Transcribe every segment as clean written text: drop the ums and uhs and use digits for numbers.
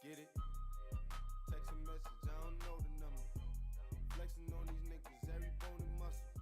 Get it? Text a message, I don't know the number. Flexing on these niggas, every bone and muscle.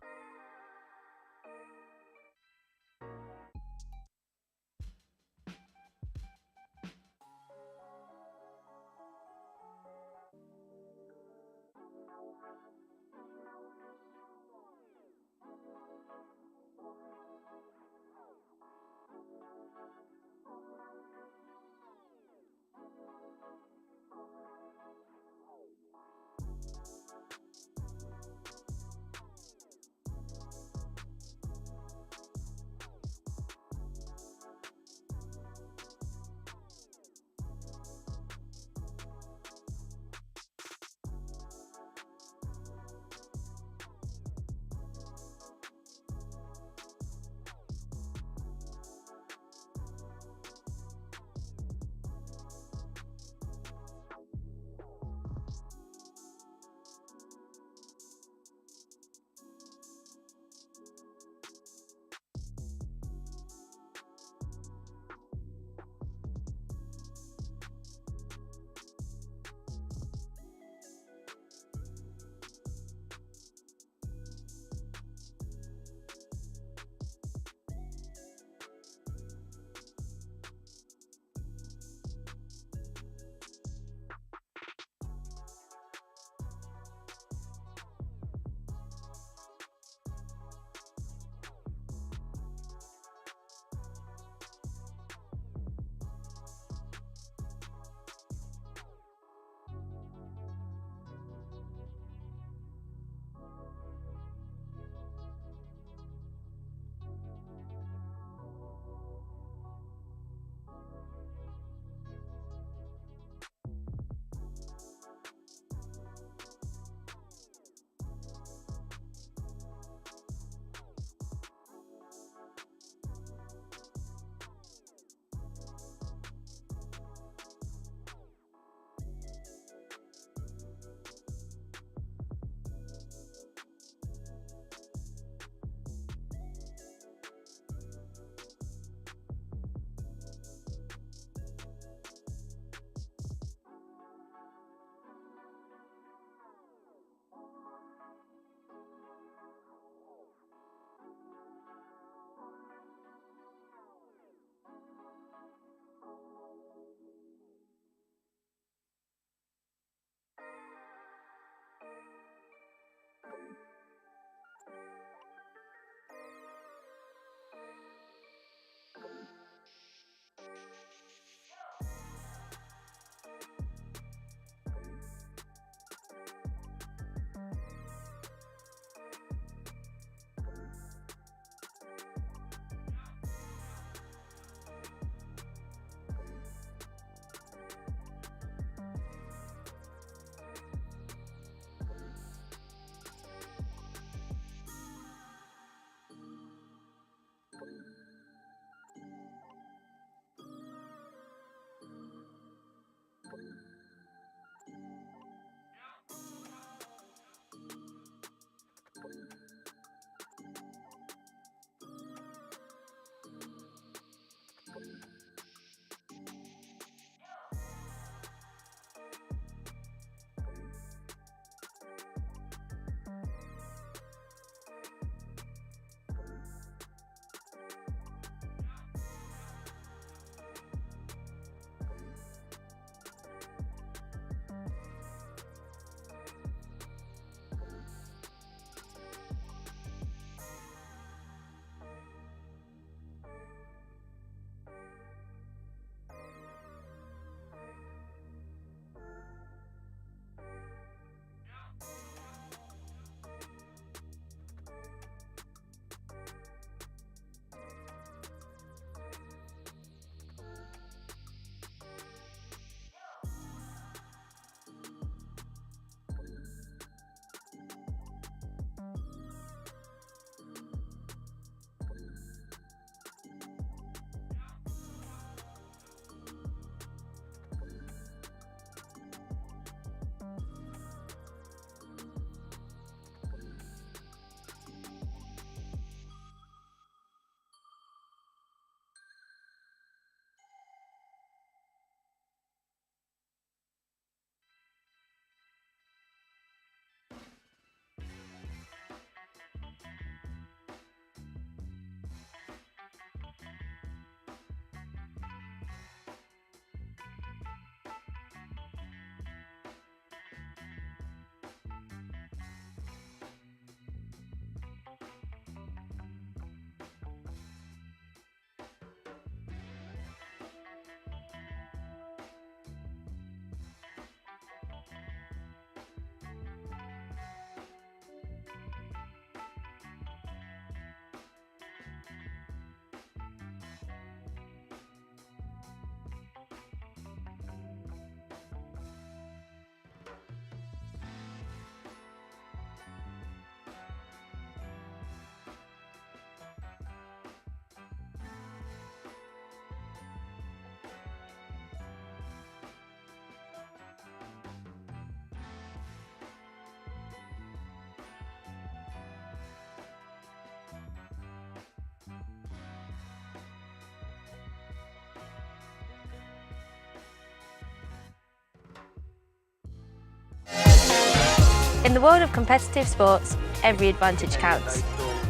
In the world of competitive sports, every advantage counts.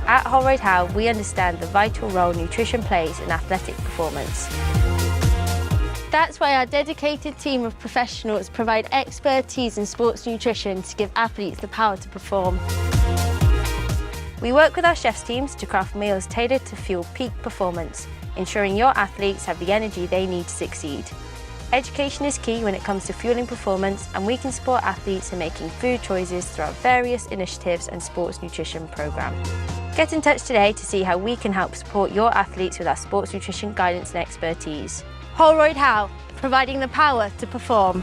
At Holroyd How, we understand the vital role nutrition plays in athletic performance. That's why our dedicated team of professionals provide expertise in sports nutrition to give athletes the power to perform. We work with our chefs teams to craft meals tailored to fuel peak performance, ensuring your athletes have the energy they need to succeed. Education is key when it comes to fueling performance, and we can support athletes in making food choices through our various initiatives and sports nutrition programme. Get in touch today to see how we can help support your athletes with our sports nutrition guidance and expertise. Holroyd How, providing the power to perform.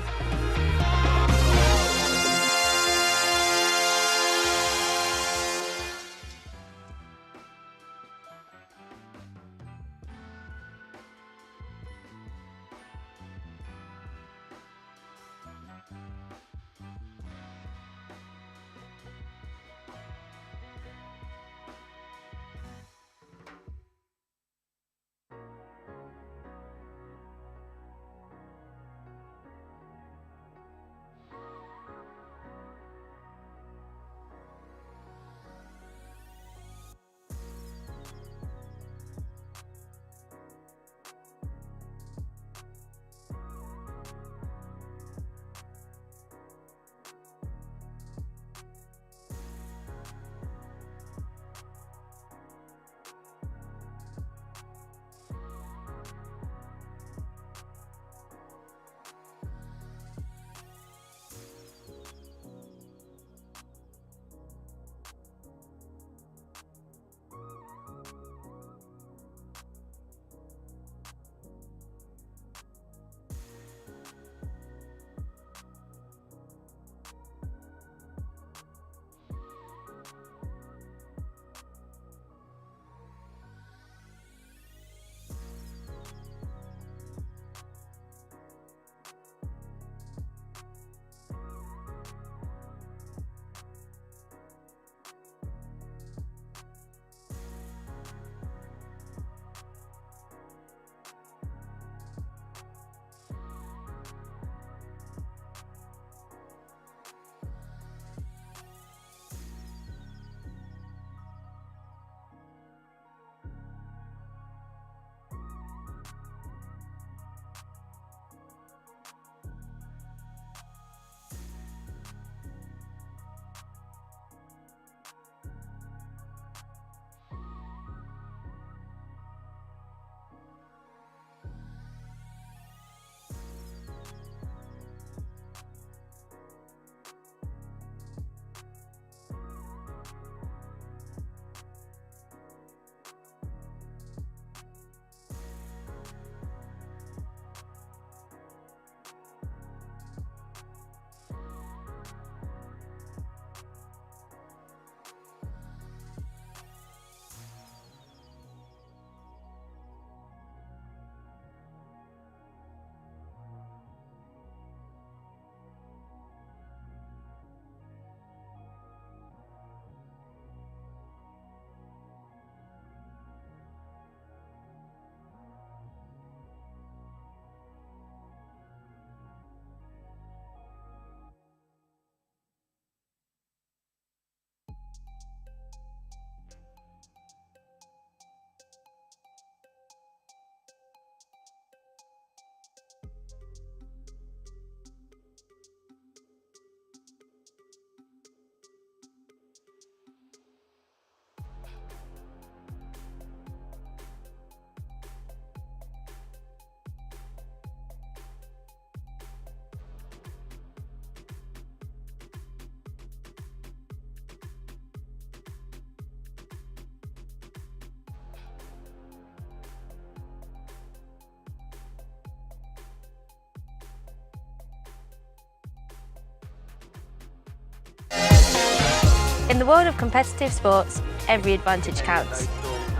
In the world of competitive sports, every advantage counts.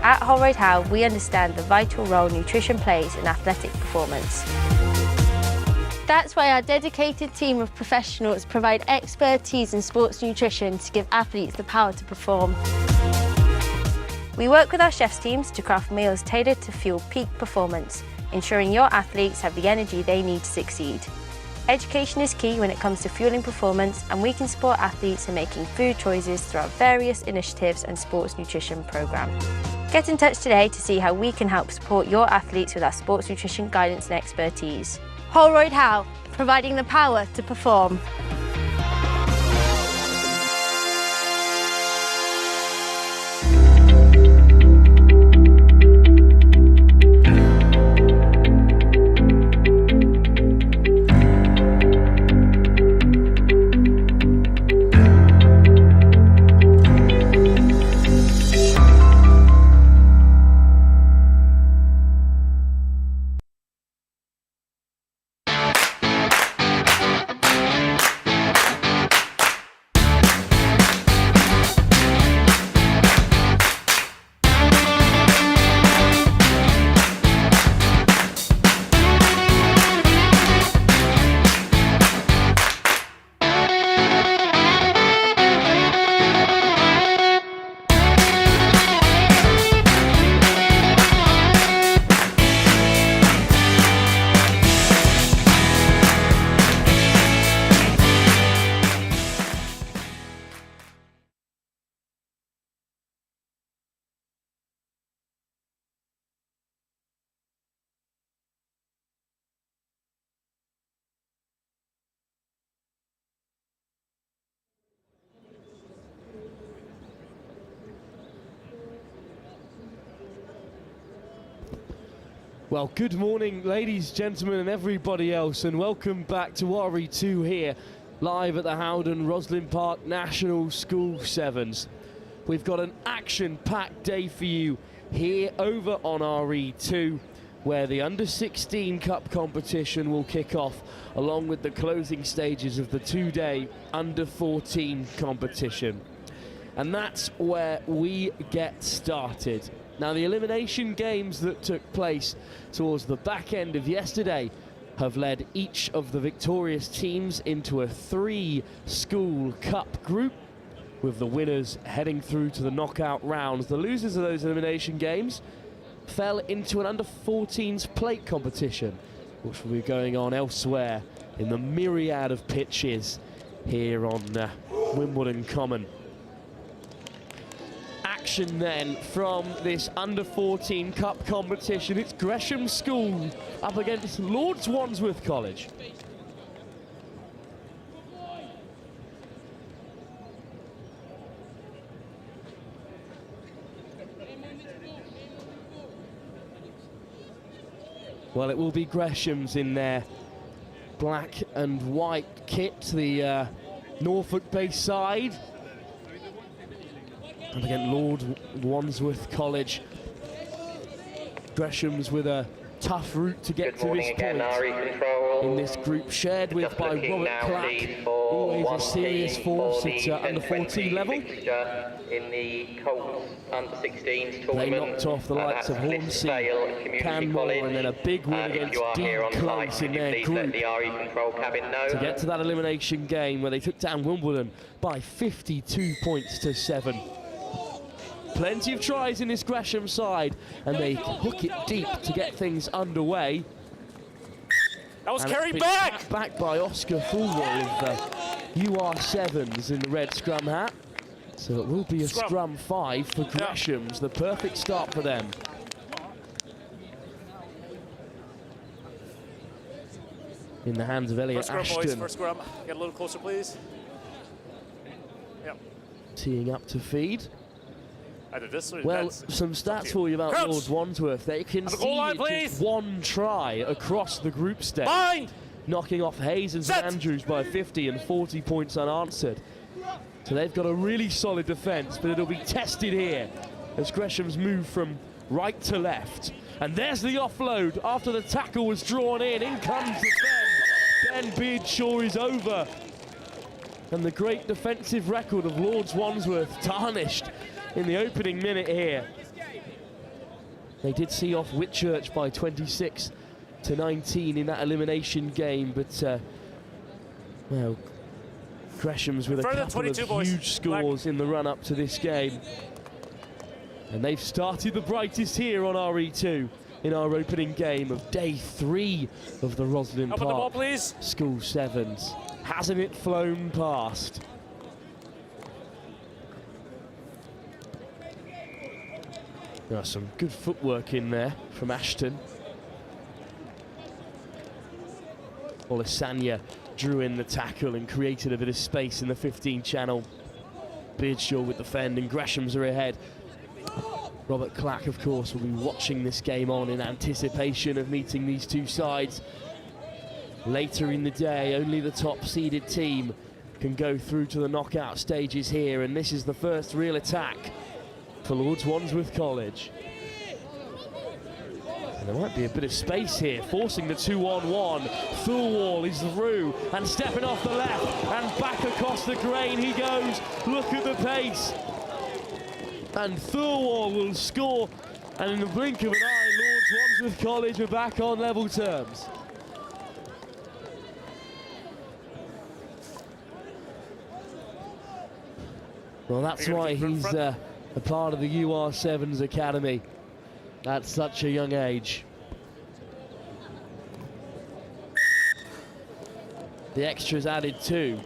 At Holroyd How, we understand the vital role nutrition plays in athletic performance. That's why our dedicated team of professionals provide expertise in sports nutrition to give athletes the power to perform. We work with our chefs teams to craft meals tailored to fuel peak performance, ensuring your athletes have the energy they need to succeed. Education is key when it comes to fueling performance, and we can support athletes in making food choices through our various initiatives and sports nutrition programme. Get in touch today to see how we can help support your athletes with our sports nutrition guidance and expertise. Holroyd Howe, providing the power to perform. Well, good morning, ladies, gentlemen, and everybody else, and welcome back to RE2 here, live at the HOWDEN ROSSLYN Park National School Sevens. We've got an action-packed day for you here over on RE2, where the Under-16 Cup competition will kick off, along with the closing stages of the two-day Under-14 competition. And that's where we get started. Now, the elimination games that took place towards the back end of yesterday have led each of the victorious teams into a 3-school cup group, with the winners heading through to the knockout rounds. The losers of those elimination games fell into an under-14s plate competition, which will be going on elsewhere in the myriad of pitches here on Wimbledon Common. Action then from this under-14 cup competition. It's Gresham School up against Lord's Wandsworth College. Well, it will be Gresham's in their black and white kit, the Norfolk-based side. And again, Lord Wandsworth College. Gresham's with a tough route to get to this point in this group, shared with by Robert Clav, always a serious force at under-14 level. In the Colts Under-16s tournament. They knocked off the likes of Hornsey, Canmore, and then a big win against Dean Close in their group to get to that elimination game where they took down Wimbledon by 52 points to 7. Plenty of tries in this Gresham side, and they hook it deep to get things underway. That was carried back! Back by Oscar Fulwell of UR7s in the red scrum hat. So it will be a scrum 5 for Gresham's, the perfect start for them. In the hands of Elliot Ashton. Ashton. Boys, first scrum. Get a little closer, please. Yep. Teeing up to feed. Well, some stats for you about Lord's Wandsworth. They conceded just one try across the group stage, knocking off Hayes and St Andrews by 50 and 40 points unanswered. So they've got a really solid defence, but it'll be tested here as Gresham's move from right to left. And there's the offload after the tackle was drawn in. In comes the Ben Beardshaw is over. And the great defensive record of Lord's Wandsworth tarnished in the opening minute here. They did see off Whitchurch by 26 to 19 in that elimination game, but well, Gresham's with a couple of huge scores in the run-up to this game. And they've started the brightest here on RE2. in our opening game of day 3 of the Roslyn Up on the ball, Park please. School Sevens. Hasn't it flown past? There's some good footwork in there from Ashton. Olisanya drew in the tackle and created a bit of space in the 15 channel. Beardshaw with the fend and Gresham's are ahead. Robert Clack, of course, will be watching this game on in anticipation of meeting these two sides. Later in the day, only the top-seeded team can go through to the knockout stages here, and this is the first real attack for Lords Wandsworth College. And there might be a bit of space here, forcing the 2-on-1. Thurwall is through and stepping off the left and back across the grain he goes. Look at the pace. And Thurwall will score, and in the blink of an eye, Lords Wandsworth College are back on level terms. Well, that's why he's a part of the UR7's academy at such a young age. The extras added 2.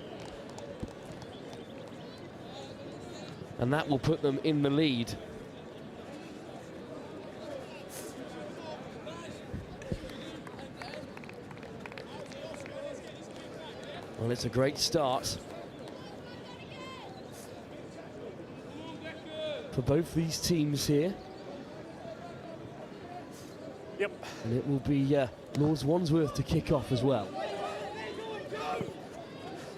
And that will put them in the lead. Well, it's a great start for both these teams here. Yep. And it will be Lords Wandsworth to kick off as well.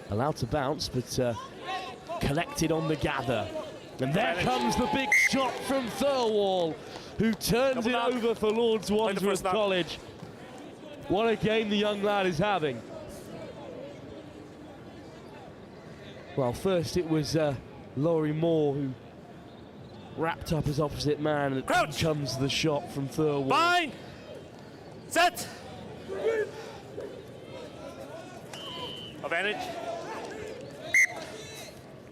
Allowed to bounce, but collected on the gather. And there comes the big shot from Thurwall, who turns it over for Lords Wandsworth College. What a game the young lad is having. Well, first it was Laurie Moore who wrapped up his opposite man, and then comes the shot from Thurwall. Bind! Set! Advantage.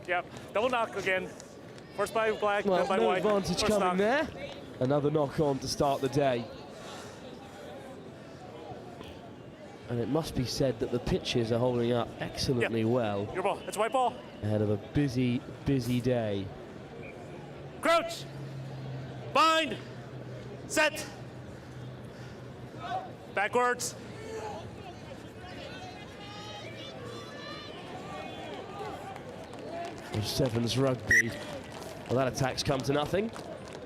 Yep, double knock again. First by black, Well, then by no white. advantage First coming knock. there. Another knock on to start the day. And it must be said that the pitches are holding up excellently well. Your ball, it's white ball. Ahead of a busy, busy day. Crouch! Bind! Set! Backwards. Sevens rugby. Well, that attack's come to nothing.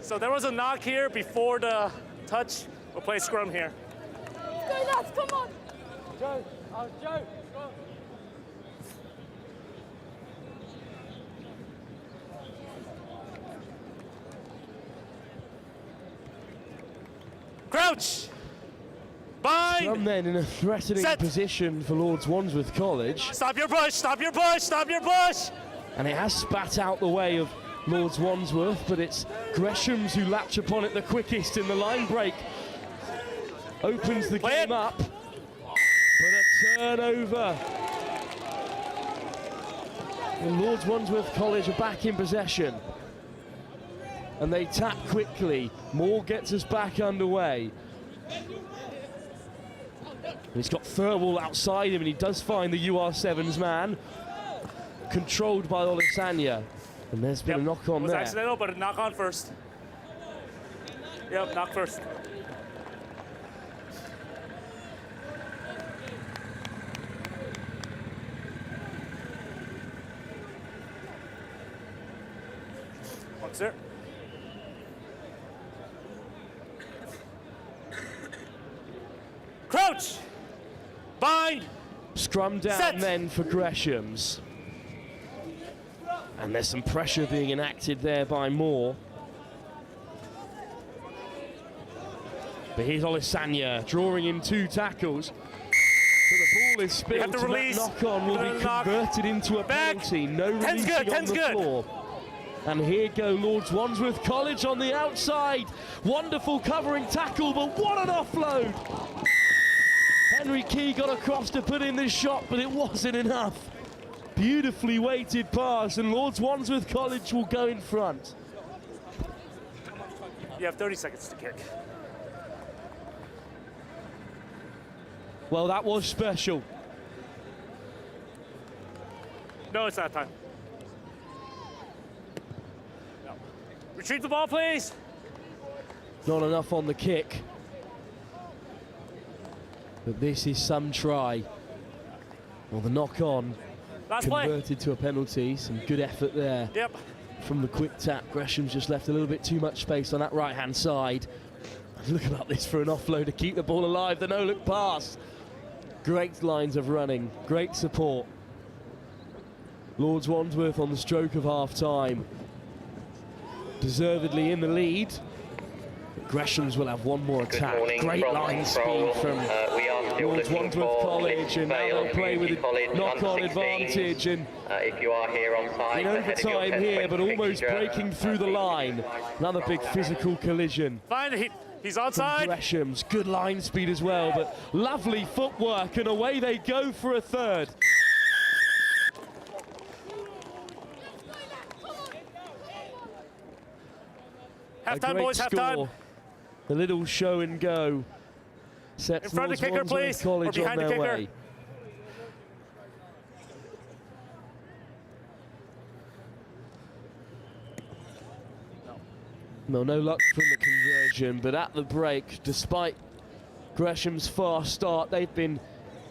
So there was a knock here before the touch. We'll play scrum here. Let's go, lads, come on! Joe, Joe, go. Crouch! Bind! Scrum then in a threatening Set. position for Lords Wandsworth College. Stop your push, stop your push, stop your push! And it has spat out the way of Lords Wandsworth, but it's Gresham's who latch upon it the quickest in the line break. Opens the game up, but a turnover. And Lords Wandsworth College are back in possession. And they tap quickly. Moore gets us back underway. And he's got Thurwall outside him, and he does find the UR7's man. Controlled by Olisanya. And there's been a knock on It was there. accidental, but a knock on first. Yep, knock first. Once there. Crouch! Bind! Scrum down Set. then for Gresham's. And there's some pressure being enacted there by Moore. But here's Olisanya drawing in 2 tackles. But the ball is spilled, have to and release. that knock-on will be Knock. converted into a Back. penalty. No Ten's releasing good, on ten's the good. floor. And here go Lords Wandsworth College on the outside. Wonderful covering tackle, but what an offload! Henry Key got across to put in this shot, but it wasn't enough. Beautifully weighted pass, and Lords Wandsworth College will go in front. You have 30 seconds to kick. Well, that was special. No, it's that time. No. Retrieve the ball, please. Not enough on the kick. But this is some try. Well, the knock-on converted to a penalty. Some good effort there. Yep. From the quick tap. Gresham's just left a little bit too much space on that right-hand side. Look about this for an offload to keep the ball alive. The no-look pass. Great lines of running. Great support. Lords Wandsworth on the stroke of half-time. Deservedly in the lead. Gresham's will have one more attack. Great line speed from Lords Wandsworth College, and now they'll play with a knock-on advantage. And if you are here on time, in overtime here, but almost breaking through the line. Another big physical collision. Fine, he's outside. Gresham's good line speed as well, but lovely footwork, and away they go for a third. Half-time, boys, half-time. The little show and go sets in front of the kicker, please, College or behind on the their kicker. way. No luck from the conversion, but at the break, despite Gresham's fast start, they've been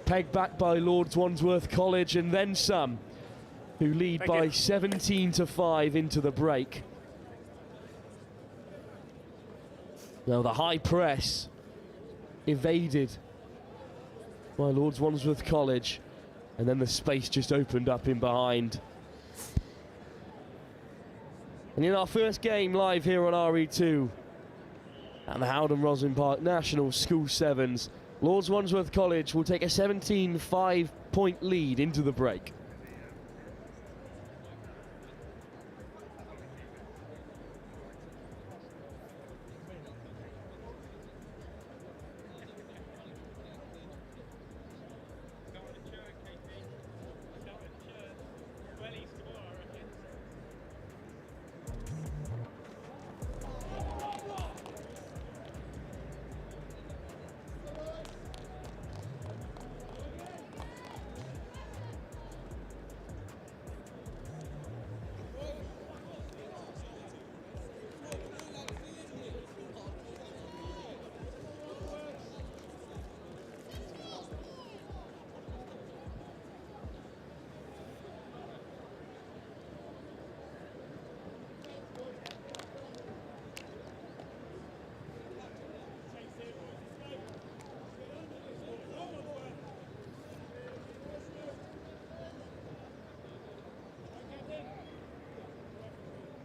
pegged back by Lords Wandsworth College and then some, who lead by 17-5 into the break. Now the high press evaded by Lords Wandsworth College, and then the space just opened up in behind. And in our first game live here on RE2 at the HOWDEN ROSSLYN Park National School Sevens, Lords Wandsworth College will take a 17-5 point lead into the break.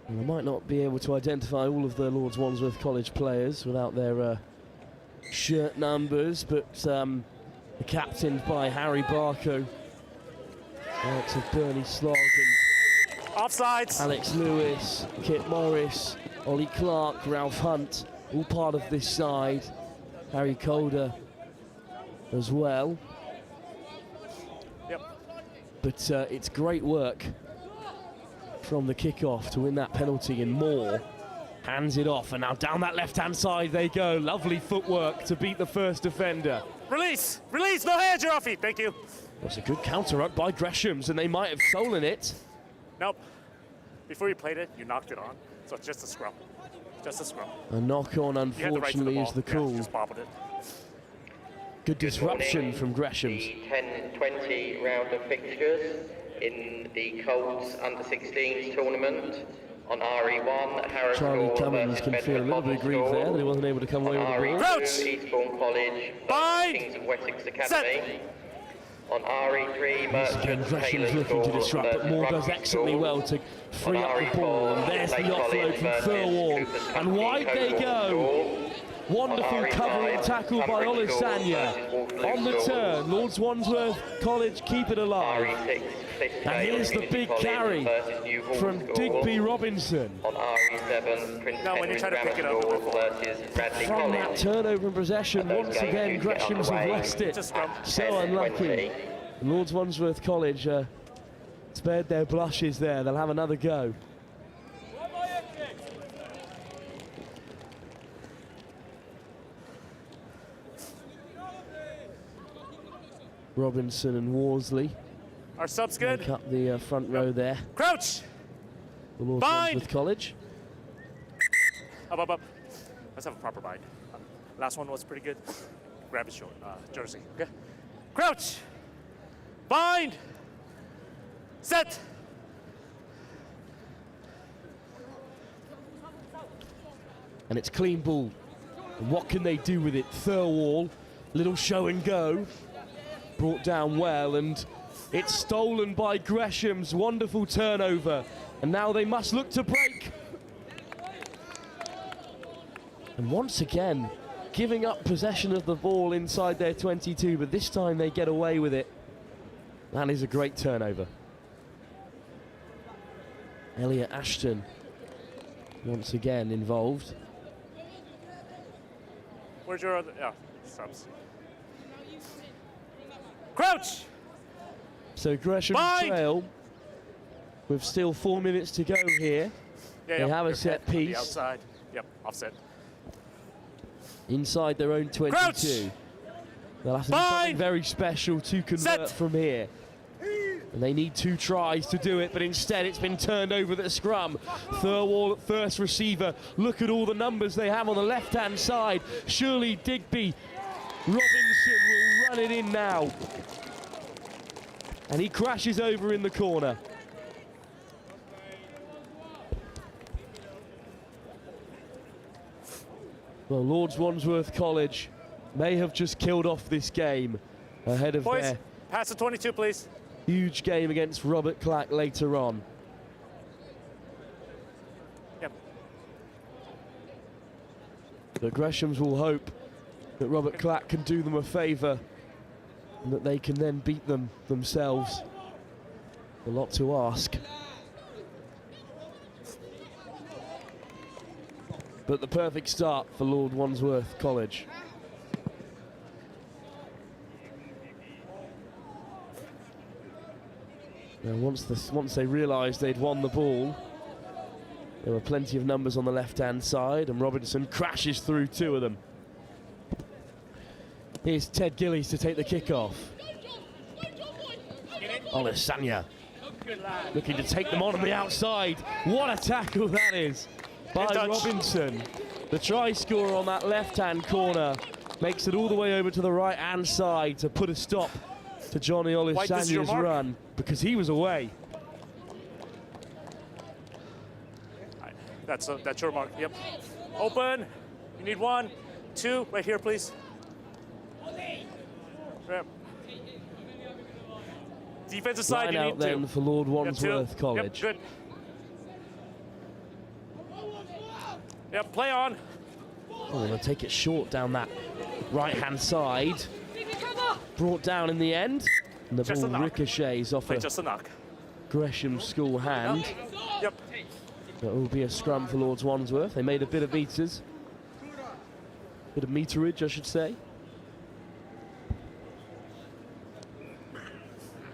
I might not be able to identify all of the Lords Wandsworth College players without their shirt numbers, but captained by Harry Barco, Alex of Bernie Slog, and offsides. Alex Lewis, Kit Morris, Ollie Clark, Ralph Hunt, all part of this side. Harry Calder as well. Yep. But it's great work from the kickoff to win that penalty, and Moore hands it off, and now down that left-hand side they go. Lovely footwork to beat the first defender. Release, release, no hands, you're off feet, thank you. That's a good counter-up by Gresham's, and they might have stolen it. Nope. Before you played it, you knocked it on, so it's just a scrum. Just a scrum. A knock-on, unfortunately, is the call. Yeah, just bobbled it. Good disruption from Gresham's. The 10-20 round of fixtures in the Colts Under-16s tournament on RE1. Harris Charlie School Cummins can feel a little bit aggrieved there that he wasn't able to come away with the ball. RE2, Eastbourne College, Kings of Wessex Academy. On RE3, Again, Gresham's looking to disrupt, but Moore does excellently well to free up the ball. And there's the offload from Thirlwall, and wide they go. Wonderful covering tackle by Olisanya. On the turn, Lords Wandsworth College keep it alive. And here's the big carry from Digby Robinson. On RE7, Prince Henry Grammar School versus Radley From College. that turnover in possession, once again, Gresham's have lost it. So unlucky. Lords Wandsworth College spared their blushes there. They'll have another go. Robinson and Worsley Our sub's good. make up the front row there. Crouch. For Lord Bind. Wandsworth College. Up. Let's have a proper bind. Last one was pretty good. Grab his short jersey. Okay. Crouch. Bind. Set. And it's clean ball. And what can they do with it? Thirlwall, little show and go. Brought down well, and it's stolen by Gresham's wonderful turnover. And now they must look to break. And once again, giving up possession of the ball inside their 22, but this time they get away with it. That is a great turnover. Elliot Ashton once again involved. Where's your other? Yeah, subs. Crouch. So Gresham Bind. trail with still 4 minutes to go here. Yeah, They have a Your set head on the piece. outside. Yep, offset. Inside their own 22. Crouch. They'll have to do Bind. something very special to convert Set. from here. And they need 2 tries to do it, but instead it's been turned over at the scrum. Thirlwall at first receiver. Look at all the numbers they have on the left-hand side. Surely Digby. Robinson will run it in now. And he crashes over in the corner. Well, Lords Wandsworth College may have just killed off this game ahead of Boys, their pass the 22, please. huge game against Robert Clack later on. Yep. The Greshams will hope that Robert Clack can do them a favour and that they can then beat them themselves. A lot to ask. But the perfect start for Lord Wandsworth College. Now once they realised they'd won the ball, there were plenty of numbers on the left-hand side, and Robinson crashes through 2 of them. Here's Ted Gillies to take the kick-off. Olisanya looking to take them on the outside. What a tackle that is by Robinson. The try scorer on that left-hand corner makes it all the way over to the right-hand side to put a stop to Johnny Olisanya's run, because he was away. That's your mark. Yep. Open. You need 1, 2. Right here, please. Yep. Defensive side, Line you out need then 2. for Lord Wandsworth Yep, College. Yep, good. Yep, play on. Oh, they'll take it short down that right-hand side. Brought down in the end. And the Just a ball knock. ricochets off a Just a knock. Gresham school hand. Yep. That will be a scrum for Lords Wandsworth. They made a bit of meters. Bit of meterage, I should say.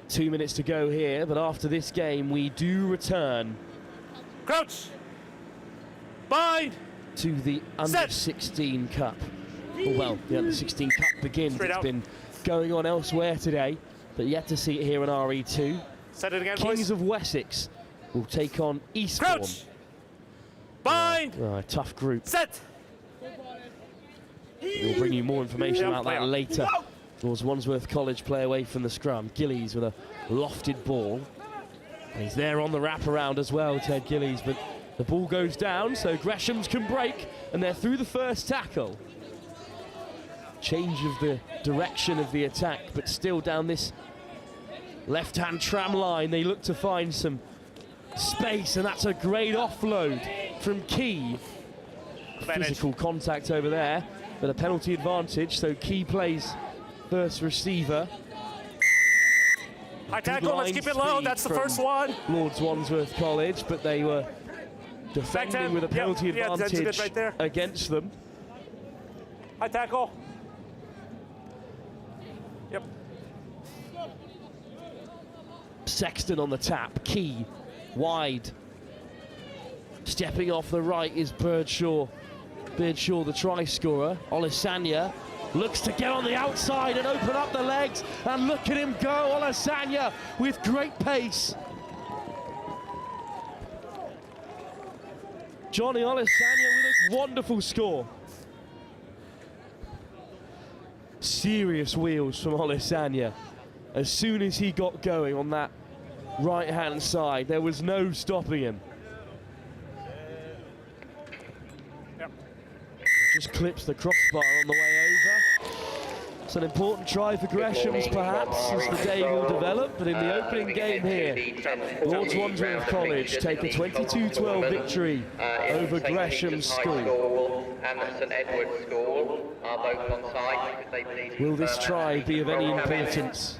2 minutes to go here, but after this game, we do return Crouch. Bind. to the Under-16 Cup. Well, the Under-16 Cup begins. Straight It's out. been going on elsewhere today, but yet to see it here in RE2. Set it again, Kings boys. of Wessex will take on Eastbourne. Crouch. Bind. A tough group. Set. We'll bring you more information Yeah, about play that on. later. Lords Wandsworth College play away from the scrum. Gillies with a lofted ball. And he's there on the wraparound as well, Ted Gillies, but the ball goes down, so Greshams can break, and they're through the first tackle. Change of the direction of the attack, but still down this left-hand tram line, they look to find some space, and that's a great offload from Key. Physical contact over there, but a penalty advantage, so Key plays first receiver. High tackle, let's keep it low. That's the first one. Lords Wandsworth College, but they were defending with a penalty that's advantage good right there. against them. High tackle. Yep. Sexton on the tap, Key wide. Stepping off the right is Birdshaw. Birdshaw, the try scorer. Olisanya looks to get on the outside and open up the legs, and look at him go, Olasanya, with great pace. Johnny Olasanya with a wonderful score. Serious wheels from Olasanya. As soon as he got going on that right-hand side, there was no stopping him. Yep. Just clips the crossbar on the way over. It's an important try for Gresham's, perhaps, as the day will develop, but in the opening game here, Lords Wandsworth College take a 22-12 victory over Gresham's School. And St Edward's School are both on site. Will this try be of any importance,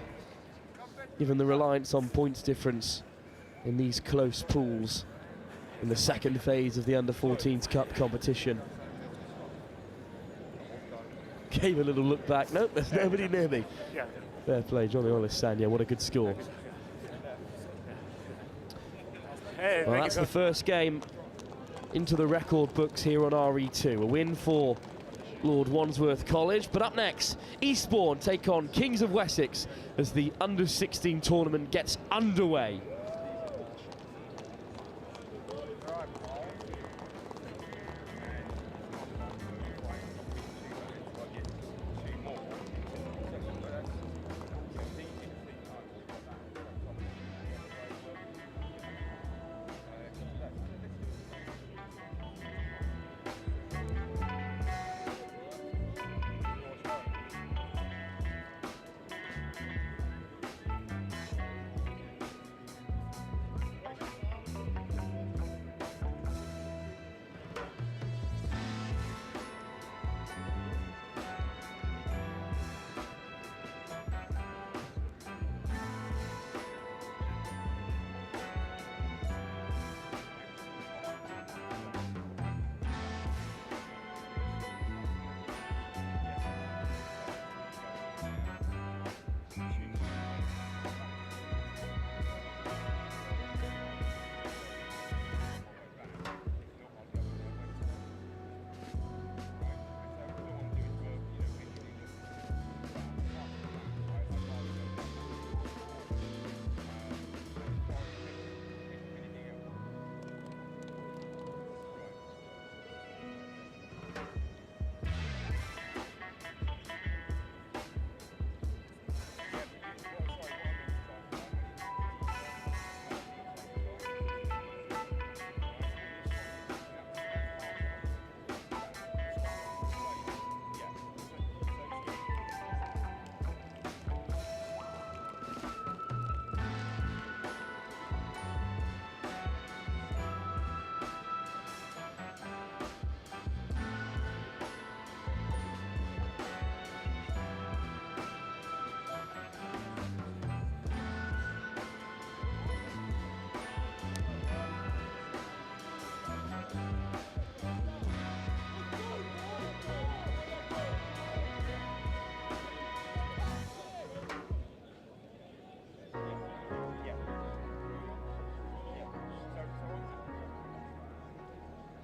given the reliance on points difference in these close pools in the second phase of the Under-14s Cup competition? Gave a little look back. Nope, there's nobody near me. Yeah. Fair play, Johnny Olasanya. What a good score. Hey, Well, that's the first game into the record books here on RE2. A win for Lord Wandsworth College. But up next, Eastbourne take on Kings of Wessex as the Under-16 tournament gets underway.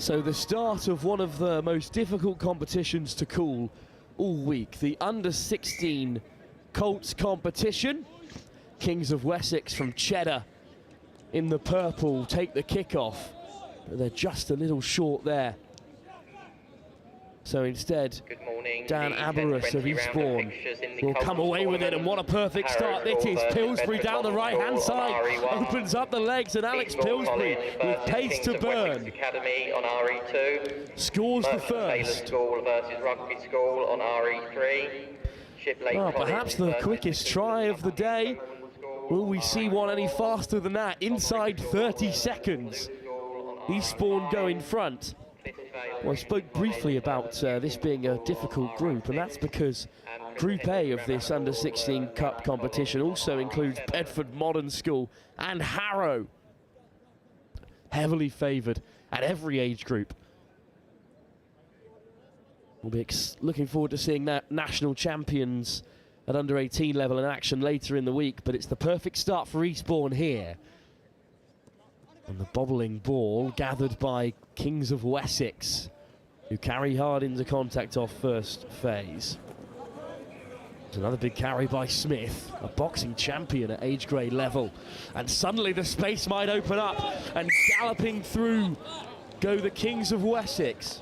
So the start of one of the most difficult competitions to call all week, the Under-16 Colts competition. Kings of Wessex from Cheddar in the purple take the kickoff, but they're just a little short there. So instead, Dan Aberus of Eastbourne will come away with it, and what a perfect start it is. Pillsbury down the right-hand side, opens up the legs, and Alex Pillsbury with pace to burn on RE2. Scores the first. School versus Rugby School on RE3. Well, perhaps the quickest try of the day. Will we see one any faster than that? Inside 30 seconds. Eastbourne go in front. Well, I spoke briefly about this being a difficult group, and that's because Group A of this Under-16 Cup competition also includes Bedford Modern School and Harrow. Heavily favoured at every age group. We'll be looking forward to seeing that national champions at Under-18 level in action later in the week, but it's the perfect start for Eastbourne here. And the bobbling ball gathered by Kings of Wessex, who carry hard into contact off first phase. Another big carry by Smith, a boxing champion at age grade level. And suddenly the space might open up, and galloping through go the Kings of Wessex.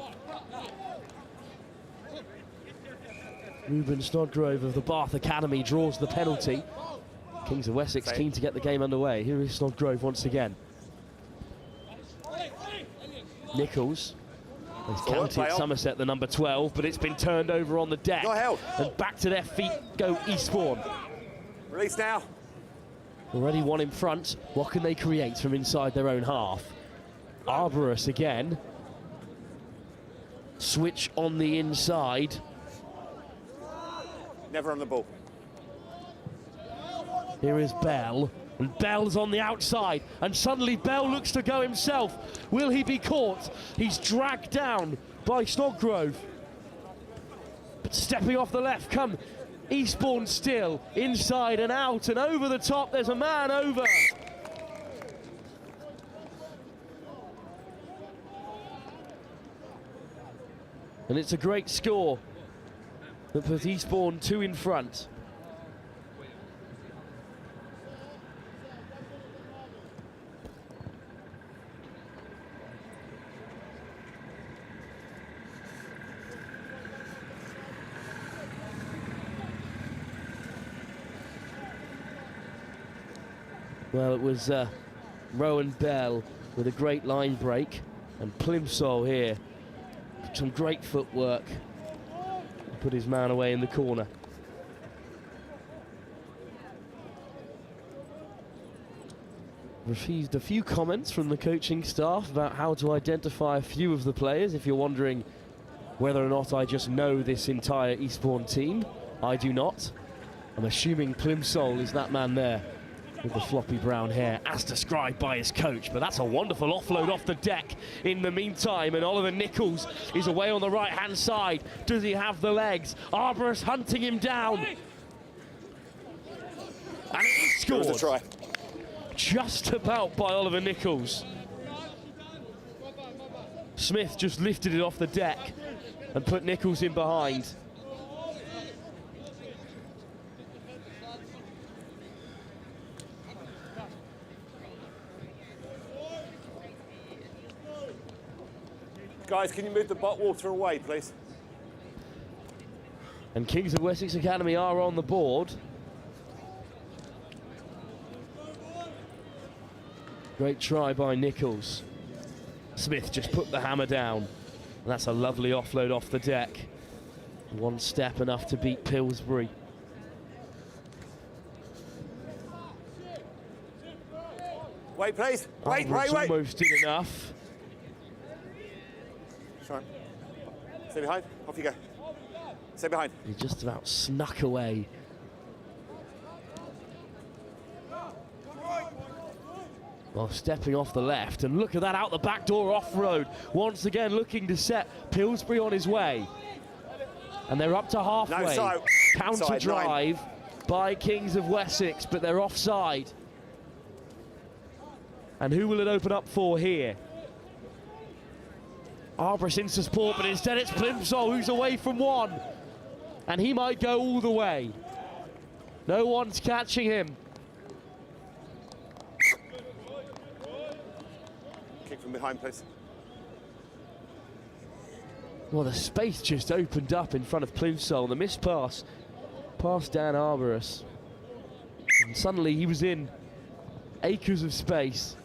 Ruben Snodgrove of the Bath Academy draws the penalty. Kings of Wessex keen to get the game underway. Here is Snodgrove once again. Nichols has counted Somerset, the number 12, but it's been turned over on the deck. And back to their feet go Eastbourne. Release now. Already one in front. What can they create from inside their own half? Arborus again. Switch on the inside. Never on the ball. Here is Bell, and Bell's on the outside, and suddenly Bell looks to go himself. Will he be caught? He's dragged down by Snodgrove. But stepping off the left come Eastbourne still, inside and out, and over the top, there's a man over. And it's a great score that puts Eastbourne 2 in front. Well, it was Rowan Bell with a great line break, and Plimsoll here, some great footwork. Put his man away in the corner. Received a few comments from the coaching staff about how to identify a few of the players. If you're wondering whether or not I just know this entire Eastbourne team, I do not. I'm assuming Plimsoll is that man there with the floppy brown hair, as described by his coach. But that's a wonderful offload off the deck in the meantime, and Oliver Nichols is away on the right-hand side. Does he have the legs? Arborus hunting him down. And he scored. It was a try. Just about by Oliver Nichols. Smith just lifted it off the deck and put Nichols in behind. Guys, can you move the water away, please? And Kings of Wessex Academy are on the board. Great try by Nichols. Smith just put the hammer down. And that's a lovely offload off the deck. One step enough to beat Pillsbury. Wait, please. Wait. Almost did enough. Sorry. Stay behind. Off you go. Stay behind. He just about snuck away. Well, stepping off the left, and look at that, out the back door off-road. Once again looking to set Pillsbury on his way. And they're up to halfway. No, counter drive by Kings of Wessex, but they're offside. And who will it open up for here? Arborus into support, but instead it's Plimsoll who's away from one. And he might go all the way. No one's catching him. Kick from behind, please. Well, the space just opened up in front of Plimsoll. The missed pass past Dan Arborus. And suddenly he was in acres of space.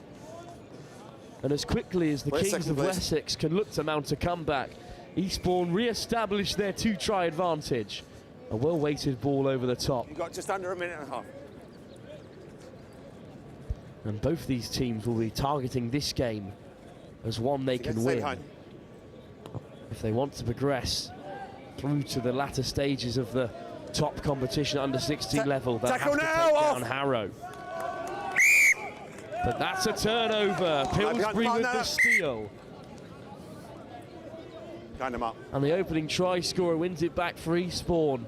And as quickly as the Kings of Wessex can look to mount a comeback, Eastbourne re-establish their 2-try advantage. A well-weighted ball over the top. You've got just under a minute and a half. And both these teams will be targeting this game as one they can win if they want to progress through to the latter stages of the top competition under 16 level. They'll have to take down Harrow. But that's a turnover. Pillsbury with the steal. Kind him up. And the opening try scorer wins it back for Eastbourne.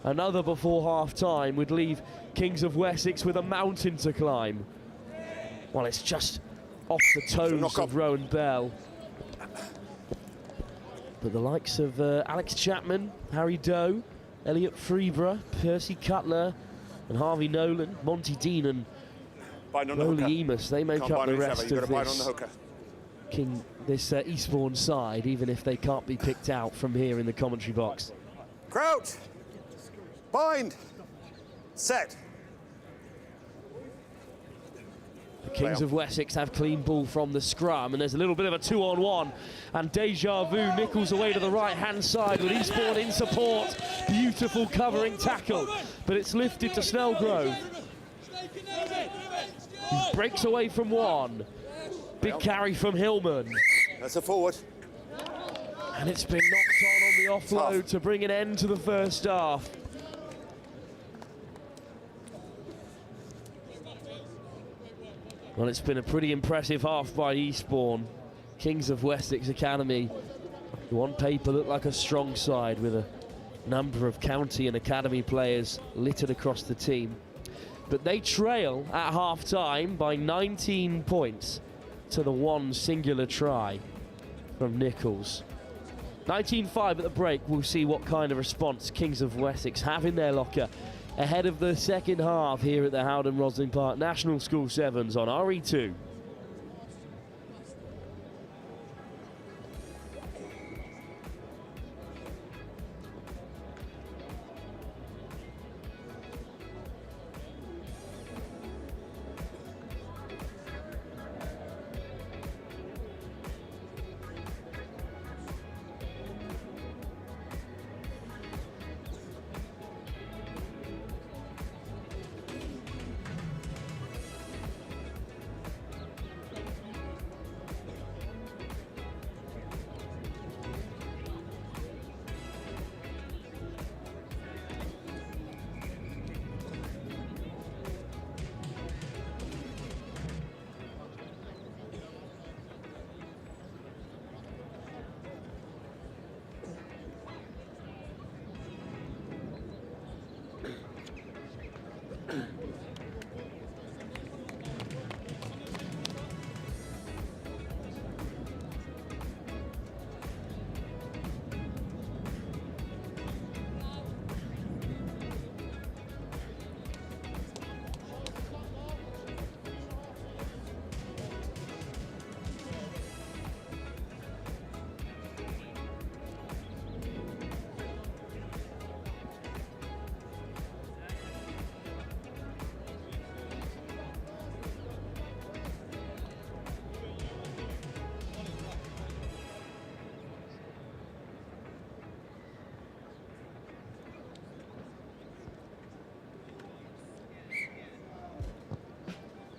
Another before half-time would leave Kings of Wessex with a mountain to climb. Well, it's just off the toes of Rowan Bell. But the likes of Alex Chapman, Harry Doe, Elliot Freeborough, Percy Cutler, and Harvey Nolan, Monty Dean and Rolly Emus. They make up the rest of this Eastbourne side, even if they can't be picked out from here in the commentary box. Crouch, bind, set. The Kings of Wessex have clean ball from the scrum, and there's a little bit of a 2-on-1, and deja vu. Nichols away to the right-hand side with Eastbourne in support. Beautiful covering tackle, but it's lifted to Snellgrove. He breaks away from one. Big carry from Hillman. That's a forward. And it's been knocked on the offload to bring an end to the first half. Well, it's been a pretty impressive half by Eastbourne. Kings of Wessex Academy, who on paper look like a strong side with a number of county and academy players littered across the team. But they trail at half-time by 19 points to the one singular try from Nichols. 19-5 at the break. We'll see what kind of response Kings of Wessex have in their locker ahead of the second half here at the HOWDEN ROSSLYN Park National School Sevens on RE2.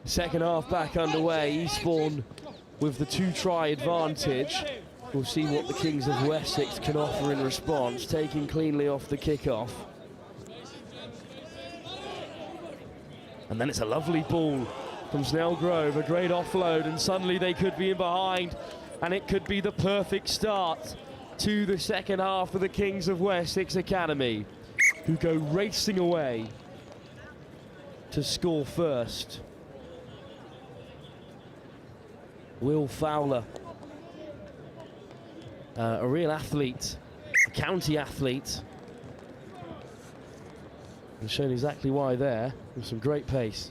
Second half back underway. Eastbourne with the 2-try advantage. We'll see what the Kings of Wessex can offer in response, taking cleanly off the kickoff. And then it's a lovely ball from Snellgrove, a great offload, and suddenly they could be in behind, and it could be the perfect start to the second half for the Kings of Wessex Academy, who go racing away to score first. Will Fowler, a real athlete, a county athlete, and shown exactly why there, with some great pace.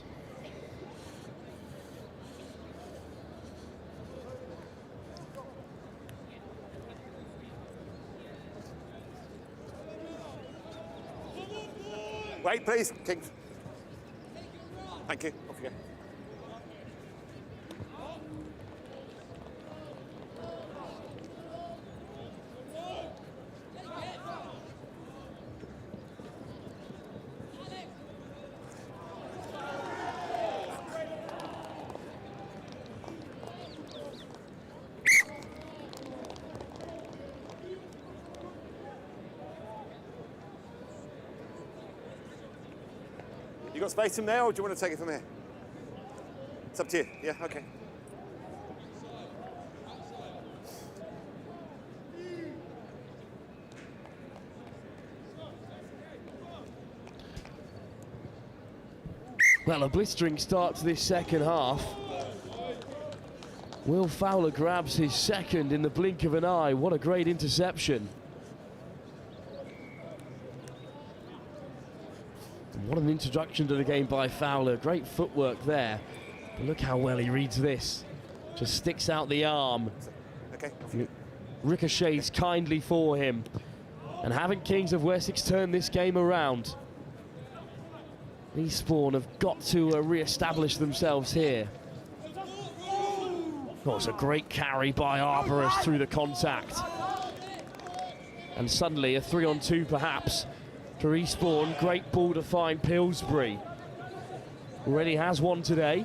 Wait, please, Kings. Thank you. Off you go. You got space from there, or do you want to take it from here? It's up to you. Yeah, okay. Well, a blistering start to this second half. Will Fowler grabs his second in the blink of an eye. What a great interception. What an introduction to the game by Fowler. Great footwork there. But look how well he reads this. Just sticks out the arm. Okay. Ricochets kindly for him. And haven't Kings of Wessex turned this game around? Eastbourne have got to re-establish themselves here. Oh, it's a great carry by Arborist through the contact. And suddenly a 3-on-2 perhaps for Eastbourne. Great ball to find Pillsbury. Already has one today.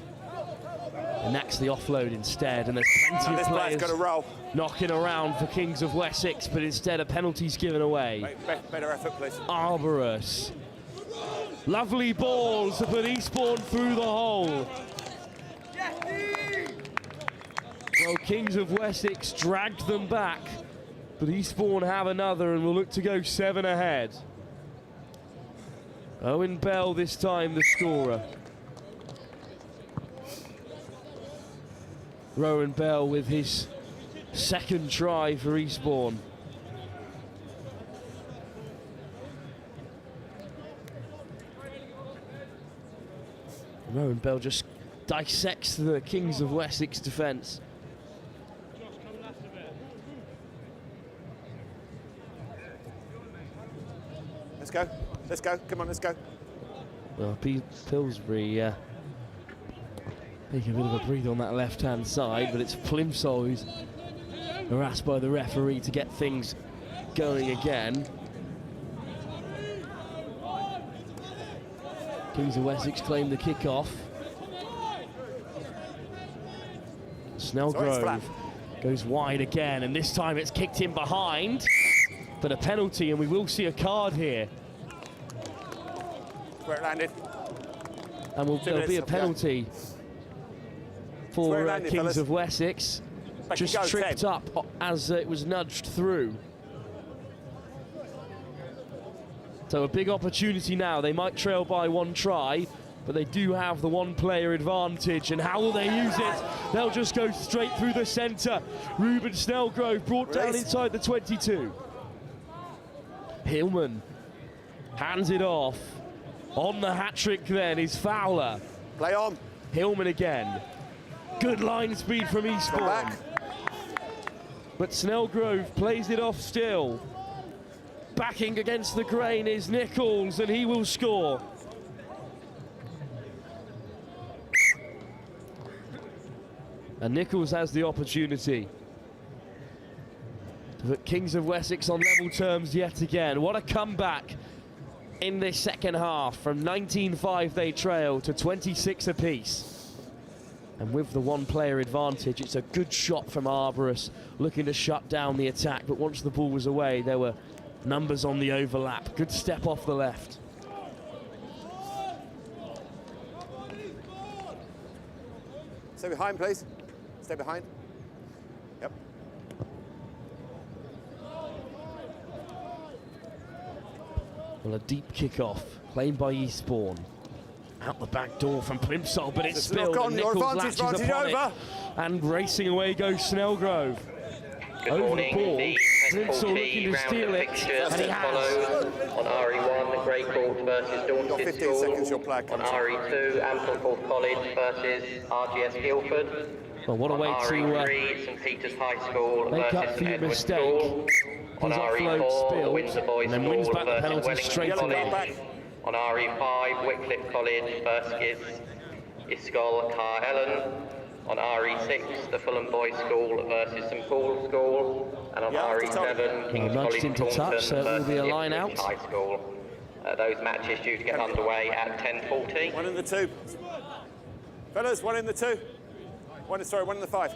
And that's the offload instead. And there's plenty of players got to roll. Knocking around for Kings of Wessex, but instead a penalty's given away. Better effort, please. Arborist. Lovely balls to put Eastbourne through the hole. Well, Kings of Wessex dragged them back, but Eastbourne have another and will look to go 7 ahead. Owen Bell this time the scorer. Rowan Bell with his second try for Eastbourne. Rowan Bell just dissects the Kings of Wessex defence. Let's go. Let's go. Come on, let's go. Well, Pillsbury taking a bit of a breather on that left-hand side, but it's Plimsoll who's harassed by the referee to get things going again. Kings of Wessex claim the kick-off. Snellgrove goes wide again, and this time it's kicked in behind, but a penalty, and we will see a card here. Where it landed. And there'll be a penalty for Kings of Wessex. Just tripped up as it was nudged through. So a big opportunity now. They might trail by 1 try, but they do have the 1-player advantage. And how will they use it? They'll just go straight through the centre. Ruben Snellgrove brought down inside the 22. Hillman hands it off. On the hat-trick then is Fowler. Play on. Hillman again. Good line speed from Eastbourne. But Snellgrove plays it off still. Backing against the grain is Nichols, and he will score. And Nichols has the opportunity to put Kings of Wessex on level terms yet again. What a comeback in this second half. From 19-5 they trail to 26 apiece. And with the 1-player advantage, it's a good shot from Arborist, looking to shut down the attack. But once the ball was away, there were numbers on the overlap. Good step off the left. Stay behind, please. Stay behind. Yep. Well, a deep kick-off, played by Eastbourne. Out the back door from Plimsoll, but it's spilled, and Nichols latches upon it. And racing away goes Snellgrove. Over the ball, Plimsoll looking to steal it, and he has. On RE1, Greycourt versus Dorset School. On RE2, Ampleforth College versus RGS Guildford. Well, what a way RE3, St Peter's High School make up for your mistake. His offload spilled, Windsor Boys and then School wins back the penalty Wellington straight College. On RE5, Wycliffe College versus Isol Car Ellen. On RE6, the Fulham Boys School versus St Paul's School. And on RE7, King's College into touch, so it will be a line out. High School. Those matches due to get underway at 10:40. 1 in the 2. Fellas, 1 in the 2. 1 in the 5.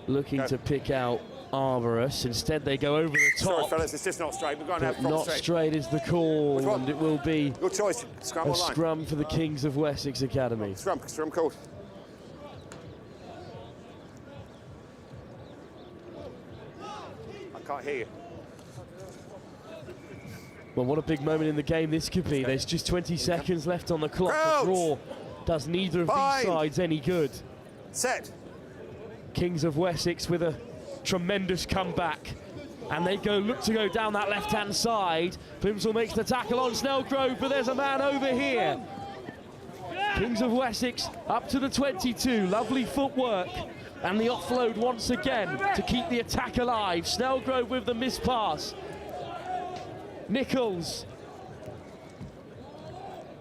Looking to pick out Arborist. Instead, they go over the top. Sorry, fellas, it's just not straight. We've got to have not straight is the call, and it will be your choice. Scrum a scrum for the Kings of Wessex Academy. Scrum called. I can't hear you. Well, what a big moment in the game this could be. There's just 20 seconds left on the clock. The draw does neither of these sides any good. Set. Kings of Wessex with a tremendous comeback. And they look to go down that left-hand side. Plimsoll makes the tackle on Snellgrove, but there's a man over here. Kings of Wessex up to the 22. Lovely footwork. And the offload once again to keep the attack alive. Snellgrove with the missed pass. Nichols.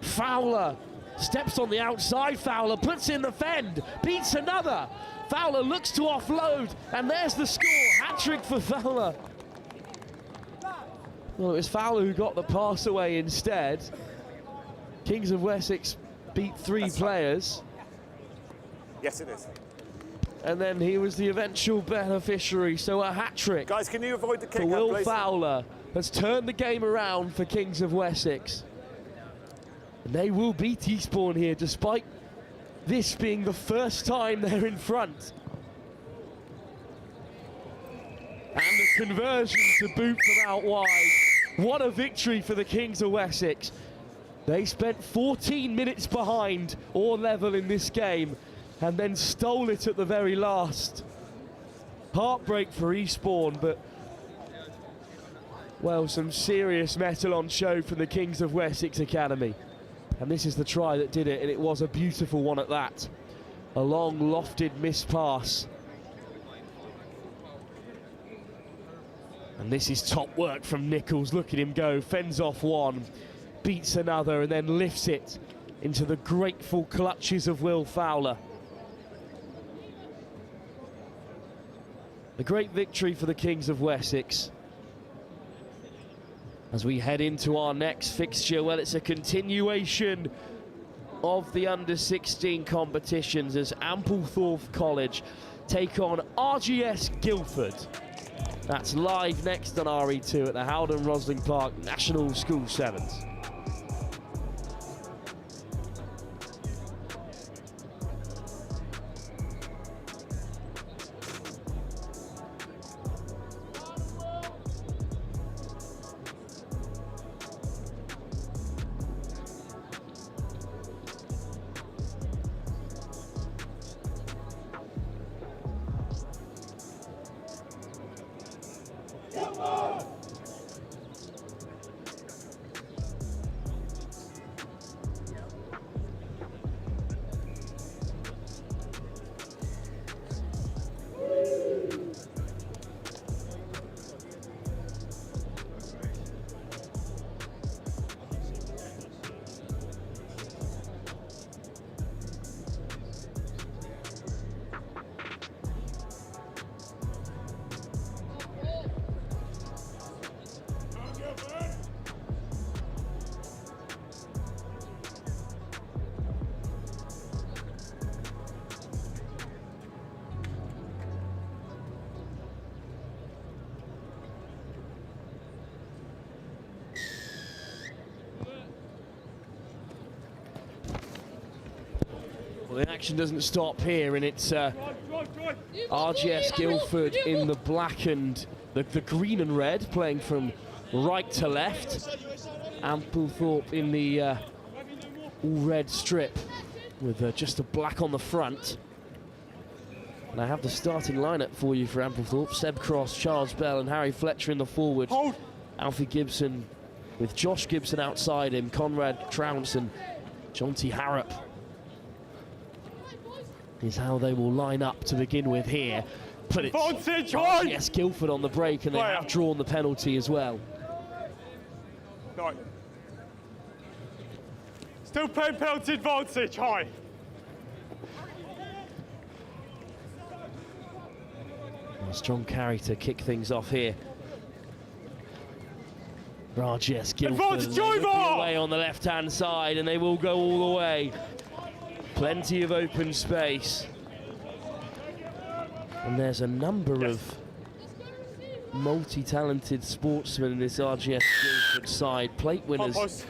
Fowler steps on the outside. Fowler puts in the fend. Beats another. Fowler looks to offload. And there's the score. Hat-trick for Fowler. Well, it was Fowler who got the pass away instead. Kings of Wessex beat three players. Yes, it is. And then he was the eventual beneficiary, so a hat-trick. Guys, can you avoid the kick? For Will Fowler has turned the game around for Kings of Wessex. And they will beat Eastbourne here, despite this being the first time they're in front. And the conversion to boot from out wide. What a victory for the Kings of Wessex. They spent 14 minutes behind or level in this game and then stole it at the very last. Heartbreak for Eastbourne, but, well, some serious metal on show from the Kings of Wessex Academy. And this is the try that did it, and it was a beautiful one at that. A long, lofted missed pass. And this is top work from Nichols. Look at him go, fends off one, beats another, and then lifts it into the grateful clutches of Will Fowler. A great victory for the Kings of Wessex. As we head into our next fixture, well, it's a continuation of the under-16 competitions as Ampleforth College take on RGS Guildford. That's live next on RE2 at the HOWDEN ROSSLYN Park National School Sevens. Well, the action doesn't stop here, and it's RGS Guildford in the black and the green and red, playing from right to left. Ampleforth in the all red strip with just a black on the front. And I have the starting lineup for you for Ampleforth. Seb Cross, Charles Bell and Harry Fletcher in the forward. Alfie Gibson with Josh Gibson outside him, Conrad Trounce and Jonty Harrop is how they will line up to begin with here. But it's RGS Guildford on the break, and they have drawn the penalty as well. Still playing penalty advantage, high. A strong carry to kick things off here. RGS Guildford away on the left-hand side, and they will go all the way. Plenty of open space. And there's a number of multi-talented sportsmen in this RGS Guildford side. Plate winners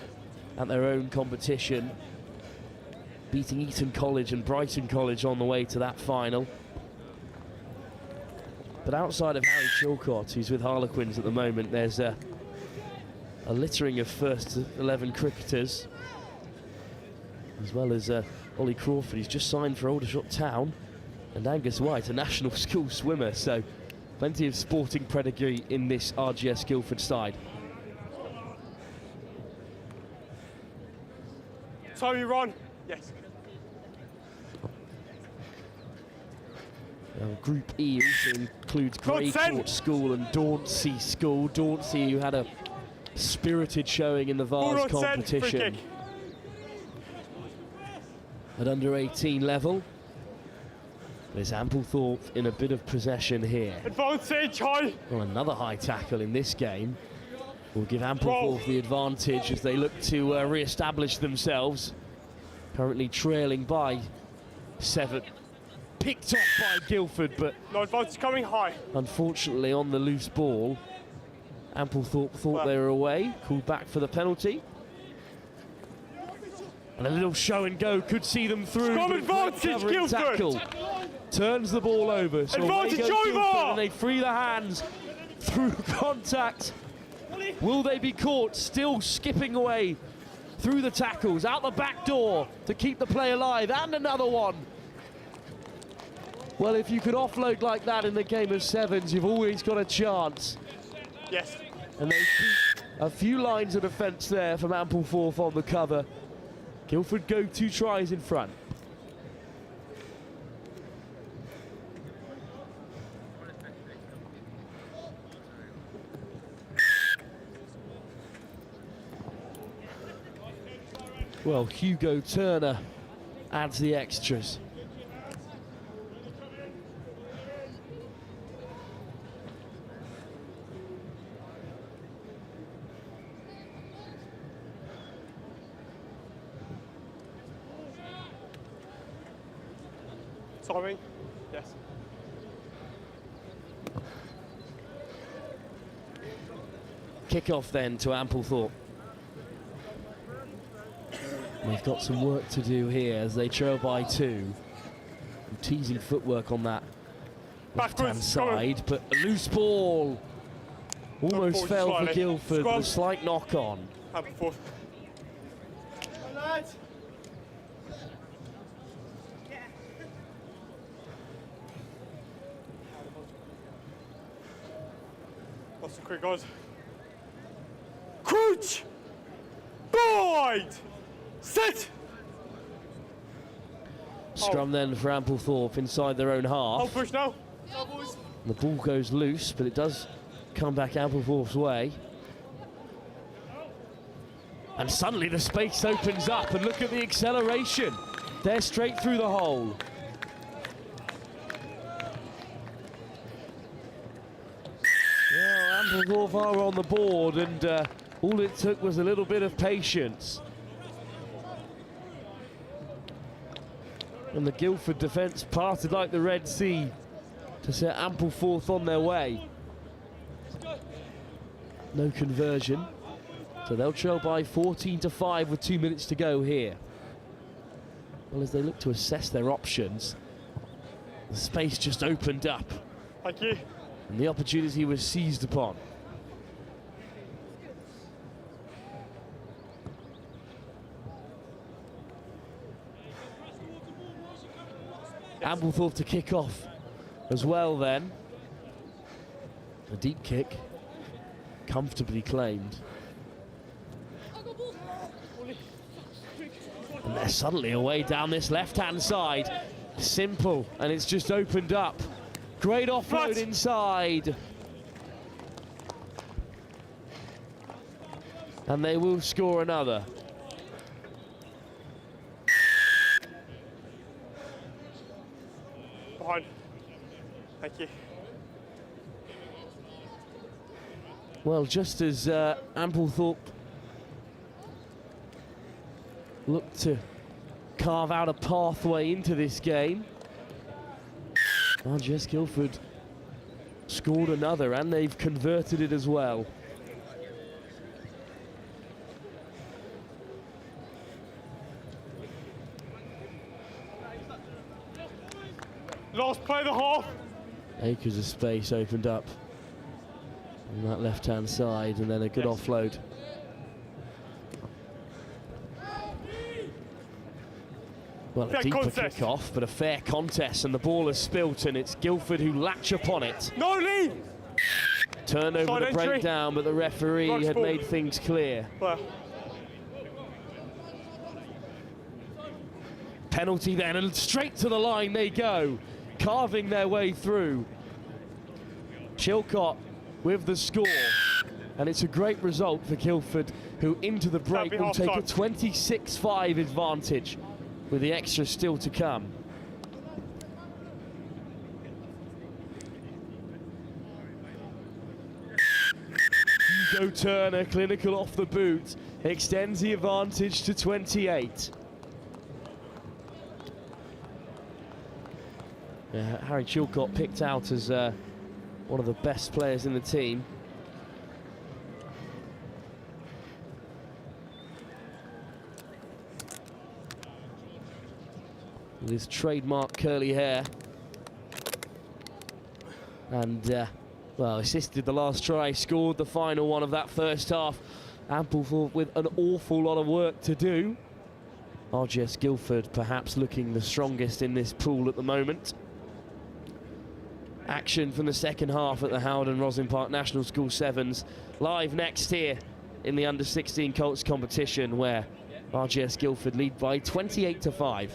at their own competition, beating Eton College and Brighton College on the way to that final. But outside of Harry Chilcott, who's with Harlequins at the moment, there's a littering of first 11 cricketers, as well as Ollie Crawford, he's just signed for Aldershot Town, and Angus White, a national school swimmer. So Plenty of sporting pedigree in this RGS Guildford side. Sorry, Ron. Yes. Group E also includes Greycourt School and Dauncey School. Dauncey, who had a spirited showing in the Vars competition at under 18 level. There's Ampleforth in a bit of possession here. Advantage, high. Well, another high tackle in this game will give Ampleforth the advantage as they look to re-establish themselves. Currently trailing by 7. Picked off by Guildford, but no advantage coming high. Unfortunately, on the loose ball, Ampleforth thought they were away, called back for the penalty. And a little show and go could see them through. Scrum advantage, Guildford. Tackle. Turns the ball over. So advantage over. Guildford, and they free the hands through contact. Will they be caught? Still skipping away through the tackles, out the back door to keep the play alive, and another one. Well, if you could offload like that in the game of sevens, you've always got a chance. Yes. And they keep a few lines of defence there from Ampleforth on the cover. Guildford go 2 tries in front. Well, Hugo Turner adds the extras. Sorry. Yes. Kick-off then to Ampleforth. They've got some work to do here as they trail by 2. Teasing footwork on that left-hand side, but a loose ball. Almost fell for Guildford, a slight knock-on. Ampleforth. Lots of quick guys. Crouch! Boyd! Sit! Scrum then for Ampleforth inside their own half. Hold push now. The ball goes loose, but it does come back Ampleforth's way. And suddenly the space opens up, and look at the acceleration. They're straight through the hole. Well, Ampleforth are on the board, and all it took was a little bit of patience. And the Guildford defence parted like the Red Sea to set Ampleforth on their way. No conversion. So they'll trail by 14-5 with 2 minutes to go here. Well, as they look to assess their options, the space just opened up. Thank you. And the opportunity was seized upon. Ampleforth to kick off as well then. A deep kick, comfortably claimed. And they're suddenly away down this left-hand side. Simple, and it's just opened up. Great offload inside. And they will score another. Behind. Thank you. Well, just as Ampleforth looked to carve out a pathway into this game, RGS Guildford scored another, and they've converted it as well. Last play of the half. Acres of space opened up on that left-hand side, and then a good offload. Well, a deeper kick-off, but a fair contest, and the ball has spilt, and it's Guildford who latch upon it. No lead! Turnover to break down, but the referee had made things clear. Penalty then, and straight to the line they go, carving their way through. Chilcott with the score, and it's a great result for Guildford, who into the break will take a 26-5 advantage, with the extra still to come. Hugo Turner, clinical off the boot, extends the advantage to 28. Harry Chilcott picked out as one of the best players in the team. With his trademark curly hair. And, well, assisted the last try, scored the final one of that first half. Ampleforth with an awful lot of work to do. RGS Guildford perhaps looking the strongest in this pool at the moment. Action from the second half at the Howden Roslyn Park National School Sevens. Live next here in the under-16 Colts competition, where RGS Guildford lead by 28-5.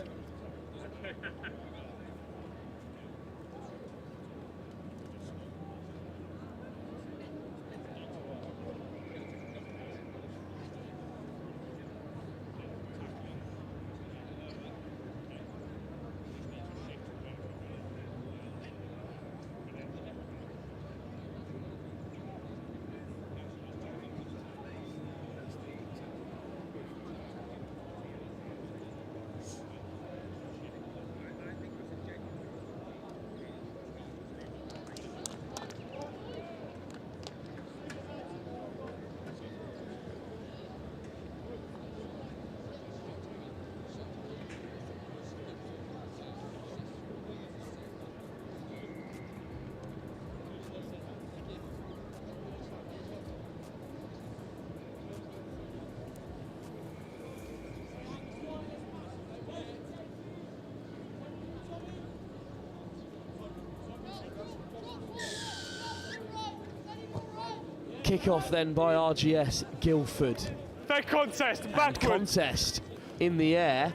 Kick-off then by RGS Guildford. Fair contest, backwards. And contest in the air.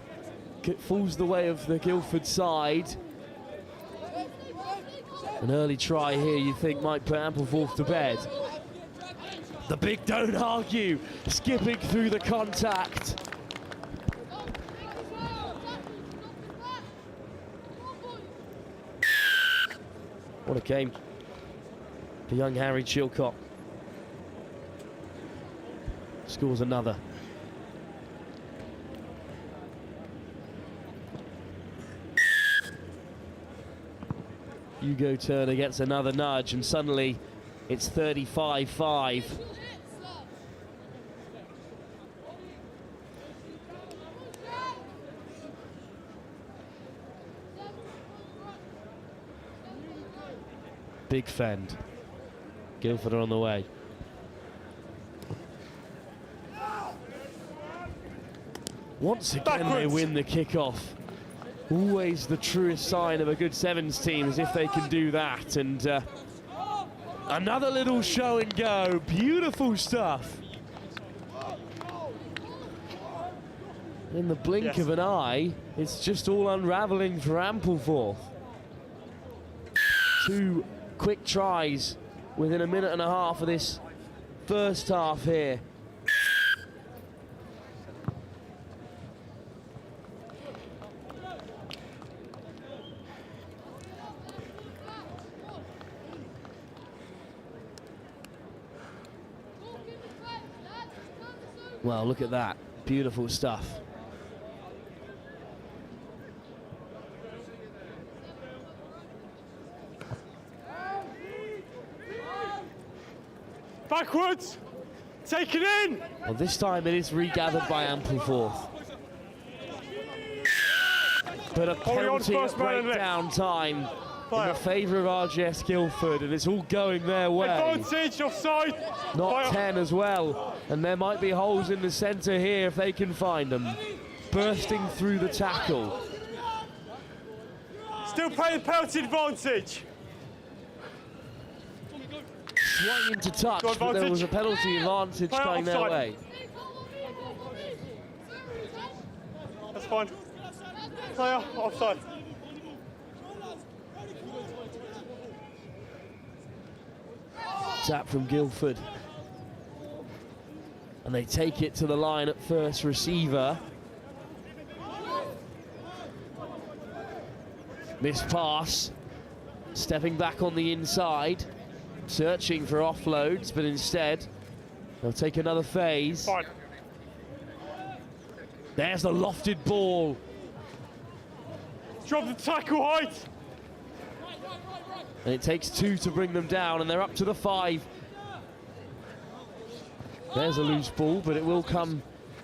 Falls the way of the Guildford side. An early try here you think might put Ampleforth to bed. The big don't argue, skipping through the contact. What a game for young Harry Chilcott. Scores another. Hugo Turner gets another nudge, and suddenly it's 35-5. Big fend. Guildford are on the way. Once again they win the kick-off. Always the truest sign of a good sevens team, as if they can do that. And another little show and go. Beautiful stuff. In the blink of an eye, it's just all unraveling for Ampleforth. 2 quick tries within a minute and a half of this first half here. Well, look at that. Beautiful stuff. Backwards! Take it in! Well, this time it is regathered by Ampleforth. But a penalty at breakdown time in the favour of RGS Guildford, and it's all going their way. Advantage, offside! Not 10 as well, and there might be holes in the centre here if they can find them. Bursting through the tackle. Still playing penalty advantage. Swung into touch, but there was a penalty advantage going their way. That's fine. Player offside. Tap from Guildford. And they take it to the line at first receiver. Missed pass. Stepping back on the inside. Searching for offloads, but instead they'll take another phase. Fine. There's the lofted ball. Drop the tackle height. And it takes 2 to bring them down, and they're up to the 5. There's a loose ball, but it will come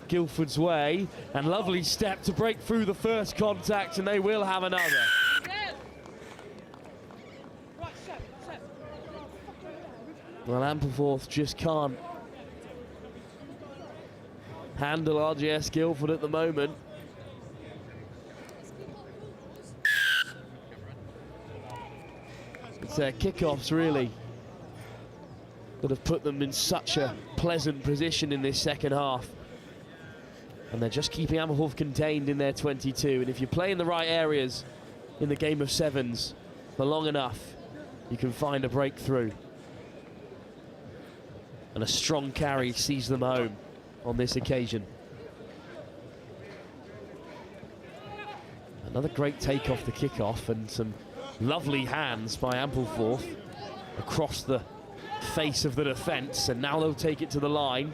Guildford's way. And lovely step to break through the first contact, and they will have another. Well, Ampleforth just can't handle RGS Guildford at the moment. It's their kickoffs, really, that have put them in such a pleasant position in this second half. And they're just keeping Ampleforth contained in their 22. And if you play in the right areas in the game of sevens for long enough, you can find a breakthrough. And a strong carry sees them home on this occasion. Another great take off the kickoff, and some lovely hands by Ampleforth across the face of the defence, and now they'll take it to the line.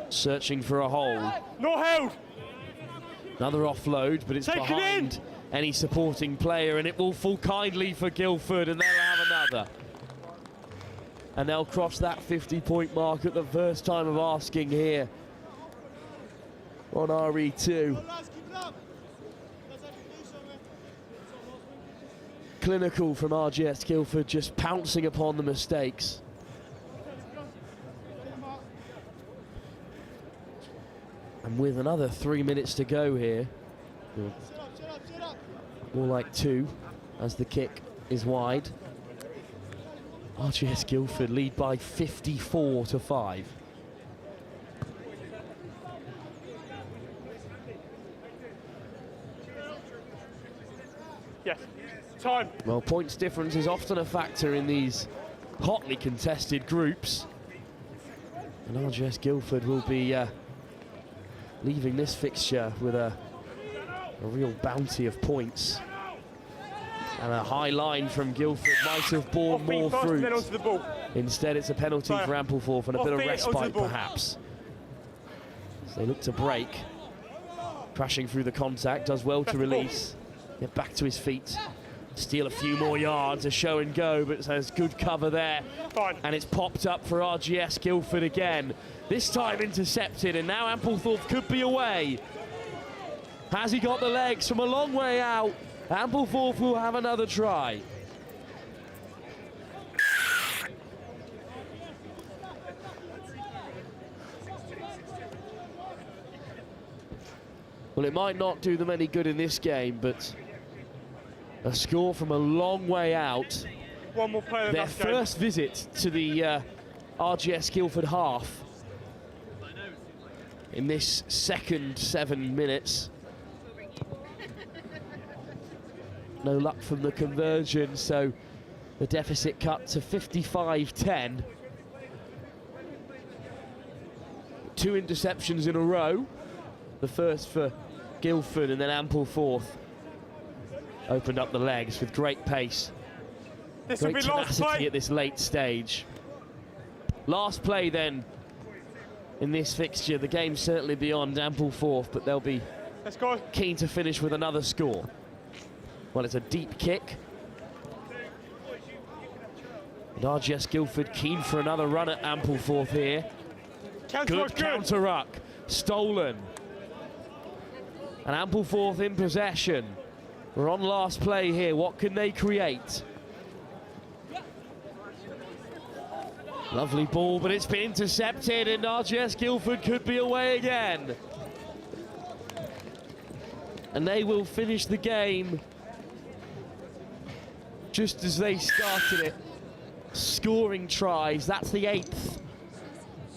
Searching for a hole. Not held. Another offload, but it's behind any supporting player, and it will fall kindly for Guildford, and they'll have another. And they'll cross that 50-point mark at the first time of asking here on RE2. Clinical from RGS Guildford, just pouncing upon the mistakes. And with another 3 minutes to go here, more like 2, as the kick is wide. RGS Guildford lead by 54-5. Yes, time. Well, points difference is often a factor in these hotly contested groups. And RGS Guildford will be leaving this fixture with a real bounty of points. And a high line from Guildford might have borne more fruit. Instead, it's a penalty for Ampleforth and a bit of respite, perhaps. So they look to break. Crashing through the contact, does well to release. Get back to his feet. Steal a few more yards, a show and go, but there's good cover there. And it's popped up for RGS Guildford again. This time intercepted, and now Ampleforth could be away. Has he got the legs from a long way out? Ampleforth will have another try. Well, it might not do them any good in this game, but a score from a long way out. One more player. Their first visit to the RGS Guildford half in this second 7 minutes. No luck from the conversion, so the deficit cut to 55-10. 2 interceptions in a row. The first for Guildford, and then Ampleforth opened up the legs with great pace. Great tenacity at this late stage. Last play then in this fixture. The game's certainly beyond Ampleforth, but they'll be keen to finish with another score. Well, it's a deep kick. And RGS Guildford keen for another run at Ampleforth here. Good counter-ruck. Stolen. And Ampleforth in possession. We're on last play here. What can they create? Lovely ball, but it's been intercepted, and RGS Guildford could be away again. And they will finish the game just as they started it, scoring tries. That's the 8th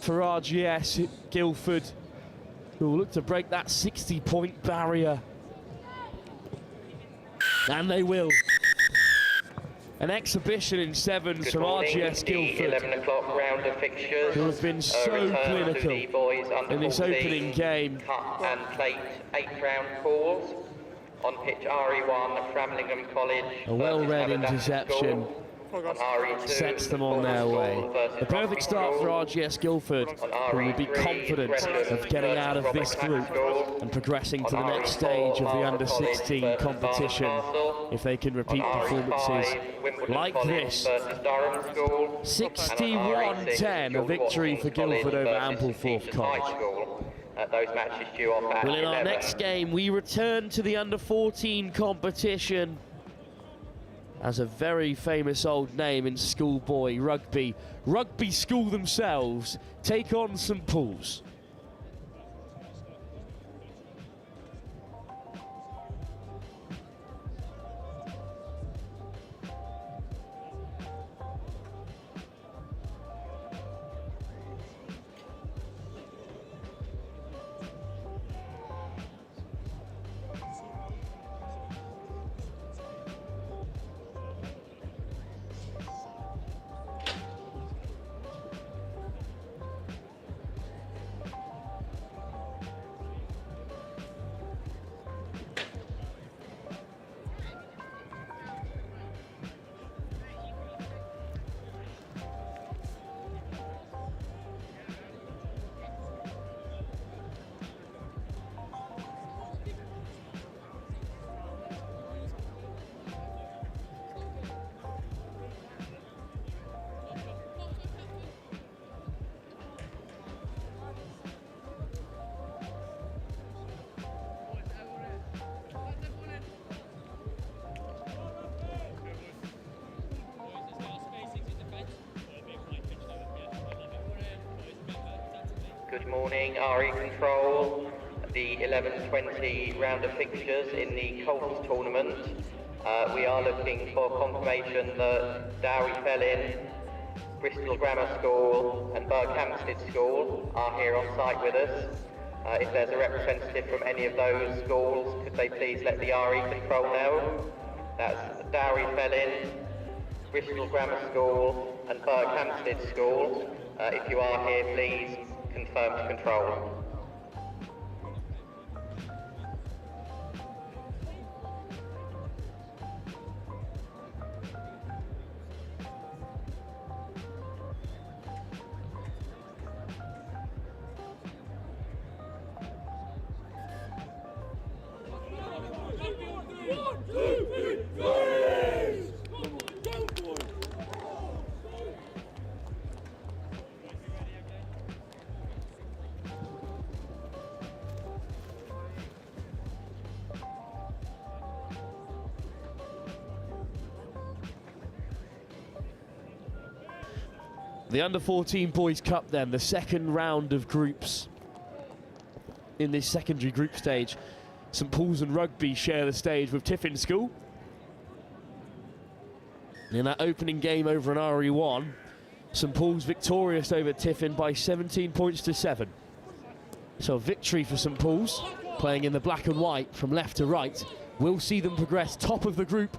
for RGS Guildford, who will look to break that 60-point barrier. And they will. An exhibition in sevens from RGS Guildford, 11 o'clock round of fixtures, who have been so clinical in this opening game. Cup and plate 8th round calls. On pitch RE1, Framlingham College. A well-read interception on RE2, sets them on their way. The perfect start for RGS Guildford, who will be confident of getting out of this group and progressing to the next stage of the under-16 competition if they can repeat performances like this. 61-10, a victory for Guildford over Ampleforth College. Those matches due off at Well, in our 11. next game, we return to the under-14 competition as a very famous old name in schoolboy rugby. Rugby School themselves take on St Paul's. Good morning, RE Control. The 11-20 round of fixtures in the Colts tournament. We are looking for confirmation that Dowry Felin, Bristol Grammar School and Berkhamsted School are here on site with us. If there's a representative from any of those schools, could they please let the RE Control know? That's Dowry Felin, Bristol Grammar School and Berkhamsted School. If you are here, please confirm to control. The Under-14 Boys Cup then, the second round of groups in this secondary group stage. St Paul's and Rugby share the stage with Tiffin School. In that opening game over an RE1, St Paul's victorious over Tiffin by 17 points to 7. So a victory for St Paul's, playing in the black and white from left to right, will see them progress top of the group,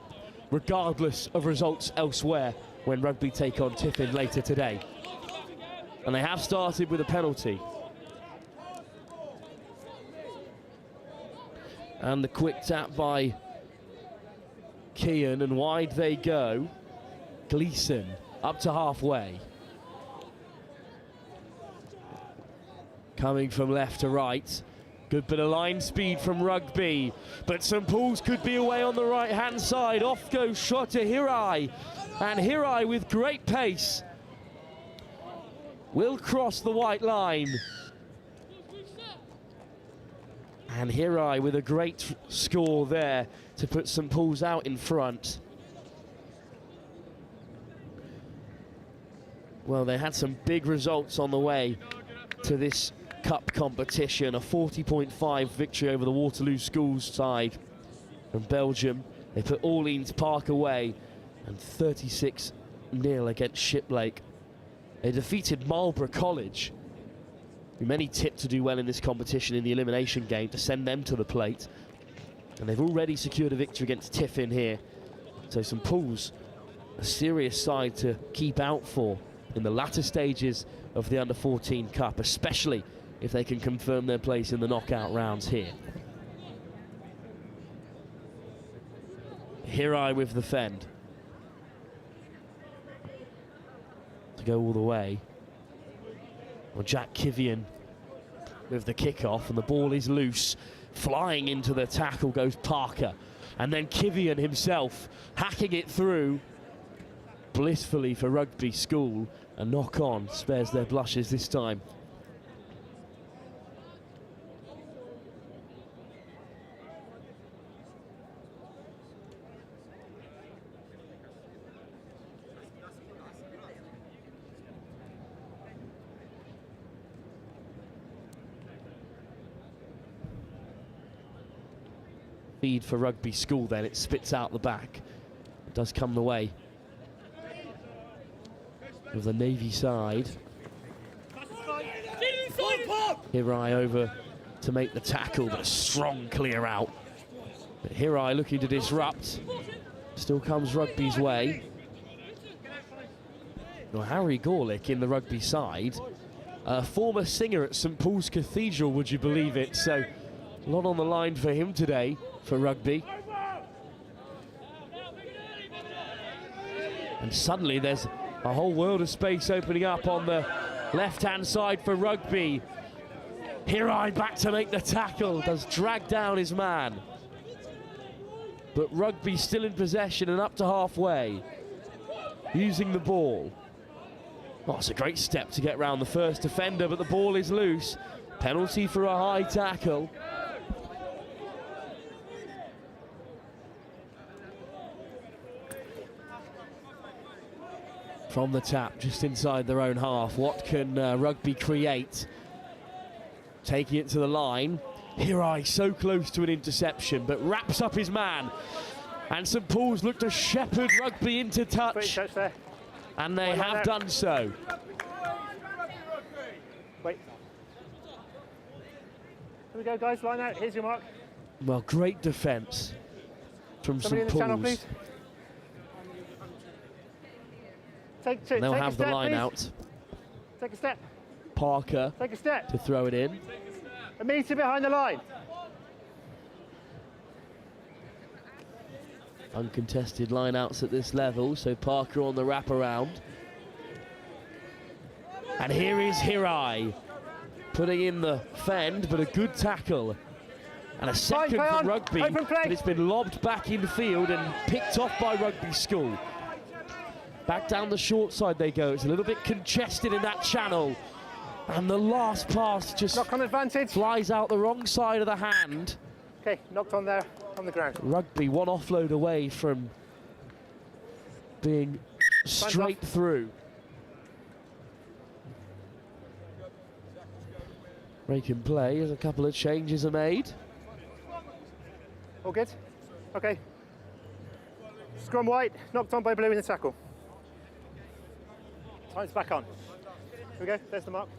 regardless of results elsewhere, when Rugby take on Tiffin later today. And they have started with a penalty. And the quick tap by Kean, and wide they go. Gleeson up to halfway. Coming from left to right. Good bit of line speed from Rugby, but St Paul's could be away on the right-hand side. Off goes shot to Hirai, and Hirai with great pace will cross the white line. And Hirai with a great score there to put St Paul's out in front. Well, they had some big results on the way to this Cup competition, a 40.5 victory over the Waterloo Schools side from Belgium. They put Orleans Park away and 36-0 against Shiplake. They defeated Marlborough College, who many tipped to do well in this competition in the elimination game, to send them to the plate. And they've already secured a victory against Tiffin here. So St Paul's a serious side to keep out for in the latter stages of the Under-14 Cup, especially if they can confirm their place in the knockout rounds here. Hirai with the fend. To go all the way. Well, Jack Kivian with the kickoff, and the ball is loose. Flying into the tackle goes Parker. And then Kivian himself hacking it through blissfully for Rugby School. A knock-on spares their blushes this time. Feed for Rugby School then, it spits out the back. It does come the way of the Navy side. Hirai over to make the tackle, but a strong clear out. But Hirai looking to disrupt. Still comes Rugby's way. Well, Harry Gorlick in the Rugby side. A former singer at St Paul's Cathedral, would you believe it? So a lot on the line for him today for Rugby. And suddenly there's a whole world of space opening up on the left-hand side for Rugby. Hirai back to make the tackle, does drag down his man. But Rugby still in possession and up to halfway, using the ball. Oh, it's a great step to get round the first defender, but the ball is loose. Penalty for a high tackle. From the tap, just inside their own half. What can Rugby create? Taking it to the line. Hirai so close to an interception, but wraps up his man. And St Paul's look to shepherd Rugby into touch. And they have done so. Wait. Here we go, guys, line out. Here's your mark. Well, great defence from Somebody St in the channel, Paul's. please. They'll have the step, line please. out. Take a step. Parker Take a step. to throw it in. A metre behind the line. Uncontested line-outs at this level, so Parker on the wraparound. And here is Hirai, putting in the fend, but a good tackle. And a second from Rugby, but it's been lobbed back in field and picked off by Rugby School. Back down the short side they go. It's a little bit congested in that channel. And the last pass just knock on advantage. Flies out the wrong side of the hand. Okay, knocked on there, on the ground. Rugby one offload away from being straight through. Break and play as a couple of changes are made. All good? Okay. Scrum white, knocked on by blue in the tackle. Time's back on. Here we go, there's the mark.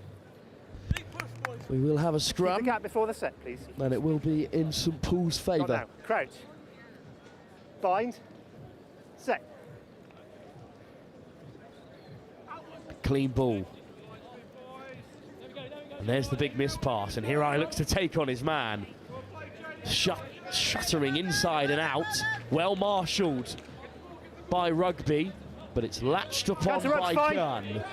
We will have a scrum. Keep the gap before the set, please. And it will be in St Paul's favour. Crouch. Bind. Set. Clean ball. And there's the big miss pass, and Hirai looks to take on his man. Shuttering inside and out. Well marshalled by Rugby, but it's latched upon by Gunn.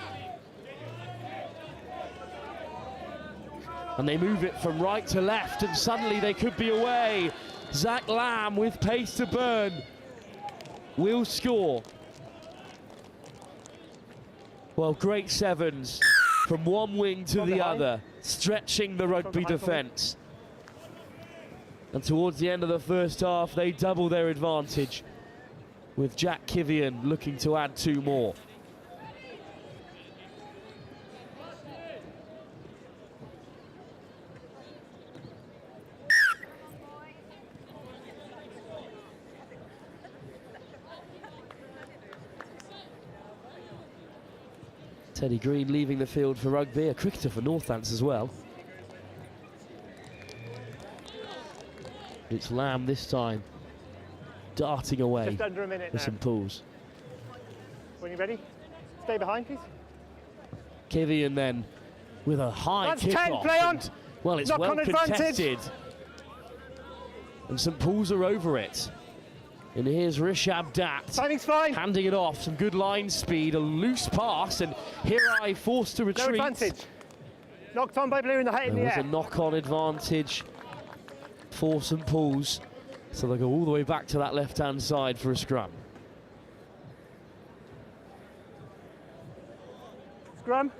And they move it from right to left, and suddenly they could be away. Zach Lamb with pace to burn will score. Well, great sevens from one wing to the other, stretching the Rugby defence. And towards the end of the first half, they double their advantage, with Jack Kivian looking to add two more. Teddy Green leaving the field for Rugby, a cricketer for Northampton as well. It's Lamb this time, darting away Just under a minute for now. St Paul's. When you're ready, stay behind, please. Kivian then with a high That's kick 10, off. play on. And, well, it's Knock well on advantage. contested. And St Paul's are over it. And here's Rishabh Dat Timing's fine. handing it off. Some good line speed, a loose pass, and Hirai forced to No retreat. advantage. Knocked on by Blue in the height in the There was air. a knock-on advantage for St Paul's. So they'll go all the way back to that left-hand side for a scrum. Scrum.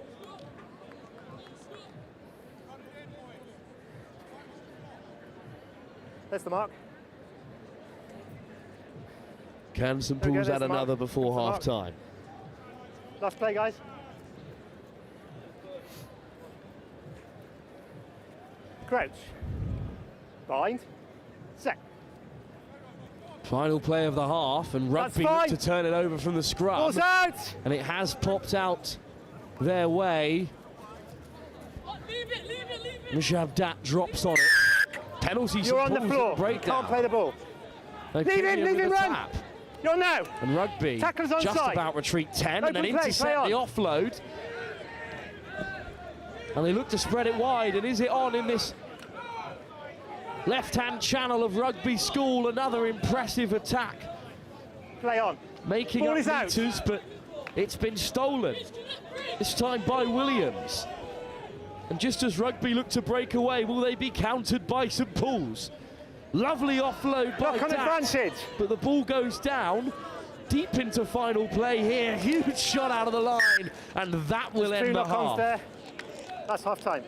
There's the mark. Can St There we go, Paul's there's add the mark. another before That's the mark. half-time? Last play, guys. Crouch. Bind. Set. Final play of the half, and Rugby look fine. to turn it over from the scrum. Ball's out. And it has popped out their way. Rishabh Dat drops on it. Penalty. You're on the floor. You can't play the ball. Leave him, run. You're now. And Rugby Tackles just onside. about retreat 10 and then Open play, intercept play the on. offload. And they look to spread it wide, and is it on in this left-hand channel of Rugby School? Another impressive attack. Play on. Making Ball up is out. meters, but it's been stolen. This time by Williams. And just as Rugby look to break away, will they be countered by St Paul's? Lovely offload by Knock on Dat, advantage. but the ball goes down. Deep into final play here. Huge shot out of the line, and that will Two end the knock-ons half. there. That's half time.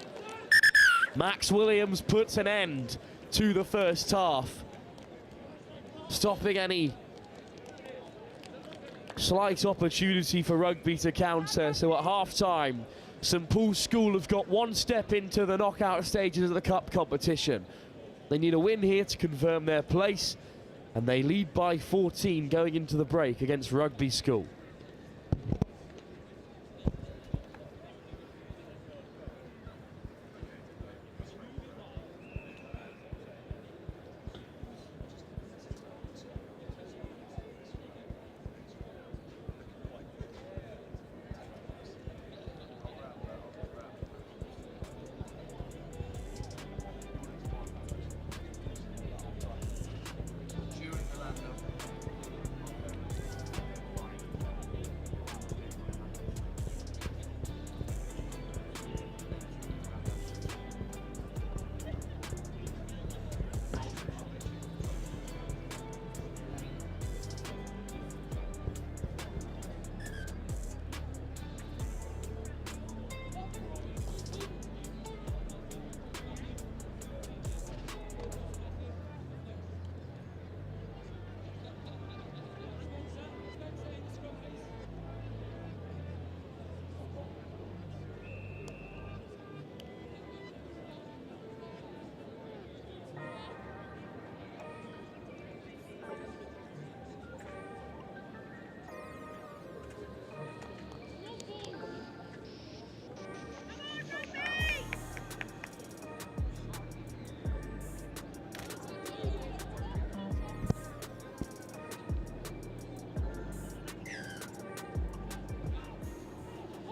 Max Williams puts an end to the first half, stopping any slight opportunity for Rugby to counter. So at half-time, St Paul's School have got one step into the knockout stages of the cup competition. They need a win here to confirm their place, and they lead by 14 going into the break against Rugby School.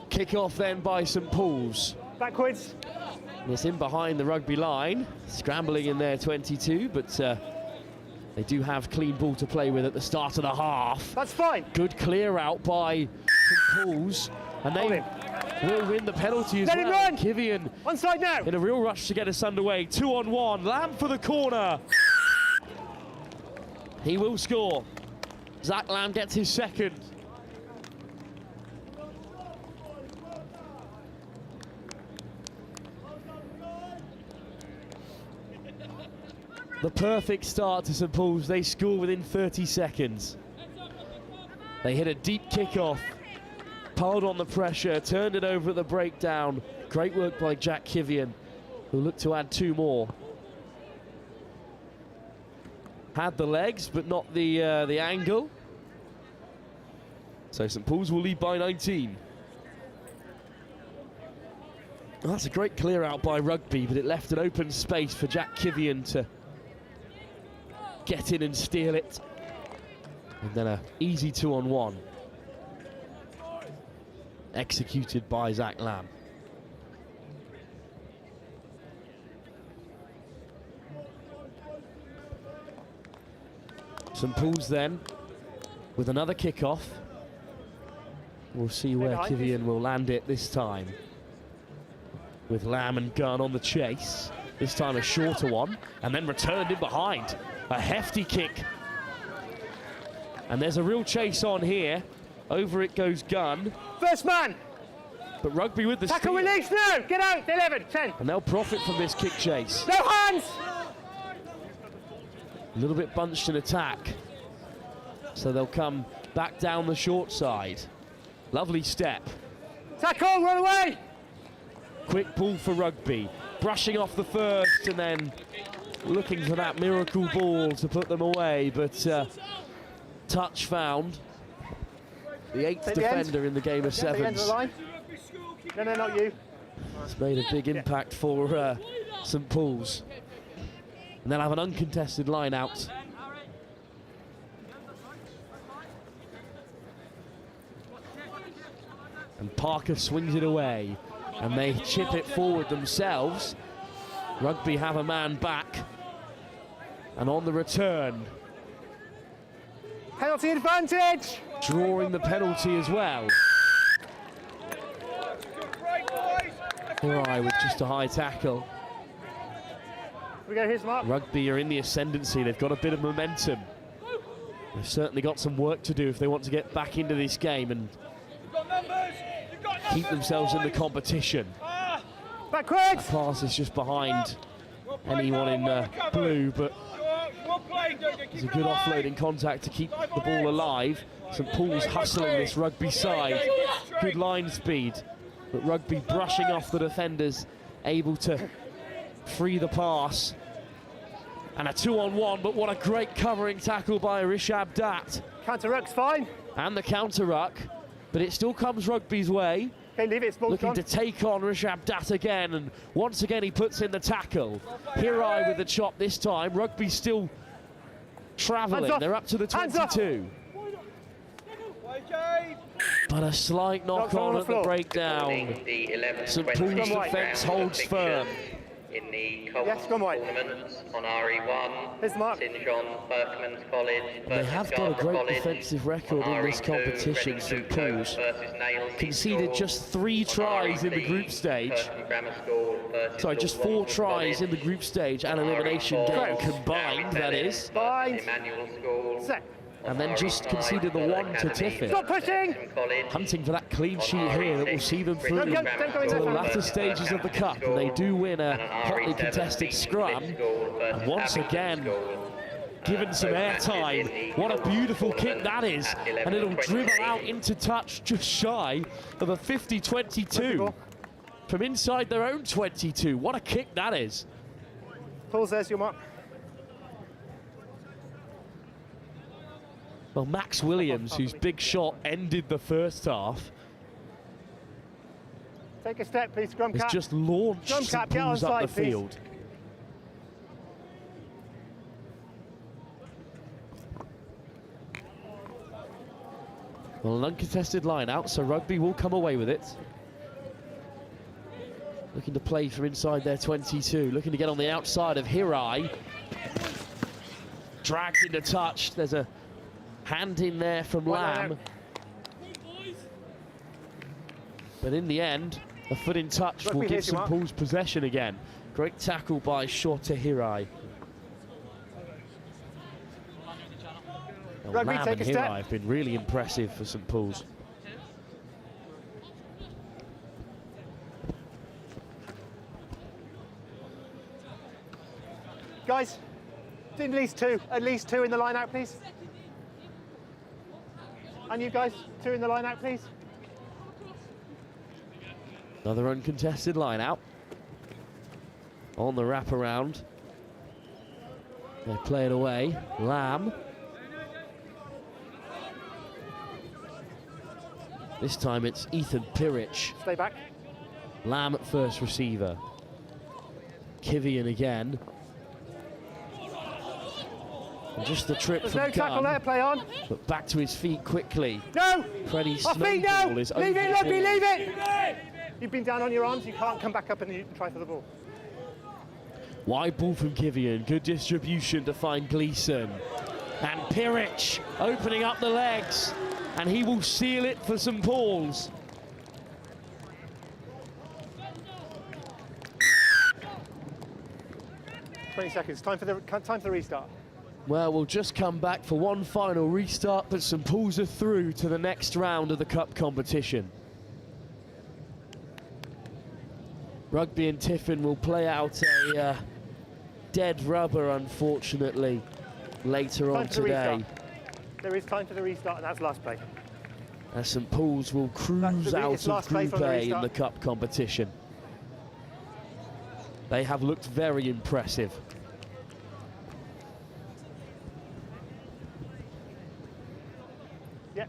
Kick off then by St Paul's. Backwards. And it's in behind the Rugby line, scrambling in there 22, but they do have clean ball to play with at the start of the half. That's fine. Good clear out by St Paul's, and they will win the penalty as Let well. him run. Kivian Onside now. in a real rush to get us underway. 2-on-1, Lamb for the corner. He will score. Zach Lamb gets his second. The perfect start to St Paul's. They score within 30 seconds. They hit a deep kickoff, piled on the pressure, turned it over at the breakdown. Great work by Jack Kivian, who looked to add two more. Had the legs, but not the angle. So St Paul's will lead by 19. Well, that's a great clear out by Rugby, but it left an open space for Jack Kivian to get in and steal it. And then a easy 2-on-1. Executed by Zach Lamb. St Paul's then with another kickoff. We'll see where Kivian will land it this time. With Lamb and Gunn on the chase. This time a shorter one, and then returned in behind. A hefty kick. And there's a real chase on here. Over it goes Gunn. First man. But Rugby with the Tackle steal. release now. Get out. 11, 10. And they'll profit from this kick chase. No hands. A little bit bunched in attack. So they'll come back down the short side. Lovely step. Tackle, run away. Quick ball for Rugby. Brushing off the first and then looking for that miracle ball to put them away. But touch found. The 8th defender in the game of sevens. No, not you. It's made a big impact for St Paul's. And they'll have an uncontested line out. And Parker swings it away. And they chip it forward themselves. Rugby have a man back. And on the return. Penalty advantage. Drawing the penalty as well. Hirai with just a high tackle. We go, here's Mark. Rugby are in the ascendancy. They've got a bit of momentum. They've certainly got some work to do if they want to get back into this game and keep themselves in the competition. Backwards. That pass is just behind anyone in blue, but it's a good offloading contact to keep the ball alive. St Paul's hustling this Rugby side. Good line speed, but Rugby brushing off the defenders, able to free the pass. And a 2-on-1, but what a great covering tackle by Rishab Dat. Counter-ruck's fine. And the counter-ruck, but it still comes Rugby's way. Okay, leave it, Looking to take on Rishab Dat again, and once again he puts in the tackle. Hirai with the chop this time. Rugby still travelling. They're up to the 22. But a slight knock on at the breakdown. St Paul's defence holds firm. In the tournament on RE1, St John Berkman's College. They have got a great defensive record in this competition, St Paul's. Conceded just 3 tries in the group stage. Sorry, just 4 tries in the group stage and elimination game combined, that is. And then just conceded the 1 to Tiffin. Stop pushing! Hunting for that clean sheet here that will see them through to the latter stages of the cup. And they do win a hotly contested scrum. And once again, given some airtime. What a beautiful kick that is. And it'll dribble out into touch just shy of a 50-22 from inside their own 22. What a kick that is. Pulls, there's your mark. Well, Max Williams, whose big shot ended the first half, take a step, please, scrum cap. has just launched St Paul's up the field. Well, an uncontested line out, so Rugby will come away with it. Looking to play from inside their 22, looking to get on the outside of Hirai. Dragged into touch. There's a hand in there from Lamb. But in the end, a foot in touch will give St Paul's possession again. Great tackle by Shota Hirai. Lamb and Hirai have been really impressive for St Paul's. Guys, at least two in the line out, please. And you guys, 2 in the line out, please. Another uncontested line out. On the wraparound. They play it away. Lamb. This time it's Ethan Pirich. Stay back. Lamb at first receiver. Kivian again. And just the trip There's from no tackle there, play on. but back to his feet quickly. No! Freddie Off feet now! Snowball is Leave it, Rugby, over. leave it! You've been down on your arms, you can't come back up and you try for the ball. Wide ball from Kivian, good distribution to find Gleeson. And Pirich opening up the legs, and he will seal it for St Paul's. "20 seconds, time for the restart." Well, we'll just come back for one final restart, but St Paul's are through to the next round of the cup competition. Rugby and Tiffin will play out a dead rubber, unfortunately, later on today. There is time for the restart, and that's last play. As St Paul's will cruise out of Group A in the cup competition. They have looked very impressive. Yeah.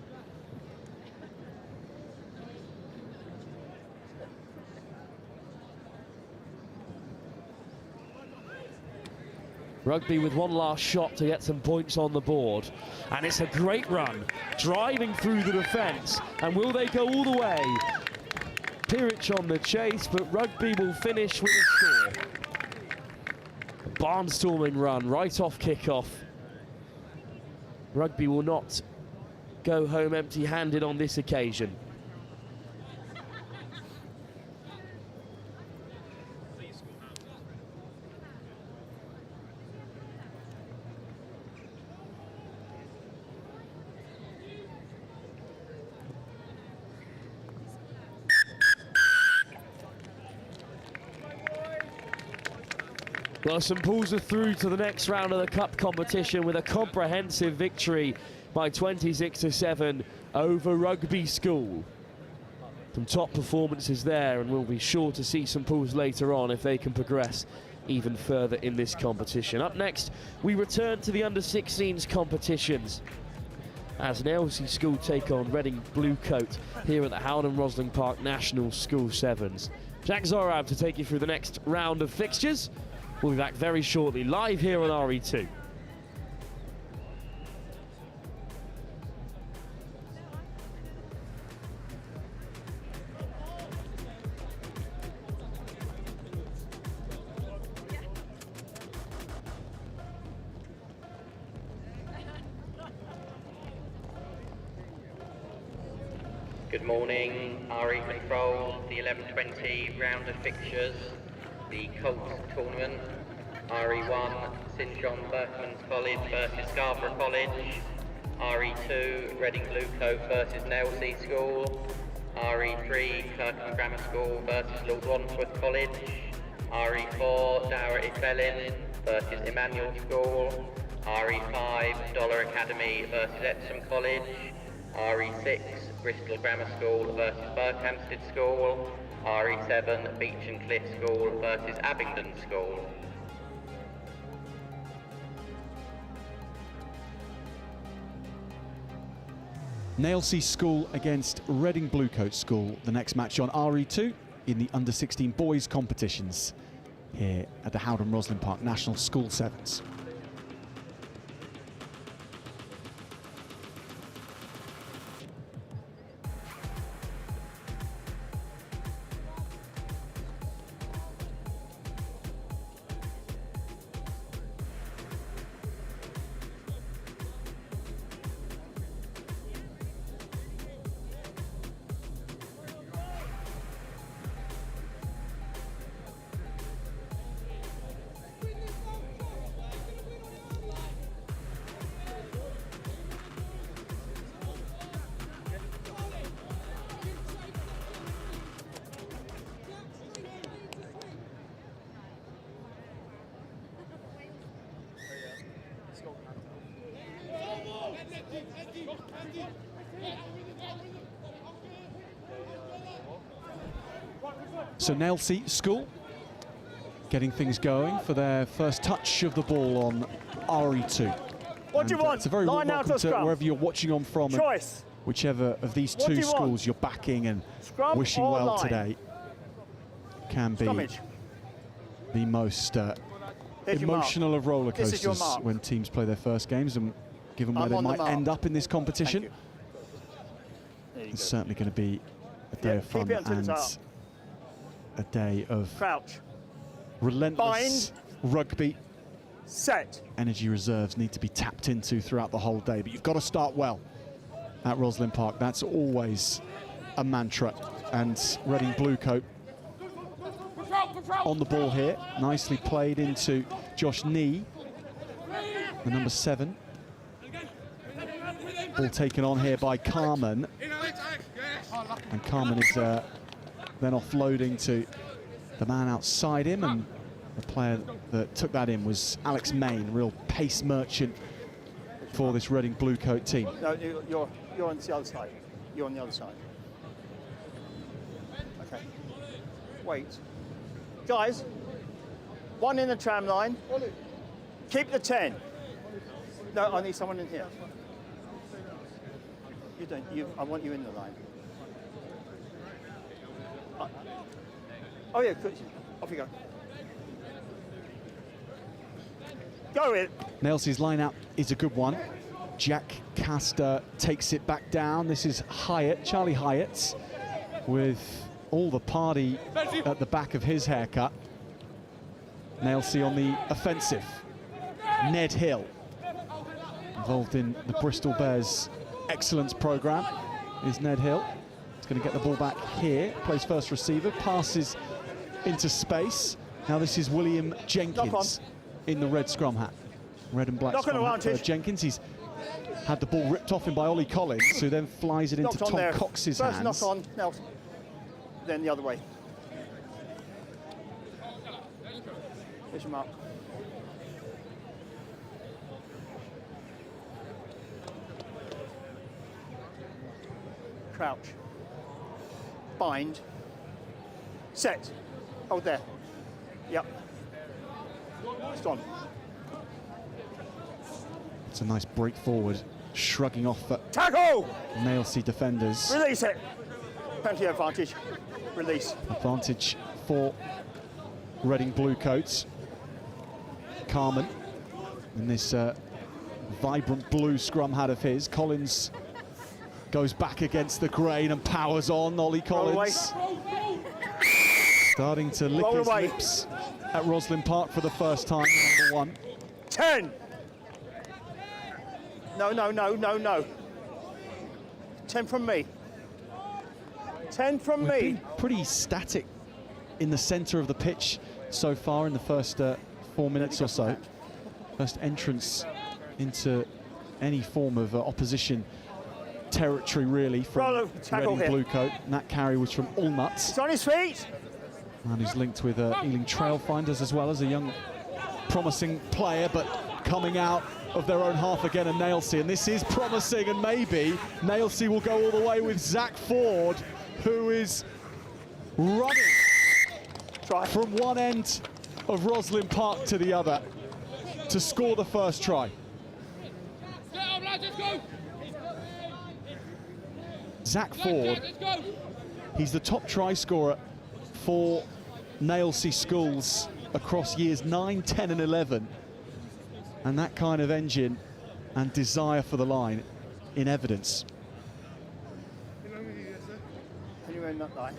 Rugby with one last shot to get some points on the board. And it's a great run, driving through the defence. And will they go all the way? Pirich on the chase, but Rugby will finish with a score. A barnstorming run right off kickoff. Rugby will not go home empty-handed on this occasion. Well, St Paul's are through to the next round of the cup competition with a comprehensive victory by 26-7 over Rugby School. Some top performances there, and we'll be sure to see St Paul's later on if they can progress even further in this competition. Up next, we return to the under-16s competitions as Nelsy School take on Reading Bluecoat here at the Howden Roslyn Park National School Sevens. Jack Zorab to take you through the next round of fixtures. We'll be back very shortly, live here on RE2. Good morning, RE Control, the 11:20 round of fixtures, the Colts tournament, RE1, St John Berkman's College versus Scarborough College, RE2, Reading Bluecoat versus Nelsy School, RE3, Kirkham Grammar School versus Lord Wandsworth College, RE4, Dower Isel versus Emmanuel School, RE5, Dollar Academy versus Epsom College, RE6, Bristol Grammar School versus Berkhamsted School, RE7, Beach and Cliff School versus Abington School. Nelsy School against Reading Bluecoat School, the next match on RE2 in the under-16 boys competitions here at the Howden Roslyn Park National School Sevens. So Nelsy School getting things going for their first touch of the ball on RE2. What do you want? It's a very warm welcome to wherever you're watching on from. Choice. Whichever of these two schools you're backing and Scrum wishing or well line? today. can be Scrummage. the most There's your mark. emotional of roller This is your coasters mark. when teams play their first games, and given where I'm they on the might mark. end up in this competition, Thank you. There you it's go. certainly going to be a day Yeah, of fun keep it until it's and up. a day of Crouch. relentless rugby. Set. Energy reserves need to be tapped into throughout the whole day, but you've got to start well at Roslyn Park. That's always a mantra. And Reading Bluecoat on the ball here. Nicely played into Josh Nee, the number 7. Ball taken on here by Carmen. And Carmen is then offloading to the man outside him, and the player that took that in was Alex Main, real pace merchant for this Reading Bluecoat team. No, you're on the other side. You're on the other side. Okay. Wait. Guys, 1 in the tram line. Keep the 10. No, I need someone in here. You don't. I want you in the line. Oh yeah, good. Off you go. Go with it. Nelsy's line-out is a good one. Jack Castor takes it back down. This is Hyatt, Charlie Hyatt, with all the party at the back of his haircut. Nelsy on the offensive. Ned Hill, involved in the Bristol Bears excellence program, is Ned Hill. He's going to get the ball back here, plays first receiver, passes into space. Now this is William Jenkins in the red scrum hat. Red and black scrum hat for Jenkins. He's had the ball ripped off him by Ollie Collins, who then flies it into Tom Cox's hands. First knock on, Nelson. Then the other way. Here's your mark. Crouch. Bind. Set. Hold there. Yep. It's on. It's a nice break forward, shrugging off at Tackle! Nelsy defenders. Release it. Penalty advantage. Release. Advantage for Reading Bluecoats. Carmen in this vibrant blue scrum hat of his. Collins goes back against the grain and powers on. Ollie Collins starting to lick his lips at Roslyn Park for the first time, number 1. 10. No, no, no, no, no. 10 from me. 10 from We've me. been pretty static in the centre of the pitch so far in the first 4 minutes or so. First entrance into any form of opposition territory, really, from Reading Bluecoat. And that carry was from Allnuts. He's on his feet. And he's linked with Ealing Trailfinders as well, as a young, promising player, but coming out of their own half again, and Nelsy. And this is promising, and maybe Nelsy will go all the way with Zach Ford, who is running from one end of Roslyn Park to the other to score the first try. Zach Ford, he's the top try scorer for Nelsy schools across years 9, 10 and 11. And that kind of engine and desire for the line in evidence. Anywhere in that line.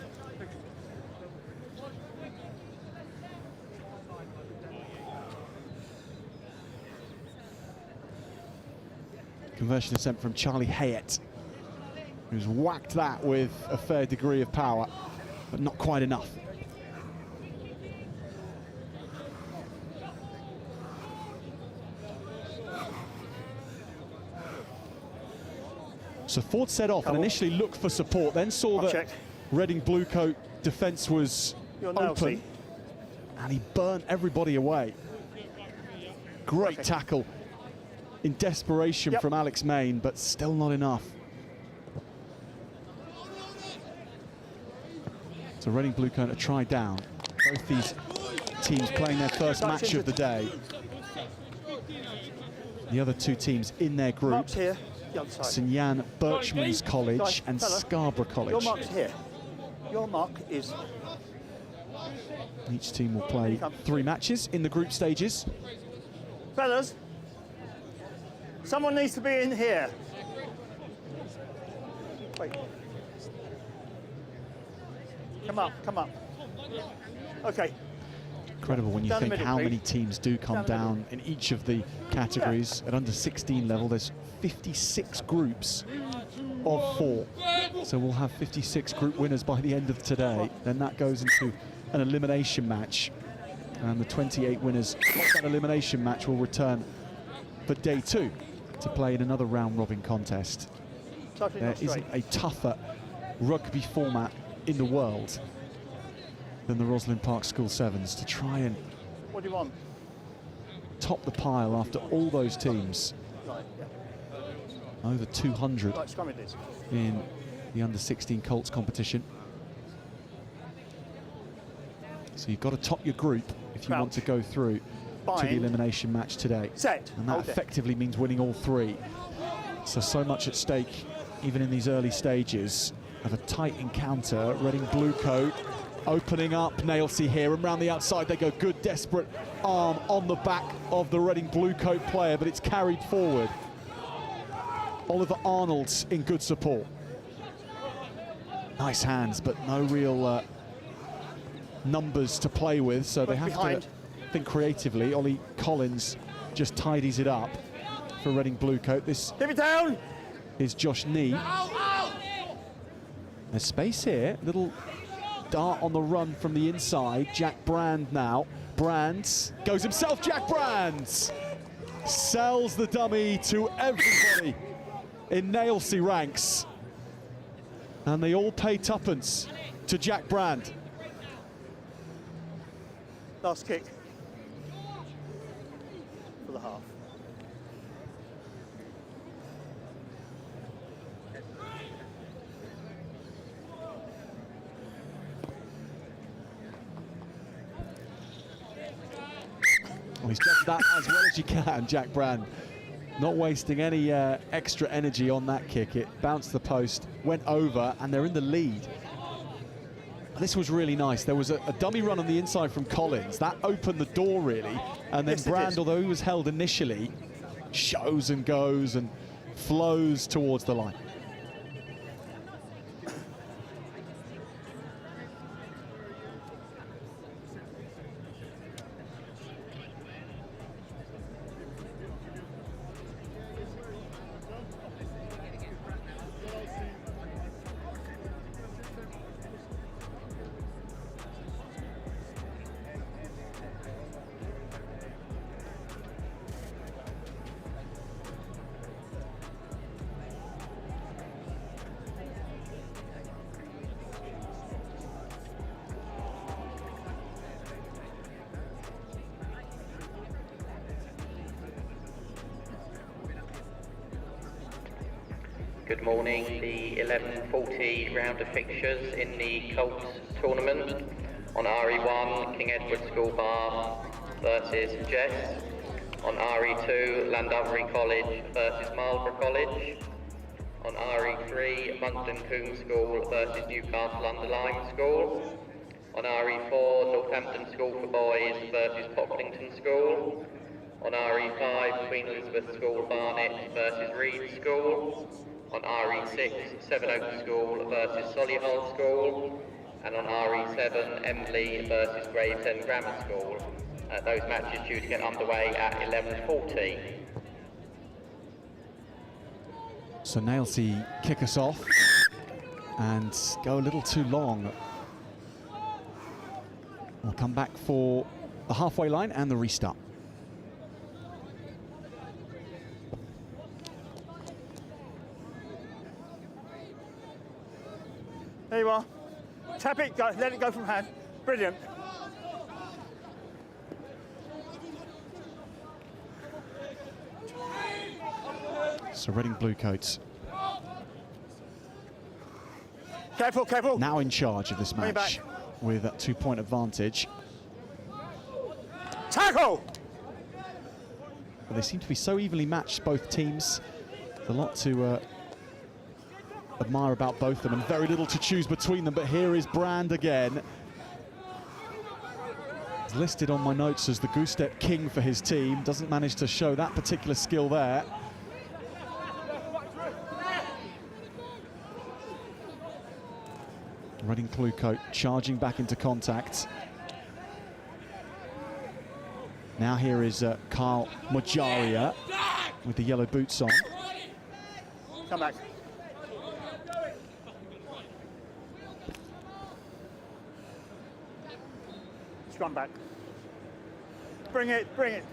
Conversion attempt from Charlie Hayett, who's whacked that with a fair degree of power, but not quite enough. So Ford set off and initially looked for support, then saw that Reading Bluecoat defence was open, and he burnt everybody away. Great tackle in desperation from Alex Main, but still not enough. So Reading Bluecoat a try down. Both these teams playing their first match of the day. The other two teams in their group, St Jan Birchman's College and Scarborough College. Your mark's here. Your mark is Each team will play 3 matches in the group stages. Fellas, someone needs to be in here. Wait. Come up, come up. Okay. Incredible when you Down the think middle, how please. many teams do come down in each of the categories. At under 16 level, there's 56 groups of 4. So we'll have 56 group winners by the end of today. Then that goes into an elimination match. And the 28 winners of that elimination match will return for day 2 to play in another round-robin contest. There isn't a tougher rugby format in the world than the Rosslyn Park School Sevens to try and What do you want? top the pile after all those teams. Right, yeah. Over 200 Right, scrum it is. in the under-16 Colts competition. So you've got to top your group if you want to go through to the elimination match today. Set. And that effectively means winning all 3. So much at stake, even in these early stages of a tight encounter. Reading Bluecoat opening up. Nelsy here, and round the outside they go. Good desperate arm on the back of the Reading Bluecoat player, but it's carried forward. Oliver Arnold's in good support. Nice hands, but no real numbers to play with, so they have to think creatively. Ollie Collins just tidies it up for Reading Bluecoat. This Keep it down. Is Josh Nee. There's space here. Little dart on the run from the inside. Jack Brand now. Brands goes himself. Jack Brands sells the dummy to everybody in Nelsy ranks. And they all pay tuppence to Jack Brand. Last kick for the half. Well, he's judged that as well as you can, Jack Brand. Not wasting any extra energy on that kick. It bounced the post, went over, and they're in the lead. This was really nice. There was a dummy run on the inside from Collins. That opened the door, really. And then Brand, although he was held initially, shows and goes and flows towards the line. Good morning. The 11:40 round of fixtures in the Colts tournament. On RE1, King Edward School Bar versus Jess. On RE2, Llandovery College versus Marlborough College. On RE3, Munston Coombe School versus Newcastle Underline School. On RE4, Northampton School for Boys versus Pocklington School. On RE5, Queen Elizabeth School Barnet versus Reed School. On RE6, Sevenoaks School versus Solihull School. And on RE7, Embley versus Gravesend Grammar School. Those matches due to get underway at 11:40. So Nelsy kick us off and go a little too long. We'll come back for the halfway line and the restart. There you are. Tap it, go, let it go from hand. Brilliant. So Reading Bluecoats Careful, careful. now in charge of this match with that 2-point advantage. Tackle! But they seem to be so evenly matched, both teams. There's a lot to admire about both of them and very little to choose between them. But here is Brand again. He's listed on my notes as the goose step king for his team. Doesn't manage to show that particular skill there. Reading Bluecoat charging back into contact. Now here is Carl Mojaria with the yellow boots on. Come back. Scrum back. Bring it, bring it.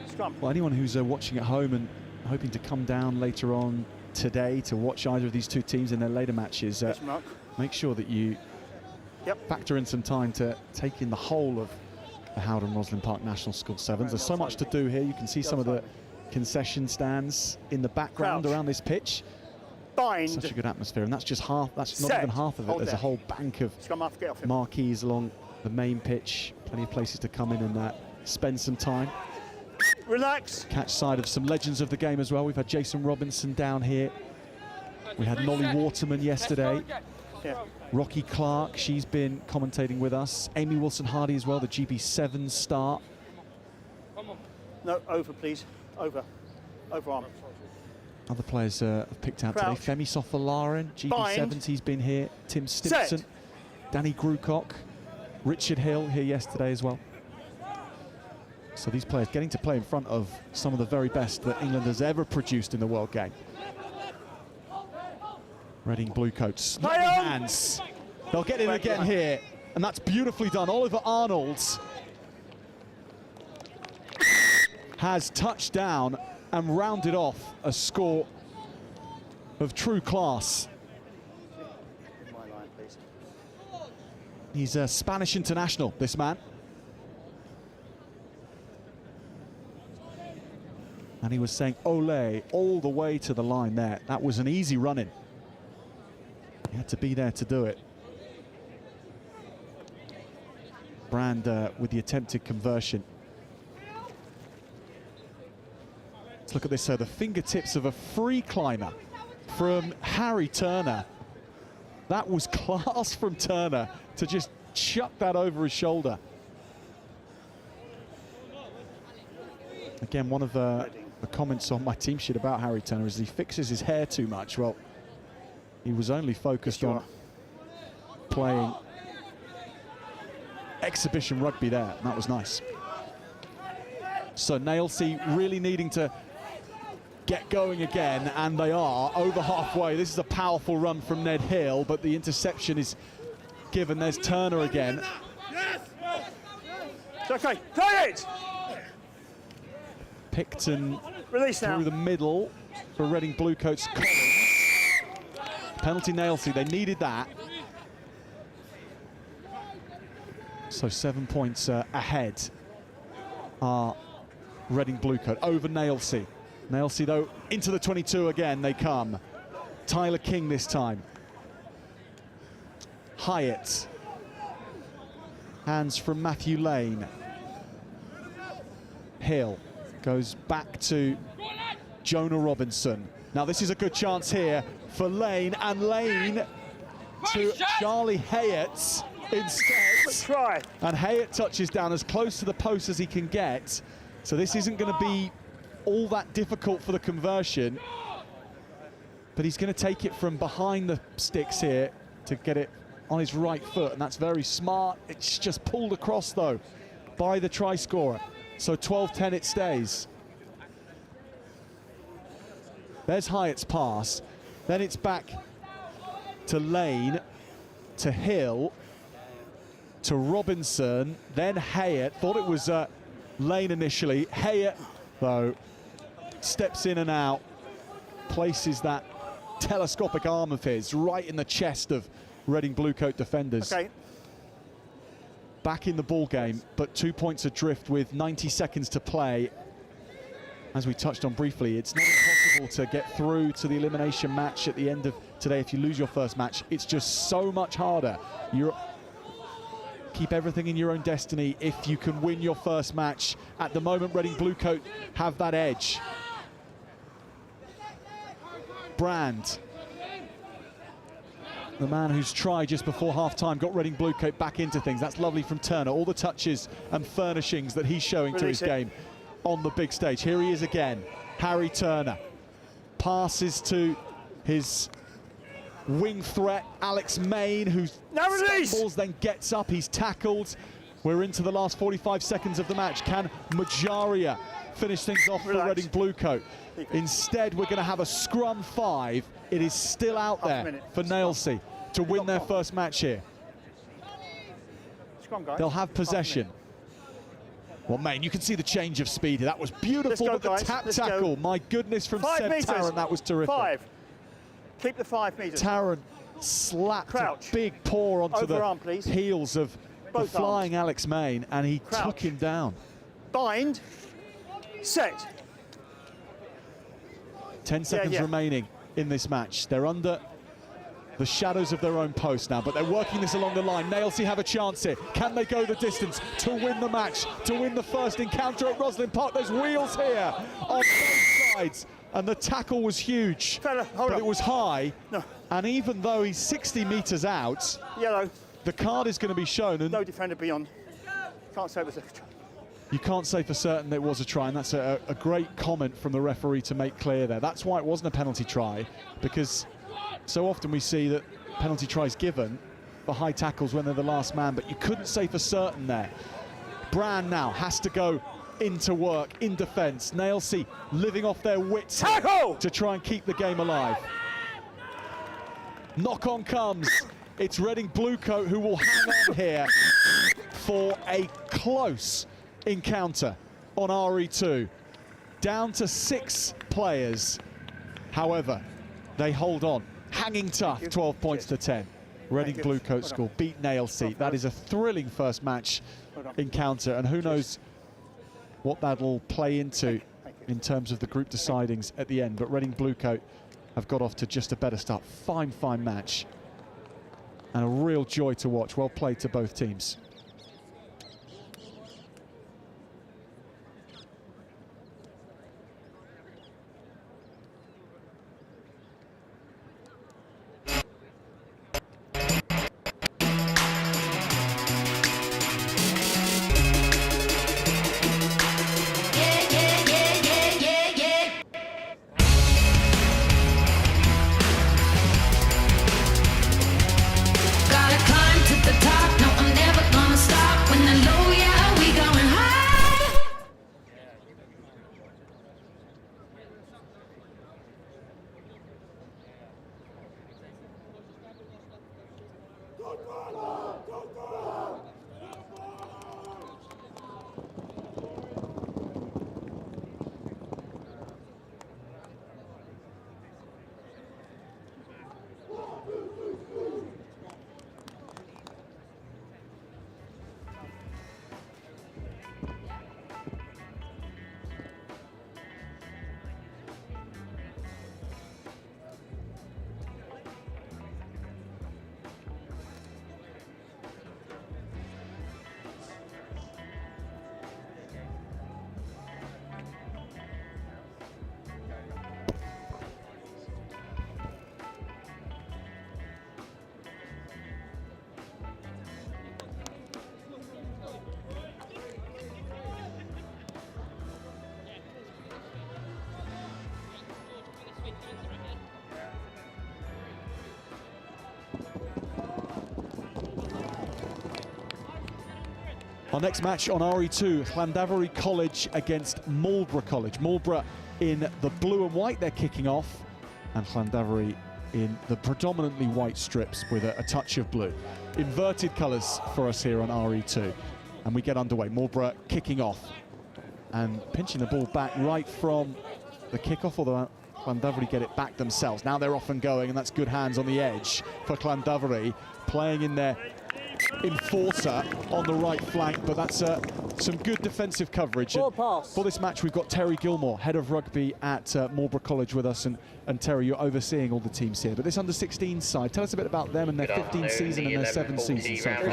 Scrum. Well, anyone who's watching at home and hoping to come down later on today to watch either of these two teams in their later matches, make sure that you factor in some time to take in the whole of the Howden Roslyn Park National School Sevens. There's so much to do here. You can see some of the concession stands in the background around this pitch. Bind. Such a good atmosphere, and that's just half. That's not even half of it. There's a whole bank of marquees along the main pitch. Plenty of places to come in and spend some time. Relax. Catch sight of some legends of the game as well. We've had Jason Robinson down here. We had Molly Waterman yesterday. Rocky Clark, she's been commentating with us. Amy Wilson-Hardy as well, the GB7 star. No, over please, over. Over arm. Other players have picked out today. Femi Sofalarin, GB7s, he's been here. Tim Stimson, Danny Grucock, Richard Hill here yesterday as well. So these players getting to play in front of some of the very best that England has ever produced in the World Game. Reading Bluecoats, lovely hands. They'll get in again here, and that's beautifully done. Oliver Arnold has touched down and rounded off a score of true class. He's a Spanish international, this man. And he was saying ole all the way to the line there. That was an easy run-in. He had to be there to do it. Brand with the attempted conversion. Let's look at this, the fingertips of a free climber from Harry Turner. That was class from Turner to just chuck that over his shoulder. Again, one of the comments on my team sheet about Harry Turner is he fixes his hair too much. Well, he was only focused on playing exhibition rugby there. That was nice. So Nelsy really needing to get going again, and they are over halfway. This is a powerful run from Ned Hill, but the interception is given. There's Turner again. It's okay, play it! Picton Release through now. the middle for Reading Bluecoats. Penalty Nelsy, they needed that. So 7 points ahead are Reading Bluecoat over Nelsy. Nelsy though into the 22 again they come. Tyler King this time. Hyatt. Hands from Matthew Lane. Hill goes back to Jonah Robinson. Now this is a good chance here for Lane, and Lane to Charlie Hayett instead. And Hayett touches down as close to the post as he can get. So this isn't going to be all that difficult for the conversion, but he's going to take it from behind the sticks here to get it on his right foot, and that's very smart. It's just pulled across though by the try scorer. So 12-10 it stays. There's Hyatt's pass. Then it's back to Lane, to Hill, to Robinson, then Hayett. Thought it was Lane initially. Hayett, though, steps in and out, places that telescopic arm of his right in the chest of Reading Bluecoat defenders. Okay. Back in the ball game, but 2 points adrift with 90 seconds to play. As we touched on briefly, it's not impossible to get through to the elimination match at the end of today if you lose your first match. It's just so much harder. You keep everything in your own destiny if you can win your first match. At the moment, Reading Bluecoat have that edge. Brand. the man whose try just before half-time got Reading Bluecoat back into things. That's lovely from Turner. All the touches and furnishings that he's showing to his game on the big stage. Here he is again, Harry Turner. Passes to his wing threat, Alex Main, who stumbles, then gets up. He's tackled. We're into the last 45 seconds of the match. Can Majaria finish things off for Reading Bluecoat? Instead, we're going to have a scrum 5. It is still out there for Nelsy to win their first match here. They'll have possession. Well, Main, you can see the change of speed. That was beautiful, but the tap tackle, my goodness, from Seb Tarrant, that was terrific. 5. Keep the 5 metres. Tarrant slapped a big paw onto the heels of the flying Alex Main, and he took him down. Bind, set. 10 seconds remaining in this match. They're under the shadows of their own post now, but they're working this along the line. Nelsy have a chance here. Can they go the distance to win the match, to win the first encounter at Roslyn Park? There's wheels here on both sides, and the tackle was huge, but it was high. And even though he's 60 metres out, the card is going to be shown. And no defender beyond. Can't say it was a try. You can't say for certain it was a try, and that's a great comment from the referee to make clear there. That's why it wasn't a penalty try, because so often we see that penalty tries given for high tackles when they're the last man, but you couldn't say for certain there. Brand now has to go into work in defence. Nelsy living off their wits to try and keep the game alive. Knock on comes. It's Reading Bluecoat who will hang on here for a close encounter on RE2. Down to 6 players. However, they hold on. Hanging tough, 12 points to 10. Reading Bluecoat School beat Nelsy. That is a thrilling first match encounter, and who knows what that'll play into in terms of the group decidings at the end. But Reading Bluecoat have got off to just a better start. Fine match, and a real joy to watch. Well played to both teams. Our next match on RE2, Llandovery College against Morbra College. Morbra in the blue and white, they're kicking off, and Llandovery in the predominantly white strips with a touch of blue. Inverted colours for us here on RE2. And we get underway. Morbra kicking off and pinching the ball back right from the kickoff, although Llandovery get it back themselves. Now they're off and going, and that's good hands on the edge for Llandovery, playing in their enforcer on the right flank, but that's some good defensive coverage. For this match, we've got Terry Gilmore, head of rugby at Morbra College with us, and Terry, you're overseeing all the teams here. But this under-16 side, tell us a bit about them and their 15th season and their 7th season so far.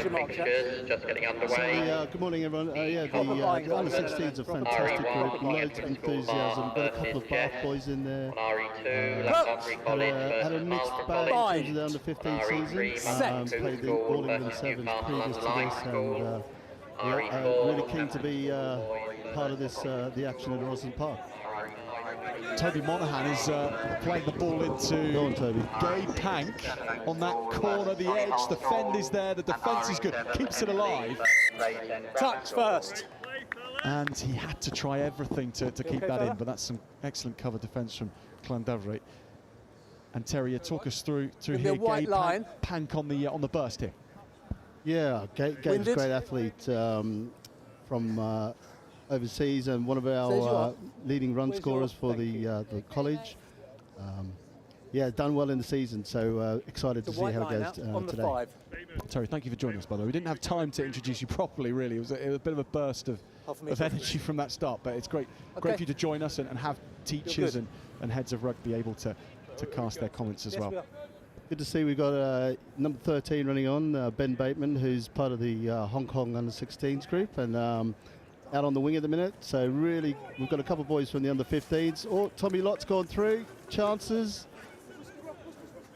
Just getting underway. Good morning, everyone. The under-16s are a fantastic group, loads of enthusiasm. Got a couple of Bath boys in there. Had a mixed bag in terms of the under-15 season. Played the All England Sevens previous to this, and really keen to be part of this, the action at Roslyn Park. Toby Monaghan is playing the ball into Gabe Pank on that corner, the edge, the fend is there, the defence is good, keeps it alive. Touch first. And he had to try everything to keep that in, but that's some excellent cover defence from Llandafry. And Terry, talk us through here, Gabe Pank on the burst here. Yeah, Gabe's a great athlete from overseas and one of our leading run scorers for the college. Yeah, done well in the season, so excited to see how it goes today. Terry, thank you for joining us, by the way. We didn't have time to introduce you properly, really. It was a bit of a burst of energy from that start, but it's great for you to join us and have teachers and heads of rugby able to cast their comments as well. Good to see we've got number 13 running on, Ben Bateman, who's part of the Hong Kong under-16s group, and out on the wing at the minute. So really, we've got a couple of boys from the under-15s. Oh, Tommy Lott's gone through. Chances.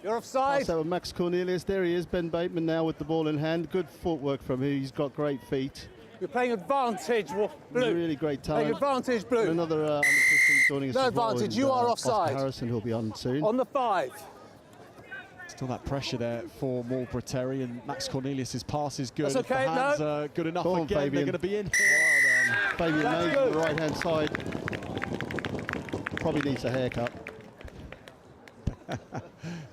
You're offside. So Max Cornelius, there he is, Ben Bateman now with the ball in hand. Good footwork from him. He's got great feet. You're playing advantage, Blue. Really great talent. Playing advantage, Blue. And another under-15 joining us. No as well, advantage. You are offside. Oscar Harrison, who'll be on soon. On the 5. Still that pressure there for Morbra, Terry, and Max Cornelius's pass is good. That's okay, the hands are good enough Go on, again, Fabian. they're going to be in. Well done. Fabian Mays on the right-hand side. Probably needs a haircut.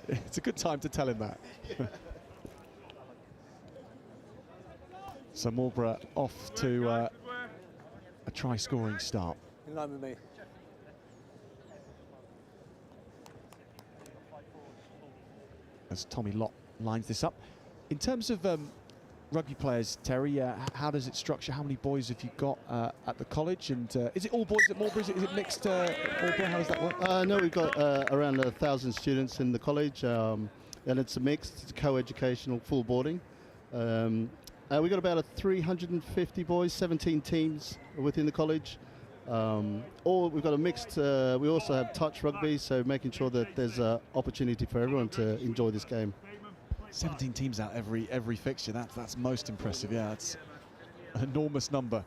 It's a good time to tell him that. So Morbra off to a try-scoring start. In line with me. As Tommy Lott lines this up. In terms of rugby players, Terry, how does it structure? How many boys have you got at the college? And is it all boys at Morbra? Is it mixed Morbra? How does that work? No, we've got around 1,000 students in the college, and it's a mixed, it's co-educational, full boarding. We've got about 350 boys, 17 teams within the college. We've got a mixed, we also have touch rugby, so making sure that there's an opportunity for everyone to enjoy this game. 17 teams out every fixture, that's most impressive, yeah, that's an enormous number.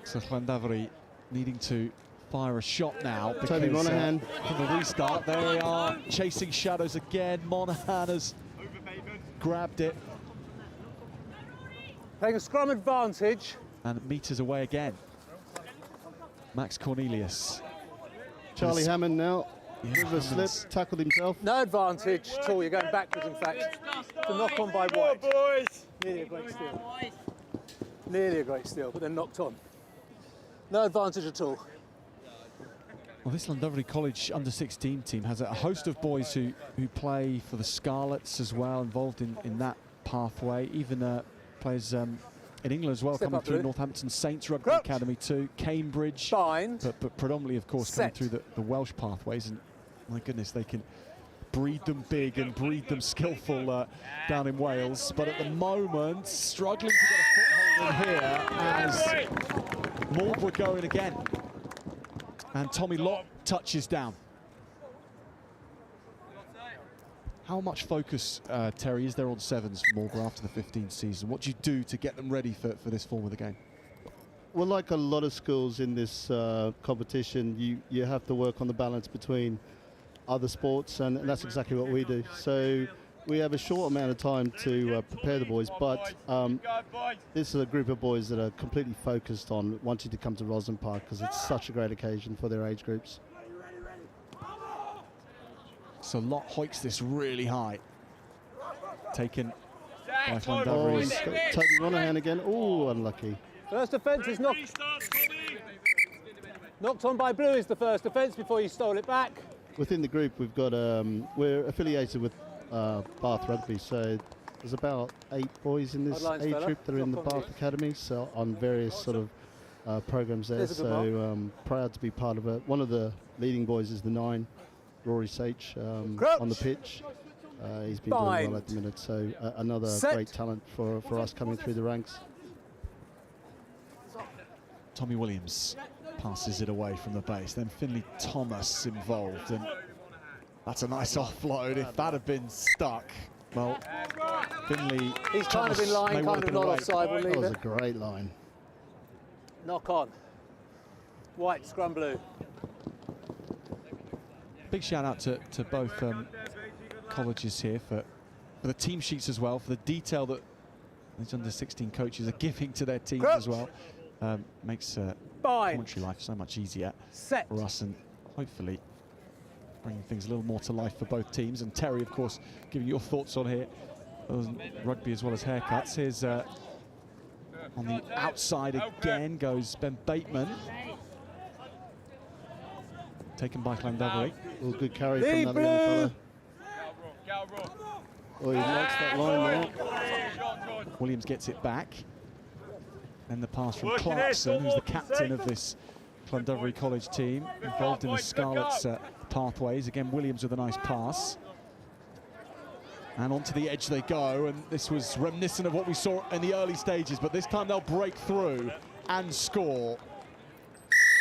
So Llandafry needing to fire a shot now because Toby Monaghan from the restart, there they are, chasing shadows again. Monaghan has grabbed it. Playing a scrum advantage. And meters away again. Max Cornelius. Charlie Hammond now. Yeah, With a slip, tackled himself. No advantage at all. You're going backwards, in fact. To knock on by White. Boys. Nearly a great steal. Nearly a great steal, but then knocked on. No advantage at all. Well, this Llandafry College under-16 team has a host of boys who play for the Scarlets as well, involved in that pathway. Even players in England as well, coming through Northampton Saints Rugby Academy too, Cambridge, but predominantly, of course, coming through the Welsh pathways. And my goodness, they can breed them big and breed them skillful down in Wales. But at the moment, struggling to get a foothold in here as Morbra going again. And Tommy Lott touches down. How much focus, Terry, is there on sevens for Morbra after the 15th season? What do you do to get them ready for this form of the game? Well, like a lot of schools in this competition, you have to work on the balance between other sports, and that's exactly what we do. So we have a short amount of time to prepare the boys, but this is a group of boys that are completely focused on wanting to come to Roslyn Park because it's such a great occasion for their age groups. So Lott hoiks this really high. Taken by Llandafry. Toby Monaghan again. Oh, unlucky. First offence is knocked on by Blue is the first offence before you stole it back. Within the group, we've got we're affiliated with Bath Rugby, so there's about 8 boys in this Headlines, age fella. group that are in the Knock on Bath Academy, so on various sort of programs there. There's a good So proud to be part of it. One of the leading boys is the 9, Rory Sage, on the pitch. He's been doing well at the minute, so another great talent for us coming through the ranks. Tommy Williams passes it away from the base, then Finley Thomas involved, and that's a nice offload. If that had been stuck, well, Finley He's kind Thomas of in line, may well kind have of been not away. offside. We'll That leave was it. a great line. Knock on. White, scrum blue. Big shout out to both colleges here for the team sheets as well, for the detail that these under-16 coaches are giving to their teams as well. Makes commentary life so much easier for us, and hopefully bringing things a little more to life for both teams. And Terry, of course, giving your thoughts on here, rugby as well as haircuts. Here's on the outside again goes Ben Bateman, taken by Llandovery. Oh, good carry from that young fella. Oh, he likes that line there. Williams gets it back. And the pass from Clarkson, who's the captain of this Llandovery College team, involved in the Scarlets' pathways. Again, Williams with a nice pass. And onto the edge they go, and this was reminiscent of what we saw in the early stages, but this time they'll break through and score.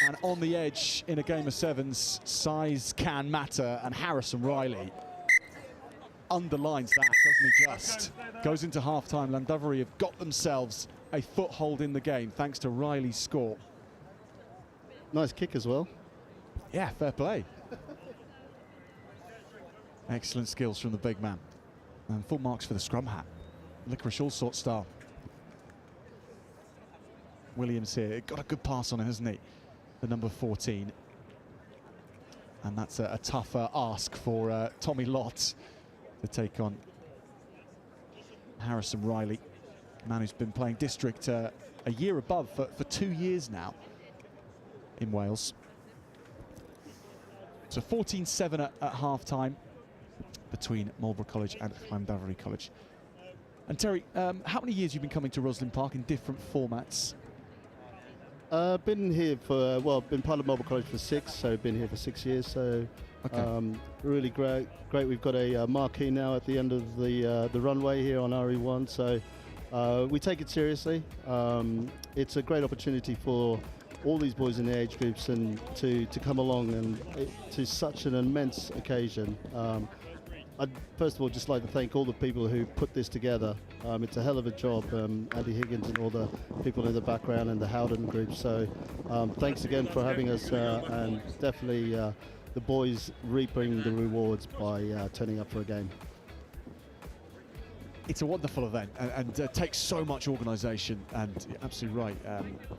And on the edge in a game of sevens, size can matter, and Harrison Riley underlines that, doesn't he just? Goes into half-time. Llandovery have got themselves a foothold in the game thanks to Riley's score. Nice kick as well. Yeah, fair play. Excellent skills from the big man. And full marks for the scrum hat. Licorice Allsort style. Williams here, got a good pass on him, hasn't he? The number 14. And that's a tougher ask for Tommy Lott to take on Harrison Riley, a man who's been playing district a year above for 2 years now in Wales. So 14-7 at half-time between Morbra College and Llandovery College. And Terry, how many years have you been coming to Roslyn Park in different formats? Been here for, been part of Morbra College for 6, so been here for 6 years. So really great. We've got a marquee now at the end of the runway here on RE1. So we take it seriously. It's a great opportunity for all these boys in the age groups and to come along, and to such an immense occasion. I'd first of all just like to thank all the people who put this together. It's a hell of a job, Andy Higgins and all the people in the background and the Howden group. So thanks again for having us, and definitely the boys reaping the rewards by turning up for a game. It's a wonderful event, and takes so much organisation, and you're absolutely right,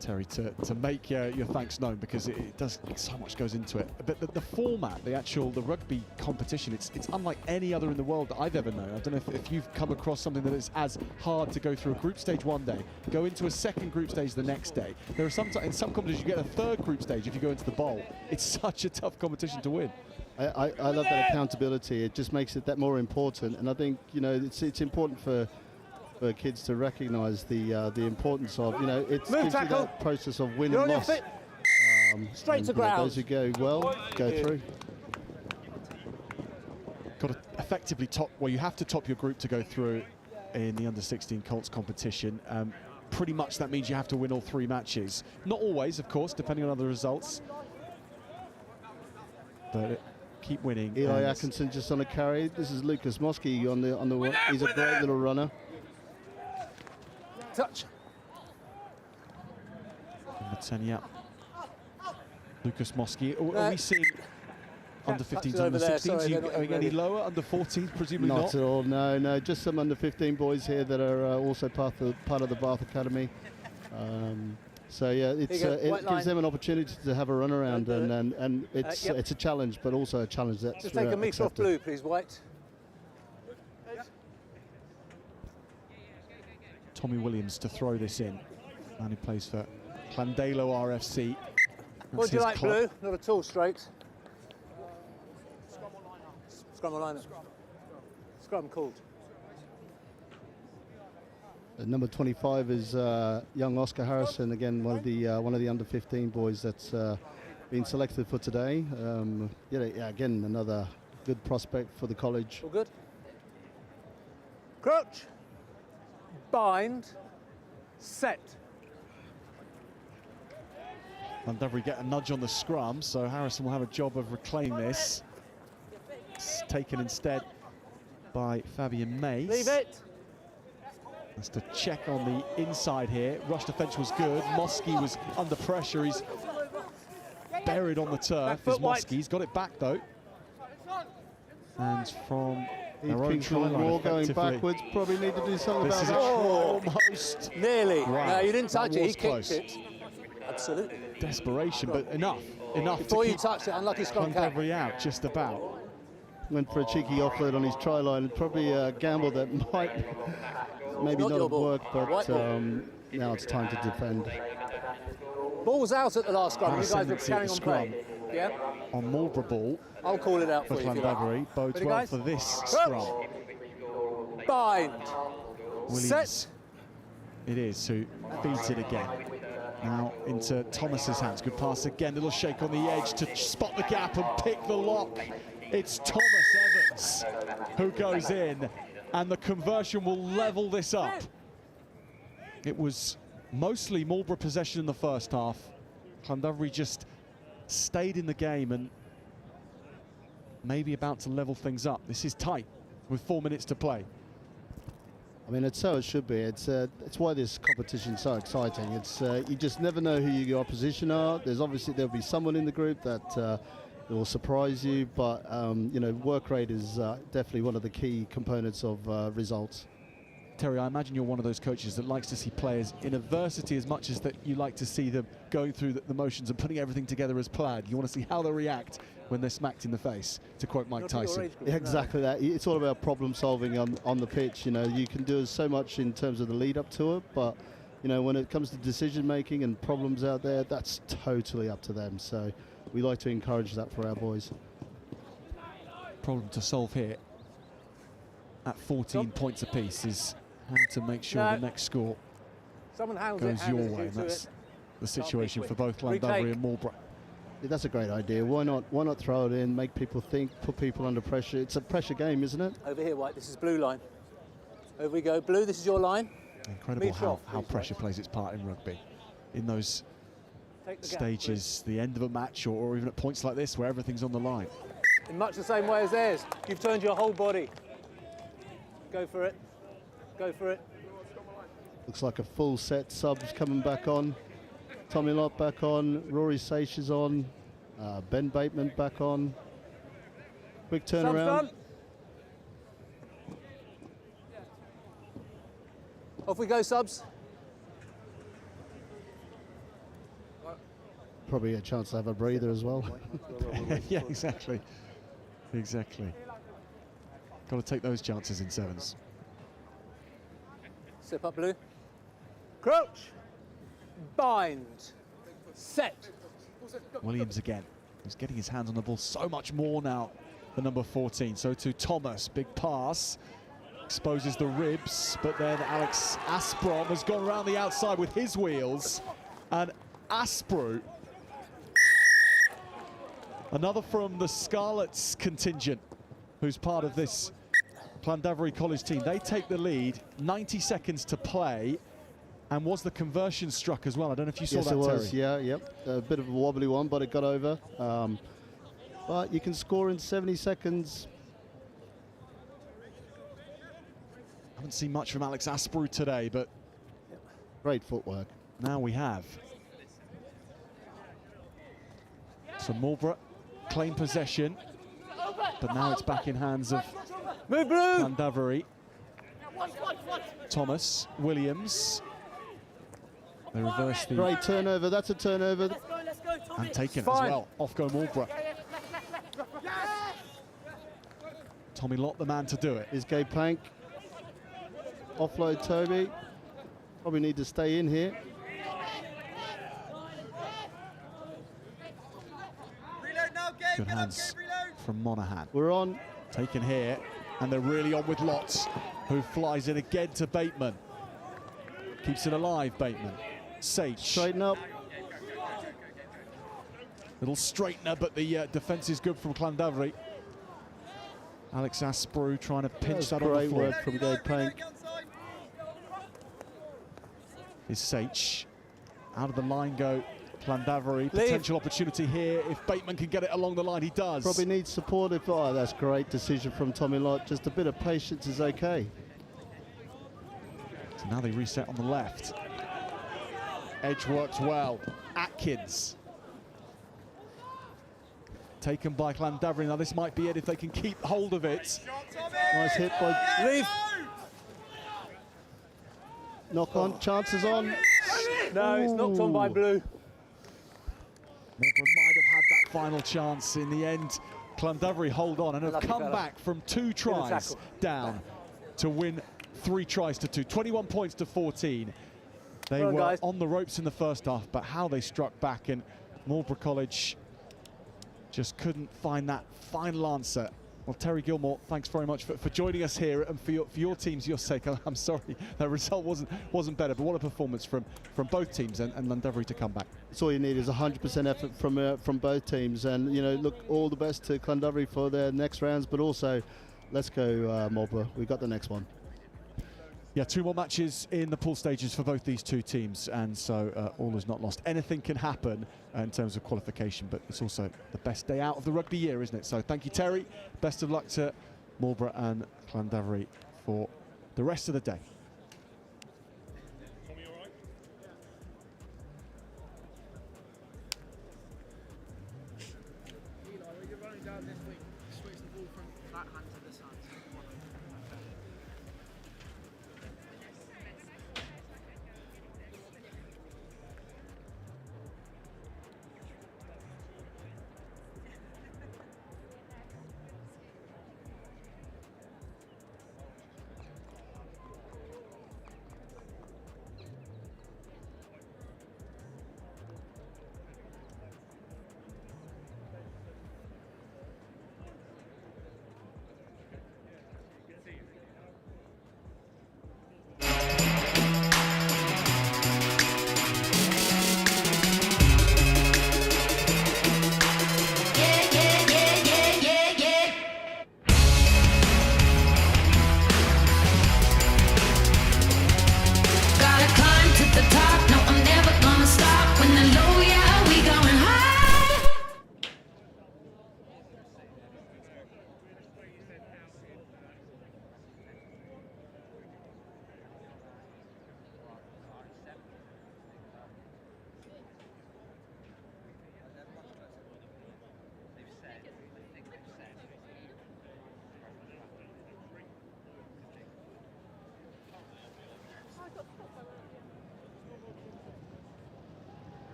Terry, to make your thanks known, because it does, so much goes into it. But the format, the rugby competition, it's unlike any other in the world that I've ever known. I don't know if you've come across something that is as hard to go through a group stage one day, go into a second group stage the next day. There are in some competitions you get a third group stage if you go into the bowl. It's such a tough competition to win. I love that accountability. It just makes it that more important, and I think it's important for kids to recognise the importance of it gives you that process of win and loss. Straight to ground. Those who go well go through. Got to effectively you have to top your group to go through in the under-16 Colts competition. Pretty much that means you have to win all 3 matches. Not always, of course, depending on other results. But keep winning. Eli Atkinson just on a carry. This is Lucas Mosky on the. He's a great little runner. Touch. Matenia. Lucas Mosky. Are we seeing under 15s, under 16s? Going any lower? Under 14s, presumably not? Not at all. No. Just some under 15 boys here that are also part of the Bath Academy. So yeah, it gives them an opportunity to have a run around, and it's a challenge, but also a challenge that's just take a metre off blue, please, White. Tommy Williams to throw this in, and he plays for Llandalo RFC. What do you like, club. Blue? Not at all straight. Scrum or line-up. Scrum called. Number 25 is young Oscar Harrison, again one of the under 15 boys that's been selected for today. Yeah, again another good prospect for the college. All good. Crouch, bind, set. Llandovery get a nudge on the scrum, so Harrison will have a job of reclaiming this. It's taken instead by Fabian Mays. Leave it. That's to check on the inside here. Rush defence was good. Mosky was under pressure. He's buried on the turf. Is Mosky. He's got it back though. And from their own try line, going backwards. Probably need to do something about that. Almost. Nearly. Wow. No, you didn't touch it. He Close. kicked it. Absolutely. Desperation, but enough Before to you keep touched it, unlucky scrum cap. Llandovery out, just about. Went for a cheeky offload on his try line. Probably a gamble that might maybe not have worked, but now it's time to defend. Ball was out at the last scrum. You guys were Ascendancy at carrying the on scrum. play. Yeah. On Morbra ball I'll call it out for for you. Llandovery. Bodes Ready, well guys? for this Crouch. scrum. Bind. Williams, Set. it is, who beat it again. Now into Thomas's hands. Good pass again. Little shake on the edge to spot the gap and pick the lock. It's Thomas Evans who goes in, and the conversion will level this up. It was mostly Morbra possession in the first half. Llandovery just stayed in the game and maybe about to level things up. This is tight with 4 minutes to play. I mean, it's so it should be. It's why this competition's so exciting. It's you just never know who your opposition are. There'll be someone in the group that will surprise you, but you know, work rate is definitely one of the key components of results. Terry, I imagine you're one of those coaches that likes to see players in adversity as much as that you like to see them going through the motions and putting everything together as planned. You want to see how they react when they're smacked in the face, to quote Mike Tyson. Yeah, exactly that. It's all about problem solving on the pitch. You know, you can do so much in terms of the lead up to it, but you know, when it comes to decision making and problems out there, that's totally up to them. So we like to encourage that for our boys. Problem to solve here at 14 points apiece is how to make sure the next score goes your way. And that's the situation for both Llandovery and Morbra. Yeah, that's a great idea. Why not throw it in, make people think, put people under pressure? It's a pressure game, isn't it? Over here, White. This is blue line. Over we go. Blue, this is your line. Incredible how pressure plays its part in rugby. In those stages, the end of a match, or even at points like this where everything's on the line. In much the same way as theirs. You've turned your whole body. Go for it. Go for it. Looks like a full set. Subs coming back on. Tommy Lott back on. Rory Saish is on. Ben Bateman back on. Quick turnaround. Off we go, subs. Probably a chance to have a breather as well. Yeah, exactly. Exactly. Got to take those chances in sevens. Step up, Blue. Crouch. Bind. Set. Williams again. He's getting his hands on the ball so much more now, the number 14. So to Thomas, big pass. Exposes the ribs, but then Alex Asprom has gone around the outside with his wheels. And Aspru, another from the Scarlets contingent, who's part of this Llandovery College team. They take the lead, 90 seconds to play, and was the conversion struck as well? I don't know if you saw that, Terry. Yes, it was, yeah, yep. A bit of a wobbly one, but it got over. But you can score in 70 seconds. Haven't seen much from Alex Aspru today, but great footwork. Now we have. So Morbra claim possession, but now it's back in hands of Llandovery. Thomas, Williams. They reverse the... Great turnover, that's a turnover. And taken as well, off go Morbra. Tommy Lott, the man to do it. Is Gabe Plank. Offload Toby. Probably need to stay in here. Good hands from Monaghan. We're on. Taken here, and they're really on with Lott, who flies in again to Bateman. Keeps it alive, Bateman. Sage. Straighten up. Little straightener, but the defence is good from Llandafri. Alex Asprue trying to pinch that on the floor. Great work from Gabe Pank. Is Sage. Out of the line go Llandafri. Potential opportunity here. If Bateman can get it along the line, he does. Probably needs support. Oh, that's great decision from Tommy Lott. Just a bit of patience is okay. So now they reset on the left. Edge works well. Atkins. Taken by Llandafri. Now this might be it if they can keep hold of it. Nice hit by... Leave. Knock on, chances on. No, it's knocked on by Blue. Morbra might have had that final chance in the end. Llandafri hold on and have come back from 2 tries down to win 3 tries to 2. 21 points to 14. They were on the ropes in the first half, but how they struck back, and Morbra College just couldn't find that final answer. Well, Terry Gilmore, thanks very much for joining us here, and for your team's sake. I'm sorry that result wasn't better, but what a performance from both teams, and Llandafri to come back. That's all you need is 100% effort from both teams, and you know, look, all the best to Llandafri for their next rounds, but also let's go Morbra. We've got the next one. Yeah, 2 more matches in the pool stages for both these 2 teams, and so all is not lost. Anything can happen in terms of qualification, but it's also the best day out of the rugby year, isn't it? So thank you, Terry. Best of luck to Morbra and Llandafri for the rest of the day.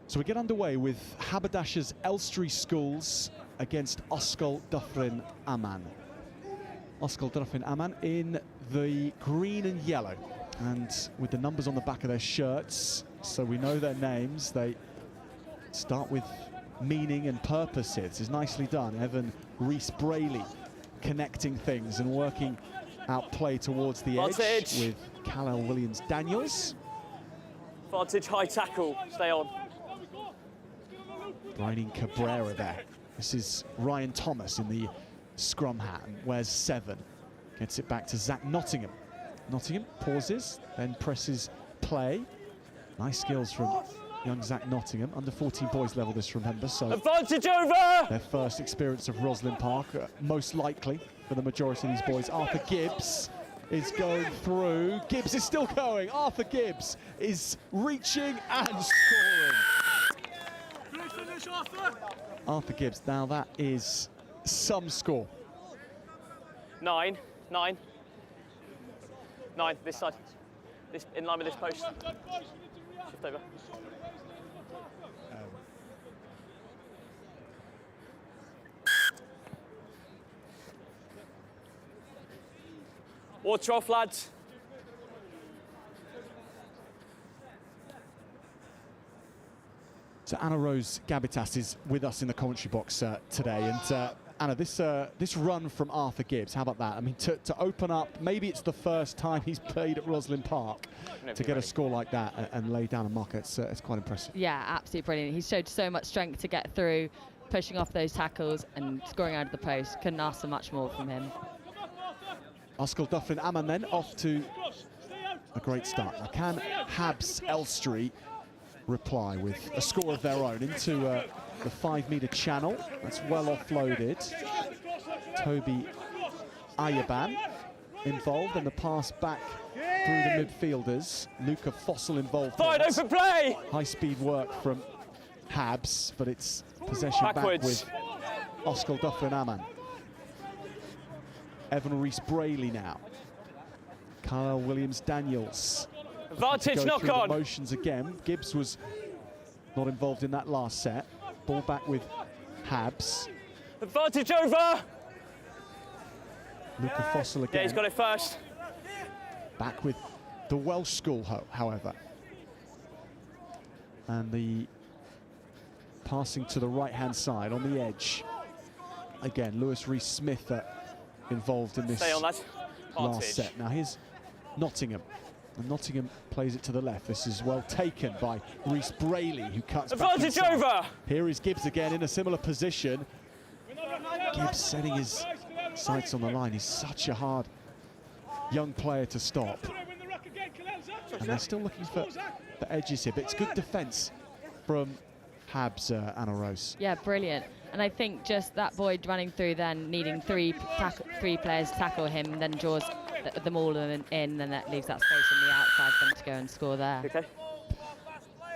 So we get underway with Haberdashers Elstree Schools against Ysgol Dyffryn Aman. Ysgol Dyffryn Aman in the green and yellow, and with the numbers on the back of their shirts, so we know their names. They start with meaning and purposes. It's nicely done. Evan Rees-Brayley connecting things and working out play towards the edge with Callel Williams-Daniels. Vantage, high tackle, stay on. Brian Cabrera there. This is Ryan Thomas in the scrum hat and wears 7. Gets it back to Zach Nottingham. Nottingham pauses, then presses play. Nice skills from young Zach Nottingham, under 14 boys level this, remember, so Advantage over! their first experience of Roslyn Park, most likely for the majority of these boys. Arthur Gibbs is going through. Gibbs is still going. Arthur Gibbs is reaching and scoring. Arthur Gibbs, now that is some score. 9, 9. 9, this side. This, in line with this post. Shift over. Water off, lads. So Anna Rose Gabitas is with us in the commentary box today, and Anna, this run from Arthur Gibbs, how about that? I mean, to open up, maybe it's the first time he's played at Roslyn Park, to get a score like that and lay down a marker, it's quite impressive. Yeah, absolutely brilliant. He showed so much strength to get through, pushing off those tackles and scoring out of the post. Couldn't ask for much more from him. Oscar Dufflin Amman then off to a great start. Now can Habs Elstree reply with a score of their own into the 5-metre channel? That's well offloaded. Toby Ayaban involved, and the pass back through the midfielders. Luca Fossil involved. Fine, open play! High-speed work from Habs, but it's possession Backwards. back with Oscar Dufflin Amman. Evan Rees-Brayley now. Kyle Williams-Daniels. Advantage, knock on. Motions again. Gibbs was not involved in that last set. Ball back with Habs. Advantage over. Luca Fossil again. Yeah, he's got it first. Back with the Welsh school, however. And the passing to the right-hand side on the edge. Again, Lewis Rees-Smith involved in this last set. Now here's Nottingham. And Nottingham plays it to the left. This is well taken by Rees-Brayley, who cuts Advantage back inside. over. Here is Gibbs again in a similar position. Gibbs setting his sights on the line. He's such a hard young player to stop. And they're still looking for edges here, but it's good defence from Habs, Anna Rose. Yeah, brilliant. And I think just that boy running through then, needing three players to tackle him, then draws them all in, and that leaves that space on the outside for them to go and score there. Okay.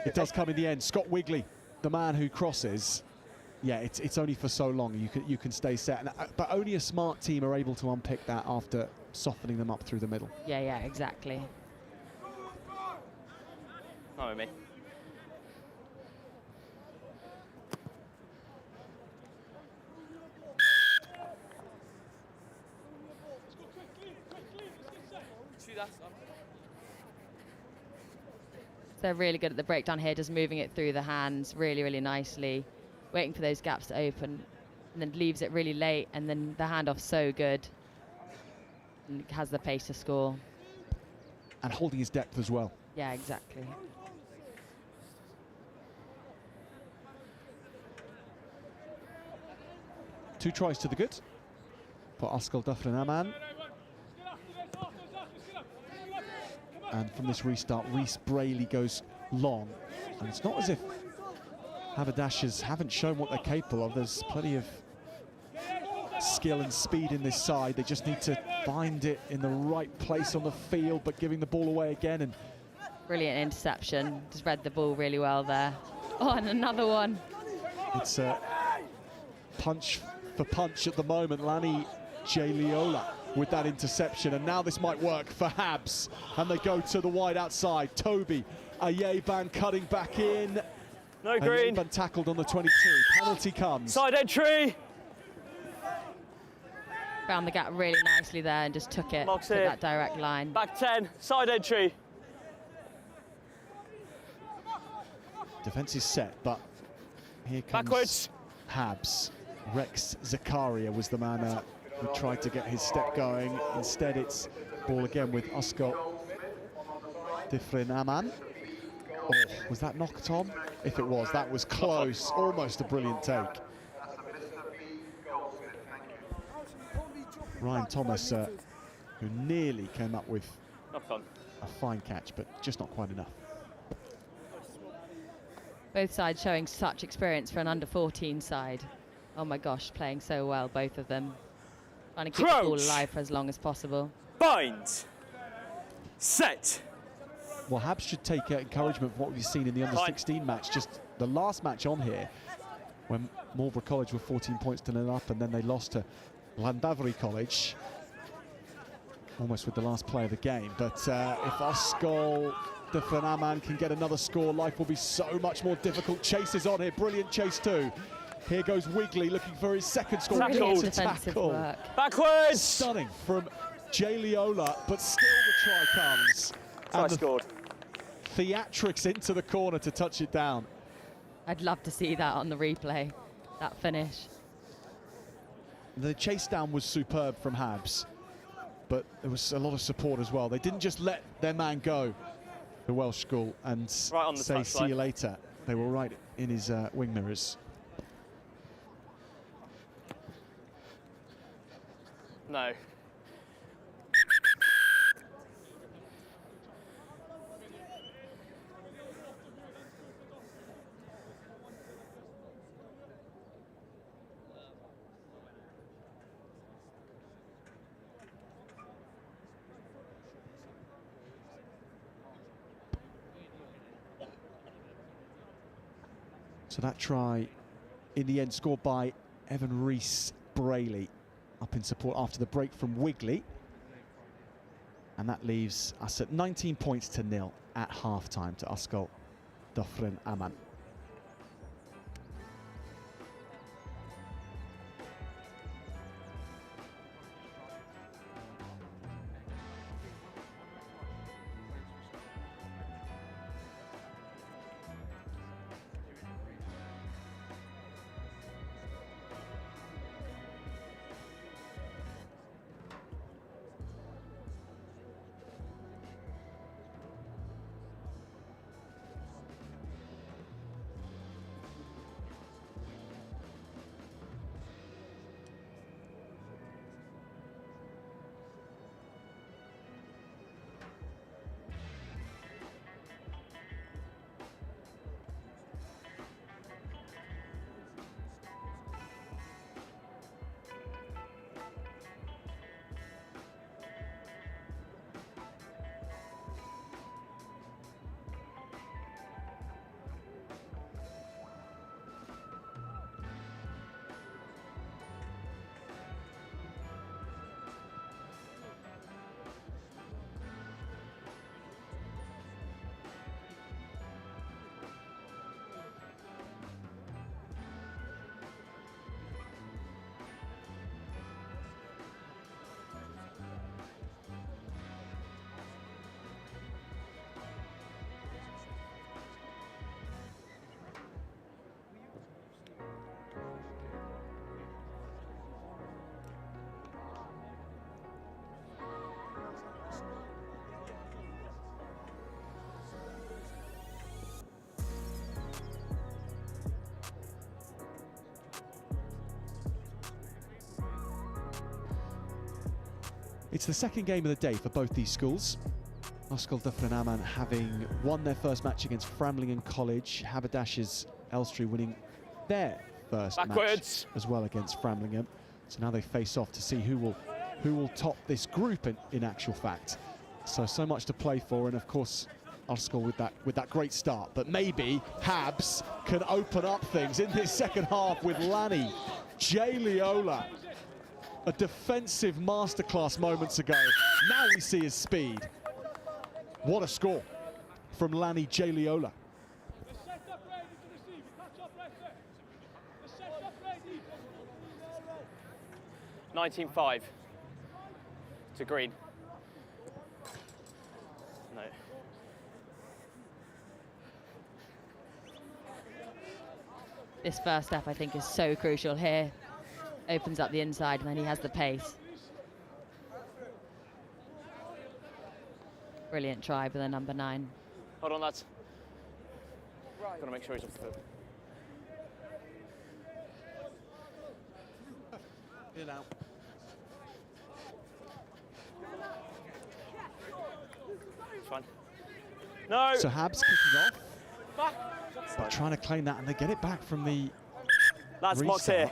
It does come in the end. Scott Wigley, the man who crosses. Yeah, it's only for so long. You can stay set, but only a smart team are able to unpick that after softening them up through the middle. Yeah, exactly. Not with me. They're really good at the breakdown here, just moving it through the hands really, really nicely, waiting for those gaps to open, and then leaves it really late, and then the handoff's so good, and has the pace to score. And holding his depth as well. Yeah, exactly. Two tries to the good for Oscar Dufflin Amman. And from this restart, Rees-Brayley goes long. And it's not as if Haberdashers haven't shown what they're capable of. There's plenty of skill and speed in this side. They just need to find it in the right place on the field, but giving the ball away again. And brilliant interception. Just read the ball really well there. Oh, and another one. It's a punch for punch at the moment. Lani Jaliola with that interception, and now this might work for Habs, and they go to the wide outside. Toby Ayaban cutting back in. No green. Ayaban tackled on the 22. Penalty comes. Side entry. Found the gap really nicely there and just took it to that direct line. Back 10, side entry. Defence is set, but here comes backwards. Habs. Rex Zakaria was the man who tried to get his step going. Instead, it's ball again with Oscar Dufflin Amman. Oh, was that knocked on? If it was, that was close. Almost a brilliant take. Ryan Thomas, who nearly came up with a fine catch, but just not quite enough. Both sides showing such experience for an under-14 side. Oh my gosh, playing so well, both of them. Trying to keep the ball alive for as long as possible. Bind. Set. Well, Habs should take encouragement from what we've seen in the under-16 match, just the last match on here, when Morbra College were 14 points to 0 up, and then they lost to Llandovery College, almost with the last play of the game. But if Isol Dyffryn Aman can get another score, life will be so much more difficult. Chase is on here, brilliant chase too. Here goes Wigley looking for his second score. Brilliant defensive work. Backwards! Stunning from Jailiola, but still the try comes. Try scored. Theatrics into the corner to touch it down. I'd love to see that on the replay, that finish. The chase down was superb from Habs, but there was a lot of support as well. They didn't just let their man go, the Welsh school, and say see you later. They were right in his wing mirrors. No. So that try, in the end, scored by Evan Rees-Brayley, up in support after the break from Wigley. And that leaves us at 19 points to 0 at half-time to Isol Dyffryn Aman. It's the second game of the day for both these schools. Isol Dyffryn Aman having won their first match against Framlingham College. Haberdashers Elstree winning their first match as well against Framlingham. So now they face off to see who will top this group in actual fact. So much to play for, and of course Isol with that great start. But maybe Habs can open up things in this second half with Lanny Jailiola. A defensive masterclass moments ago. Now we see his speed. What a score from Lanny Jailiola. 19-5 to green. No. This first step, I think, is so crucial here. Opens up the inside, and then he has the pace. Brilliant try by the number 9. Hold on, lads. Got to make sure he's off the foot. In out. It's fine. No! So Habs kicking off. Back. But trying to claim that, and they get it back from the Lads, box here.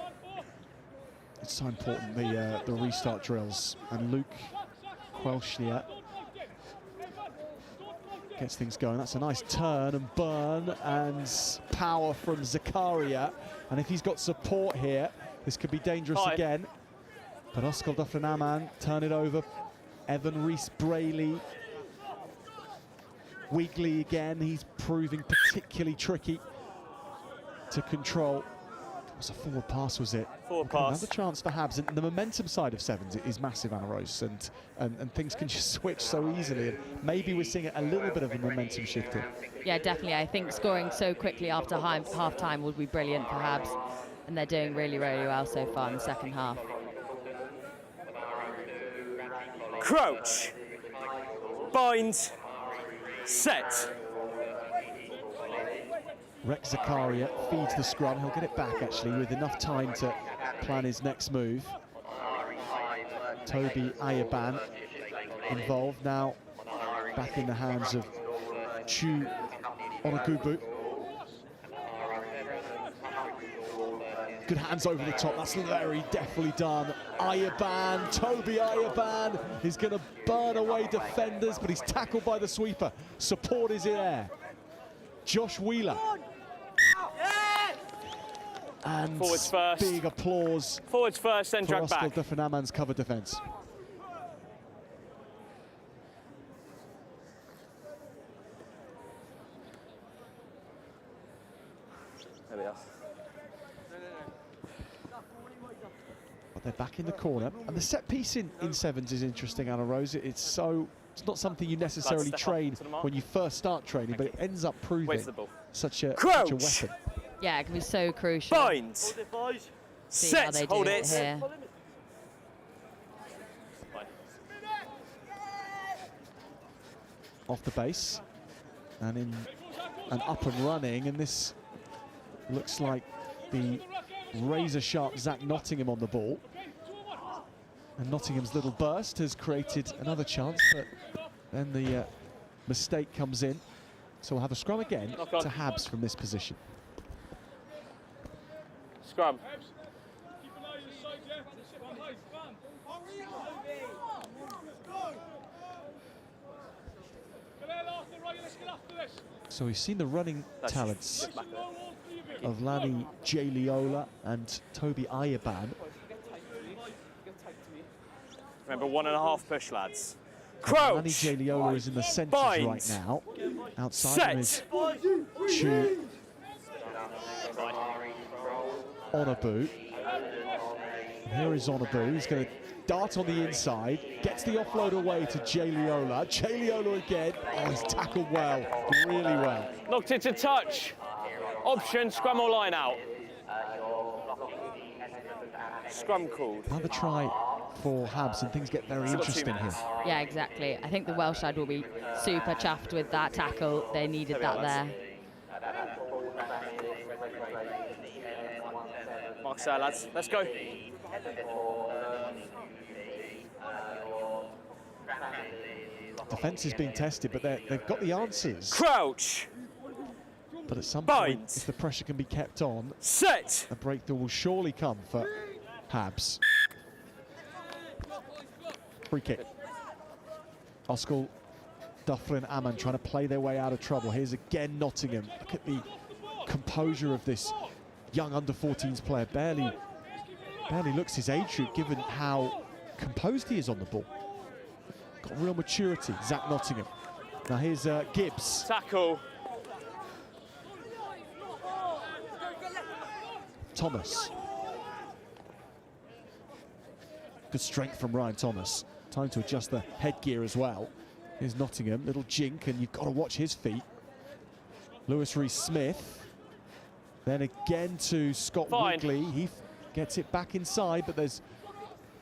It's so important, the restart drills. And Luke Quelchlier gets things going. That's a nice turn and burn and power from Zakaria. And if he's got support here, this could be dangerous again. But Oscar Dufflin-Aman turn it over. Evan Rees-Brayley. Wiggly again. He's proving particularly tricky to control. It was a forward pass, was it? Forward pass. Another chance for Habs. And the momentum side of sevens is massive, Anna Rose, and things can just switch so easily. And maybe we're seeing a little bit of a momentum shift here. Yeah, definitely. I think scoring so quickly after half-time would be brilliant for Habs. And they're doing really, really well so far in the second half. Crouch. Bind. Set. Rex Zakaria feeds the scrum. He'll get it back, actually, with enough time to plan his next move. Toby Ayaban involved now, back in the hands of Chu Onagubu. Good hands over the top. That's very deftly done. Ayaban, Toby Ayaban is going to burn away defenders, but he's tackled by the sweeper. Support is in there. Josh Wheeler. And forwards first. Big applause. Forwards first, then drag back. For Dufflin-Aman's cover defence. There we are. But they're back in the corner. And the set piece in sevens is interesting, Anna Rose. It's not something you necessarily train when you first start training, but it ends up proving such a weapon. Yeah, it can be so crucial. Bind. Set. Hold it. Here. Off the base and up and running, and this looks like the razor-sharp Zach Nottingham on the ball. And Nottingham's little burst has created another chance, but then the mistake comes in. So we'll have a scrum again to Habs from this position. Scrum. So we've seen the running talents of Lani Jailiola and Toby Ayaban. Remember, 1.5 push, lads. Crouch. Lani Jailiola is in the centres right now. Outside is Chu Onabu. And here is Onabu. He's going to dart on the inside, gets the offload away to Jailiola. Jailiola again. Oh, he's tackled well, really well. Knocked it to touch. Option, scrum or line out. Scrum called. Another try for Habs, and things get very interesting here. Yeah, exactly. I think the Welsh side will be super chuffed with that tackle. They needed that there. Marks there, lads. Let's go. Defence is being tested, but they've got the answers. Crouch. But at some point, if the pressure can be kept on, set. A breakthrough will surely come for Habs. Free kick. Oscar Dufflin-Aman trying to play their way out of trouble. Here's again Nottingham. Look at the composure of this young under-14s player. Barely looks his age group, given how composed he is on the ball. Got real maturity, Zach Nottingham. Now here's Gibbs. Tackle. Thomas. Good strength from Ryan Thomas. Time to adjust the headgear as well. Here's Nottingham, little jink, and you've got to watch his feet. Lewis Rees-Smith. Then again to Scott Wigley. He gets it back inside, but there's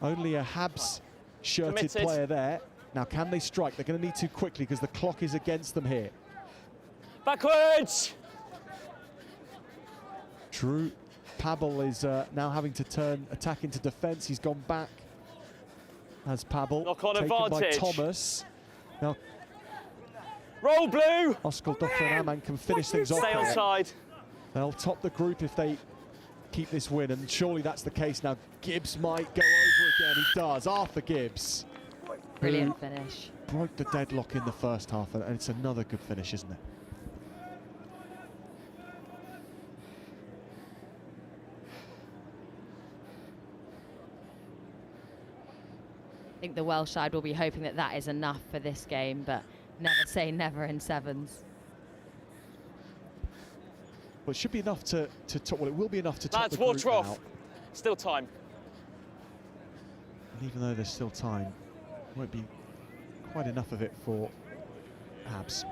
only a Habs shirted player there. Now, can they strike? They're going to need to quickly because the clock is against them here. Backwards! Drew Pabble is now having to turn attack into defence. He's gone back as Pabble. Knock on taken advantage. by Thomas. Now, Roll blue. Ocal, Duffler and Aman can finish things off. Stay on side. They'll top the group if they keep this win, and surely that's the case now. Gibbs might go over again. He does. Arthur Gibbs. Brilliant finish. Broke the deadlock in the first half, and it's another good finish, isn't it? I think the Welsh side will be hoping that that is enough for this game, but never say never in sevens. Well, it should be enough to top. Well, it will be enough to top Lads, the group water now. off. Still time. And even though there's still time, won't be quite enough of it for Habs.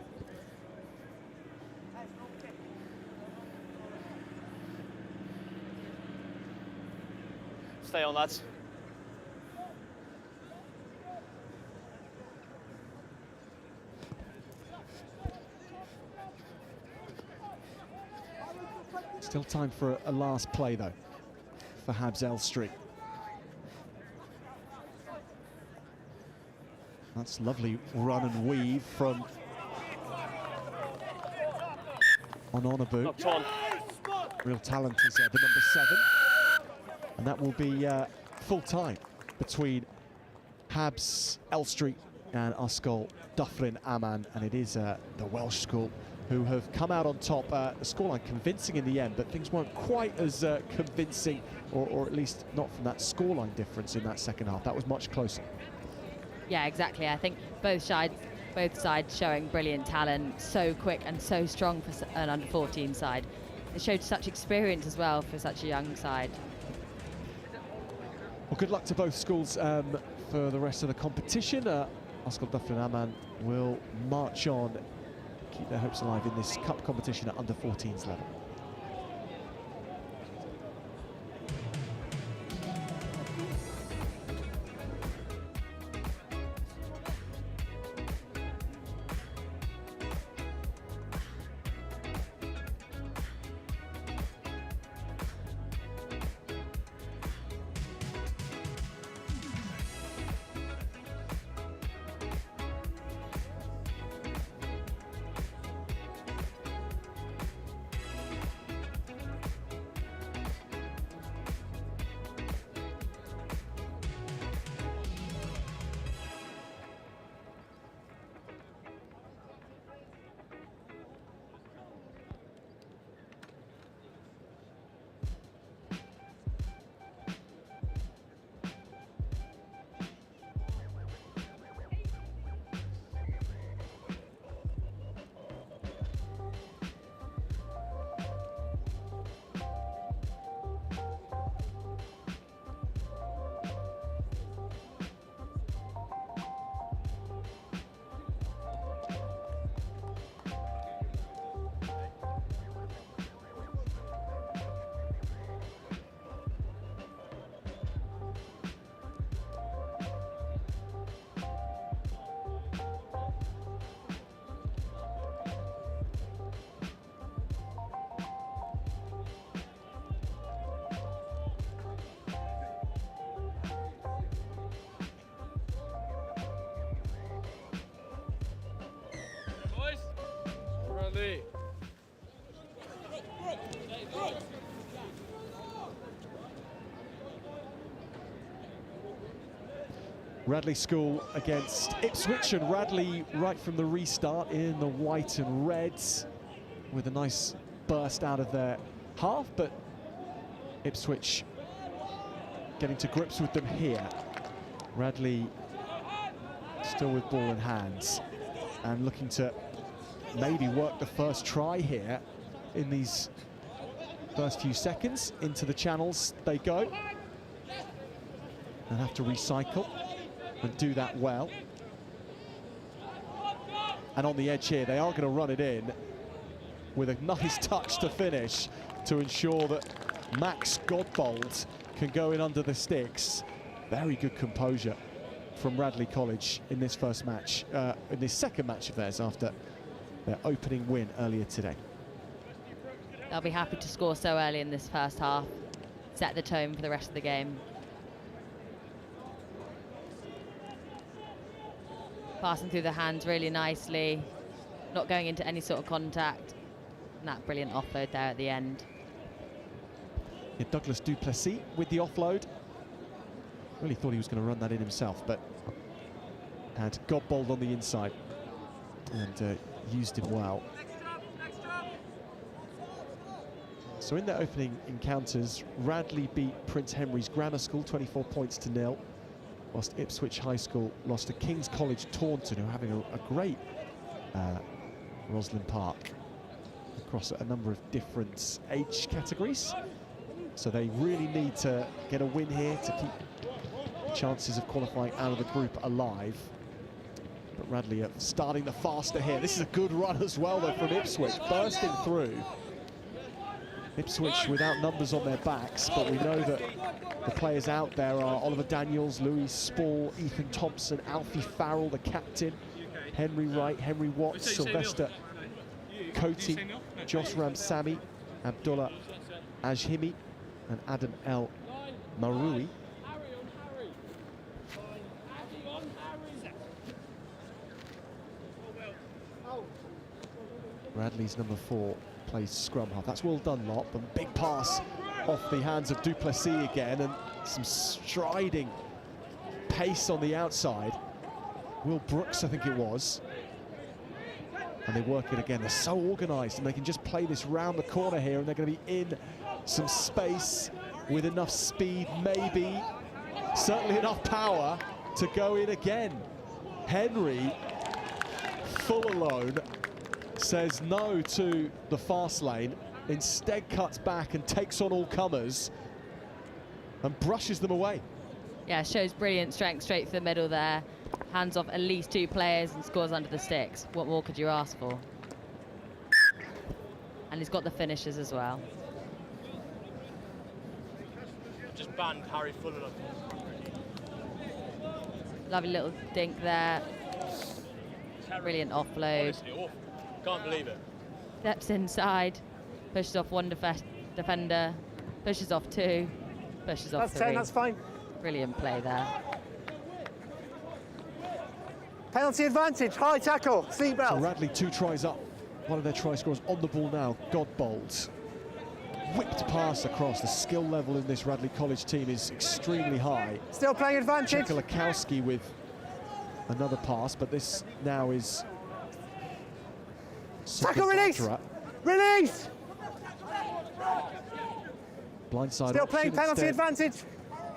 Stay on, lads. Still time for a last play, though, for Habs Elstree. That's lovely run and weave from Ononabu. Knocked on. Real talent is the number 7. And that will be full time between Habs Elstree and Ocal, Dufflin, Aman. And it is the Welsh school who have come out on top. The scoreline convincing in the end, but things weren't quite as convincing, or at least not from that scoreline difference in that second half. That was much closer. Yeah, exactly. I think both sides showing brilliant talent, so quick and so strong for an under-14 side. It showed such experience as well for such a young side. Well, good luck to both schools for the rest of the competition. Ocal, Dufflin and Aman will march on, keep their hopes alive in this cup competition at under-14s level. Radley. Radley School against Ipswich, and Radley right from the restart in the white and reds with a nice burst out of their half, but Ipswich getting to grips with them here. Radley still with ball in hands and looking to maybe work the first try here in these first few seconds. Into the channels they go. They'll have to recycle and do that well. And on the edge here, they are going to run it in with a nice touch to finish to ensure that Max Godbold can go in under the sticks. Very good composure from Radley College in this first match, in this second match of theirs after their opening win earlier today. They'll be happy to score so early in this first half, set the tone for the rest of the game. Passing through the hands really nicely. not going into any sort of contact. And that brilliant offload there at the end. Yeah, Douglas Duplessis with the offload. Really thought he was going to run that in himself, but had Godbold on the inside and used him well. So in their opening encounters, Radley beat Prince Henry's Grammar School 24 points to 0, whilst Ipswich High School lost to King's College Taunton, who are having a great Roslyn Park across a number of different age categories. So they really need to get a win here to keep chances of qualifying out of the group alive. But Radley are starting the faster here. This is a good run as well, though, from Ipswich, bursting through. Ipswich without numbers on their backs, but we know that the players out there are Oliver Daniels, Louis Spall, Ethan Thompson, Alfie Farrell, the captain, Henry Wright, Henry Watts, Sylvester Coty, Josh Ramsamy, Abdullah Ajhimi, and Adam El Maroui. Radley's number 4 plays scrum half. That's Will Dunlop, and big pass off the hands of Duplessis again, and some striding pace on the outside. Will Brooks, I think it was. And they work it again. They're so organised, and they can just play this round the corner here, and they're going to be in some space with enough speed, maybe, certainly enough power to go in again. Henry, full alone, says no to the fast lane, instead cuts back and takes on all comers and brushes them away. Yeah, shows brilliant strength straight through the middle there. Hands off at least 2 players and scores under the sticks. What more could you ask for? And he's got the finishes as well. Just banned Harry Fuller. Lovely little dink there. Brilliant offload. Honestly, can't believe it. Steps inside, pushes off 1 defender, pushes off 2, pushes off 3. 10, that's fine. Brilliant play there. Penalty advantage, high tackle, seatbelt. So Radley 2 tries up. One of their try scorers on the ball now, Godbold. Whipped pass across. The skill level in this Radley College team is extremely high. Still playing advantage. Czekalakowski with another pass, but this now is... Tackle release! Release! Blindside Still playing penalty advantage.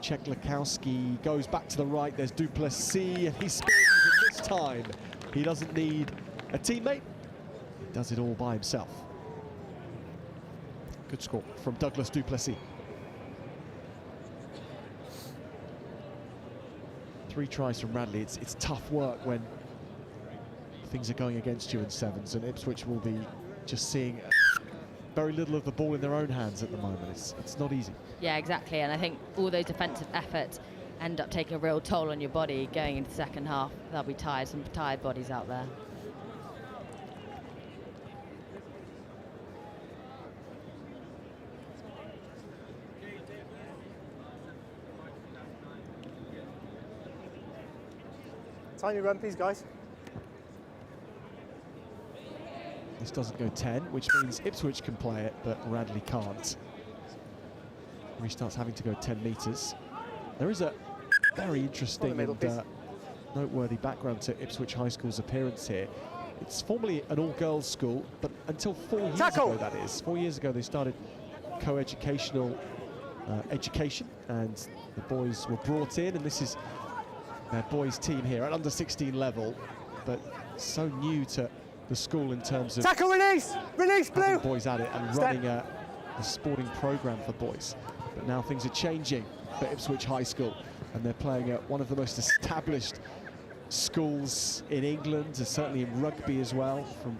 Czekalakowski goes back to the right. There's Duplessis, and he spins, and this time he doesn't need a teammate. He does it all by himself. Good score from Douglas Duplessis. 3 tries from Radley. It's tough work when things are going against you in sevens, and Ipswich will be just seeing very little of the ball in their own hands at the moment. It's not easy. Yeah, exactly, and I think all those defensive efforts end up taking a real toll on your body going into the second half. There'll be some tired bodies out there. Tiny run, please, guys. This doesn't go 10, which means Ipswich can play it, but Radley can't. He starts having to go 10 metres. There is a very interesting and noteworthy background to Ipswich High School's appearance here. It's formerly an all-girls school, but until 4 years ago, that is. 4 years ago, they started co-educational education, and the boys were brought in, and this is their boys' team here at under-16 level, but so new to the school in terms of tackle release, blue. Boys at it and running a sporting program for boys. But now things are changing for Ipswich High School, and they're playing at one of the most established schools in England, certainly in rugby as well. From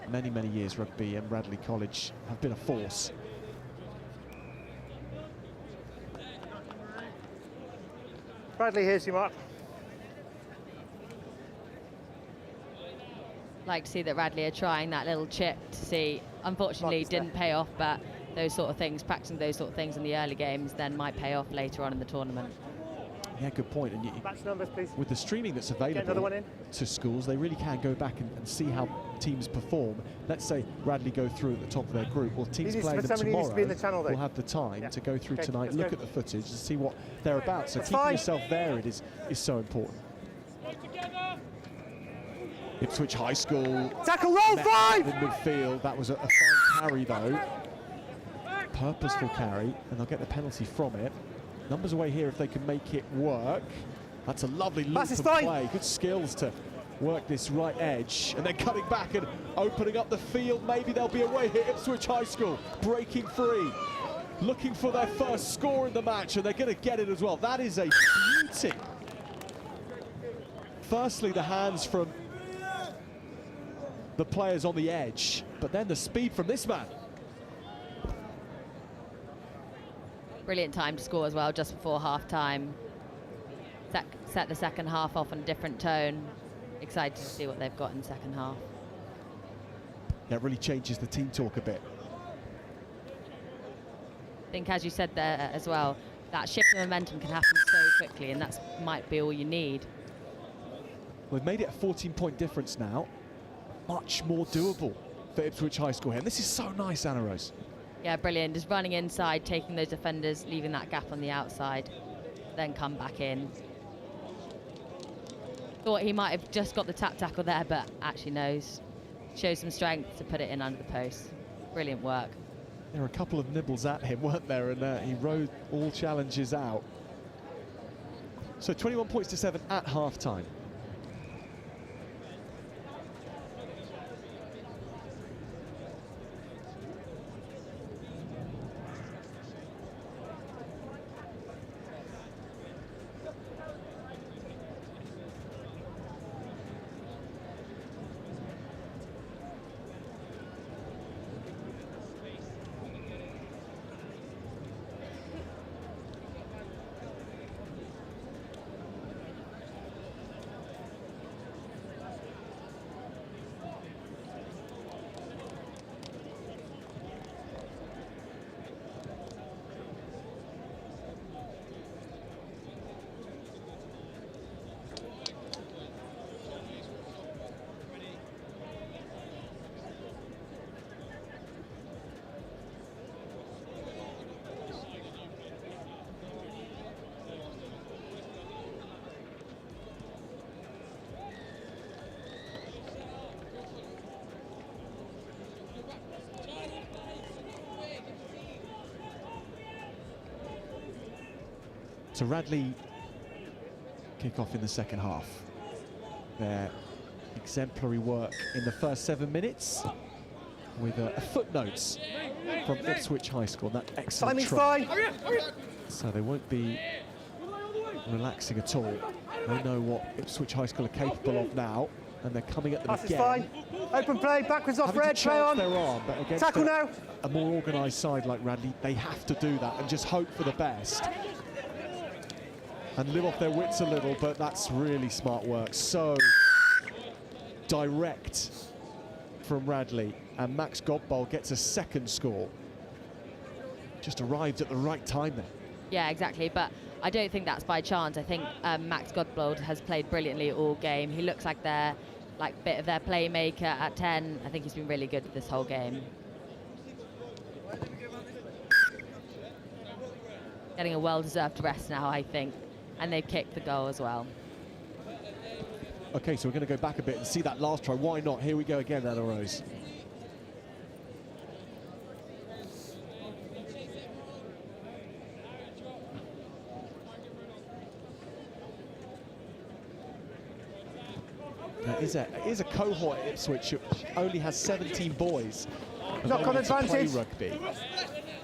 many, many years, rugby and Radley College have been a force. Radley, here's your mark. Like to see that Radley are trying that little chip to see. Unfortunately, didn't pay off, but those sort of things, practicing those sort of things in the early games, then might pay off later on in the tournament. Yeah, good point. And match numbers, please. With the streaming that's available to schools, they really can go back and see how teams perform. Let's say Radley go through at the top of their group. Well, teams playing them tomorrow will have the time to go through tonight, look at the footage and see what they're about. So keeping yourself varied is so important. Ipswich High School. Tackle roll 5! In midfield. That was a fine carry though. Purposeful carry, and they'll get the penalty from it. Numbers away here if they can make it work. That's a lovely loop and play. Good skills to work this right edge, and then cutting back and opening up the field. Maybe there'll be a way here. Ipswich High School breaking free, looking for their first score in the match, and they're going to get it as well. That is a beauty. Firstly, the hands from the players on the edge, but then the speed from this man. Brilliant time to score as well, just before half-time. Set the second half off on a different tone. Excited to see what they've got in the second half. That really changes the team talk a bit. I think, as you said there as well, that shift of momentum can happen so quickly, and that might be all you need. We've made it a 14-point difference now. Much more doable for Ipswich High School here. And this is so nice, Anna Rose. Yeah, brilliant. Just running inside, taking those defenders, leaving that gap on the outside, then come back in. Thought he might have just got the tap tackle there, but actually knows. Shows some strength to put it in under the post. Brilliant work. There were a couple of nibbles at him, weren't there? And he rode all challenges out. So 21 points to 7 at half-time. So Radley kick off in the second half. Their exemplary work in the first 7 minutes with a footnote from Ipswich High School. That excellent try. So they won't be relaxing at all. They know what Ipswich High School are capable of now, and they're coming at them again. Fine. Open play, backwards off red, play on. Their arm, but against tackle now. A more organised side like Radley, they have to do that and just hope for the best. And live off their wits a little, but that's really smart work. So direct from Radley, and Max Godbold gets a second score. Just arrived at the right time there. Yeah, exactly, but I don't think that's by chance. I think Max Godbold has played brilliantly all game. He looks like they're bit of their playmaker at 10. I think he's been really good this whole game. Getting a well-deserved rest now, I think. And they've kicked the goal as well. Okay, so we're going to go back a bit and see that last try. Why not? Here we go again, Anna Rose. There is a cohort at Ipswich which only has 17 boys. Knock on advantage. Play rugby.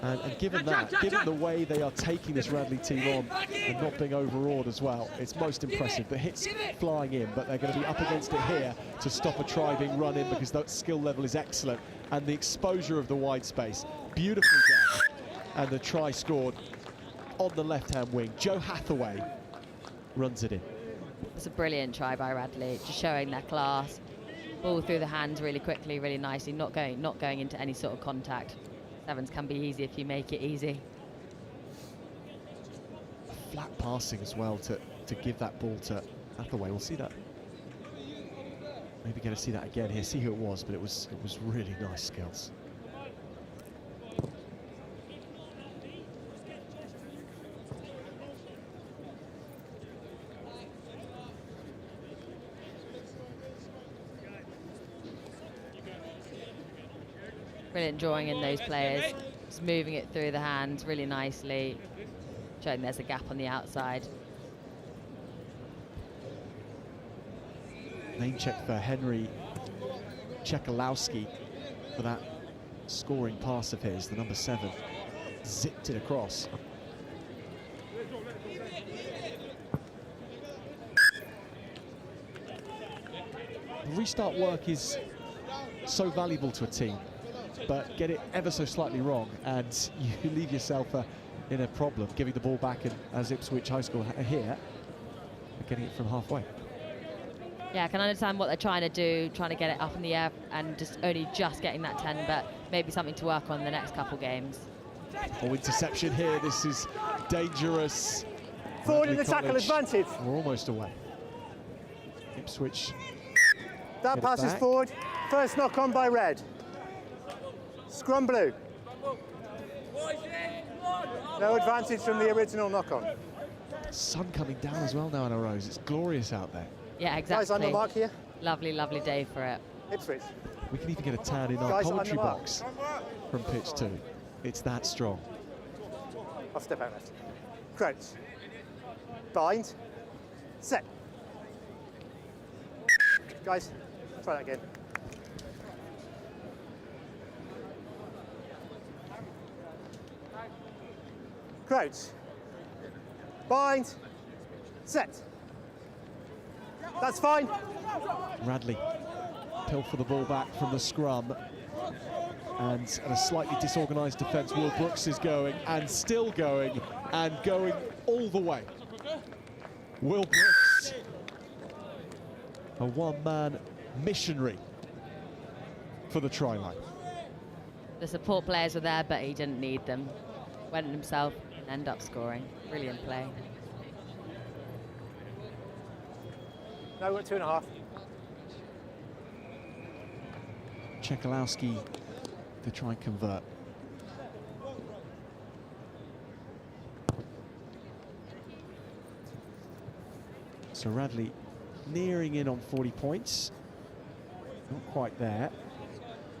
And given that, given the way they are taking this Radley team on and not being overawed as well, it's most impressive. The hits flying in, but they're going to be up against it here to stop a try being run in because that skill level is excellent. And the exposure of the wide space, beautifully done. And the try scored on the left-hand wing. Joe Hathaway runs it in. It's a brilliant try by Radley, just showing their class. Ball through the hands really quickly, really nicely, not going into any sort of contact. Sevens can be easy if you make it easy. Flat passing as well to give that ball to Hathaway. We'll see that. Maybe get to see that again here. See who it was, but it was really nice skills. Brilliant drawing in those players. Just moving it through the hands really nicely. Showing there's a gap on the outside. Name check for Henry Czekalowski for that scoring pass of his, the number 7. Zipped it across. The restart work is so valuable to a team, but get it ever so slightly wrong and you leave yourself in a problem, giving the ball back, and as Ipswich High School here, getting it from halfway. Yeah, I can understand what they're trying to do, trying to get it up in the air and only just getting that 10, but maybe something to work on the next couple games. Oh, interception here, this is dangerous. Forward in Radley the tackle College, advantage. We're almost away. Ipswich. That pass is forward. First knock on by red. Scrum blue. No advantage from the original knock on. Sun coming down as well now in a rose. It's glorious out there. Yeah, exactly. Guys on the mark here. Lovely, lovely day for it. Ipswich. We can even get a tan in our Guys on commentary the mark. box from pitch 2. It's that strong. I'll step out left. Crouch. Bind. Set. Guys, try that again. Crouch. Bind. Set. That's fine. Radley pilfer the ball back from the scrum, and a slightly disorganised defence. Will Brooks is going and still going and going all the way. Will Brooks, a one-man missionary for the try line. The support players were there, but he didn't need them. Went himself and ended up scoring. Brilliant play. No, we're at 2.5. Czekalowski to try and convert. So Radley nearing in on 40 points. Not quite there.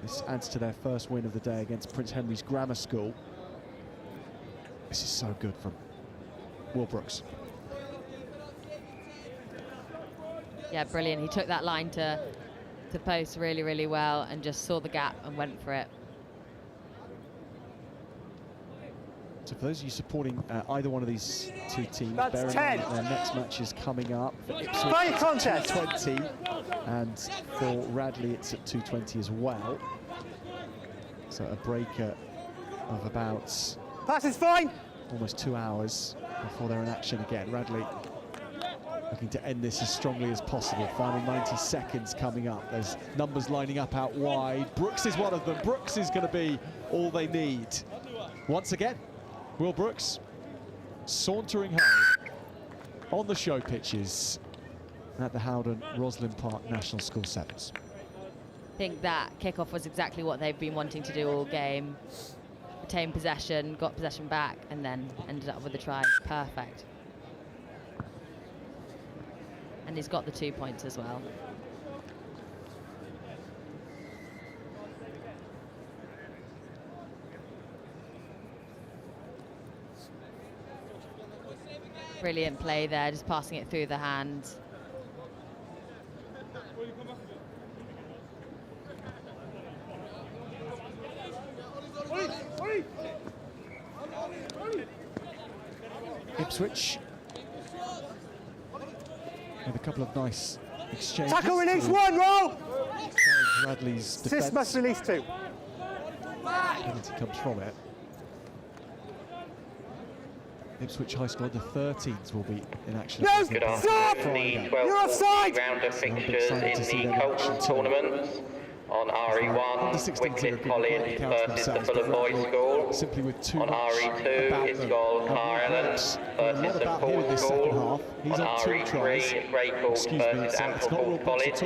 This adds to their first win of the day against Prince Henry's Grammar School. This is so good from Will Brooks. Yeah, brilliant. He took that line to post really, really well and just saw the gap and went for it. So for those of you supporting either one of these two teams, That's bearing in 10. mind that their next match is coming up. For Ipswich, Play contest. 2:20, and for Radley it's at 2:20 as well. So a break of about Pass is fine. almost 2 hours before they're in action again. Radley looking to end this as strongly as possible. Final 90 seconds coming up. There's numbers lining up out wide. Brooks is one of them. Brooks is going to be all they need. Once again, Will Brooks sauntering home on the show pitches at the Howden Roslyn Park National School Sevens. I think that kickoff was exactly what they've been wanting to do all game. Retained possession, got possession back, and then ended up with a try. Perfect. And he's got the 2 points as well. Brilliant play there, just passing it through the hands. Ipswich with a couple of nice exchanges. Tackle release 1, roll. Radley's Sis defence. must release 2. Penalty comes from it. Ipswich High School, the 13s will be in action. No, Good stop! afternoon. The You're 12th offside! round of So I'm fixtures excited in to see the them in Colton action too. tournament. On RE1, Wycliffe College versus the Fulham Boys School. Simply with too on much RE2, Isol versus St Paul's School. On RE3, Wakefield versus Ampleforth College.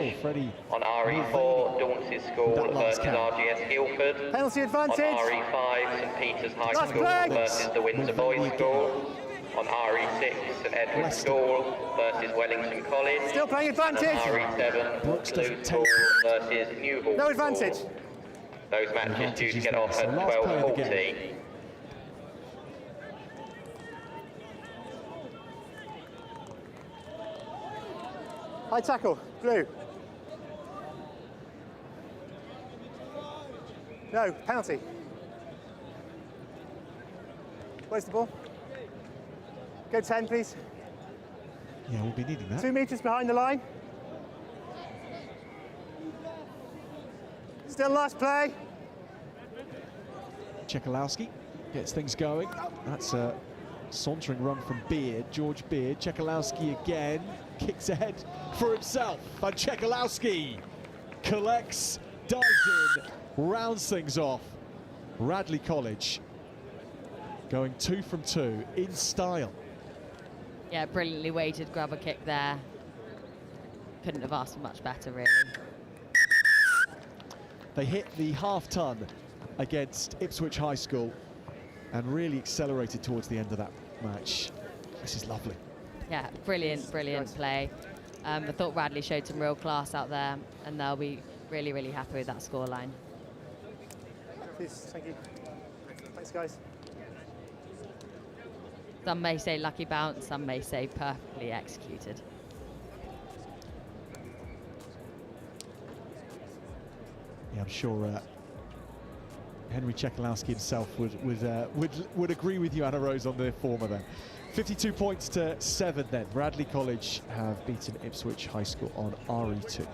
On RE4, Daunce's School versus RGS Guildford. Penalty advantage. On RE5, St Peter's High School versus the Windsor Boys School. On RE6, St Edward's School versus Wellington College. Still playing advantage. And RE7, Blue School versus Newhall. No advantage. School. Those matches due to get off at 12:40. High tackle, Blue. No, penalty. Where's the ball? Go 10, please. Yeah, we'll be needing that. 2 metres behind the line. Still last play. Czekalowski gets things going. That's a sauntering run from Beard, George Beard. Czekalowski again, kicks ahead for himself. And Czekalowski collects, dives in, rounds things off. Radley College going 2 from 2 in style. Yeah, brilliantly weighted grubber kick there. Couldn't have asked for much better, really. They hit the half-ton against Ipswich High School and really accelerated towards the end of that match. This is lovely. Yeah, brilliant, brilliant play. I thought Radley showed some real class out there, and they'll be really, really happy with that scoreline. Please, thank you. Thanks, guys. Some may say lucky bounce, some may say perfectly executed. Yeah, I'm sure Henry Czekalowski himself would agree with you, Anna Rose, on the former there. 52 points to 7 then. Radley College have beaten Ipswich High School on RE2.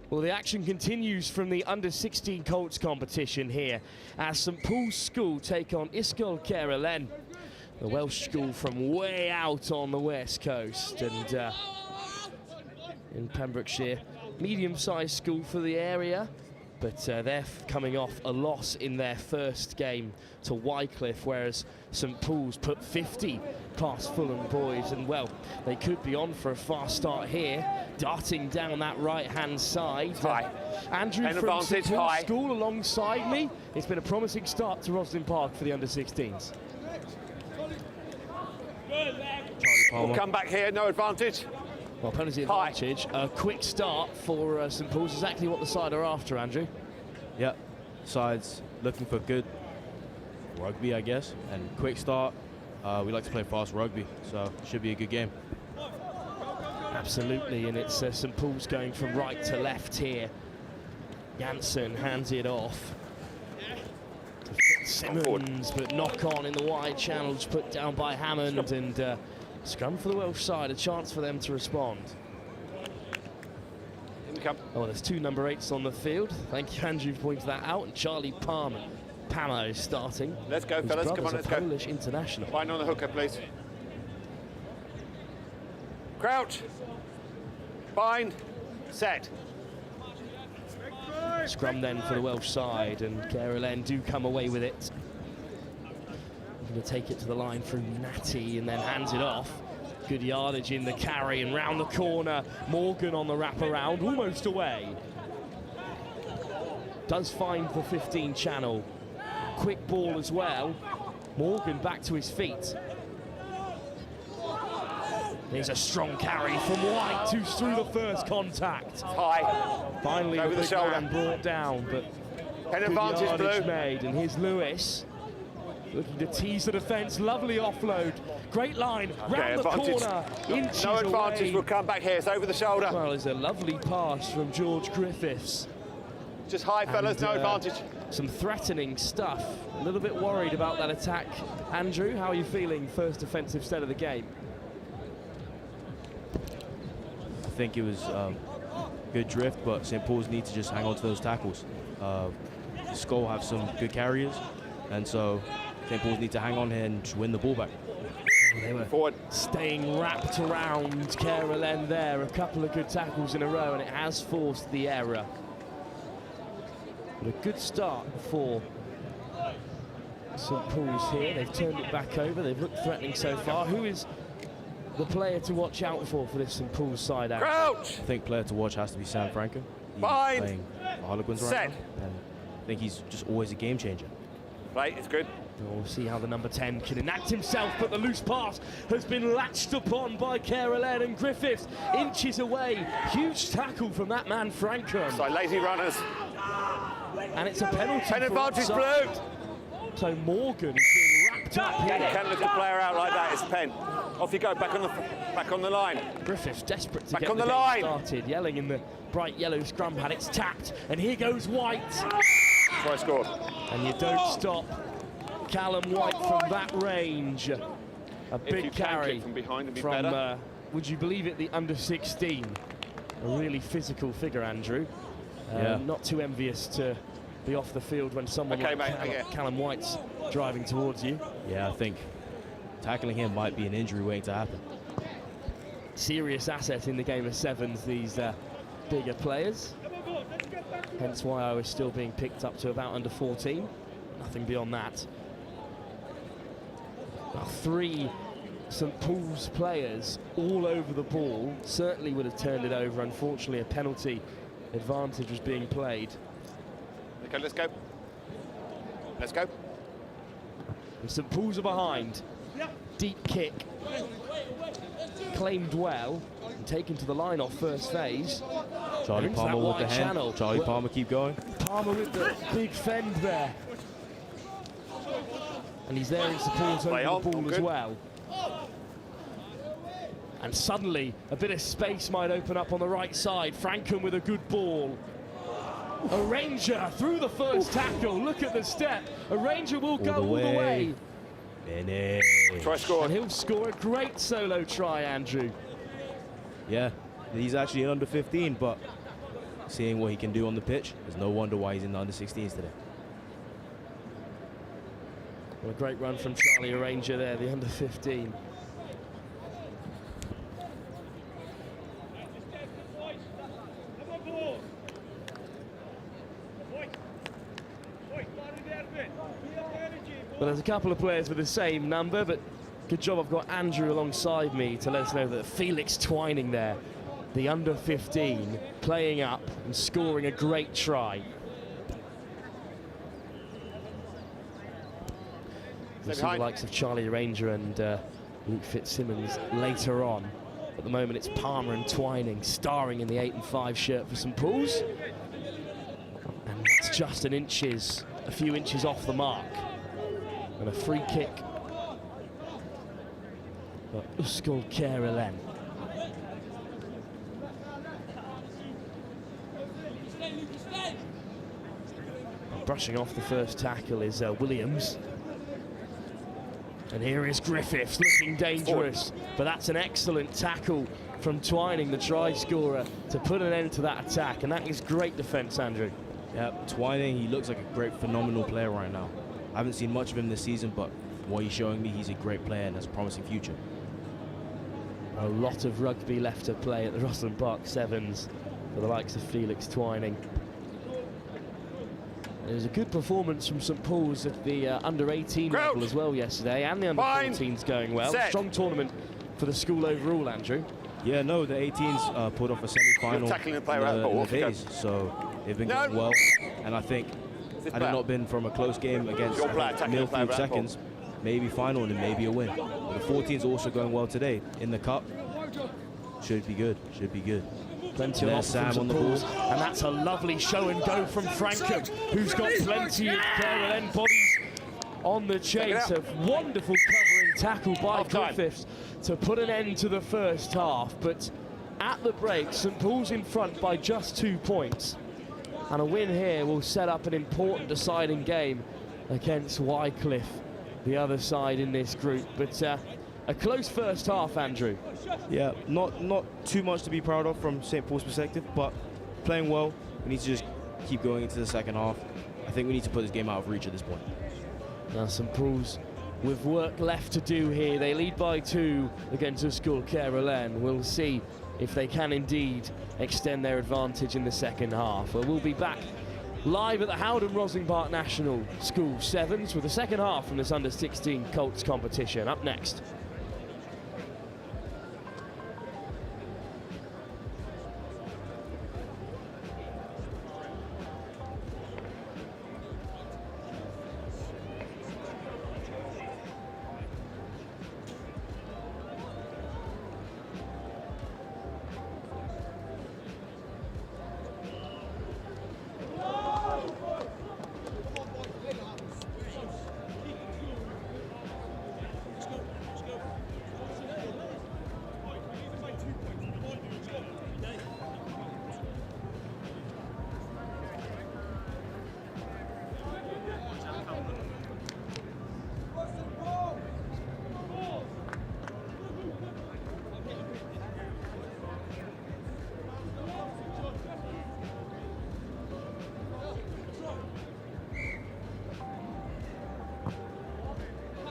Well, the action continues from the under-16 Colts competition here as St Paul's School take on Isol Cille, the Welsh school from way out on the west coast and in Pembrokeshire. Medium-sized school for the area, but they're coming off a loss in their first game to Wycliffe, whereas St Paul's put 50 past Fulham boys, and well, they could be on for a fast start here, darting down that right-hand side. Andrew from St Paul's School alongside me. It's been a promising start to Roslyn Park for the under-16s. We'll come back here, no advantage. Well, penalty advantage. A quick start for St Paul's, exactly what the side are after, Andrew. Yep, sides looking for good rugby, I guess, and quick start. We like to play fast rugby, so should be a good game. Absolutely, and it's St Paul's going from right to left here. Janssen hands it off to Simmons, but knock on in the wide channels put down by Hammond, and scrum for the Welsh side, a chance for them to respond. Oh, there's 2 number 8s on the field. Thank you, Andrew, for pointing that out. And Charlie Pamo is starting. Let's go, His fellas. Come brother's on, let's a go. Polish international. Bind on the hooker, please. Crouch. Bind. Set. Scrum then for the Welsh side, and Caroline do come away with it. Going to take it to the line through Natty and then hands it off. Good yardage in the carry and round the corner. Morgan on the wraparound, almost away. Does find the 15 channel. Quick ball as well. Morgan back to his feet. There's a strong carry from White, who's through the first contact. High. Finally, Over the the big shoulder. man brought down, but Pen good advantage, yardage Blue. made. And here's Lewis, looking to tease the defence. Lovely offload. Great line, round the corner, inches No advantage, away. we'll come back here, it's over the shoulder. Well, there's a lovely pass from George Griffiths. Just high, fellas, no advantage. Some threatening stuff. A little bit worried about that attack. Andrew, how are you feeling first defensive set of the game? I think it was good drift, but St. Paul's need to just hang on to those tackles. Skull have some good carriers, and so St. Paul's need to hang on here and just win the ball back. They were forward, staying wrapped around Caroline there. A couple of good tackles in a row, and it has forced the error. But a good start for St. Paul's here. They've turned it back over. They've looked threatening so far. Who is the player to watch out for this St. Paul's side out? Crouch! I think player to watch has to be Sam Franco. He's Bind. playing Harlequins right Set. now, and I think he's just always a game changer. Right, it's good. We'll see how the number 10 can enact himself, but the loose pass has been latched upon by Caroline, and Griffiths inches away. Huge tackle from that man, Franco. So lazy runners. And it's a penalty. Pen advantage, Blue. So Morgan is being wrapped up here. You can't let the player out like that, it's pen. Off you go, back on the line. Griffiths desperate to Back get on the the game line. started, yelling in the bright yellow scrum pad. It's tapped, and here goes White. Try scored. And you don't stop Callum White from that range. A If you big can carry kick from behind, it'd be from, better. would you believe it, the under-16. A really physical figure, Andrew. Yeah. Not too envious to be off the field when someone Okay, like mate, Callum White's driving towards you. Yeah, I think tackling him might be an injury waiting to happen. Serious asset in the game of sevens, these bigger players. Hence why I was still being picked up to about under 14. Nothing beyond that. Well, 3 St. Paul's players all over the ball certainly would have turned it over. Unfortunately, a penalty advantage was being played. Okay, let's go. Let's go. And St. Paul's are behind. Deep kick. Claimed well and taken to the line off first phase. Charlie Into that Palmer with wide the hand. channel. Charlie Well, Palmer, keep going. Palmer with the big fend there. And he's there in support Play over on, the ball all as good. well. And suddenly, a bit of space might open up on the right side. Franken with a good ball. A Ranger through the first tackle. Look at the step. A Ranger will go all the way. Finish. Try score. And he'll score a great solo try, Andrew. Yeah, he's actually an under 15, but seeing what he can do on the pitch, there's no wonder why he's in the under 16s today. Well, a great run from Charlie Ranger there, the under 15. Well, there's a couple of players with the same number, but good job I've got Andrew alongside me to let us know that Felix Twining there, the under 15, playing up and scoring a great try. We'll see the likes of Charlie Ranger and Luke Fitzsimmons later on. At the moment, it's Palmer and Twining starring in the 8 and 5 shirt for St. Paul's. And that's just a few inches off the mark. And a free kick for Uskal Caroline. Brushing off the first tackle is Williams. And here is Griffiths looking dangerous, but that's an excellent tackle from Twining, the try scorer, to put an end to that attack, and that is great defence, Andrew. Yeah, Twining, he looks like a great, phenomenal player right now. I haven't seen much of him this season, but what he's showing me, he's a great player and has a promising future. A lot of rugby left to play at the Roslyn Park Sevens for the likes of Felix Twining. It was a good performance from St Paul's at the under-18 level as well yesterday, and the under-14's going well. Strong tournament for the school overall, Andrew. Yeah, no, the 18s pulled off a semi-final in the days, so they've been going well. And I think, had it not been from a close game against Milfield seconds, maybe final and maybe a win. But the 14s also going well today in the cup. Should be good, should be good. Plenty of Sam on the ball, and that's a lovely show and go from Frankham, who's got plenty of Carolyn bodies on the chase. A wonderful covering tackle by Griffiths to put an end to the first half. But at the break, St Paul's in front by just 2 points, and a win here will set up an important deciding game against Wycliffe, the other side in this group. But a close first half, Andrew. Yeah, not too much to be proud of from St Paul's perspective, but playing well. We need to just keep going into the second half. I think we need to put this game out of reach at this point. Now St Paul's with work left to do here. They lead by 2 against a school, Carolyn. We'll see if they can indeed extend their advantage in the second half. We'll be back live at the HOWDEN ROSSLYN Park National School Sevens with the second half from this under-16 Colts competition. Up next.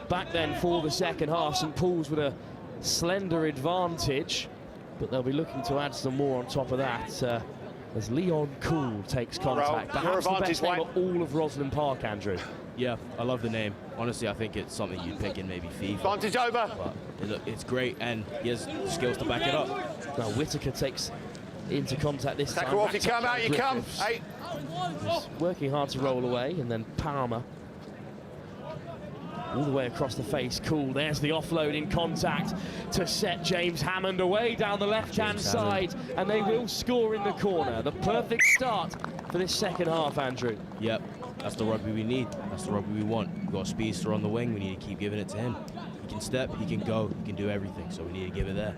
Back then for the second half, St Paul's with a slender advantage, but they'll be looking to add some more on top of that as Leon Cool takes contact. Perhaps the best name of all of Roslyn Park, Andrew. Yeah, I love the name. Honestly, I think it's something you'd pick in maybe FIFA. Advantage over. But it's great, and he has the skills to back it up. Now Whitaker takes into contact this time. Tackle off, you come out, you come. Hey. He's working hard to roll away, and then Palmer all the way across the face. Cool, there's the offload in contact to set James Hammond away down the left-hand side, and they will score in the corner. The perfect start for this second half, Andrew. Yep, that's the rugby we need. That's the rugby we want. We've got a speedster on the wing. We need to keep giving it to him. He can step, he can go, he can do everything, so we need to give it there.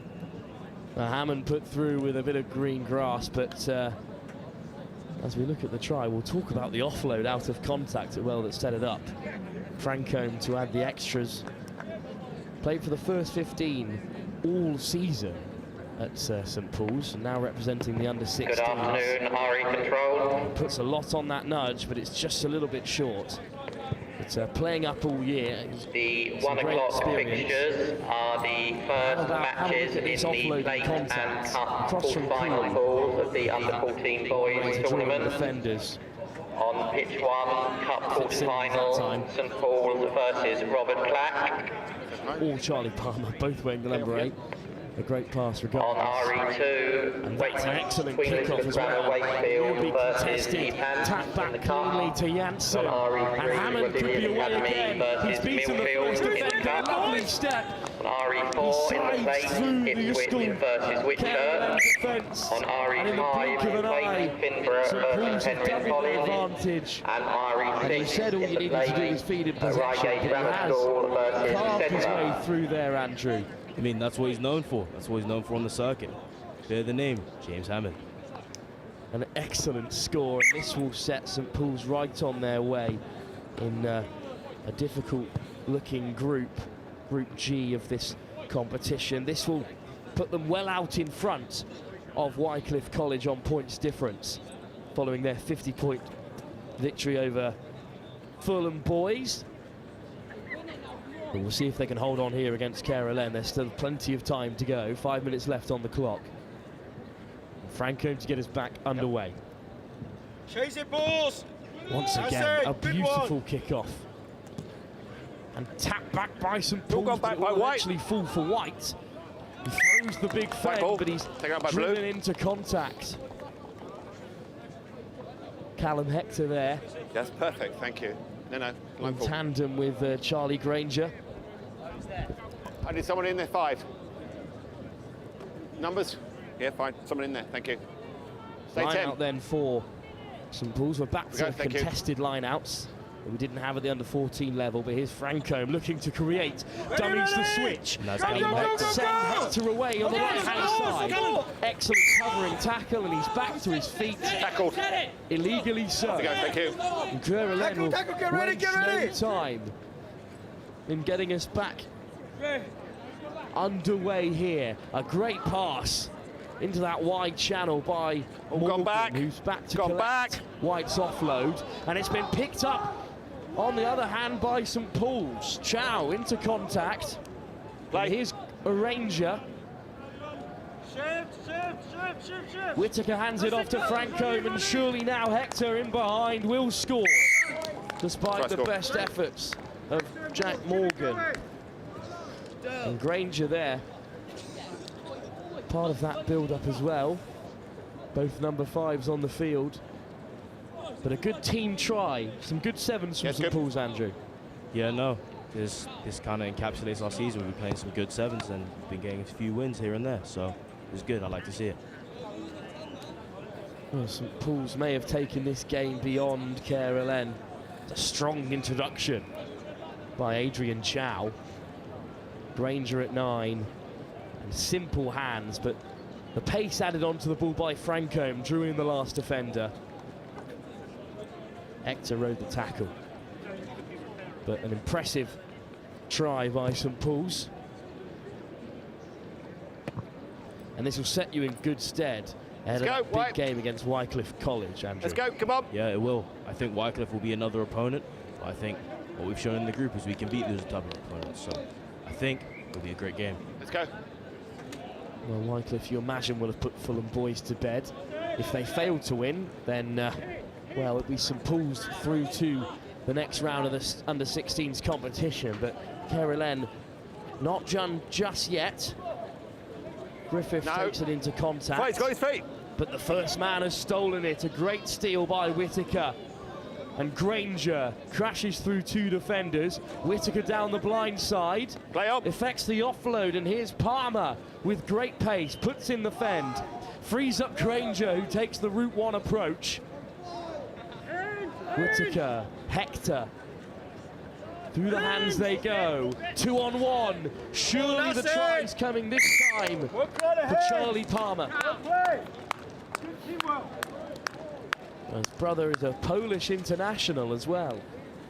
Hammond put through with a bit of green grass, but as we look at the try, we'll talk about the offload out of contact as well that set it up. Francombe to add the extras. Played for the first 15 all season at St Paul's, and now representing the under-16. Good afternoon, RE Control. Puts a lot on that nudge, but it's just a little bit short. But playing up all year. The 1 o'clock fixtures are the first matches in the plate and cup quarter-final pools of the under-14 boys tournament. Defenders. On pitch 1, cup quarter-final, St Paul's versus Robert Clack. All Charlie Palmer, both wearing the number 8. A great pass regardless. On RE2, and that's an excellent kickoff as well. Wakefield versus tap back cleanly to Janssen. And Hammond could be away again. He's beaten the first defender. Lovely step. On RE4 in the plate, Ipswich versus Whitchurch. On RE5, plate, Finborough versus Henry College. And RE6 in the plate, Reigate Grammar School versus Carved his way Sedba. through there, Andrew. I mean, that's what he's known for. That's what he's known for on the circuit. Bear the name, James Hammond. An excellent score, and this will set St Paul's right on their way in a difficult-looking group Group G of this competition. This will put them well out in front of Wycliffe College on points difference, following their 50-point victory over Fulham boys. But we'll see if they can hold on here against Caroline. There's still plenty of time to go. 5 minutes left on the clock. Franco to get us back underway. Chase it, balls! Once again, a beautiful kick-off. And tap back by St Paul's, but it will actually fall for White. He throws the big fend, but he's driven into contact. Callum Hector there. That's perfect, thank you. No, in tandem with Charlie Granger. I need someone in there, 5. Numbers? Yeah, fine, someone in there, thank you. Stay Line 10. out then for St Paul's. We're back to contested line-outs that we didn't have at the under-14 level, but here's Franco looking to create. Dummies the switch. And he might send Hector away on the right-hand side. Excellent covering tackle, and he's back to his feet. Tackled. Illegally so. Thank you. And Caroline will waste no time in getting us back underway here. A great pass into that wide channel by Morgan, who's back to collect White's offload, and it's been picked up on the other hand by St Paul's. Chow into contact. Here's Arranger. Whittaker hands it off to Franco, and surely now Hector in behind will score, despite the best efforts of Jack Morgan. And Granger there, part of that build-up as well. Both number 5s on the field. But a good team try. Some good 7s from St Paul's, Andrew. Yeah, no. This kind of encapsulates our season. We've been playing some good 7s and been getting a few wins here and there. So it's good. I like to see it. Well, St Paul's may have taken this game beyond Caroline. It's a strong introduction by Adrian Chow. Granger at 9. Simple hands, but the pace added onto the ball by Franco drew in the last defender. Hector rode the tackle, but an impressive try by St Paul's, and this will set you in good stead ahead of a big game against Wycliffe College, Andrew. Let's go, come on. Yeah, it will. I think Wycliffe will be another opponent, but I think what we've shown in the group is we can beat those type of opponents, so I think it'll be a great game. Let's go. Well, Wycliffe, you imagine, will have put Fulham boys to bed. If they fail to win, then, well, it'll be St Paul's through to the next round of the under-16s competition. But Caroline not done just yet. Griffith takes it into contact. He's got his feet. But the first man has stolen it. A great steal by Whittaker. And Granger crashes through 2 defenders. Whittaker down the blind side. Play up. Effects the offload, and here's Palmer with great pace, puts in the fend. Frees up Granger, who takes the Route 1 approach. Whittaker, Hector. Through the hands they go. 2-on-1. Surely the try's coming this time for Charlie Palmer. His brother is a Polish international as well,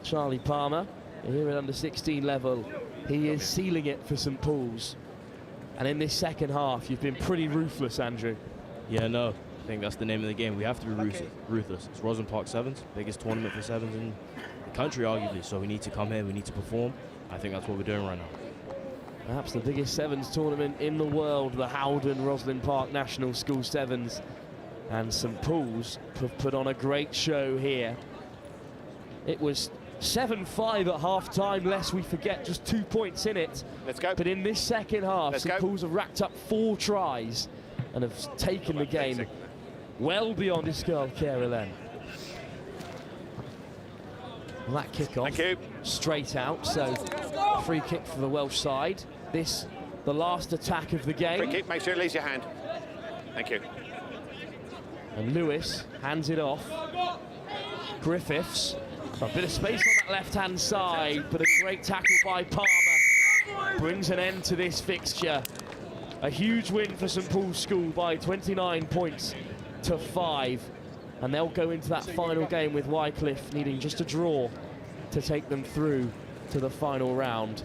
Charlie Palmer. Here at under-16 level, he is sealing it for St Paul's. And in this second half, you've been pretty ruthless, Andrew. Yeah, no, I think that's the name of the game. We have to be ruthless. It's Roslyn Park Sevens, biggest tournament for 7s in the country, arguably. So we need to come here, we need to perform. I think that's what we're doing right now. Perhaps the biggest 7s tournament in the world, the Howden Roslyn Park National School 7s. And St Paul's have put on a great show here. It was 7-5 at half-time, lest we forget, just 2 points in it. Let's go. But in this second half, St Paul's have racked up 4 tries and have taken the game well beyond Isol Caroline. Well, that kick-off straight out, so free kick for the Welsh side. This, the last attack of the game. Free kick, make sure it leaves your hand. Thank you. And Lewis hands it off. Griffiths, a bit of space on that left-hand side, but a great tackle by Palmer brings an end to this fixture. A huge win for St Paul's School by 29 points to 5. And they'll go into that final game with Wycliffe needing just a draw to take them through to the final round.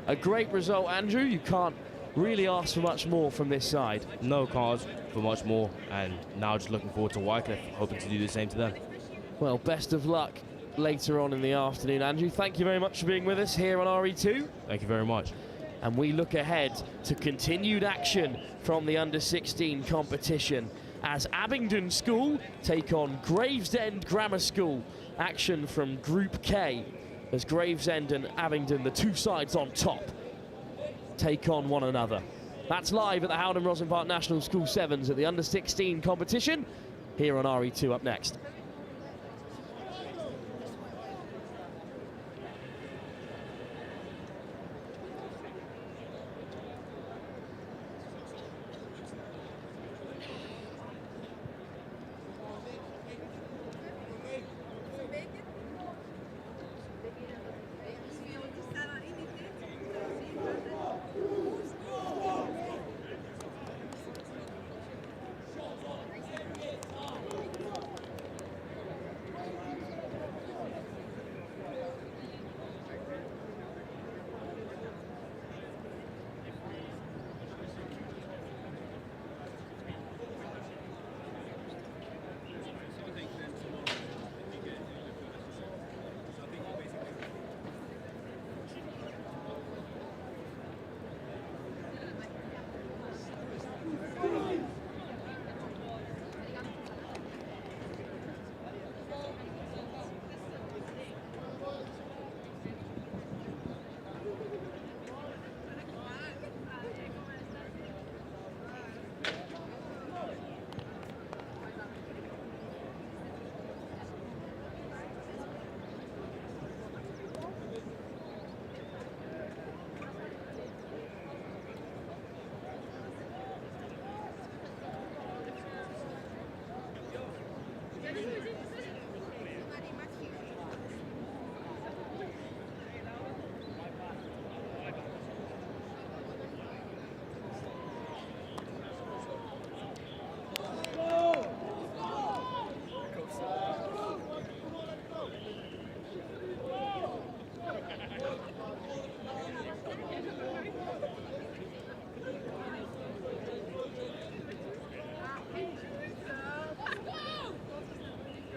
A great result, Andrew. You can't really ask for much more from this side. No, can't ask for much more. And now just looking forward to Wycliffe, hoping to do the same to them. Well, best of luck later on in the afternoon, Andrew. Thank you very much for being with us here on RE2. Thank you very much. And we look ahead to continued action from the under-16 competition as Abington School take on Gravesend Grammar School. Action from Group K as Gravesend and Abington, the two sides on top, take on one another. That's live at the HOWDEN ROSSLYN Park National School Sevens at the under-16 competition here on RE2 up next.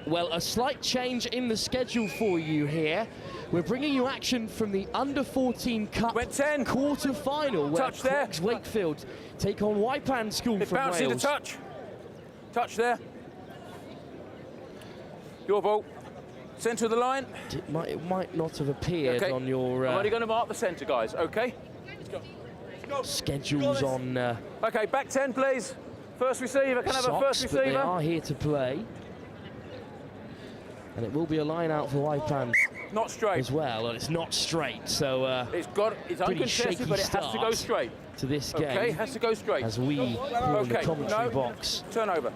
Well, a slight change in the schedule for you here. We're bringing you action from the Under-14 Cup quarter-final, where Crooks Wakefield take on Wypan School from Wales. Bouncing to touch. Touch there. Your ball. Centre of the line. It might not have appeared on your... I'm only going to mark the centre, guys, OK? Schedules on... OK, back 10, please. First receiver. Can I have a first receiver? But they are here to play. And it will be a line out for Wypan. Not straight. As well, and it's not straight, so... it's uncontested, but it has to go straight. To this game. OK, it has to go straight. As we, in the commentary box... Turnover.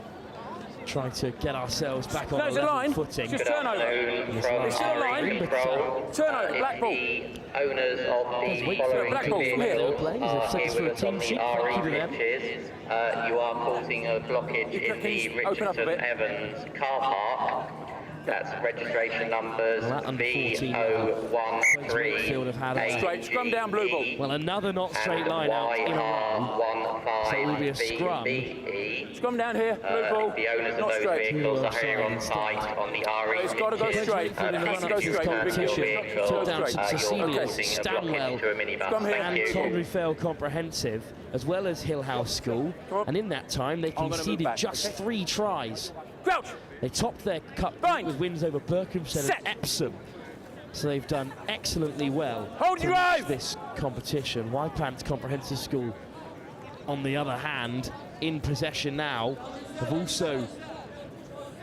Try to get ourselves back on a level line. Footing. Just turnover. It's still a line. Turnover, black ball. Owners of the following black ball from here. Here with us on the RE pitches. You are causing a blockage in the Richardson Evans car park. That's registration numbers V0138. Straight, scrum down, blue ball. Well, another not straight line out in a row. So it will be a scrum. Scrum down here, blue ball. The owners of those vehicles are here on site on the RE. It's got to go straight. It has to go straight. Took down Cille, Stanwell, and Tombridge Vale Comprehensive, as well as Hill House School. And in that time, they conceded just 3 tries. Crouch. They topped their cup with wins over Berkhamsted and Epsom. So they've done excellently well to reach this competition. Wypan's Comprehensive School, on the other hand, in possession now, have also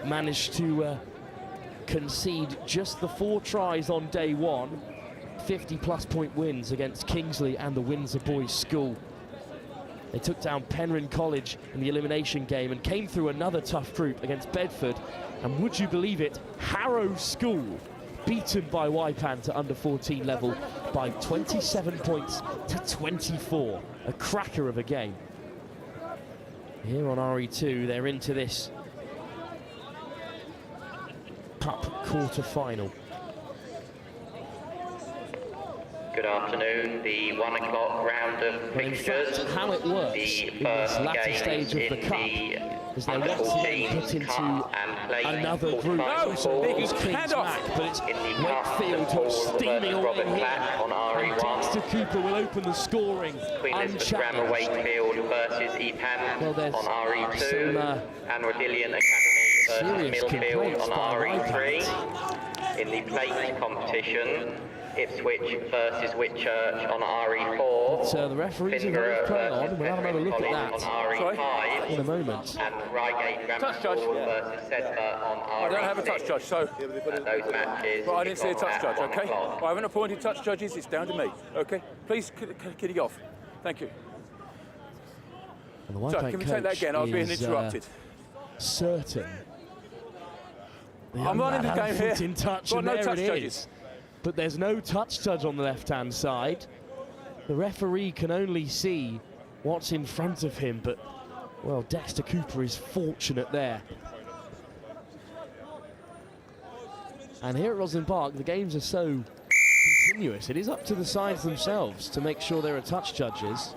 managed to concede just the 4 tries on day 1. 50-plus point wins against Kingsley and the Windsor Boys School. They took down Penryn College in the elimination game and came through another tough group against Bedford. And would you believe it, Harrow School beaten by Wypan to under-14 level by 27 points to 24. A cracker of a game. Here on RE2, they're into this Cup quarter-final. good afternoon. The 1 o'clock round of fixtures. How it works the in first this latter game stage of the in cup the is they're once again put into another group. So it's King's Mac, but it's Wakefield who's steaming away here. And Dexter Cooper will open the scoring unchallenged. Wakefield versus Epan on RE2 and Rodillian Academy versus Milfield on RE3. In the plate competition, Ipswich versus Whitchurch on RE4. So the referees are going to play on. We'll have another look at that on RE5 in a moment. And Reigate Grammar School versus Sedba on RE6. I don't have a touch judge, so those matches. But I didn't see a touch judge, okay? I haven't appointed touch judges, it's down to me, okay? Please, kiddie off. Thank you. And the So, can we take that again? I was being interrupted. Certain. I'm running the game here. In touch, Got and no there touch it judges. is. But there's no touch judge on the left-hand side. The referee can only see what's in front of him, but, well, Dexter Cooper is fortunate there. And here at Roslyn Park, the games are so continuous. It is up to the sides themselves to make sure there are touch judges.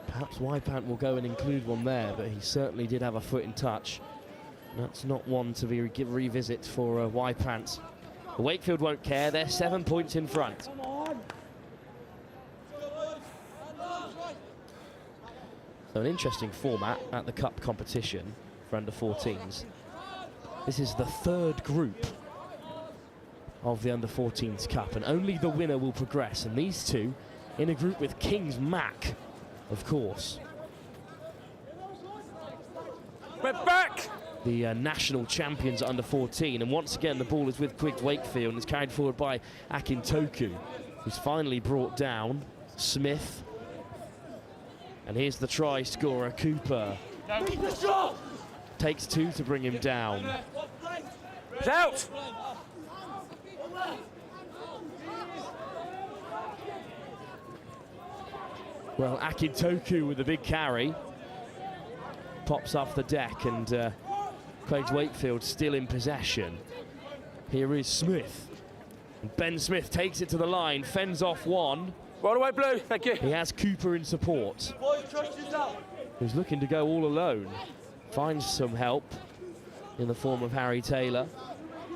Perhaps Wypant will go and include one there, but he certainly did have a foot in touch. That's not one to be revisit for Wypant. Wakefield won't care, they're 7 points in front. So an interesting format at the cup competition for under-14s. This is the third group of the under-14s cup, and only the winner will progress, and these two in a group with King's Mac, of course. We're back! The national champions under 14, and once again the ball is with Quigged Wakefield and is carried forward by Akintoku, who's finally brought down Smith. And here's the try scorer, Cooper. Takes two to bring him down. It's out! Well, Akintoku with a big carry. Pops off the deck, and Craig Wakefield still in possession. Here is Smith. And Ben Smith takes it to the line, fends off one. Right away, Blue, thank you. He has Cooper in support. Who's looking to go all alone. Finds some help in the form of Harry Taylor.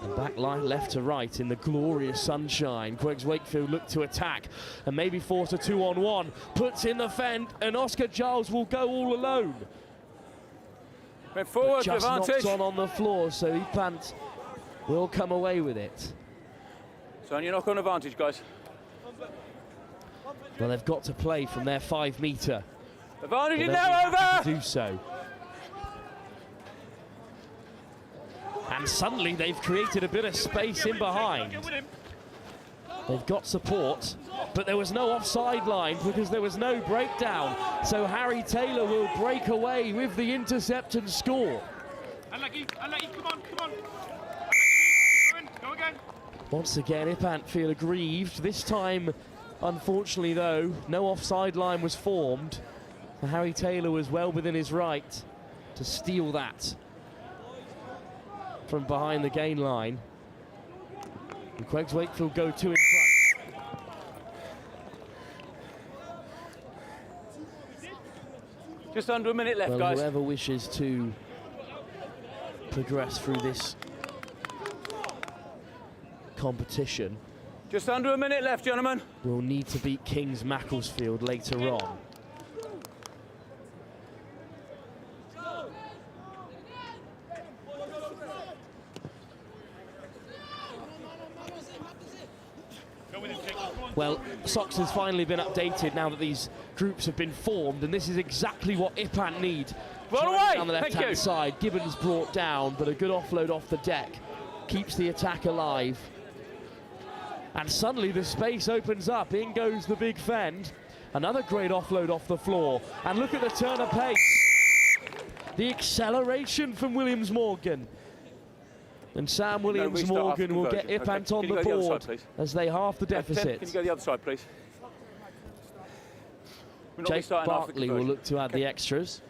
And back line left to right in the glorious sunshine. Queggs Wakefield look to attack and maybe force a 2-on-1. Puts in the fend, and Oscar Giles will go all alone. Went forward, just advantage. Knocks on the floor, so Ipant will come away with it. So you knock on advantage, guys. Well, they've got to play from their 5 metre. Advantage is now over! To do so. And suddenly they've created a bit of space in behind. They've got support, but there was no offside line because there was no breakdown. So Harry Taylor will break away with the intercept and score. Unlucky, come on. Go again. Once again, Ipant feel aggrieved. This time, unfortunately though, no offside line was formed. Harry Taylor was well within his right to steal that from behind the gain line. And Queggs Wakefield go 2 in front. Just under a minute left, well, guys. Whoever wishes to progress through this competition just under a minute left, gentlemen. Will need to beat King's Macclesfield later on. Well, Socks has finally been updated now that these groups have been formed, and this is exactly what Ipant need. Run away! On the left-hand side, Gibbons brought down, but a good offload off the deck keeps the attack alive. And suddenly the space opens up. In goes the big fend. Another great offload off the floor. And look at the turn of pace. The acceleration from Williams Morgan. And Sam Williams Morgan will get Ipant on the board as they half the deficit. Can you go the other side, please? Jake Barkley will look to add the extras.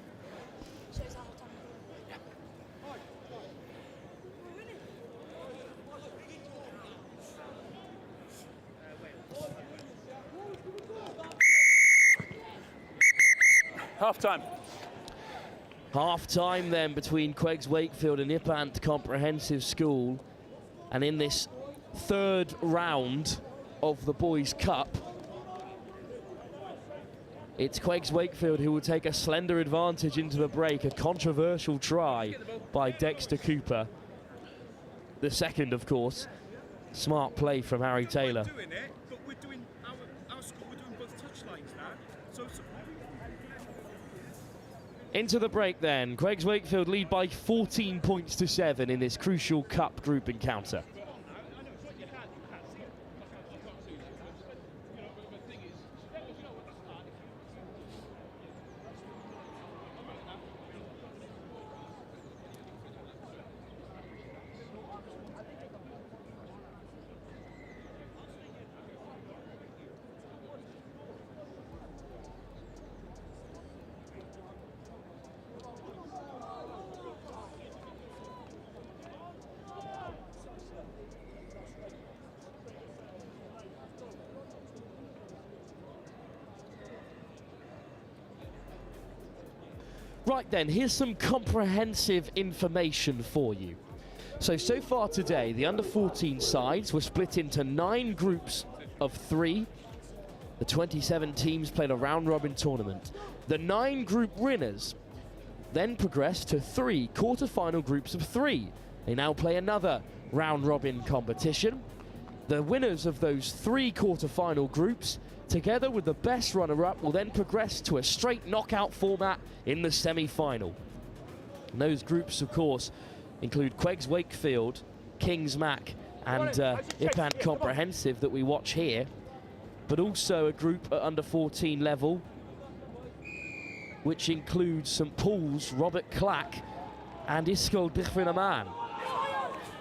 Half time. Half time then between Queggs Wakefield and Ipant Comprehensive School. And in this third round of the Boys' Cup, it's Queggs Wakefield who will take a slender advantage into the break. A controversial try by Dexter Cooper. The second, of course. Smart play from Harry Taylor. We're doing it, but we're doing our school, we're doing both touchlines now. So into the break then. Queggs Wakefield lead by 14 points to 7 in this crucial cup group encounter. Right then, here's some comprehensive information for you. So far today, the under-14 sides were split into 9 groups of 3. The 27 teams played a round-robin tournament. The 9 group winners then progressed to 3 quarter-final groups of 3. They now play another round-robin competition. The winners of those 3 quarter-final groups, together with the best runner-up, will then progress to a straight knockout format in the semi-final. And those groups, of course, include Queggs Wakefield, Kings Mac, and Ipant Comprehensive that we watch here, but also a group at under-14 level, which includes St Paul's Robert Clack and Isol Birfinaman.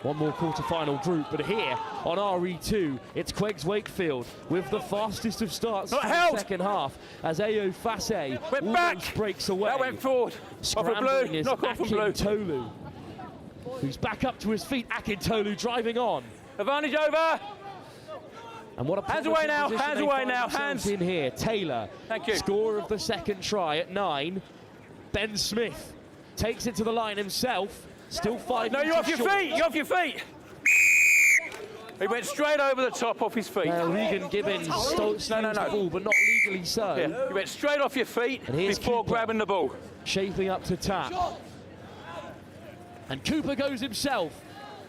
One more quarter-final group, but here on RE2, it's Queggs Wakefield with the fastest of starts in the second half as Ayo Fase almost breaks away. That went forward. Scrambling is Akintolu, who's back up to his feet. Akintolu driving on. Advantage over. And what a hands away now, hands away now, hands in here. Taylor, thank you. Scorer of the second try at 9. Ben Smith takes it to the line himself. Still 5 No, you're off your feet, you're off your feet. He went straight over the top off his feet. Regan Gibbons steals the ball, but not legally so. Yeah. You went straight off your feet before grabbing the ball. Shaping up to tap. And Cooper goes himself.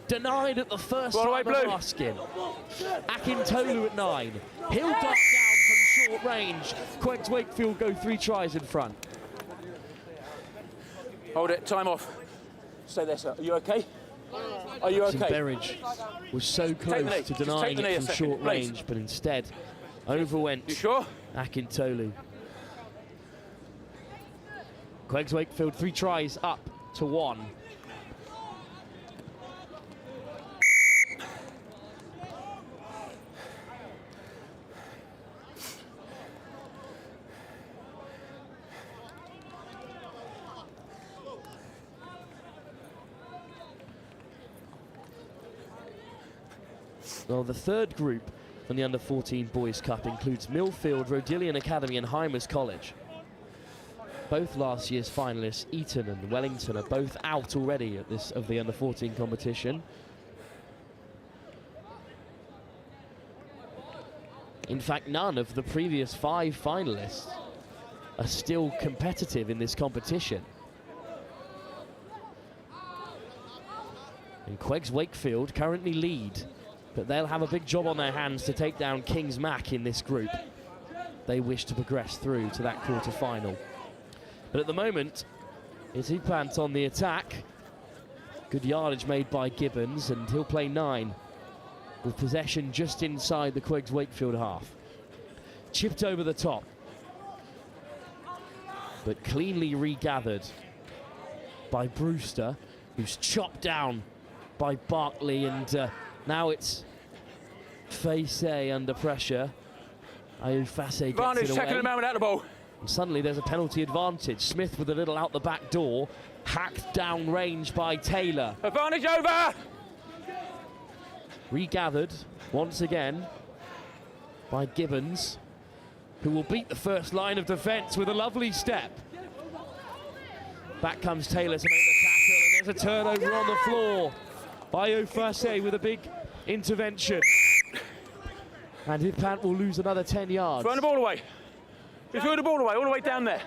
Denied at the first time of asking. Akintolu at 9. He'll duck down from short range. Queggs Wakefield go 3 tries in front. Hold it, time off. Stay there, sir. Are you okay? Are you okay? Berridge was so close to denying it from short range, but instead overwent Akintolu. Queggs Wakefield 3 tries up to 1. Well, the third group from the Under-14 Boys' Cup includes Milfield, Rodillian Academy and Heimer's College. Both last year's finalists, Eton and Wellington, are both out already at this of the Under-14 competition. In fact, none of the previous 5 finalists are still competitive in this competition. And Queggs Wakefield currently lead, but they'll have a big job on their hands to take down Kings Mac in this group. They wish to progress through to that quarter-final. But at the moment, it's Ipant on the attack. Good yardage made by Gibbons, and he'll play 9 with possession just inside the Queggs Wakefield half. Chipped over the top, but cleanly regathered by Brewster, who's chopped down by Barkley, and now it's Fase under pressure. Ayo Fase gets it away. Tackling him out without the ball. And suddenly there's a penalty advantage. Smith with a little out the back door, hacked down range by Taylor. Advantage over! Regathered once again by Gibbons, who will beat the first line of defence with a lovely step. Back comes Taylor to make the tackle, and there's a turnover on the floor. Biofase with a big intervention. And Ipant will lose another 10 yards. Throwing the ball away. He's throwing the ball away, all the way down there.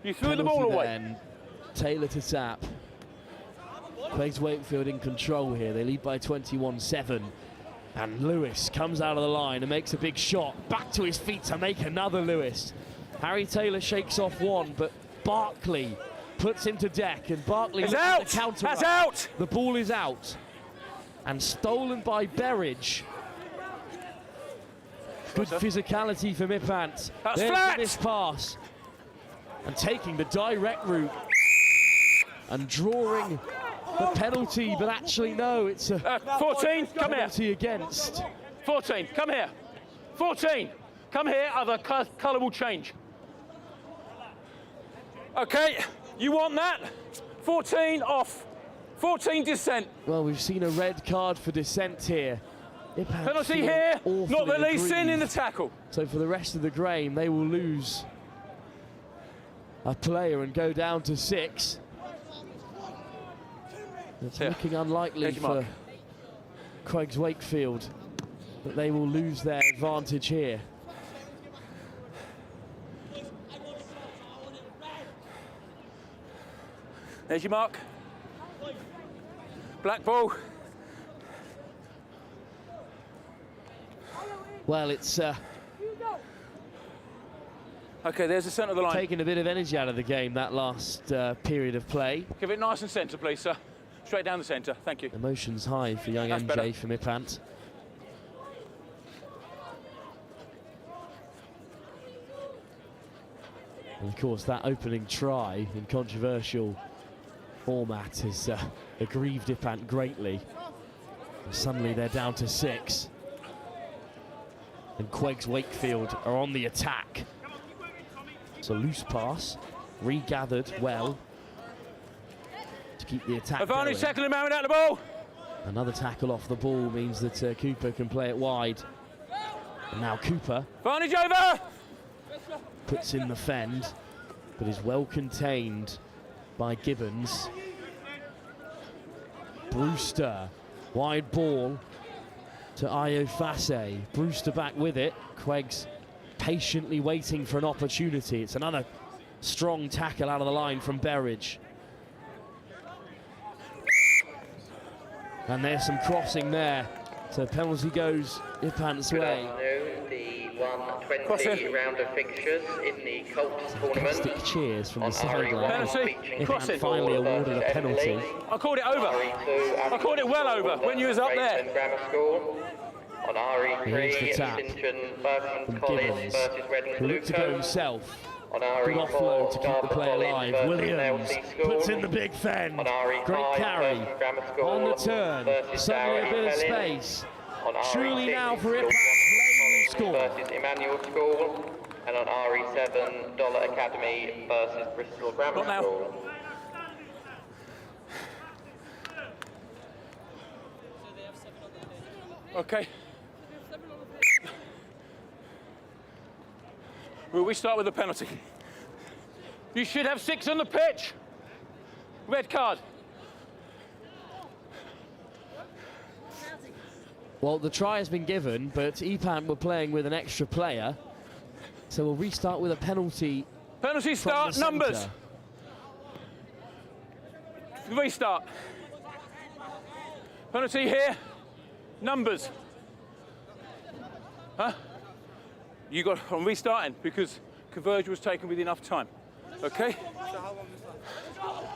You threw the ball away. Then. Taylor to tap. Plays Wakefield in control here. They lead by 21-7. And Lewis comes out of the line and makes a big shot. Back to his feet to make another Lewis. Harry Taylor shakes off one, but Barkley puts him to deck, and Barkley is looks out. at the counter. That's out. The ball is out. And stolen by Berridge. Good physicality from Ipant. That's There's flat. this pass. And taking the direct route. And drawing the penalty, but actually no, it's a 14, come here. penalty against. 14, come here. 14, come here, other colour will change. Okay, you want that? 14 off. 14 dissent. Well, we've seen a red card for dissent here. Penalty here, not the least sin in the tackle. So for the rest of the game, they will lose a player and go down to 6. It's looking unlikely for Craig's Wakefield, but they will lose their advantage here. There's your mark. Black ball. Well, it's okay, there's the centre of the line. Taking a bit of energy out of the game, that last period of play. Give it nice and centre, please, sir. Straight down the centre, thank you. Emotions high for young That's MJ better. from Ipant. And of course, that opening try in controversial format has aggrieved Ipant greatly. And suddenly they're down to 6. And Queg's Wakefield are on the attack. It's a loose pass, regathered well to keep the attack Advantage, going. tackling man without the ball. Another tackle off the ball means that Cooper can play it wide. And now Cooper Advantage over. puts in the fend, but is well contained by Gibbons. Brewster, wide ball to Iofase. Brewster back with it. Queg's patiently waiting for an opportunity. It's another strong tackle out of the line from Berridge. And there's some crossing there. So penalty goes Ipant's way. The 120 round of fixtures in the Colts tournament. Stick cheers from the sideline. Penalty. Ipant finally awarded a penalty. I called it over. I called it well over when you was up there. Grammar School. On Here's the RE3, tap St Berkman from College Gibbons, versus Reading who looked to go Bluecoats. himself. On Good RE4, offload to keep the Dartford play College alive. versus Williams Nelsy School. puts in the big fend. On RE5, Great carry. Burton Grammar School On the turn. versus Suddenly a bit of Darry space. On Truly RE6, now for Northampton Ipant. College versus Emmanuel School. And on RE7, Dollar Academy versus Bristol Grammar School. Okay. Will we start with the penalty? You should have 6 on the pitch. Red card. Well, the try has been given, but Ipant were playing with an extra player. So we'll restart with a penalty. Penalty start, numbers. Restart. Penalty here, numbers. Huh? You got on restarting because conversion was taken with enough time. Okay?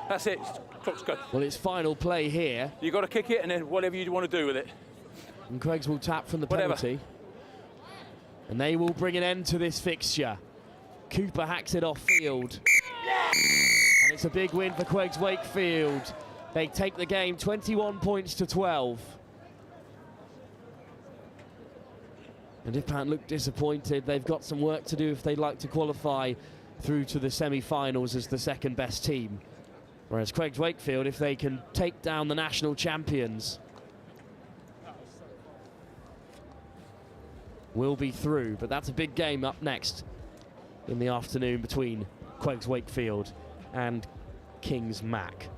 That's it. Clock's go. Well, it's final play here. You got to kick it and then whatever you want to do with it. And Craigs will tap from the Whatever. penalty. And they will bring an end to this fixture. Cooper hacks it off field. And it's a big win for Queg's Wakefield. They take the game 21 points to 12. And Ipant look disappointed. They've got some work to do if they'd like to qualify through to the semi-finals as the second best team. Whereas Queg's Wakefield, if they can take down the national champions, will be through, but that's a big game up next in the afternoon between Queggs Wakefield and Kings Mac.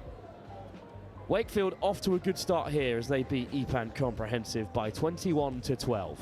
Wakefield off to a good start here as they beat Epsom Comprehensive by 21-12.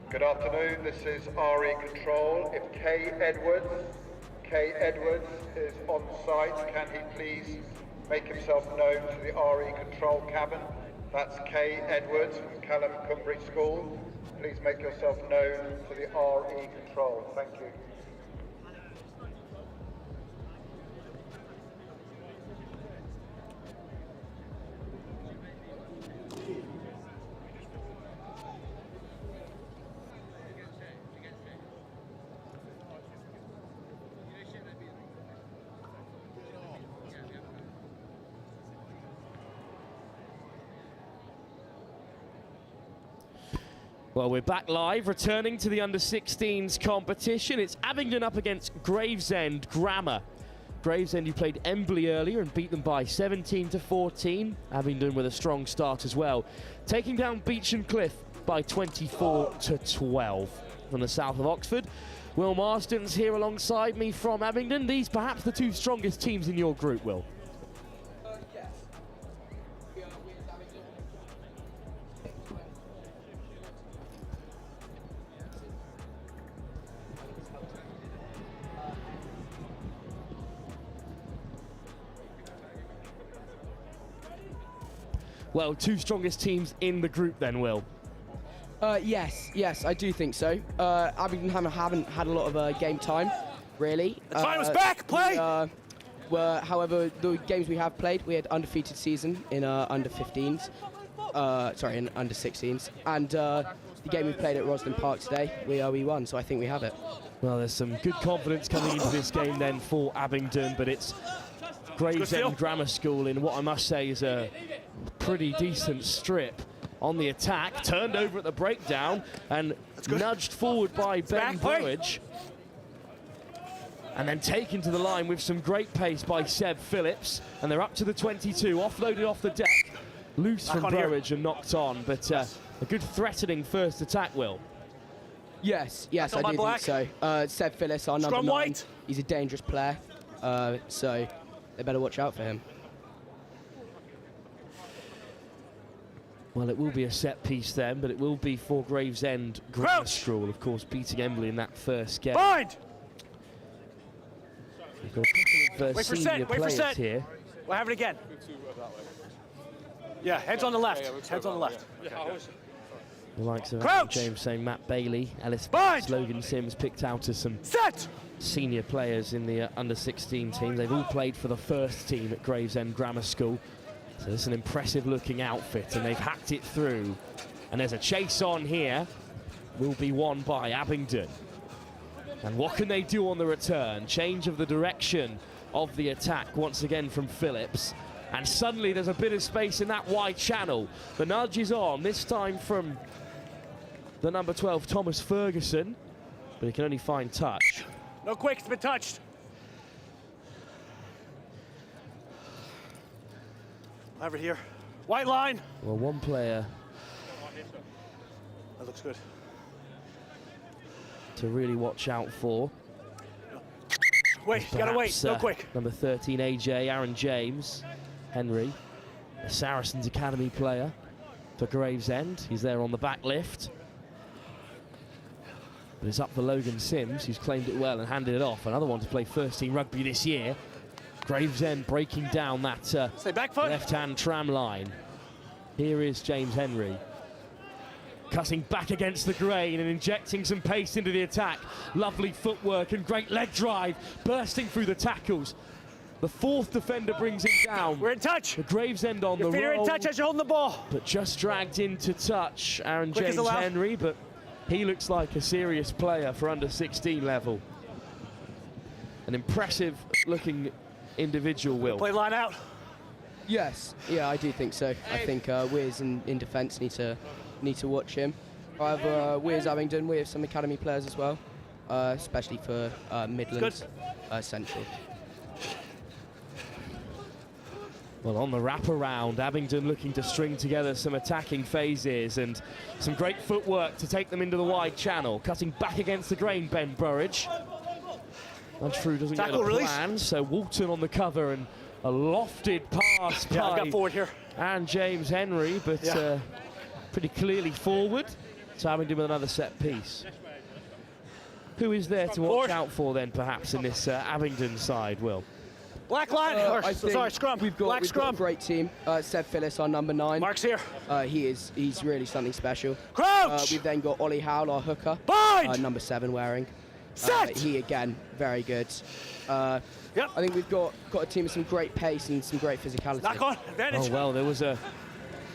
Good afternoon, this is RE Control. If Kay Edwards is on site, can he please make himself known to the RE Control cabin? That's Kay Edwards from Callum Cumbridge School. Please make yourself known to the RE Control. Thank you. Well, we're back live, returning to the under-16s competition. It's Abington up against Gravesend Grammar. Gravesend, who played Embley earlier and beat them by 17-14. Abington with a strong start as well, taking down Beech and Cliff by 24-12. From the south of Oxford, Will Marston's here alongside me from Abington. These perhaps the two strongest teams in your group, Will. Well, two strongest teams in the group then, Will. Yes, I do think so. Abington haven't had a lot of game time, really. The time was back, play! However, the games we have played, we had undefeated season in under-15s. In under-16s. And the game we played at Roslyn Park today, we won, so I think we have it. Well, there's some good confidence coming into this game then for Abington, but it's Gravesend Grammar School in what I must say is a pretty decent strip on the attack, turned over at the breakdown and nudged forward by Ben Burridge, and then taken to the line with some great pace by Seb Phillips, and they're up to the 22, offloaded off the deck, loose from Burridge and knocked on, but a good threatening first attack, Will. Yes, I do think so. Seb Phillips, our number 9, he's a dangerous player, so they better watch out for him. Well, it will be a set piece then, but it will be for Gravesend Grammar School, of course, beating Embley in that first game. Bind! We've got a couple of senior players here. We'll have it again. Yeah, heads on the left. Heads on the left. The likes of James saying Matt Bailey, Ellis Logan Sims picked out as some senior players in the under-16 team. They've all played for the first team at Gravesend Grammar School. So it's an impressive looking outfit, and they've hacked it through. And there's a chase on here, will be won by Abington. And what can they do on the return? Change of the direction of the attack once again from Phillips. And suddenly there's a bit of space in that wide channel. The nudge is on, this time from the number 12, Thomas Ferguson. But he can only find touch. No quick, it's been touched. Over here. White line. Well, one player That looks good. to really watch out for. Wait, you gotta wait, go quick. Number 13, AJ, Aaron James, Henry, a Saracens Academy player for Gravesend. He's there on the back lift. But it's up for Logan Sims, who's claimed it well and handed it off. Another one to play first team rugby this year. Gravesend breaking down that left-hand tram line. Here is James Henry. Cutting back against the grain and injecting some pace into the attack. Lovely footwork and great leg drive, bursting through the tackles. The fourth defender brings him down. We're in touch. The Gravesend on the roll. You're in touch as you're holding the ball. But just dragged into touch, Aaron Quick as James allowed. Henry, but he looks like a serious player for under 16 level. An impressive looking individual, Will. Play line out. Yes, yeah, I do think so. I think Wiz in defence need to watch him. However, Wiz Abington, we have some academy players as well, especially for Midlands Central. Well, on the wraparound, Abington looking to string together some attacking phases and some great footwork to take them into the wide channel. Cutting back against the grain, Ben Burridge. Nudge through doesn't get a plan, so Walton on the cover and a lofted pass Yeah, I've by got forward here. and James Henry, but pretty clearly forward. So Abington with another set piece. Who is there to watch out for then, perhaps, in this Abington side, Will? Black line, sorry, scrum. We've got a great team. Seb Phillips, our number 9. Mark's here. He's really something special. Crouch! We've then got Ollie Howell, our hooker. Bind! Number 7 wearing. Set! He again, very good. I think we've got a team with some great pace and some great physicality. Knock on, advantage. Oh, well, there was a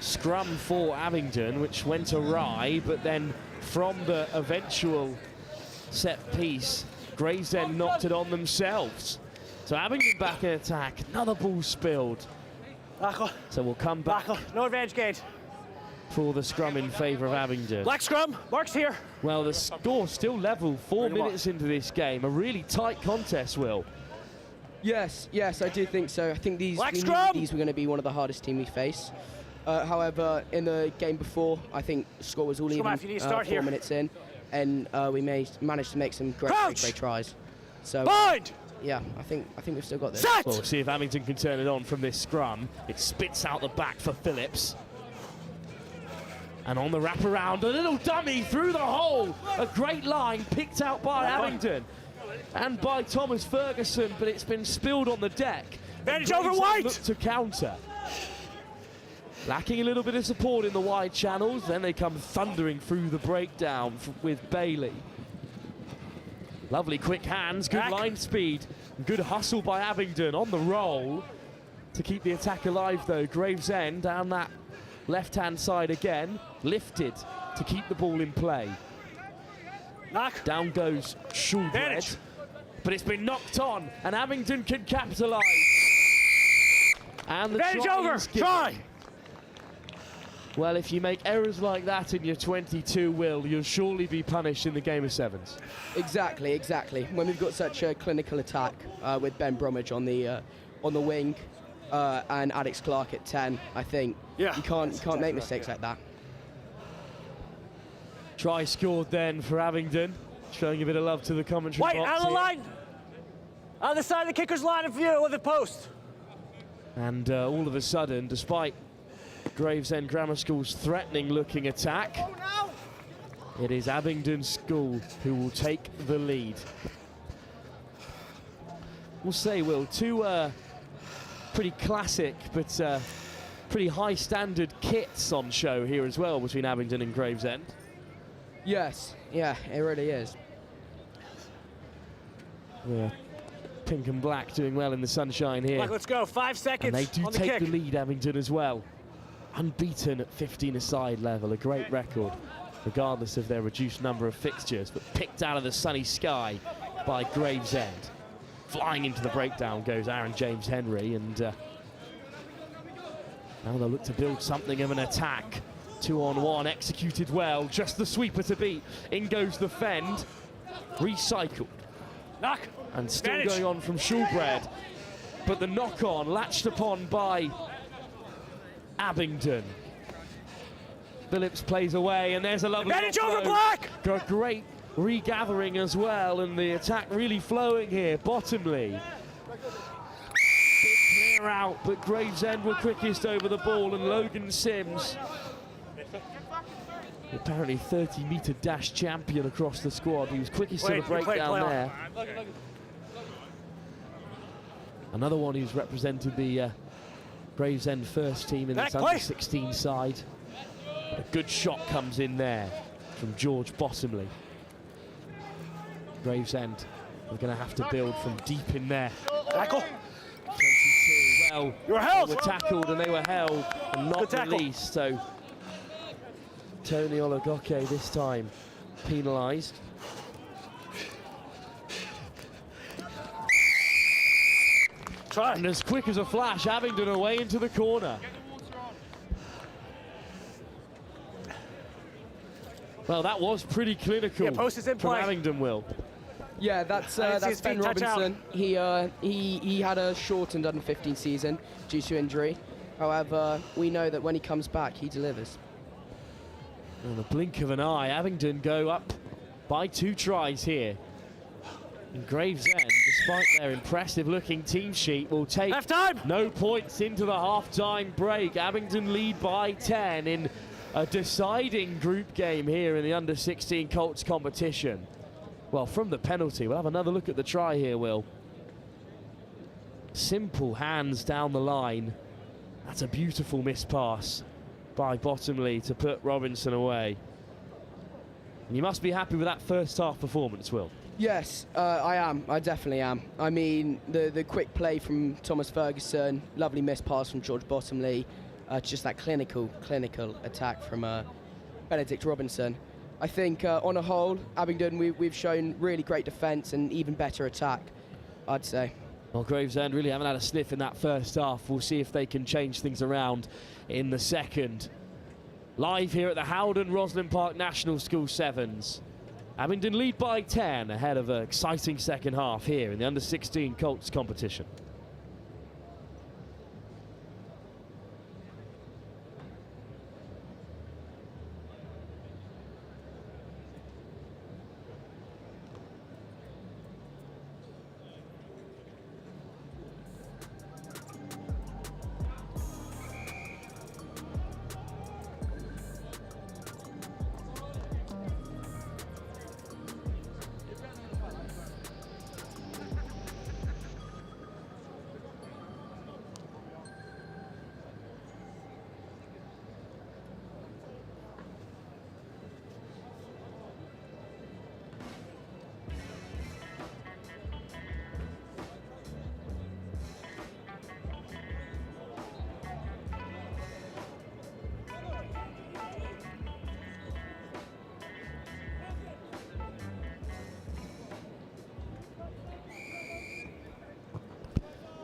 scrum for Abington, which went awry, but then from the eventual set piece, Gravesend knocked it on themselves. So Abington back in attack, another ball spilled. So we'll come back. No advantage gained. For the scrum in favour of Abington. Black scrum, Mark's here. Well, the score still level, 4 minutes into this game. A really tight contest, Will. Yes, I do think so. I think these were going to be one of the hardest teams we face. However, in the game before, I think the score was all even 4 minutes in, and we managed to make some great tries. So, yeah, I think we've still got this. Well, we'll see if Abington can turn it on from this scrum. It spits out the back for Phillips. And on the wraparound, a little dummy through the hole. A great line picked out by Abington and by Thomas Ferguson, but it's been spilled on the deck. Advantage over White! Look to counter. Lacking a little bit of support in the wide channels, then they come thundering through the breakdown with Bailey. Lovely quick hands, good line speed, good hustle by Abington on the roll to keep the attack alive though. Gravesend down that left-hand side again, lifted to keep the ball in play. Down goes Shulbred, but it's been knocked on, and Abington can capitalise. And the try is given. Well, if you make errors like that in your 22, Will, you'll surely be punished in the game of sevens. Exactly. When we've got such a clinical attack with Ben Bromwich on the wing and Alex Clark at 10, I think you can't make mistakes like that. Try scored then for Abington, showing a bit of love to the commentary box. Out of the line! Other side of the kicker's line of view of the post. And all of a sudden, despite Gravesend Grammar School's threatening looking attack, it is Abington School who will take the lead. We'll say, Will, two pretty classic but pretty high standard kits on show here as well between Abington and Gravesend. Yes, yeah, it really is. Yeah. Pink and black doing well in the sunshine here. Let's go, 5 seconds. And they do on the take kick. the lead, Abington, as well. Unbeaten at 15-a-side level, a great record, regardless of their reduced number of fixtures, but picked out of the sunny sky by Gravesend. Flying into the breakdown goes Aaron James Henry, and now they'll look to build something of an attack. 2-on-1, executed well, just the sweeper to beat. In goes the fend, recycled. Knock. And still going on from Shulbred, but the knock-on latched upon by Abington. Phillips plays away, and there's a lovely Advantage over Black! Got a great regathering as well, and the attack really flowing here. Bottomley. Bit clear out, but Gravesend were quickest over the ball, and Logan Sims, apparently 30-metre dash champion across the squad. He was quickest to the breakdown there. Another one who's represented the Gravesend first team in this under-16 side. A good shot comes in there from George Bottomley. Gravesend are going to have to build from deep in there. Tackle. 22. Well, You're held. They were tackled and they were held and not released. So Tony Olagoke this time penalised. Try. And as quick as a flash, Abington away into the corner. Well, that was pretty clinical from Abington, Will. Yeah, that's Ben Robinson. He had a shortened under-15 season due to injury. However, we know that when he comes back, he delivers. In the blink of an eye, Abington go up by 2 tries here. And Gravesend, despite their impressive-looking team sheet, will take no points into the half-time break. Abington lead by 10 in a deciding group game here in the under-16 Colts competition. Well, from the penalty, we'll have another look at the try here, Will. Simple hands down the line. That's a beautiful missed pass by Bottomley to put Robinson away. And you must be happy with that first half performance, Will. Yes, I am. I definitely am. I mean, the quick play from Thomas Ferguson, lovely missed pass from George Bottomley, just that clinical attack from Benedict Robinson. I think on a whole, Abington, we've shown really great defence and even better attack, I'd say. Well, Gravesend really haven't had a sniff in that first half. We'll see if they can change things around in the second. Live here at the Howden Roslyn Park National School Sevens. Abington lead by 10 ahead of an exciting second half here in the under-16 Colts competition.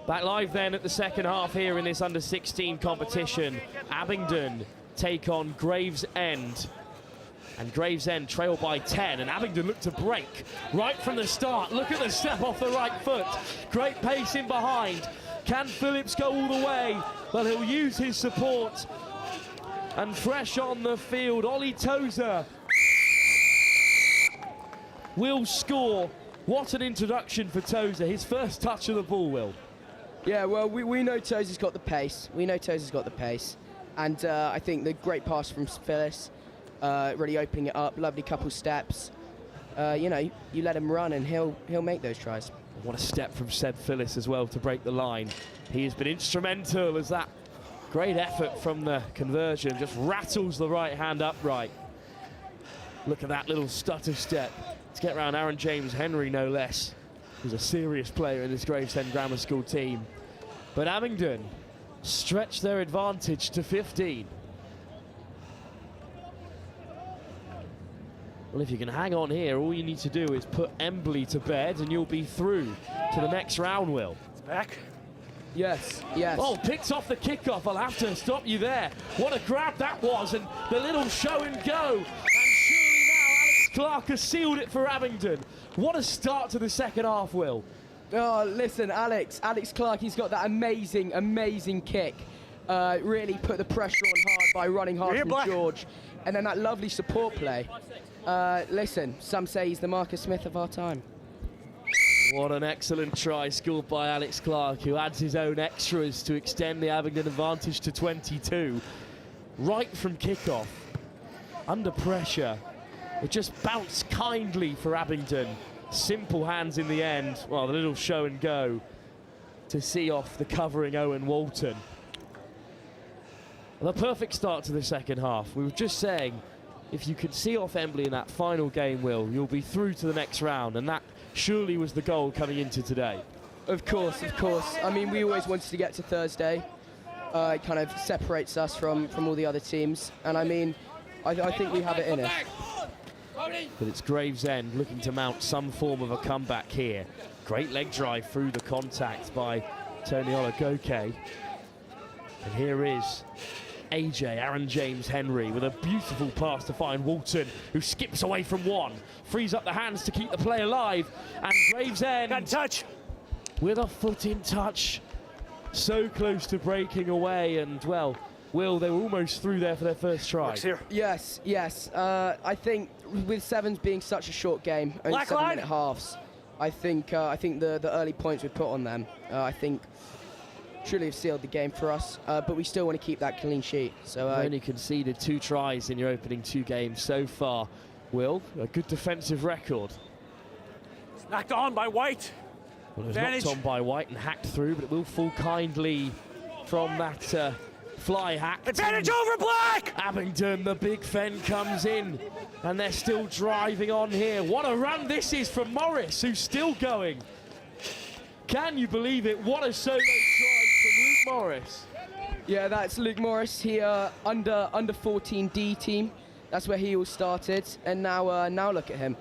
Back live then at the second half here in this under-16 competition. Abington take on Gravesend. And Gravesend trail by 10, and Abington look to break right from the start. Look at the step off the right foot. Great pace in behind. Can Phillips go all the way? Well, he'll use his support. And fresh on the field, Ollie Tozer will score. What an introduction for Tozer. His first touch of the ball, Will. Yeah, well, we know Tozer's got the pace. And I think the great pass from Phyllis, really opening it up, lovely couple steps. You know, you let him run and he'll make those tries. What a step from Seb Phillis as well to break the line. He has been instrumental as that great effort from the conversion just rattles the right hand upright. Look at that little stutter step to get around Aaron James Henry, no less, who's a serious player in this Gravesend Grammar School team. But Abington stretch their advantage to 15. Well, if you can hang on here, all you need to do is put Embley to bed and you'll be through to the next round, Will. It's back. Yes. Oh, picks off the kickoff. I'll have to stop you there. What a grab that was, and the little show and go. And surely now Alex Clark has sealed it for Abington. What a start to the second half, Will. Oh, listen, Alex Clark, he's got that amazing kick. really put the pressure on hard by running hard from George. And then that lovely support play. Listen, some say he's the Marcus Smith of our time. What an excellent try scored by Alex Clark, who adds his own extras to extend the Abington advantage to 22. Right from kickoff, under pressure. It just bounced kindly for Abington. Simple hands in the end. Well, the little show and go to see off the covering Owen Walton. The perfect start to the second half. We were just saying, if you could see off Embley in that final game, Will, you'll be through to the next round, and that surely was the goal coming into today. Of course, of course. I mean, we always wanted to get to Thursday. It kind of separates us from all the other teams, and I mean, I think we have it in us. But it's Gravesend looking to mount some form of a comeback here. Great leg drive through the contact by Tony Olagoke. And here is AJ, Aaron James Henry, with a beautiful pass to find Walton, who skips away from one, frees up the hands to keep the play alive, and Gravesend got touch with a foot in touch, so close to breaking away. And well, Will, they were almost through there for their first try. Yes, yes. I think with sevens being such a short game, only 7-minute halves, I think the early points we put on them, I think truly have sealed the game for us, but we still want to keep that clean sheet. So You've only conceded 2 tries in your opening 2 games so far. Will, a good defensive record. It's knocked on by White. Well, it was knocked on by White and hacked through, but it will fall kindly from that fly hack. Advantage over Black! Abington, the big fen comes in, and they're still driving on here. What a run this is from Morris, who's still going. Can you believe it? What a solo try from Luke Morris. Yeah, that's Luke Morris. He under 14D team. That's where he all started, and now look at him.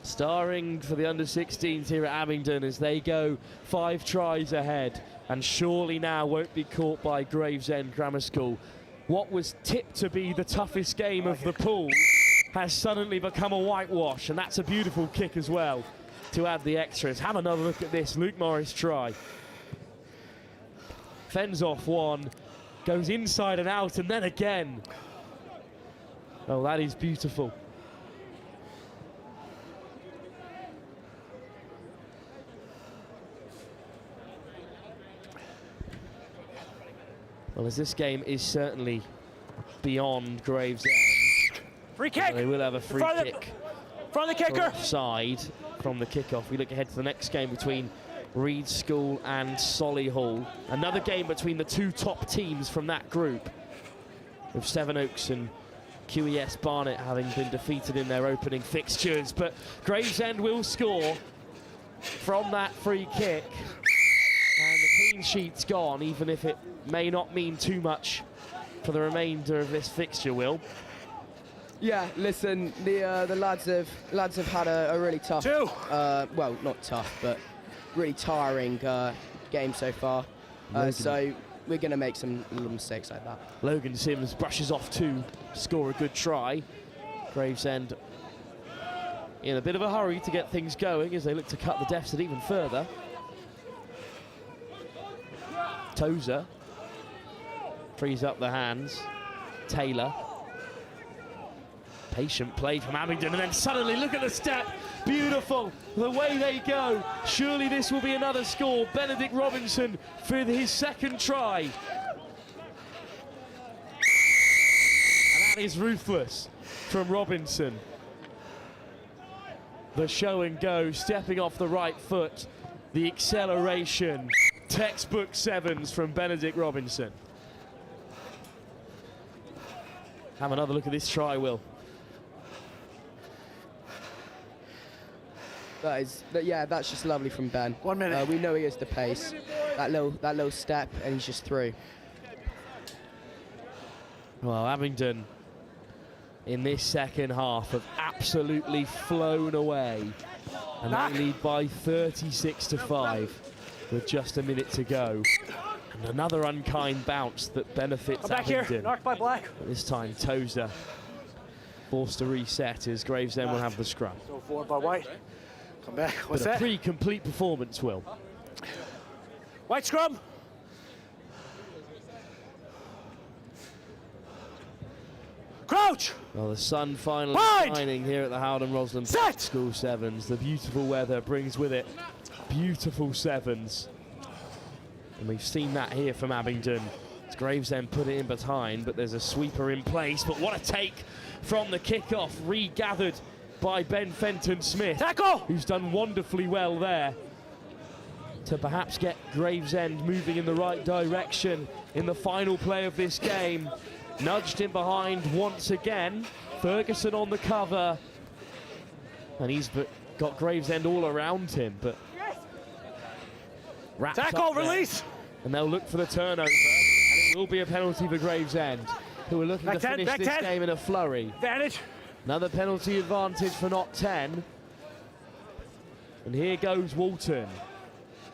Starring for the under-16s here at Abington as they go 5 tries ahead, and surely now won't be caught by Gravesend Grammar School. What was tipped to be the toughest game of the pool has suddenly become a whitewash, and that's a beautiful kick as well to add the extras. Have another look at this Luke Morris try. Fends off one, goes inside and out, and then again. Oh, that is beautiful. Well, as this game is certainly beyond Gravesend. Free kick! They will have a free kick. From the kicker! Offside from the kickoff. We look ahead to the next game between Reed School and Solihull. Another game between the 2 top teams from that group, with Sevenoaks and QES Barnet having been defeated in their opening fixtures. But Gravesend will score from that free kick. And the clean sheet's gone, even if it may not mean too much for the remainder of this fixture, Will. Yeah, listen, the lads have had a really tough, well, not tough, but really tiring game so far. So we're going to make some little mistakes like that. Logan Sims brushes off 2, score a good try. Gravesend in a bit of a hurry to get things going as they look to cut the deficit even further. Tozer frees up the hands. Taylor. Patient play from Abington, and then suddenly look at the step. Beautiful, the way they go. Surely this will be another score. Benedict Robinson for his 2nd try. And that is ruthless from Robinson. The show and go, stepping off the right foot. The acceleration. Textbook sevens from Benedict Robinson. Have another look at this try, Will. That's just lovely from Ben. 1 minute. We know he has the pace. That little step, and he's just through. Well, Abington in this second half have absolutely flown away, and they lead by 36-5 with just a minute to go. And another unkind bounce that benefits Abington. Here, knocked by Black. But this time Tozer forced to reset as Gravesend will have the scrum. So forward by White. Come back. What's that? A pretty complete performance, Will. White scrum. Crouch! Well, the sun finally shining here at the HOWDEN ROSSLYN School Sevens. The beautiful weather brings with it beautiful sevens. And we've seen that here from Abington. As Gravesend put it in behind, but there's a sweeper in place. But what a take from the kickoff, regathered by Ben Fenton-Smith, who's done wonderfully well there to perhaps get Gravesend moving in the right direction in the final play of this game. Nudged in behind once again. Ferguson on the cover. And he's got Gravesend all around him, but Tackle, release! And they'll look for the turnover, and it will be a penalty for Gravesend, who are looking to finish this game in a flurry. Advantage. Another penalty advantage for not 10. And here goes Walton,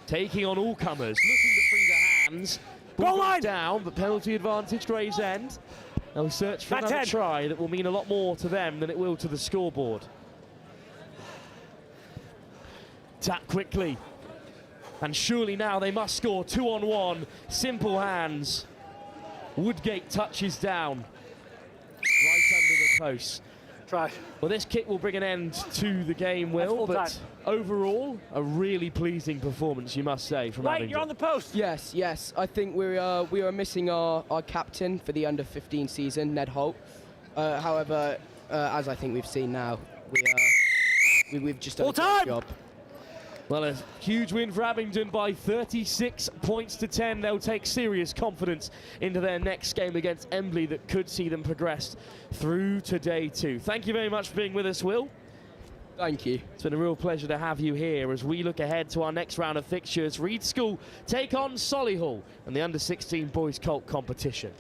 taking on all comers, looking to free the hands. Ball goes down, but penalty advantage Gravesend. They'll search for another try that will mean a lot more to them than it will to the scoreboard. Tap quickly. And surely now they must score. 2-on-1, simple hands. Woodgate touches down, right under the post. Try. Well, this kick will bring an end to the game, Will, but overall, a really pleasing performance, you must say, from Abington. You're on the post. Yes. I think we are missing our captain for the under-15 season, Ned Holt. However, as I think we've seen now, we've just done a great job. Well, a huge win for Abington by 36 points to 10. They'll take serious confidence into their next game against Embley that could see them progress through to day 2. Thank you very much for being with us, Will. Thank you. It's been a real pleasure to have you here as we look ahead to our next round of fixtures. Reed School take on Solihull and the under-16 boys Colt competition.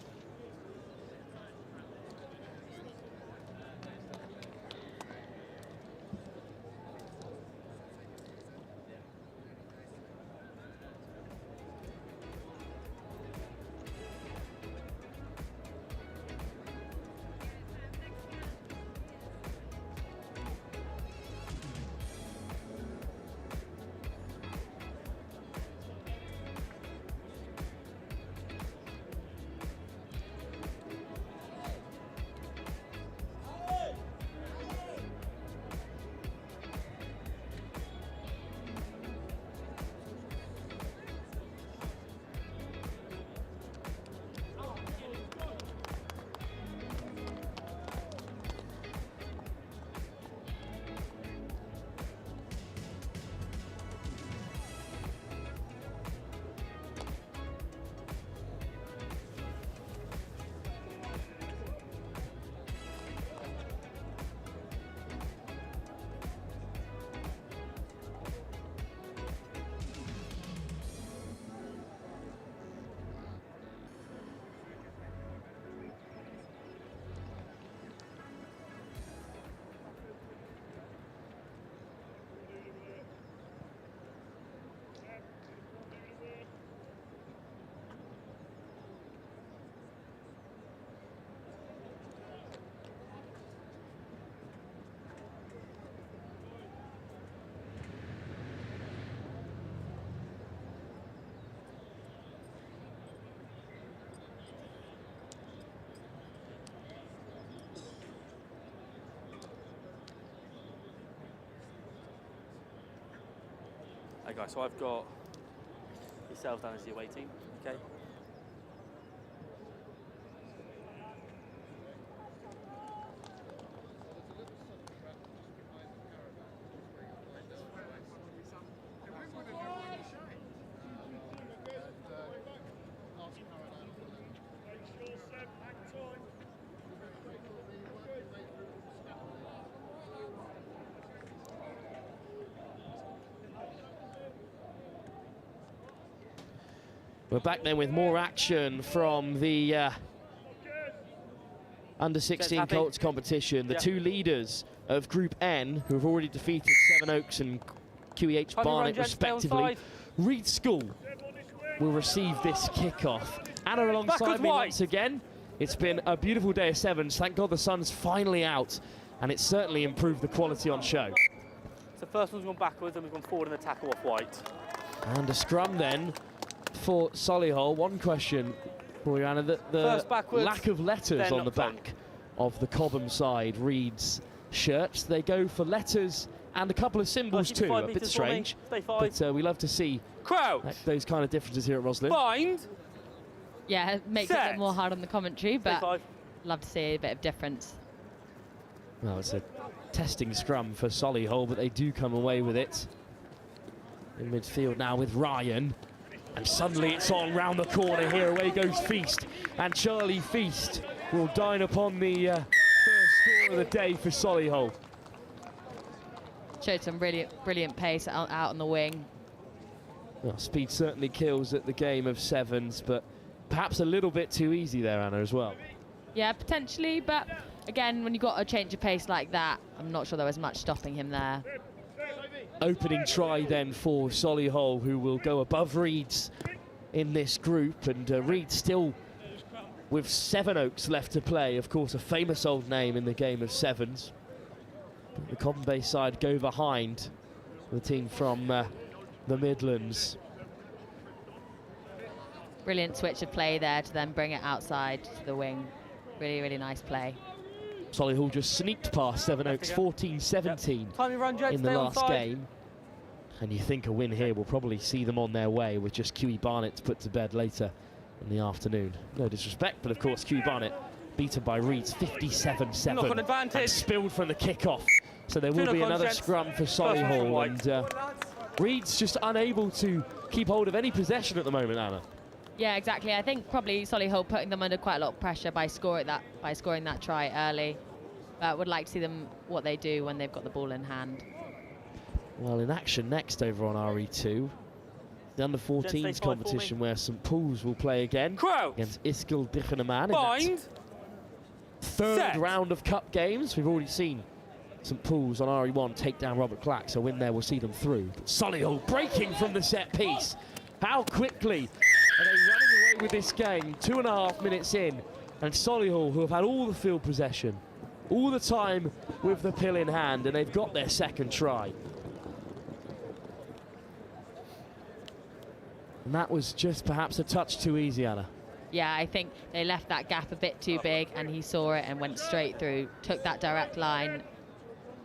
Hey guys, so I've got yourself down as the away team, okay? We're back then with more action from the under-16 Colts competition. The two leaders of Group N, who have already defeated Sevenoaks and QEH Barnet respectively. Reed School will receive this kickoff. Anna alongside me once again. It's been a beautiful day of sevens. Thank God the sun's finally out, and it's certainly improved the quality on show. So first one's gone backwards and we've gone forward in the tackle off white. And a scrum then for Solihull. One question for you, Anna, the First backwards, lack of letters on the back of the Cobham side, Reed's shirts. They go for letters and a couple of symbols too, a bit strange. But we love to see those kind of differences here at Roslyn. Bind. Yeah, it makes it a bit more hard on the commentary, but love to see a bit of difference. Well, it's a testing scrum for Solihull, but they do come away with it. In midfield now with Ryan. And suddenly it's on round the corner here. Away goes Feast. And Charlie Feast will dine upon the first score of the day for Solihull. Showed some brilliant pace out on the wing. Well, speed certainly kills at the game of sevens, but perhaps a little bit too easy there, Anna, as well. Yeah, potentially, but again, when you've got a change of pace like that, I'm not sure there was much stopping him there. Opening try then for Solihull, who will go above Reeds in this group, and Reeds still with Sevenoaks left to play, of course a famous old name in the game of sevens. But the Cobham Bay side go behind the team from the Midlands. Brilliant switch of play there to then bring it outside to the wing. Really, really nice play. Solihull just sneaked past Sevenoaks 14-17 in the last game. And you think a win here will probably see them on their way with just QE Barnett to put to bed later in the afternoon. No disrespect, but of course QE Barnett beaten by Reeds 57-7 and spilled from the kickoff. So there will be another scrum for Solihull, and Reeds just unable to keep hold of any possession at the moment, Anna. Yeah, exactly. I think probably Solihull putting them under quite a lot of pressure by scoring that try early. But would like to see them what they do when they've got the ball in hand. Well, in action next over on RE2, the under-14s competition where St Paul's will play again against Isol Dichenham in that third round of cup games. We've already seen St Paul's on RE1 take down Robert Clark, so win there will see them through. But Solihull breaking from the set piece. How quickly are they running away with this game? 2.5 minutes in, and Solihull, who have had all the field possession, all the time with the pill in hand, and they've got their second try. And that was just perhaps a touch too easy, Anna. Yeah, I think they left that gap a bit too big, and he saw it and went straight through, took that direct line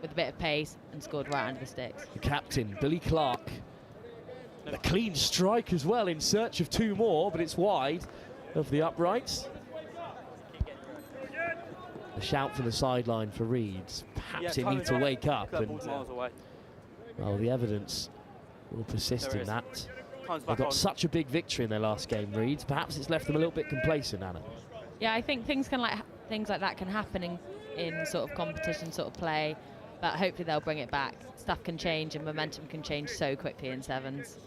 with a bit of pace and scored right under the sticks. The captain, Billy Clark. A clean strike as well, in search of two more, but it's wide of the uprights. A shout from the sideline for Reeds. Perhaps they need to wake up, and well, the evidence will persist in that. They got such a big victory in their last game, Reeds. Perhaps it's left them a little bit complacent, Anna. Yeah, I think things like that can happen in sort of competition sort of play, but hopefully they'll bring it back. Stuff can change and momentum can change so quickly in sevens.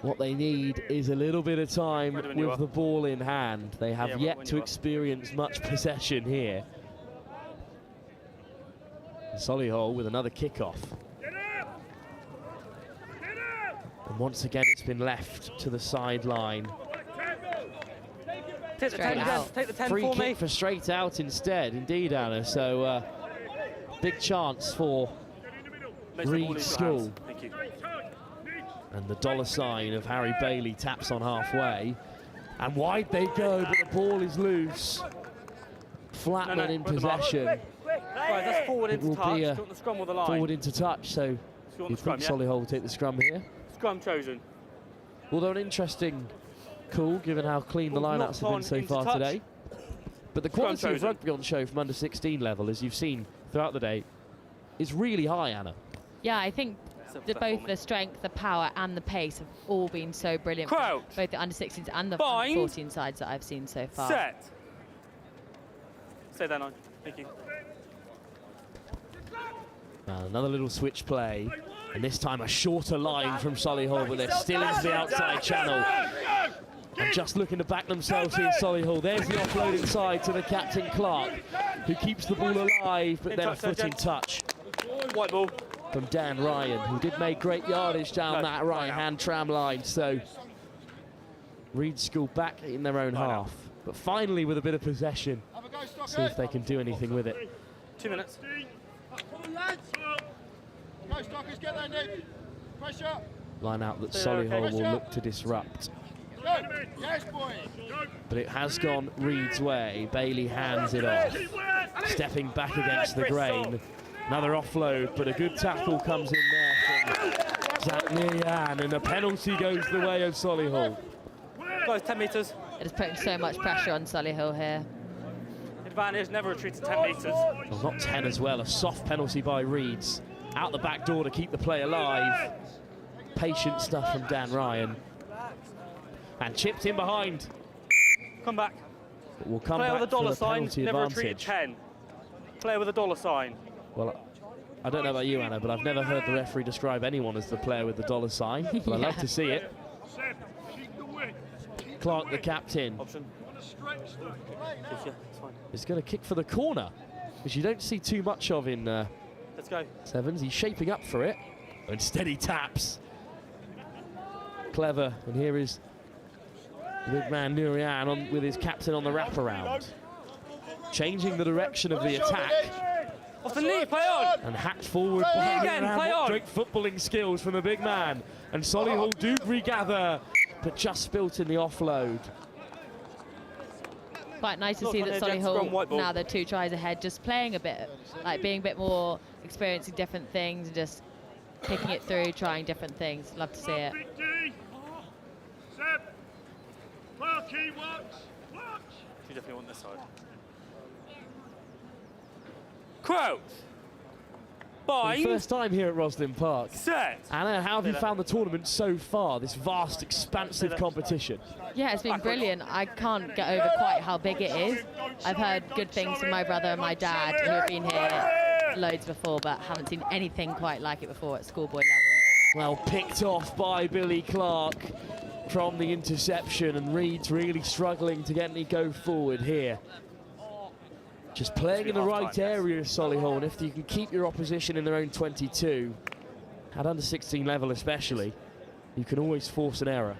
What they need is a little bit of time with the ball in hand. They have yet to experience much possession here. Solihull with another kickoff. And once again, it's been left to the sideline. Take the 10 out. Take the 10 Free for kick me. for straight out instead, indeed, Anna. So big chance for Reed School. Thank you. And the dollar sign of Harry Bailey taps on halfway. And wide they go, but the ball is loose. Flatman in possession. Right, that's forward into touch. Be The scrum or the line? forward into touch, so you think Solihull will take the scrum here? Scrum chosen. Although an interesting call, given how clean the lineouts have been so far today. But the quality of rugby on show from under 16 level, as you've seen throughout the day, is really high, Anna. Yeah, I think both the strength, the power and the pace have all been so brilliant. Both the under 16s and the under 14 sides that I've seen so far. Set. Stay there, 9. Thank you. Another little switch play, and this time a shorter line from Solihull, but they're still into the outside channel. And just looking to back themselves here, Solihull. There's the offload inside to the captain Clark, who keeps the ball alive, but then a foot in touch. White ball. From Dan Ryan, who did make great yardage down that right-hand tram line. So Reed School back in their own half, but finally with a bit of possession. See if they can do anything with it. 2 minutes. Go, Stockers, get there, Nick. Pressure. Line out that Solihull will look to disrupt. But it has gone Reed's way. Bailey hands it off. Stepping back against the grain. Another offload, but a good tackle comes in there from Zakmirian, and a penalty goes the way of Solihull. Guys, 10 metres. It is putting so much pressure on Solihull here. Advantage, never retreat to 10 metres. Well, not 10 as well. A soft penalty by Reeds. Out the back door to keep the play alive. Patient stuff from Dan Ryan. And chipped in behind. Come back. But we'll come Player back with a dollar for the sign, penalty never advantage. retreat 10. Player with a dollar sign. Well, I don't know about you, Anna, but I've never heard the referee describe anyone as the player with the dollar sign. But I'd love to see it. Clark, the captain, is going to kick for the corner, which you don't see too much of in Let's go. Sevens. He's shaping up for it. Instead, he taps. Clever, and here is the big man Nurian on with his captain on the wraparound, changing the direction of the attack. Off the knee, play on! And hacked forward by Nurian. Great footballing skills from the big man. And Solihull do regather, but just spilt in the offload. Quite nice to see that Solihull, now they're 2 tries ahead, just playing a bit, like being a bit more experiencing different things, just picking it through, trying different things. Love to see it. You definitely want this side. Crouch. Bind. First time here at Roslyn Park. Set. Anna, how have you found the tournament so far, this vast, expansive competition? Yeah, it's been brilliant. I can't get over quite how big it is. I've heard good things from my brother and my dad, who have been here loads before, but haven't seen anything quite like it before at schoolboy level. Well, picked off by Billy Clark from the interception, and Reed's really struggling to get any go forward here. Just playing in the right area, Solihull, and if you can keep your opposition in their own 22, at under 16 level especially, you can always force an error.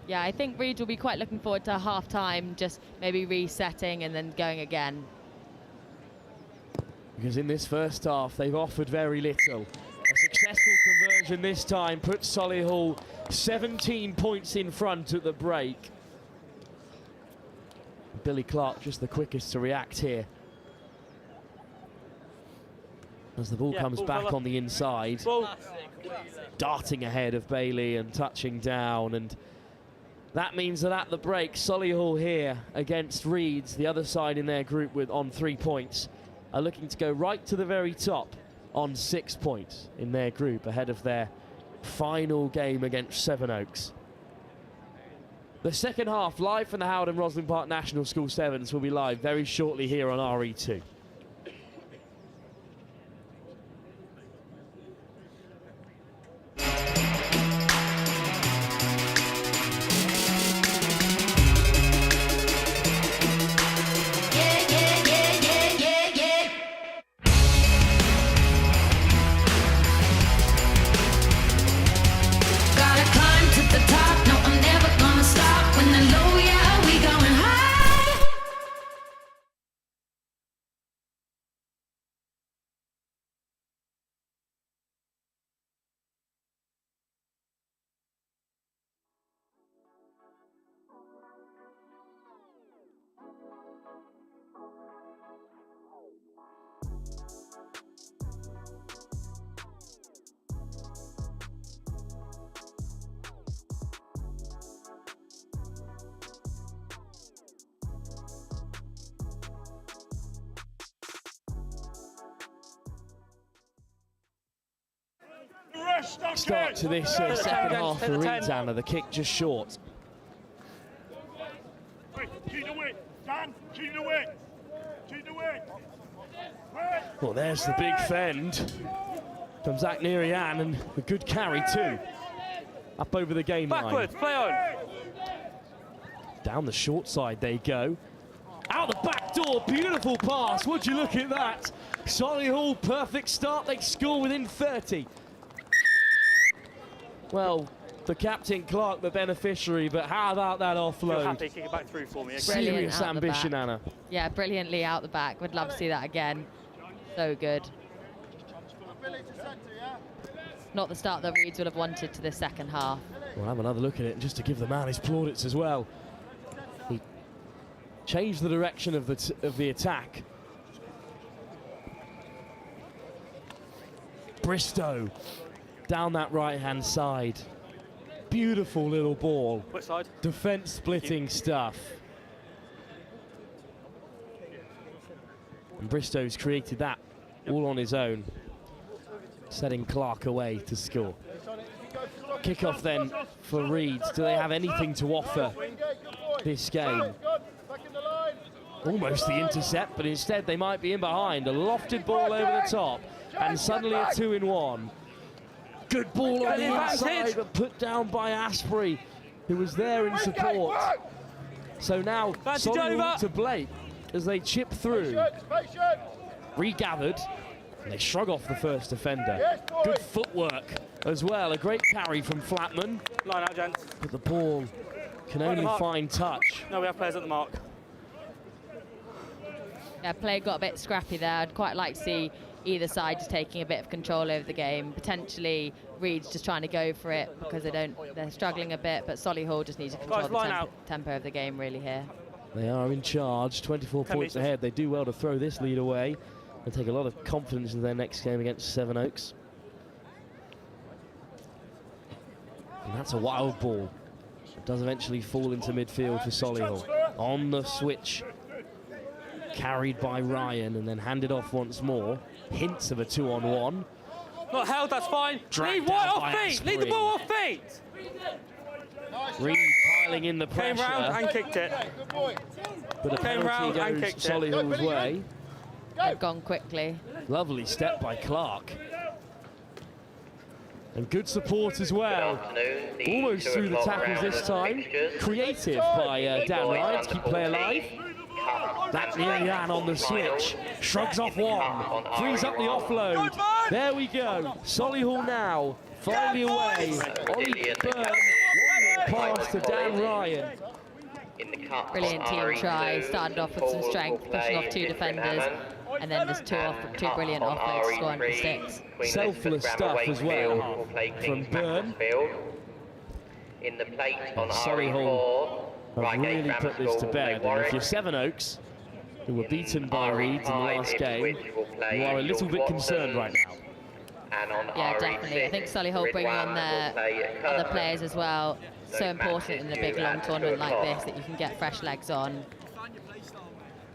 Yeah, I think Reed will be quite looking forward to half-time, just maybe resetting and then going again. Because in this first half, they've offered very little. A successful conversion this time puts Solihull 17 points in front at the break. Billy Clark just the quickest to react here. As the ball comes back on the inside. Darting ahead of Bailey and touching down. And that means that at the break, Solihull here against Reeds, the other side in their group with on 3 points, are looking to go right to the very top on 6 points in their group ahead of their final game against Sevenoaks. The second half, live from the Howden Roslyn Park National School Sevens, will be live very shortly here on RE2. Start to this second half for Reeds, Anna. The kick just short. Well, there's the big fend from Zach Nerian, and a good carry too. Up over the game line. Backwards, play on. Down the short side they go. Out the back door, beautiful pass. Would you look at that? Solihull, perfect start. They score within 30. Well, the captain Clark, the beneficiary, but how about that offload? You're happy, kick it back through for me. Serious ambition, Anna. Yeah, brilliantly out the back. Would love to see that again. So good. Not the start that Reeds would have wanted to the second half. We'll have another look at it just to give the man his plaudits as well. He changed the direction of the attack. Bristow down that right-hand side. Beautiful little ball. Which side? Defence splitting stuff. And Bristow's created that all on his own, setting Clark away to score. Kick-off then for Reeds. Do they have anything to offer this game? Almost the intercept, but instead they might be in behind. A lofted ball over the top, and suddenly a 2-in-1. Good ball on the inside, but put down by Asprey, who was there in support. So now Solihull to Blake as they chip through. Regathered, and they shrug off the first defender. Good footwork as well. A great carry from Flatman. Line out, gents. But the ball can only find touch. No, we have players at the mark. Yeah, play got a bit scrappy there. I'd quite like to see either side just taking a bit of control over the game. Potentially Reeds just trying to go for it because they're struggling a bit, but Solihull just needs to control the tempo of the game really here. They are in charge, 24 points ahead. They do well to throw this lead away and take a lot of confidence in their next game against Sevenoaks. And that's a wild ball. It does eventually fall into midfield for Solihull. On the switch, carried by Ryan and then handed off once more. Hints of a 2-on-1. Not held, that's fine. Leave White off feet. Leave the ball off feet. Reed piling in the pressure. Came round and kicked it. But a penalty goes Solihull's way. They've gone quickly. Lovely step by Clark. And good support as well. Almost through the tackles this time. Creative by Dan Ryan to keep play alive. That's Ian on the switch. Shrugs off one. Frees up the offload. There we go. Solihull now. Finally away. Ollie Byrne. Pass to Dan Ryan. Brilliant team try. Started off with some strength, pushing off two defenders. And then there's two brilliant offloads to score under sticks. Selfless stuff as well from Byrne. In the plate on Solihull have really put this to bed. And if you're Sevenoaks, who were beaten by Reeds in the last game, you are a little bit concerned right now. Yeah, definitely. I think Solihull bringing on their other players as well. So important in a big long tournament like this that you can get fresh legs on.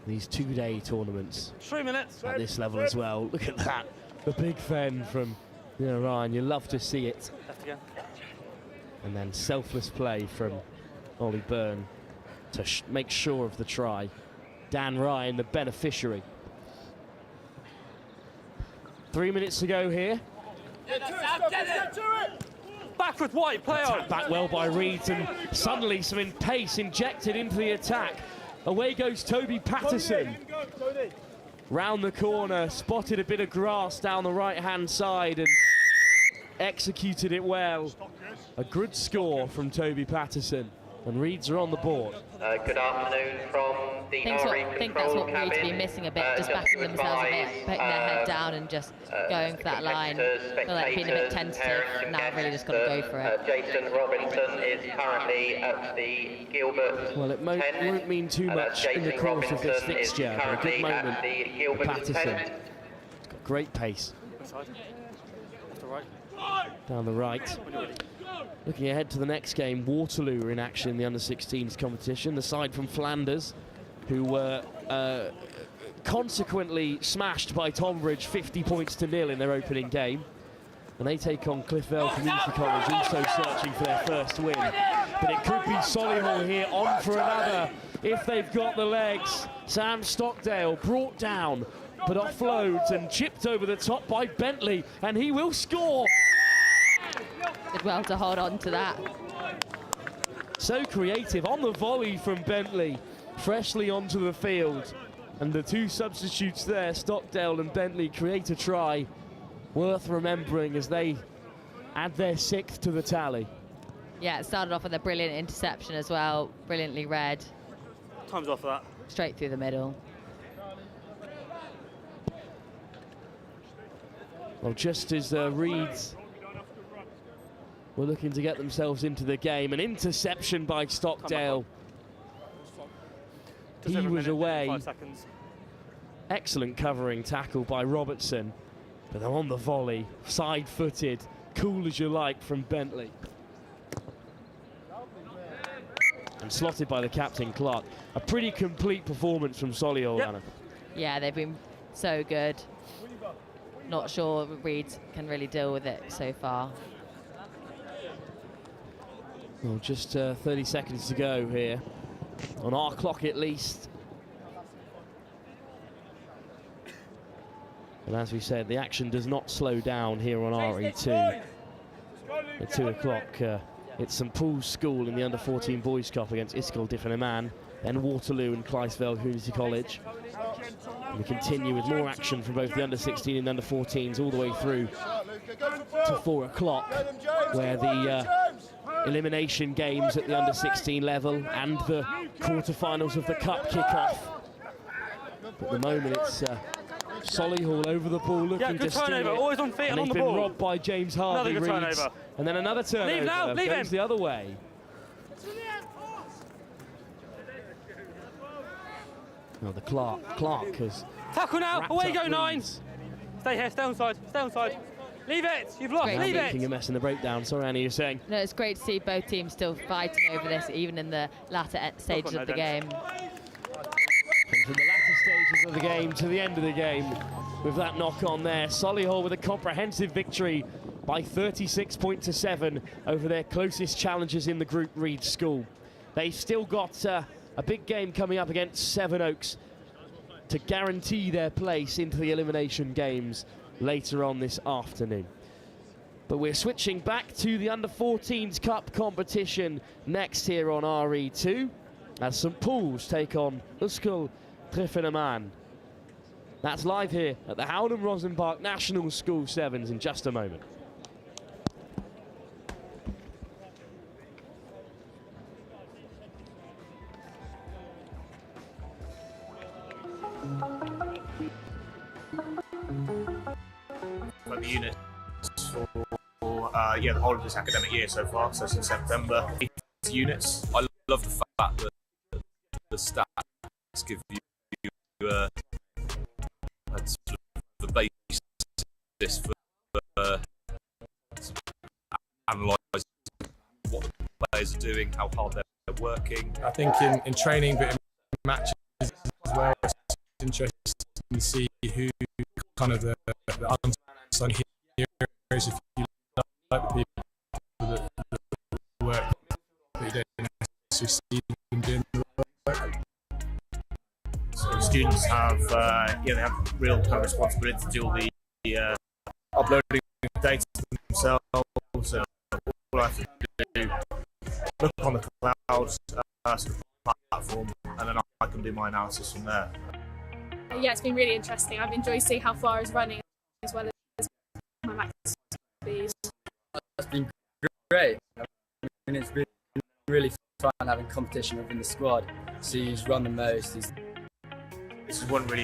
These two-day tournaments 3 minutes at this level as well. Look at that, the big fend from Ryan. You love to see it. Left again. And then selfless play from Ollie Byrne to make sure of the try. Dan Ryan, the beneficiary. 3 minutes to go here. Backward White, play on. Back well by Reeds, and suddenly some pace injected into the attack. Away goes Toby Patterson. Round the corner, spotted a bit of grass down the right-hand side and executed it well. A good score from Toby Patterson, and Reeds are on the board. Good afternoon from the I think that's what Reeds been missing a bit, just backing themselves a bit, putting their head down and just going for that line. Feel like being a bit tentative, now really just got to go for it. Jason Robinson is currently at the Gilbert. Well, it won't mean too much in the course of this fixture, but a good moment for Patterson. He's got great pace. Down the right. Looking ahead to the next game, Waterloo are in action in the under-16s competition. The side from Flanders, who were consequently smashed by Tombridge 50 points to 0 in their opening game. And they take on Cliffvale Community College, also searching for their first win. But it could be Solihull here on for another if they've got the legs. Sam Stockdale brought down, but offloads and chipped over the top by Bentley, and he will score. Did well to hold on to that. So creative on the volley from Bentley, freshly onto the field. And the two substitutes there, Stockdale and Bentley, create a try worth remembering as they add their 6th to the tally. Yeah, it started off with a brilliant interception as well, brilliantly read. Time's off for that. Straight through the middle. Well, just as Reeds were looking to get themselves into the game. An interception by Stockdale. He was away. 5 seconds. Excellent covering tackle by Robertson. But they're on the volley, side-footed, cool as you like from Bentley. And slotted by the captain, Clark. A pretty complete performance from Solihull, Anna. Yeah, they've been so good. Not sure Reed can really deal with it so far. Well, just 30 seconds to go here, on our clock at least. And as we said, the action does not slow down here on RE2. At 2 o'clock, it's St Paul's School in the Under-14 Boys Cup against Isol Diffinaman, then Waterloo and Kleisveld Community College. And we continue with more action from both the Under-16 and Under-14s all the way through to 4 o'clock, where the elimination games at the Under-16 level and the quarterfinals of the Cup kick off. But at the moment, it's Solihull over the ball looking to steal it. Always on feet and on the ball. Been robbed by James Harvey. Another good turnover. And then another turnover. Leave now, leave goes him. the other way. Oh, the Clark has tackle now. Away you go, 9. Reeds. Stay here. Stay on side. Stay on side. Leave it. You've lost. Great. Leave Making it. a mess in the breakdown. Sorry, Annie, you're saying. No, it's great to see both teams still fighting over this, even in the latter stages of the game. And from the latter stages of the game to the end of the game, with that knock on there, Solihull with a comprehensive victory by 36 points to 7 over their closest challengers in the group, Reed School. They've still got a big game coming up against Sevenoaks to guarantee their place into the elimination games later on this afternoon. But we're switching back to the Under-14s Cup competition next here on RE2 as St Paul's take on Isol Diffinaman. That's live here at the Howden Roslyn Park National School Sevens in just a moment. For the units for the whole of this academic year so far, so since September. 8 units. I love the fact that the stats give you the basis for analysing what the players are doing, how hard they're working. I think in training, but in matches as well, it's interesting to see who kind of the unsung heroes, if you like, the people that work, but you don't necessarily see them doing the work. So students have, they have real kind of responsibility to do all the uploading data themselves. So all I have to do, look on the cloud sort of platform, and then I can do my analysis from there. Yeah, it's been really interesting. I've enjoyed seeing how far is running as well as my max speed. It's been great. I mean, it's been really fun having competition within the squad. See who's run the most. This is one really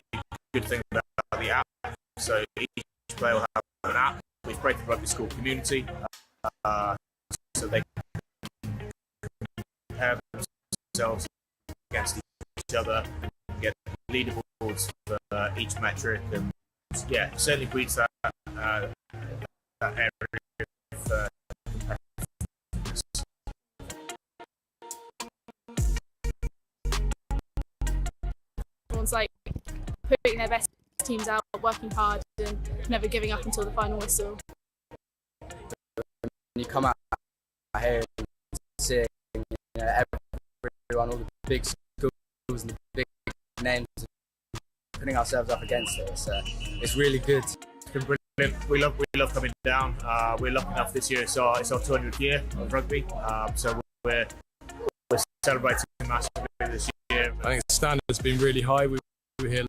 good thing about the app. So each player will have an app. We've created a rugby school community, so they can compare themselves against each other and get leaderboards for each metric, and yeah, certainly breeds that area of competitiveness. Everyone's like putting their best teams out, working hard, and never giving up until the final whistle. When you come out here and see everyone, all the big schools and the big names, putting ourselves up against it, it's really good. It's been brilliant. We love coming down. We're lucky enough this year. It's our 200th year of rugby, so we're celebrating massively this year. I think the standard's been really high. We were here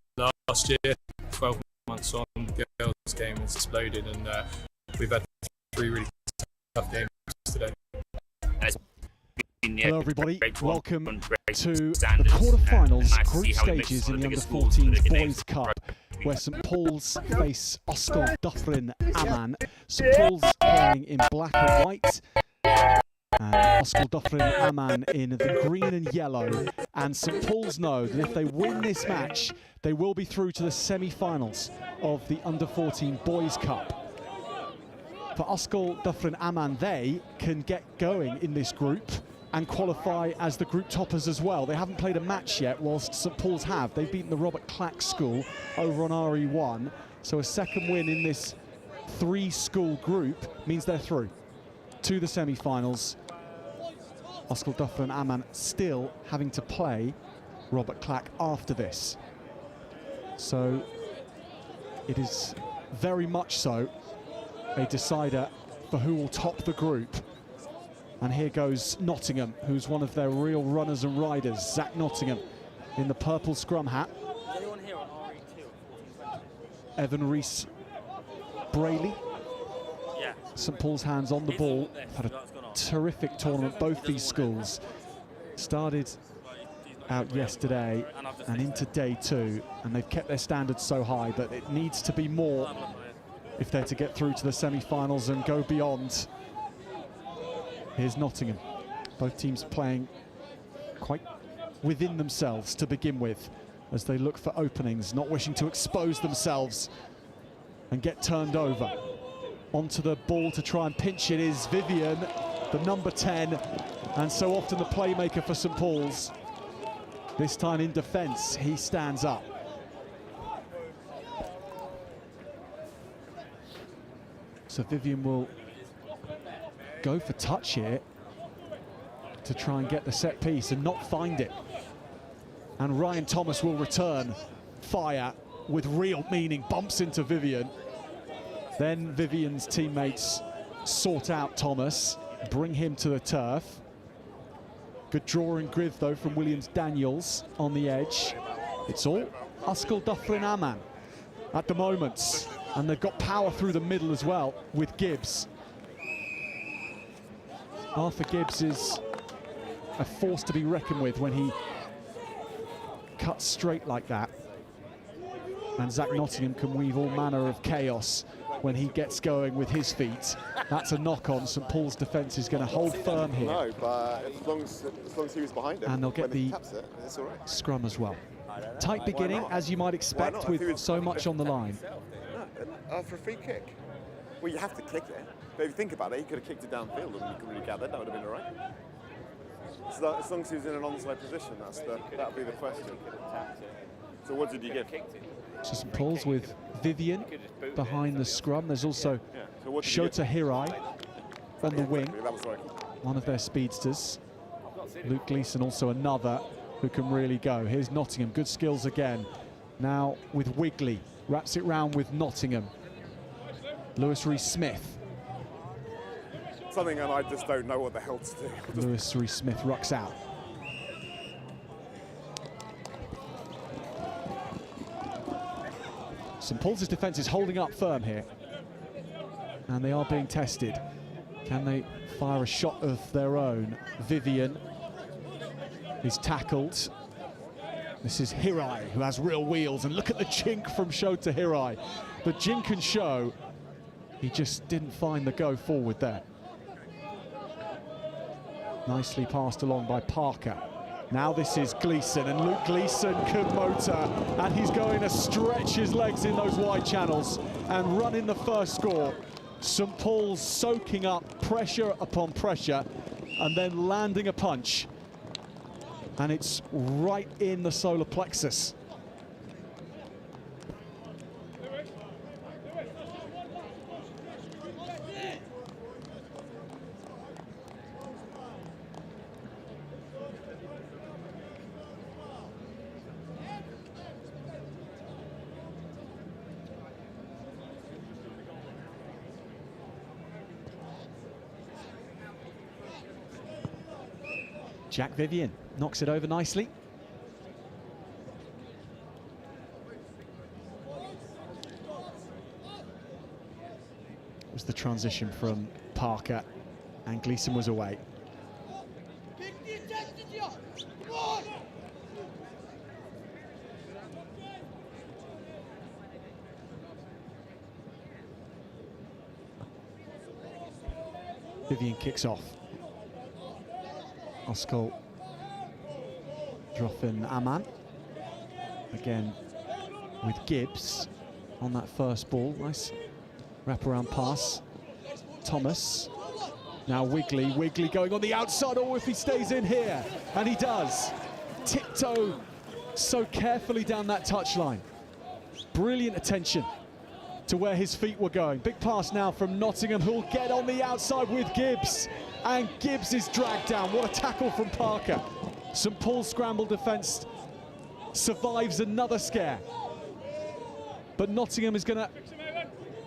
last year, 12 months on, the girls' game has exploded, and we've had 3 really tough games today. Hello everybody, welcome to the quarter-finals group stages in the Under-14s Boys Cup, where St Paul's face Isol Diffinaman. St Paul's playing in black and white, And Ocal Dyffryn Aman in the green and yellow. And St Paul's know that if they win this match, they will be through to the semi-finals of the Under-14 Boys Cup. For Ocal Dyffryn Aman, they can get going in this group and qualify as the group toppers as well. They haven't played a match yet, whilst St Paul's have. They've beaten the Robert Clack school over on RE1. So a second win in this 3-school group means they're through to the semi-finals. Ocal Dyffryn Aman still having to play Robert Clack after this. So it is very much so a decider for who will top the group. And here goes Nottingham, who's one of their real runners and riders. Zach Nottingham in the purple scrum hat. Is anyone here on RE2? Evan Rees Brayley. Yeah. St Paul's hands on the ball. Had a terrific tournament, both these schools. Started out yesterday and into day 2, and they've kept their standards so high, but it needs to be more if they're to get through to the semi-finals and go beyond. Here's Nottingham. Both teams playing quite within themselves to begin with as they look for openings, not wishing to expose themselves and get turned over. Onto the ball to try and pinch it is Vivian, the number 10, and so often the playmaker for St Paul's. This time in defence, he stands up. So Vivian will go for touch here to try and get the set piece and not find it. And Ryan Thomas will return fire with real meaning, bumps into Vivian. Then Vivian's teammates sort out Thomas, bring him to the turf. Good draw and griv though from Williams Daniels on the edge. It's all Ocal Dyffryn Aman at the moment. And they've got power through the middle as well with Gibbs. Arthur Gibbs is a force to be reckoned with when he cuts straight like that. And Zach Nottingham can weave all manner of chaos when he gets going with his feet. That's a knock-on. St Paul's defence is going to hold firm here. No, but as long as he was behind him, and they'll get the it's all right. scrum as well. Tight beginning, as you might expect, with so much on the line. For a free kick. Well, you have to kick it. But if you think about it, he could have kicked it downfield and you could really gather. That would have been all right. So as long as he was in an onside position, that would be the question. So what did you give? So St Paul's with Vivian behind the scrum. There's also Shota Hirai on the wing, one of their speedsters. Luke Gleeson also another who can really go. Here's Nottingham, good skills again. Now with Wigley, wraps it round with Nottingham. Lewis Rees-Smith. Something and I just don't know what the hell to do. Lewis Rees-Smith rucks out. St Paul's defence is holding up firm here. And they are being tested. Can they fire a shot of their own? Vivian is tackled. This is Hirai, who has real wheels, and look at the chink from Shota Hirai. The jink and show, he just didn't find the go forward there. Nicely passed along by Parker. Now this is Gleeson, and Luke Gleeson can motor, and he's going to stretch his legs in those wide channels and run in the first score. St Paul's soaking up pressure upon pressure and then landing a punch. And it's right in the solar plexus. Jack Vivian knocks it over nicely. It was the transition from Parker, and Gleeson was away. Vivian kicks off. Ocal, dropping Aman. Again with Gibbs on that first ball. Nice wraparound pass. Thomas. Now Wigley going on the outside, or if he stays in here, and he does. Tiptoe so carefully down that touchline. Brilliant attention to where his feet were going. Big pass now from Nottingham, who'll get on the outside with Gibbs, and Gibbs is dragged down. What a tackle from Parker. St Paul's scramble defence survives another scare, but Nottingham is going to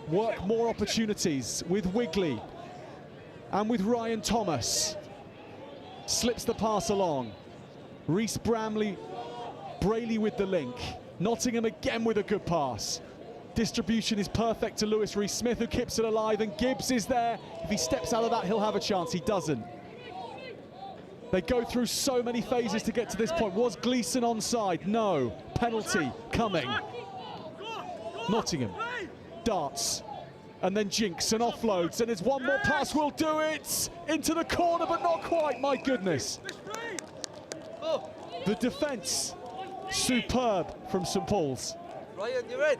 work more opportunities with Wigley and with Ryan Thomas. Slips the pass along. Reece Brayley with the link. Nottingham again with a good pass. Distribution is perfect to Lewis Rees-Smith, who keeps it alive, and Gibbs is there. If he steps out of that, he'll have a chance. He doesn't. They go through so many phases to get to this point. Was Gleeson onside? No. Penalty coming. Nottingham darts, and then jinks and offloads, and there's one more pass, will do it! Into the corner, but not quite, my goodness. The defence, superb from St Paul's. Ryan, you're in.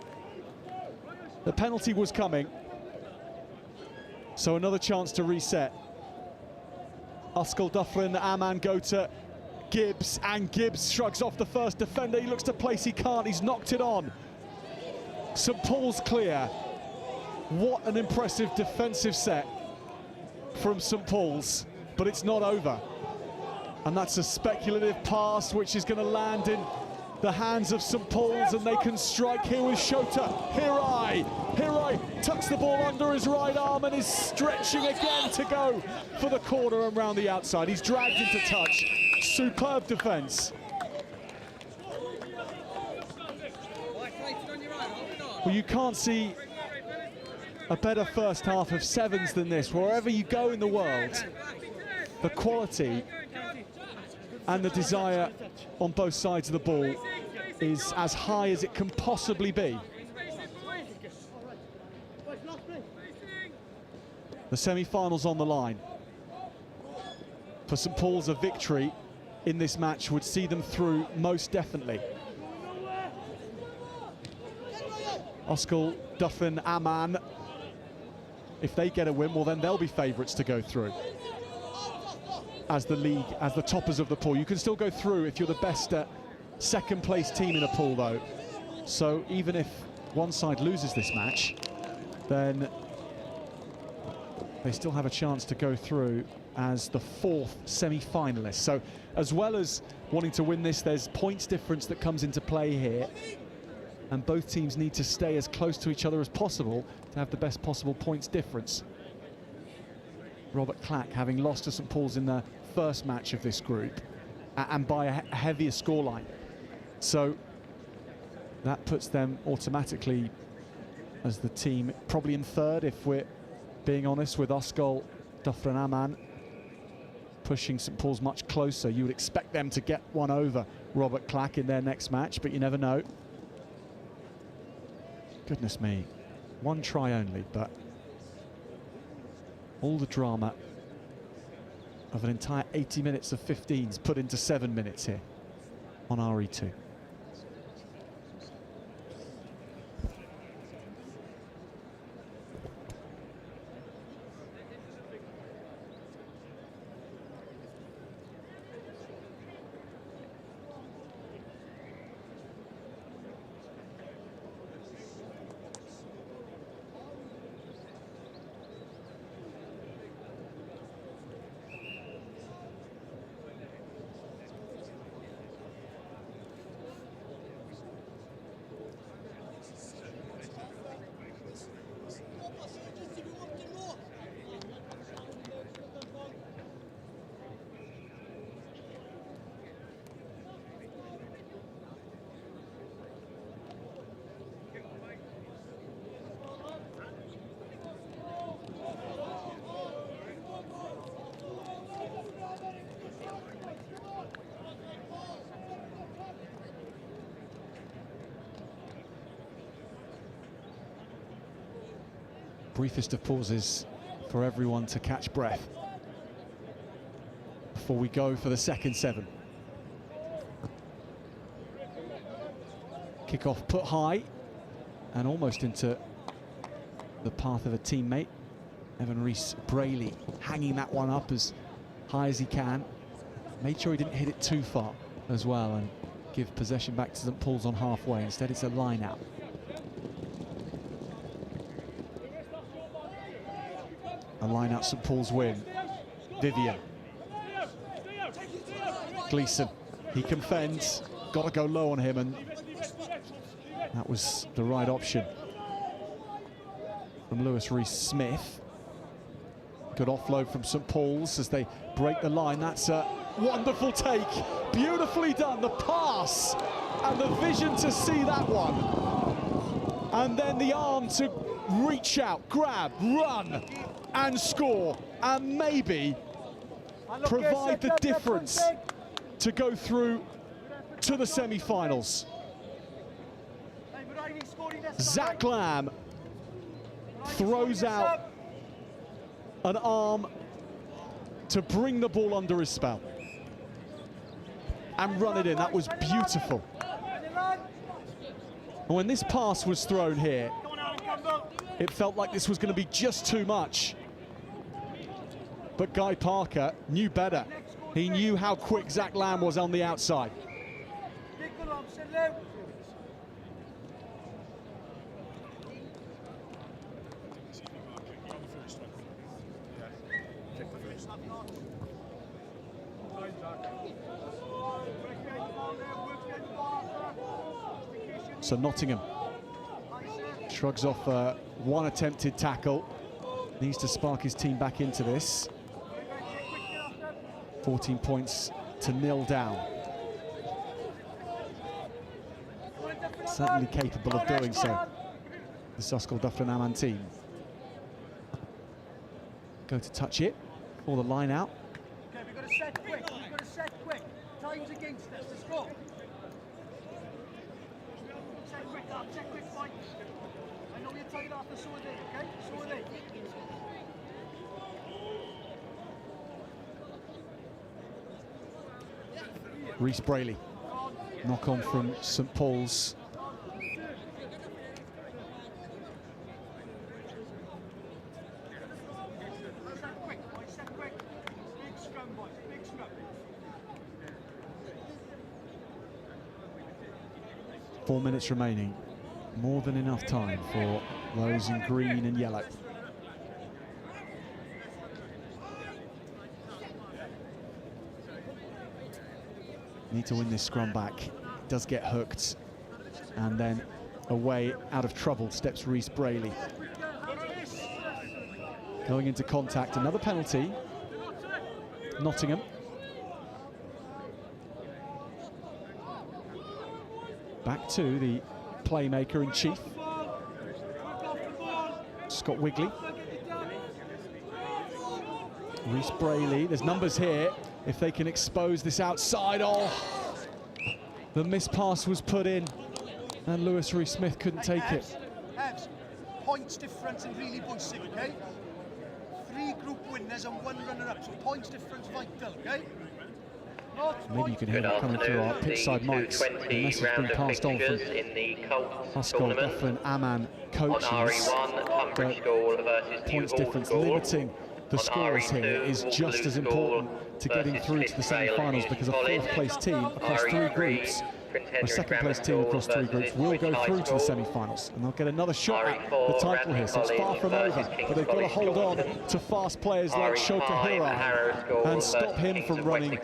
The penalty was coming, so another chance to reset. Ocal, Dyffryn, Aman go to Gibbs, and Gibbs shrugs off the first defender. He looks to place, he can't, he's knocked it on. St Paul's clear. What an impressive defensive set from St Paul's, but it's not over. And that's a speculative pass which is going to land in the hands of St Paul's, and they can strike here with Shota. Hirai tucks the ball under his right arm and is stretching again to go for the corner and round the outside. He's dragged into touch. Superb defence. Well, you can't see a better first half of sevens than this. Wherever you go in the world, the quality and the desire on both sides of the ball is as high as it can possibly be. The semi-finals on the line. For St Paul's, a victory in this match would see them through most definitely. Ocal, Dyffryn, Aman, if they get a win, well then they'll be favourites to go through as the league, as the toppers of the pool. You can still go through if you're the best second place team in a pool though. So even if one side loses this match, then they still have a chance to go through as the fourth semi-finalist. So as well as wanting to win this, there's points difference that comes into play here, and both teams need to stay as close to each other as possible to have the best possible points difference. Robert Clack having lost to St Paul's in the first match of this group, and by a heavier scoreline. So that puts them automatically as the team probably in third, if we're being honest, with Ocal, Dyffryn, Aman pushing St Paul's much closer. You would expect them to get one over Robert Clack in their next match, but you never know. Goodness me, one try only, but all the drama of an entire 80 minutes of 15s put into 7 minutes here on RE2. Briefest of pauses for everyone to catch breath before we go for the second 7. Kick-off put high and almost into the path of a teammate. Evan Rees-Braley hanging that one up as high as he can. Made sure he didn't hit it too far as well and give possession back to St Paul's on halfway. Instead, it's a line out. A line out St Paul's win. Vivian. Gleeson, he can fend. Got to go low on him, and that was the right option from Lewis Rees-Smith. Good offload from St Paul's as they break the line. That's a wonderful take. Beautifully done. The pass and the vision to see that one. And then the arm to reach out, grab, run and score. And maybe provide the difference to go through to the semi-finals. Zach Lamb throws out an arm to bring the ball under his spell and run it in. That was beautiful. And when this pass was thrown here, it felt like this was going to be just too much. But Guy Parker knew better. He knew how quick Zach Lamb was on the outside. So Nottingham shrugs off one attempted tackle. Needs to spark his team back into this. 14 points to 0 down. Certainly capable of doing so, the Sussex Dufflin Amman team. Go to touch it for the line out. Okay, we've got to set quick. We've got to set quick. Time's against us. Let's go. Set quick, set quick, Mike. I know you're tired after, so are they, okay? So are they. Rees-Braley, knock on from St Paul's. Four minutes remaining. More than enough time for those in green and yellow. Need to win this scrum back. Does get hooked. And then away, out of trouble, steps Rees-Braley. Going into contact, another penalty. Nottingham. Back to the playmaker in chief, Scott Wigley. Rees-Braley, there's numbers here. If they can expose this outside, oh! The missed pass was put in, and Lewis Rees-Smith couldn't take it. Habs, points difference in really basic, okay? 3 group winners and 1 runner-up, so points difference vital, okay? Maybe you can hear that coming through our pitchside mics. The message being passed on from Sussex Dufflin Amman coaches. The points difference limiting the scores here is just as important to getting through to the semi-finals, because a 4th place team across 3 groups, a 2nd place team across 3 groups will go through to the semi-finals, and they'll get another shot at the title here. So it's far from over, but they've got to hold on to fast players like Shoka Hira and stop him from running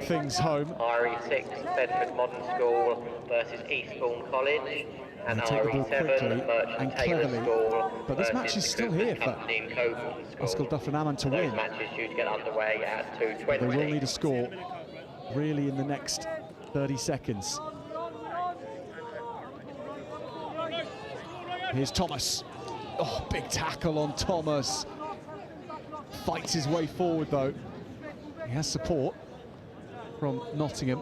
things home. RE6 Bedford Modern School versus Eastbourne College. And take the ball quickly and cleverly, but this match is still here for Sussex Dufflin Amman to win. They will need a score really in the next 30 seconds. Here's Thomas. Oh, big tackle on Thomas. Fights his way forward though. He has support from Nottingham.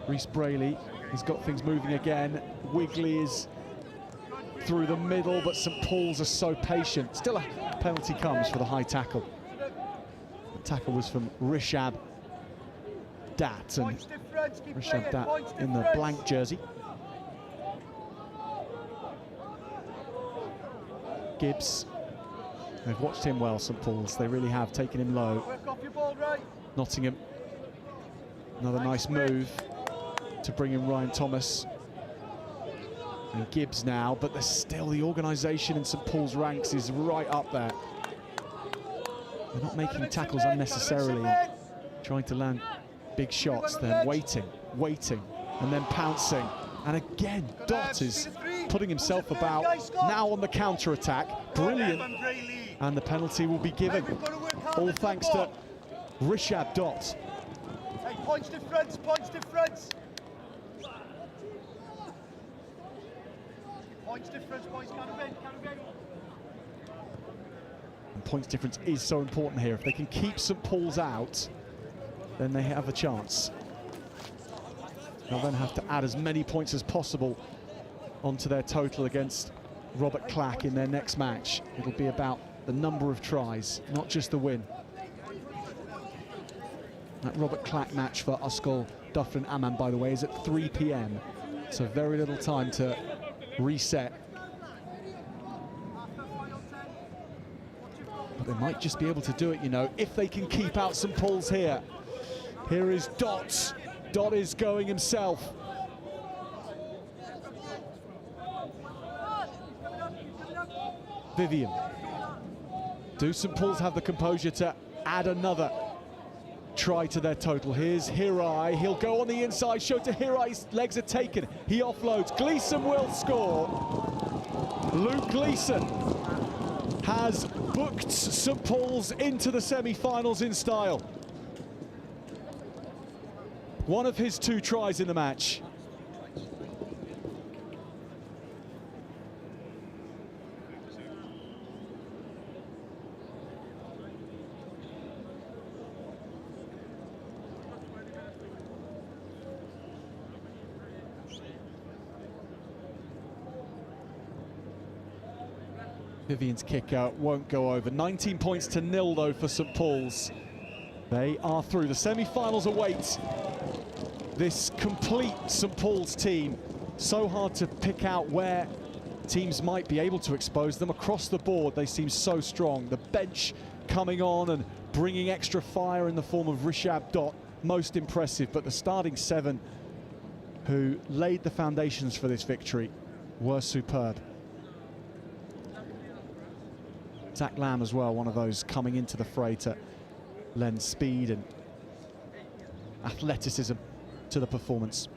Rees-Braley has got things moving again. Wigley is through the middle, but St Paul's are so patient. Still a penalty comes for the high tackle. The tackle was from Rishab Dat, and Rishab Dat in the blank jersey. Gibbs, they've watched him well, St Paul's. They really have taken him low. Nottingham, another nice move to bring in Ryan Thomas. And Gibbs now, but there's still the organisation in St Paul's ranks is right up there. They're not making tackles unnecessarily, trying to land big shots. They're waiting, and then pouncing. And again, Dot is putting himself about, now on the counter-attack. Brilliant. And the penalty will be given. All thanks to Rishab Dot. Hey, points difference, points difference. Points difference, points can't win. And points difference is so important here. If they can keep St Paul's out, then they have a chance. They'll then have to add as many points as possible onto their total against Robert Clack in their next match. It'll be about the number of tries, not just the win. That Robert Clack match for Uskal, Dufferin Amman, by the way, is at 3 p.m. So very little time to reset. But they might just be able to do it, you know, if they can keep out St Paul's here. Here is Dot. Dot is going himself. Vivian. Do St Paul's have the composure to add another try to their total? Here's Hirai. He'll go on the inside. Show to Hirai. His legs are taken. He offloads. Gleeson will score. Luke Gleeson has booked St Paul's into the semi-finals in style. One of his 2 tries in the match. Vivian's kick out won't go over. 19 points to 0 though for St Paul's. They are through. The semi-finals await this complete St Paul's team. So hard to pick out where teams might be able to expose them. Across the board, they seem so strong. The bench coming on and bringing extra fire in the form of Rishab Dot, most impressive. But the starting 7 who laid the foundations for this victory were superb. Zach Lamb as well, one of those coming into the fray to lend speed and athleticism to the performance.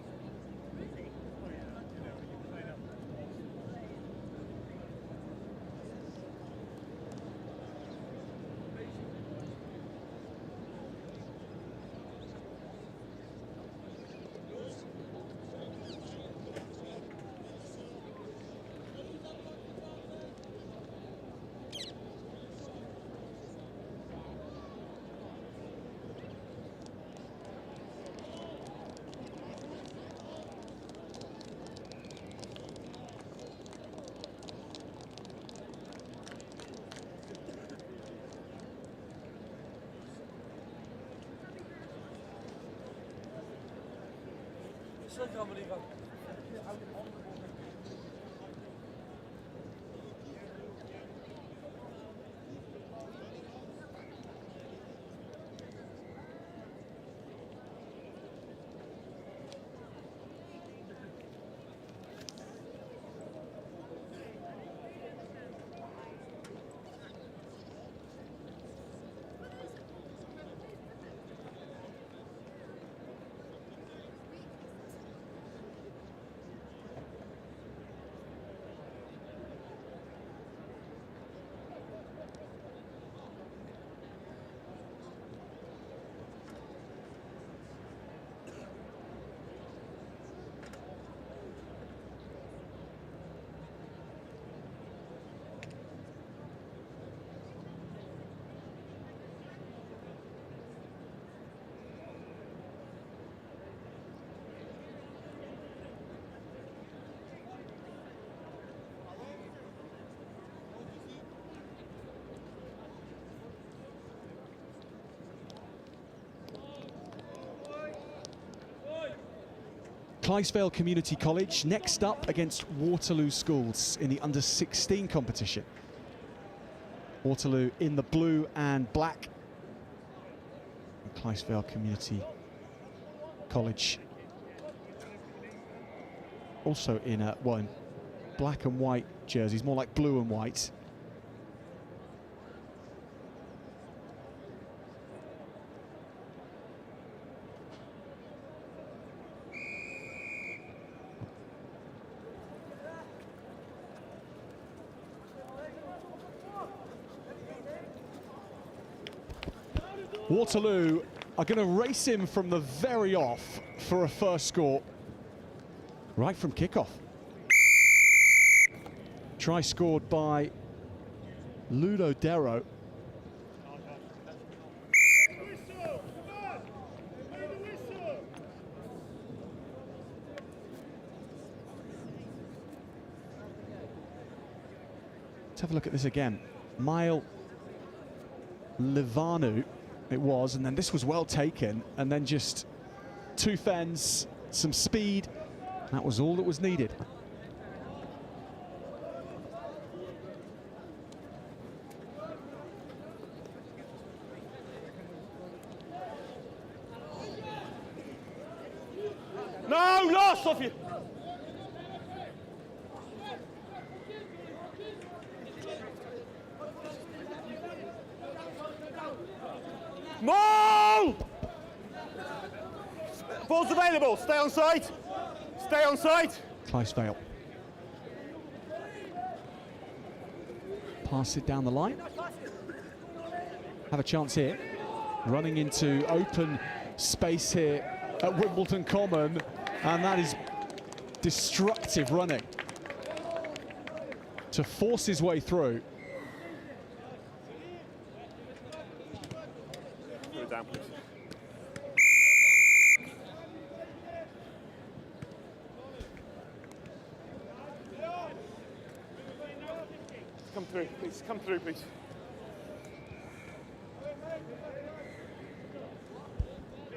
Clydesdale Community College next up against Waterloo Schools in the under-16 competition. Waterloo in the blue and black. And Clydesdale Community College also in one black and white jerseys, more like blue and white. Waterloo are going to race him from the very off for a first score, right from kickoff. Try scored by Ludo Darrow. Let's have a look at this again. Mile Livanu it was, and then this was well taken, and then just two fens, some speed. That was all that was needed. No, lost off you. Move! Ball's available. Stay on side. Stay on side. Clydesdale. Pass it down the line. Have a chance here. Running into open space here at Wimbledon Common, and that is destructive running to force his way through. Down, please. Come through, please. Come through, please.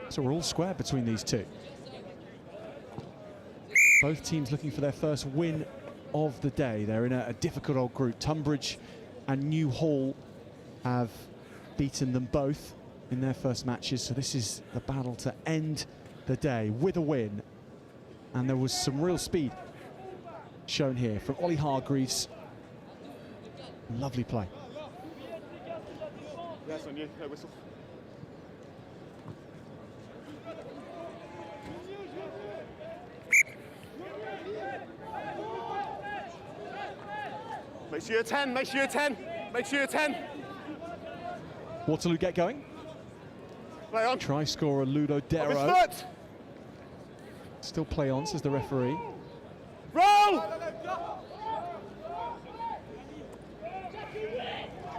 So we're all square between these two. Both teams looking for their first win of the day. They're in a difficult old group. Tombridge and New Hall have beaten them both in their first matches, so this is the battle to end the day with a win. And there was some real speed shown here from Ollie Hargreaves. Lovely play. That's on you, no whistle. Make sure you're 10, make sure you're 10, make sure you're 10. Waterloo get going. Play on. Try scorer Ludo Darrow. Still play on, says the referee. Roll!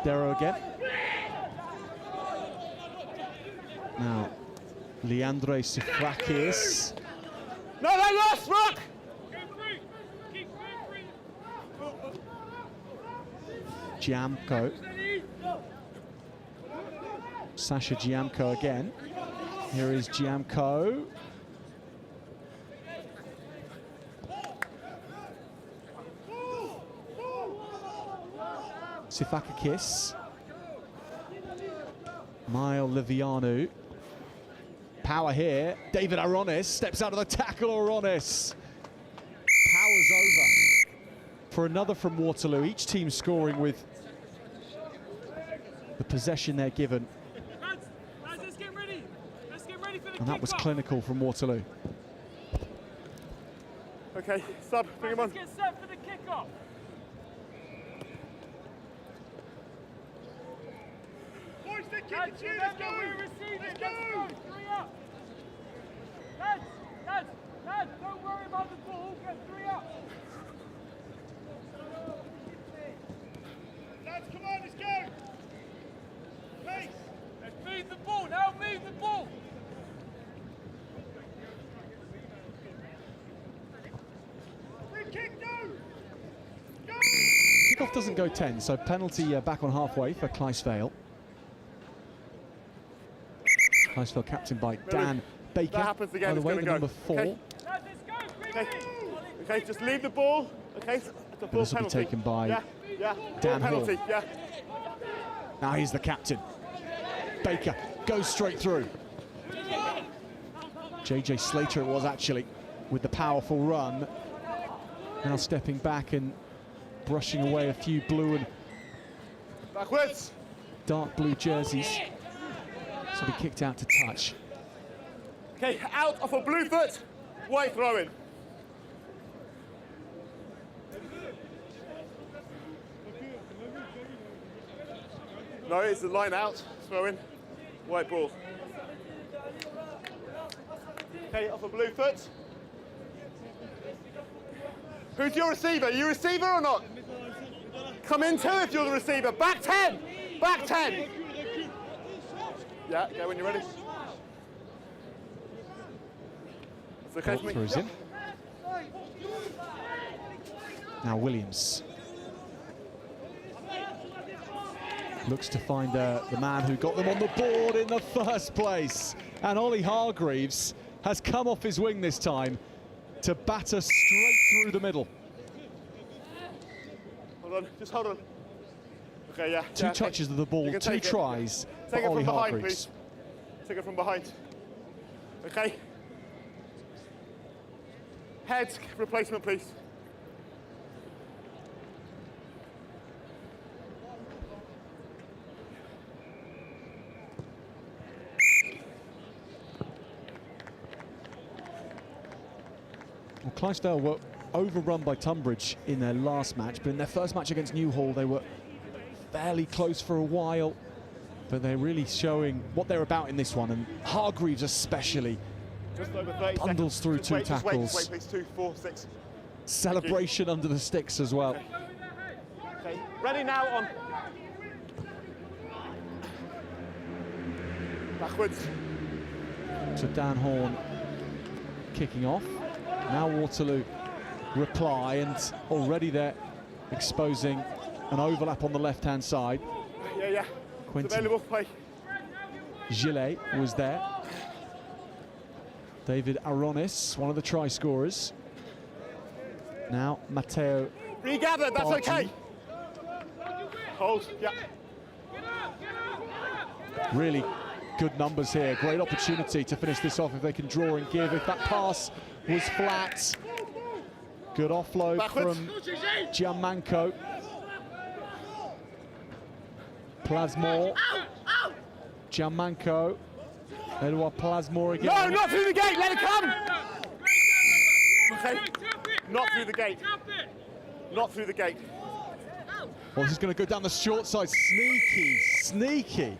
Darrow again. Now, Leandre Sifrakis. No, lost, rock! Giamco. Sasha Giamco again. Here is Giamco. Sifakakis. Mile Livianu. Power here. David Aronis steps out of the tackle. Aronis. Powers over for another from Waterloo. Each team scoring with the possession they're given. Let's get ready. Let's get ready for the And that was clinical from Waterloo. Okay, sub, bring him on. Let's get set for the kickoff. Boys, they're kicking to you. Let's go. Let's go. 3 up. Lads, don't worry about the ball. Get 3 up. Lads, come on, let's go. Pace. Let's move the ball. Now move the ball. Free kick, go. Go. Kickoff doesn't go 10, so penalty back on halfway for Clydesdale. Clydesdale captained by Dan Baker. That happens again, by the it's way, gonna the go. number 4. Lads, let's go. Okay, just leave the ball. Okay, it's a full This will be penalty. taken by yeah. Dan Full penalty, Hall. yeah. Now he's the captain. Baker goes straight through. JJ Slater it was actually, with the powerful run. Now stepping back and brushing away a few blue and backwards. Dark blue jerseys. So he kicked out to touch. Okay, out off a blue foot, white throw-in. No, it's the line out, throw-in, white ball. Okay, off a blue foot. Who's your receiver? Are you a receiver or not? Come in too if you're the receiver. Back 10! Back 10! Yeah, go when you're ready. It's okay for me. Throws in. Now Williams looks to find the man who got them on the board in the first place. And Ollie Hargreaves has come off his wing this time to batter straight through the middle. Hold on, just hold on. Okay, yeah. Two touches of the ball, 2 tries for Ollie Hargreaves. Take it from behind. Okay. Heads replacement, please. Well, Clydesdale were overrun by Tombridge in their last match, but in their first match against Newhall, they were fairly close for a while, but they're really showing what they're about in this one, and Hargreaves especially Just over 30 bundles seconds. through Just 2 wait, tackles. Just wait, please. 2, 4, 6. Celebration under the sticks as well. Okay, ready now on. Backwards. So Dan Horn kicking off. Now Waterloo reply, and already they're exposing an overlap on the left-hand side. Yeah. It's Quentin available, play. Cille was there. David Aronis, one of the try scorers. Now Matteo. Regather, that's Barton. okay. Hold, yeah. Really good numbers here. Great opportunity to finish this off if they can draw and give. If that pass was flat. Good offload Backwards. from Gianmanco. Plasmore. Gianmanco. Edouard Plasmore again. No, not through the gate, let it come! Okay, not through the gate. Not through the gate. Well, this is going to go down the short side. Sneaky.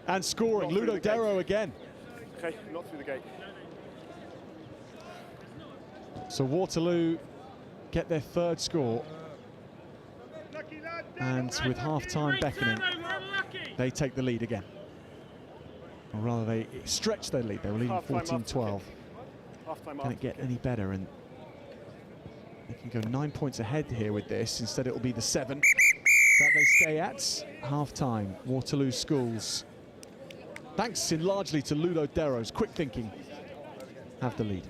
And scoring. Ludo Darrow again. Okay, not through the gate. So Waterloo get their 3rd score. And with half-time beckoning, they take the lead again. Or rather, they stretch their lead. They were leading 14-12. Can it get any better? And they can go 9 points ahead here with this. Instead, it will be the 7 that they stay at. Half-time, Waterloo Schools, thanks in largely to Ludo Darrow's quick thinking, have the lead.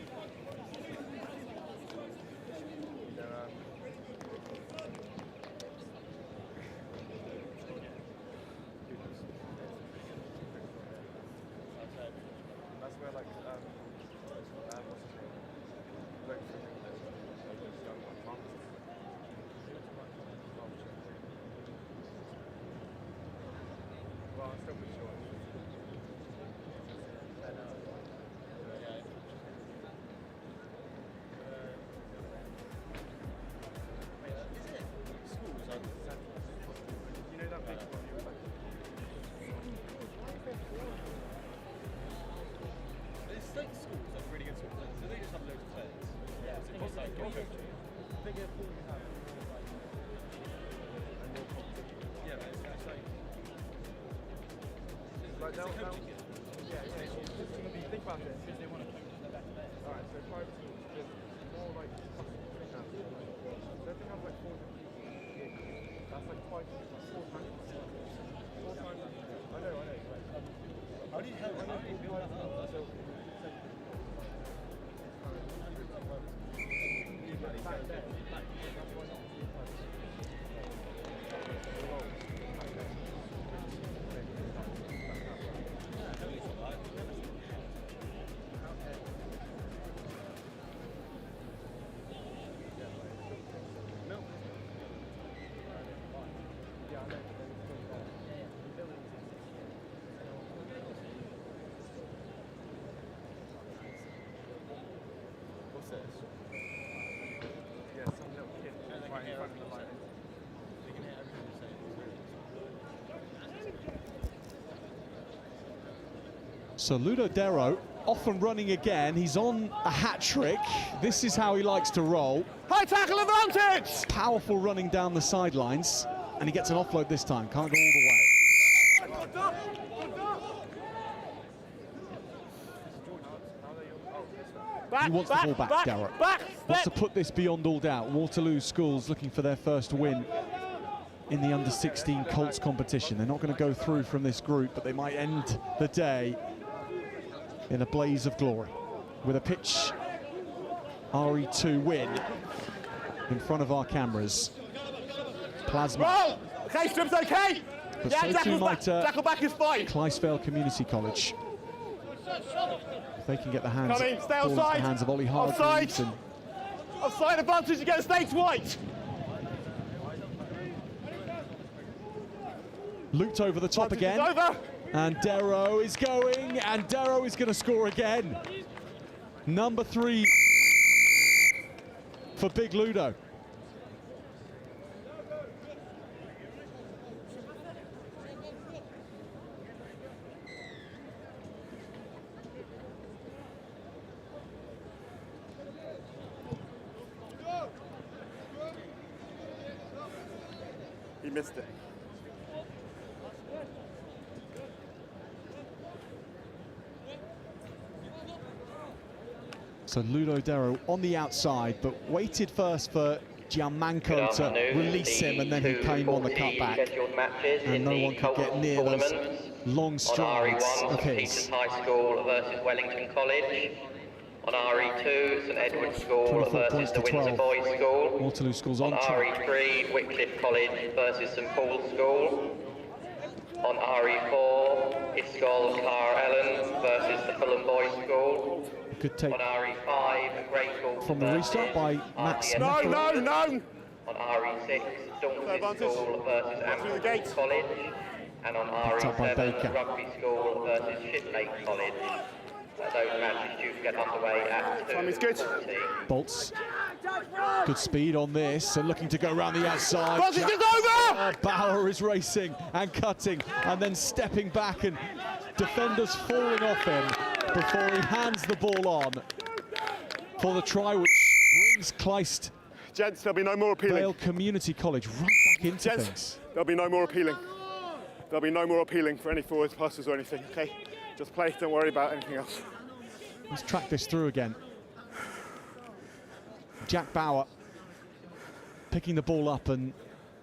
So Ludo Darrow off and running again. He's on a hat trick. This is how he likes to roll. High tackle advantage! Powerful running down the sidelines, and he gets an offload this time. Can't go all the way. He wants the ball back, Darrow. Wants to put this beyond all doubt. Waterloo schools looking for their first win in the under-16 Colts competition. They're not going to go through from this group, but they might end the day in a blaze of glory with a pitch RE2 win in front of our cameras. Plasma. Roll! Okay, strip's okay! But Yeah, so too might tackle back is fine. Clydesdale Community College. If they can get the hands, Coming, stay ball into outside. the hands of Ollie Offside. Hargreaves and Offside advantage against States White. looped over the top again. Over. And Darrow is going, and Darrow is going to score again. Number 3 for Big Ludo. He missed it. So Ludo Darrow on the outside, but waited first for Gianmanco to release him, and then he came on the cutback. And no one could get near those long strides of his. High School versus Wellington College. On RE2, St Edward's School versus the Windsor Boys School. Waterloo School's on track. RE3, Wycliffe College versus St Paul's School. On RE4, Isol Ellen versus the Fulham Boys School. Good take on RE5, Grateful from the restart by Matt Smith. No! On RE6, Dunkley School versus Ampleforth College. And on RE7, Rugby School versus Shiplake College. Those matches due to get underway at 2:40. Bolts. Good speed on this, and looking to go around the outside. It's over! Bauer is racing and cutting, and then stepping back, and defenders falling off him before he hands the ball on for the try, which brings Clyst. Gents, there'll be no more appealing. Vale Community College right back into Gents, things. There'll be no more appealing. There'll be no more appealing for any forwards, passes or anything, okay? Just play, don't worry about anything else. Let's track this through again. Jack Bauer picking the ball up, and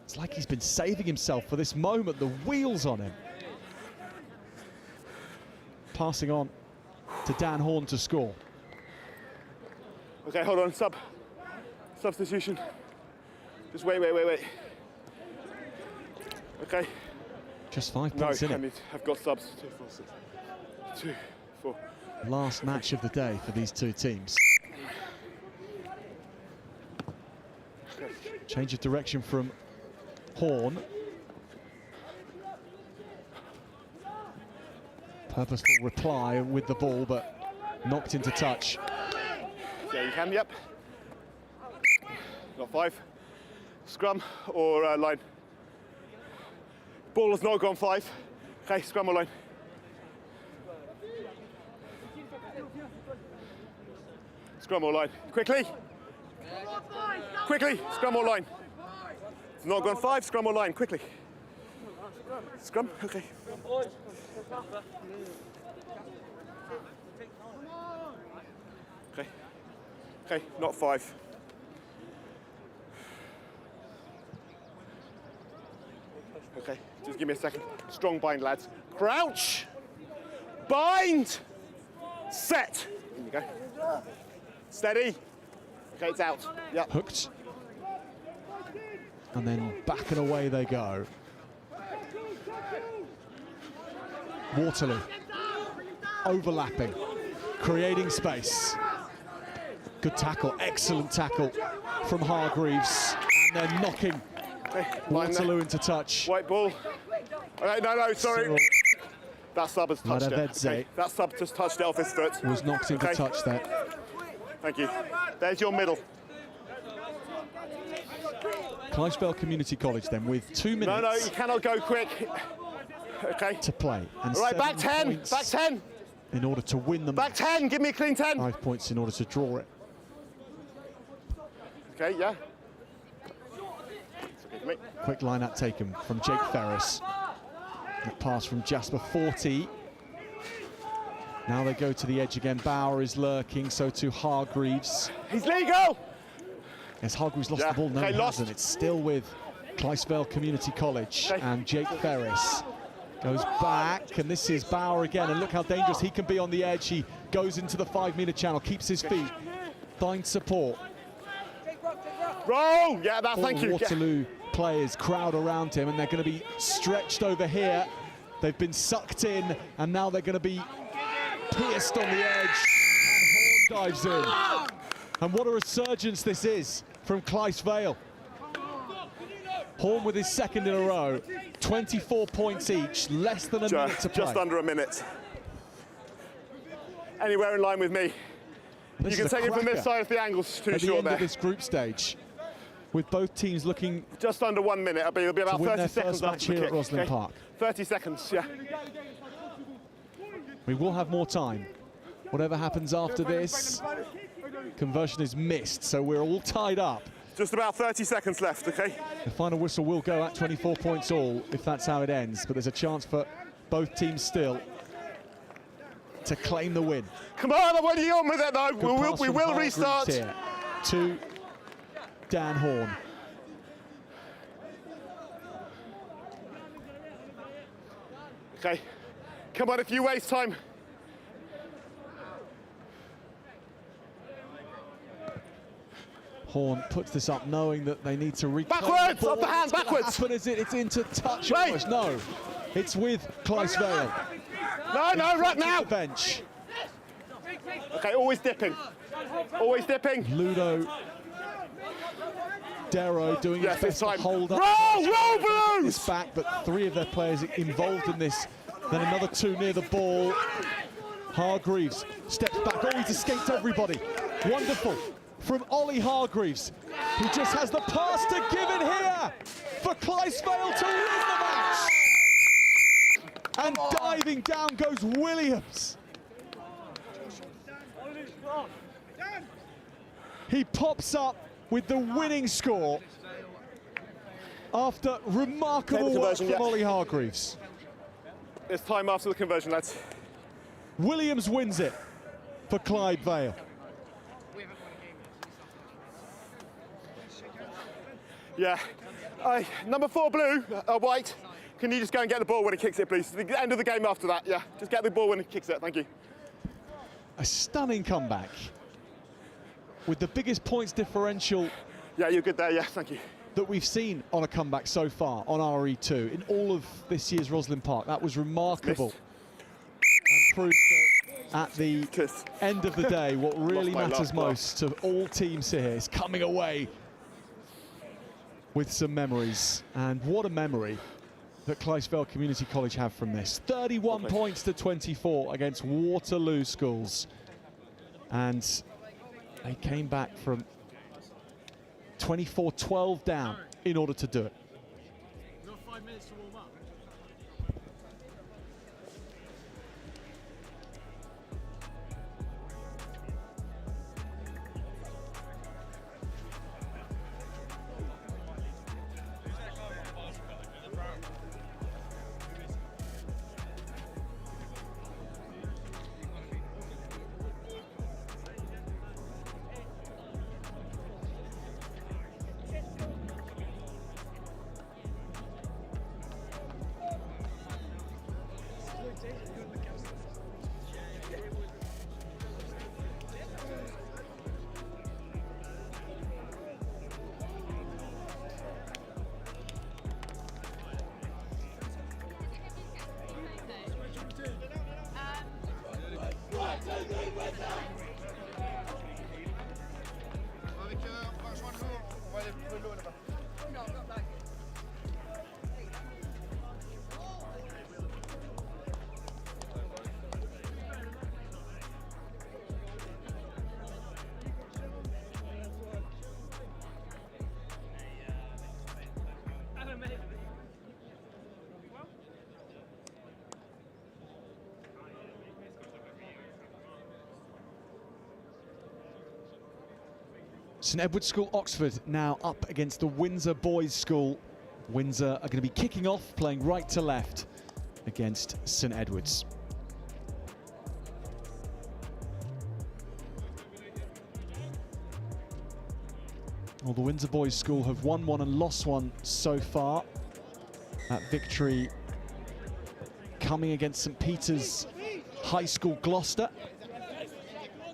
it's like he's been saving himself for this moment. The wheels on him. Passing on to Dan Horn to score. Okay, hold on, substitution. Just wait. Okay. Just 5 points in it. I've got subs. 2, 4, 6. 2, 4. Last match of the day for these two teams. Change of direction from Horn. Purposeful reply with the ball, but knocked into touch. Yeah, you can, yep. Got 5. Scrum or line. Ball has not gone 5. Okay, scrum or line. Scrum or line. Quickly! Quickly! Scrum or line. It's not gone 5, scrum or line, quickly. Scrum, okay. Okay, not 5. Okay, just give me a second. Strong bind, lads. Crouch! Bind! Set! Here you go. Steady. Okay, it's out. Yep. Hooked. And then back and away they go. Waterloo. Overlapping. Creating space. Good tackle. Excellent tackle from Hargreaves. And then knocking Waterloo into touch. White ball. Okay, no, sorry. Cille. That sub has touched it. Okay, that sub just touched it off his foot. Was knocked into touch there. Thank you. There's your middle. Clivesvale Community College then with 2 minutes. No, you cannot go quick. Okay. To play. And right, back 10, back 10. In order to win them. Back 10, give me a clean 10. 5 points in order to draw it. Okay, yeah. Quick line out taken from Jake Ferris. The pass from Jasper 40. Now they go to the edge again. Bauer is lurking, so to Hargreaves. He's legal! Yes, Hargreaves lost the ball. No, he hasn't. It's still with Clivesvale Community College. And Jake Ferris goes back, and this is Bauer again. And look how dangerous he can be on the edge. He goes into the 5-metre channel, keeps his feet, finds support. Roll! Yeah, thank you. Waterloo players crowd around him, and they're going to be stretched over here. They've been sucked in, and now they're going to be pierced on the edge. And Horn dives in. And what a resurgence this is from Clivesvale. Horn with his second in a row. 24 points each, less than a minute to play. Just under a minute. Anywhere in line with me. You can take it from this side if the angle's too short there. At the end of this group stage, with both teams looking just under 1 minute. It'll be about 30 seconds match here at Roslyn Park. 30 seconds, yeah. We will have more time. Whatever happens after this, conversion is missed, so we're all tied up. Just about 30 seconds left, okay? The final whistle will go at 24 points all, if that's how it ends, but there's a chance for both teams still to claim the win. Come on, what are you on with it though? We will restart. Here to Dan Horn. Okay, come on, if you waste time. Horn puts this up knowing that they need to reclaim backwards, the ball. up the hands, backwards. Happen is it's into touch almost. No, it's with Clivesvale. No, right now. Bench. Okay, always dipping. Always dipping. Ludo Darrow doing his best to hold up. Roll, Blues! This back, but 3 of their players involved in this. Then another 2 near the ball. Hargreaves steps back. Oh, he's escaped everybody. Wonderful from Ollie Hargreaves, who just has the pass to give it here for Clivesvale to win the match. And diving down goes Williams. He pops up with the winning score after remarkable work from Ollie Hargreaves. It's time after the conversion, lads. Williams wins it for Clivesvale. Yeah. Number 4 blue, white. Can you just go and get the ball when he kicks it, please? The end of the game after that, yeah. Just get the ball when he kicks it, thank you. A stunning comeback with the biggest points differential. Yeah, you're good there, yeah, thank you. That we've seen on a comeback so far on RE2 in all of this year's Roslyn Park. That was remarkable. And proves that at the end of the day, what really matters most to all teams here is coming away with some memories. And what a memory that Clivesvale Community College have from this. 31 points to 24 against Waterloo Schools. And they came back from 24-12 down in order to do it. We've got 5 minutes to warm up. St Edward's School Oxford now up against the Windsor Boys School. Windsor are going to be kicking off, playing right to left against St Edward's. Well, the Windsor Boys School have won one and lost one so far. That victory coming against St Peter's High School Gloucester,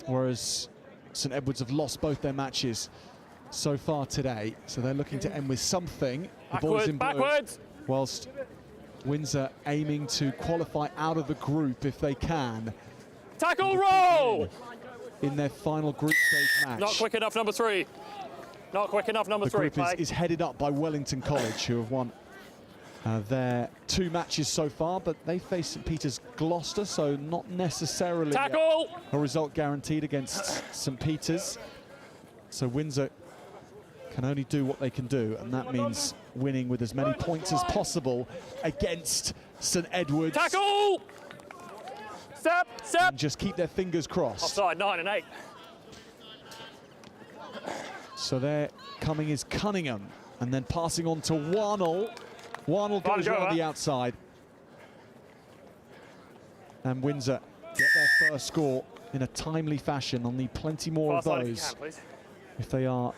whereas St Edward's have lost both their matches so far today. So they're looking to end with something. The boys in blue, whilst Windsor aiming to qualify out of the group if they can. Tackle roll! In their final group stage match. Not quick enough, number 3. Not quick enough, number 3. The group is headed up by Wellington College, who have won their 2 matches so far, but they face St Peter's Gloucester, so not necessarily a result guaranteed against St Peter's. So Windsor can only do what they can do, and that means winning with as many points as possible against St Edward's. Tackle! Step, step! And just keep their fingers crossed. Offside, 9 and 8. So there coming is Cunningham, and then passing on to Warnell. Warnell goes around the outside. And Windsor get their first score in a timely fashion. They'll need plenty more of those if they are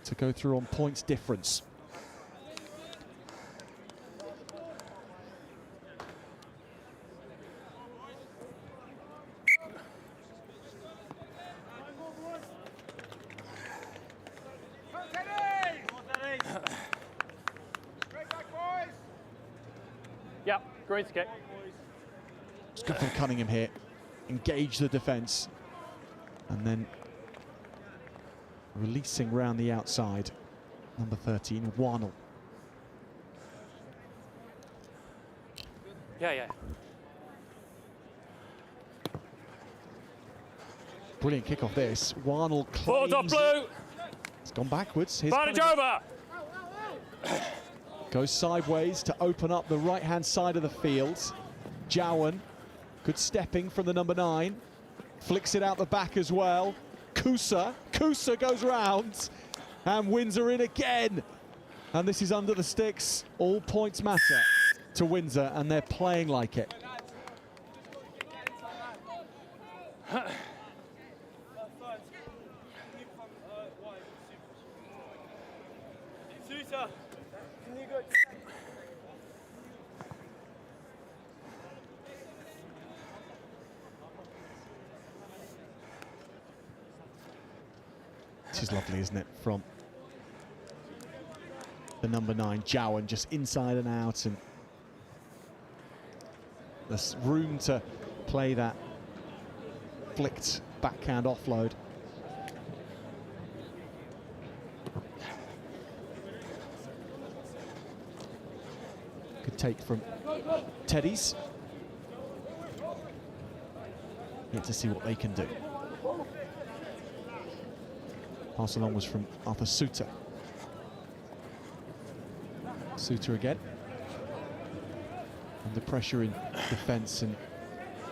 to go through on points difference. Yep, great kick. It's good from Cunningham here. Engage the defence. And then releasing round the outside. Number 13, Warnell. Yeah. Brilliant kick off this. Warnell claims. Forward blue. It's gone backwards. Here's Advantage over. Goes sideways to open up the right-hand side of the field. Jowan, good stepping from the number 9. Flicks it out the back as well. Kusa goes round. And Windsor in again. And this is under the sticks. All points matter to Windsor, and they're playing like it. This is lovely, isn't it? From the number 9, Jowan, just inside and out, and there's room to play that flicked backhand offload. Good take from Teddy's. Yet to see what they can do. Pass along was from Arthur Suter. Suter again. Under pressure in defence and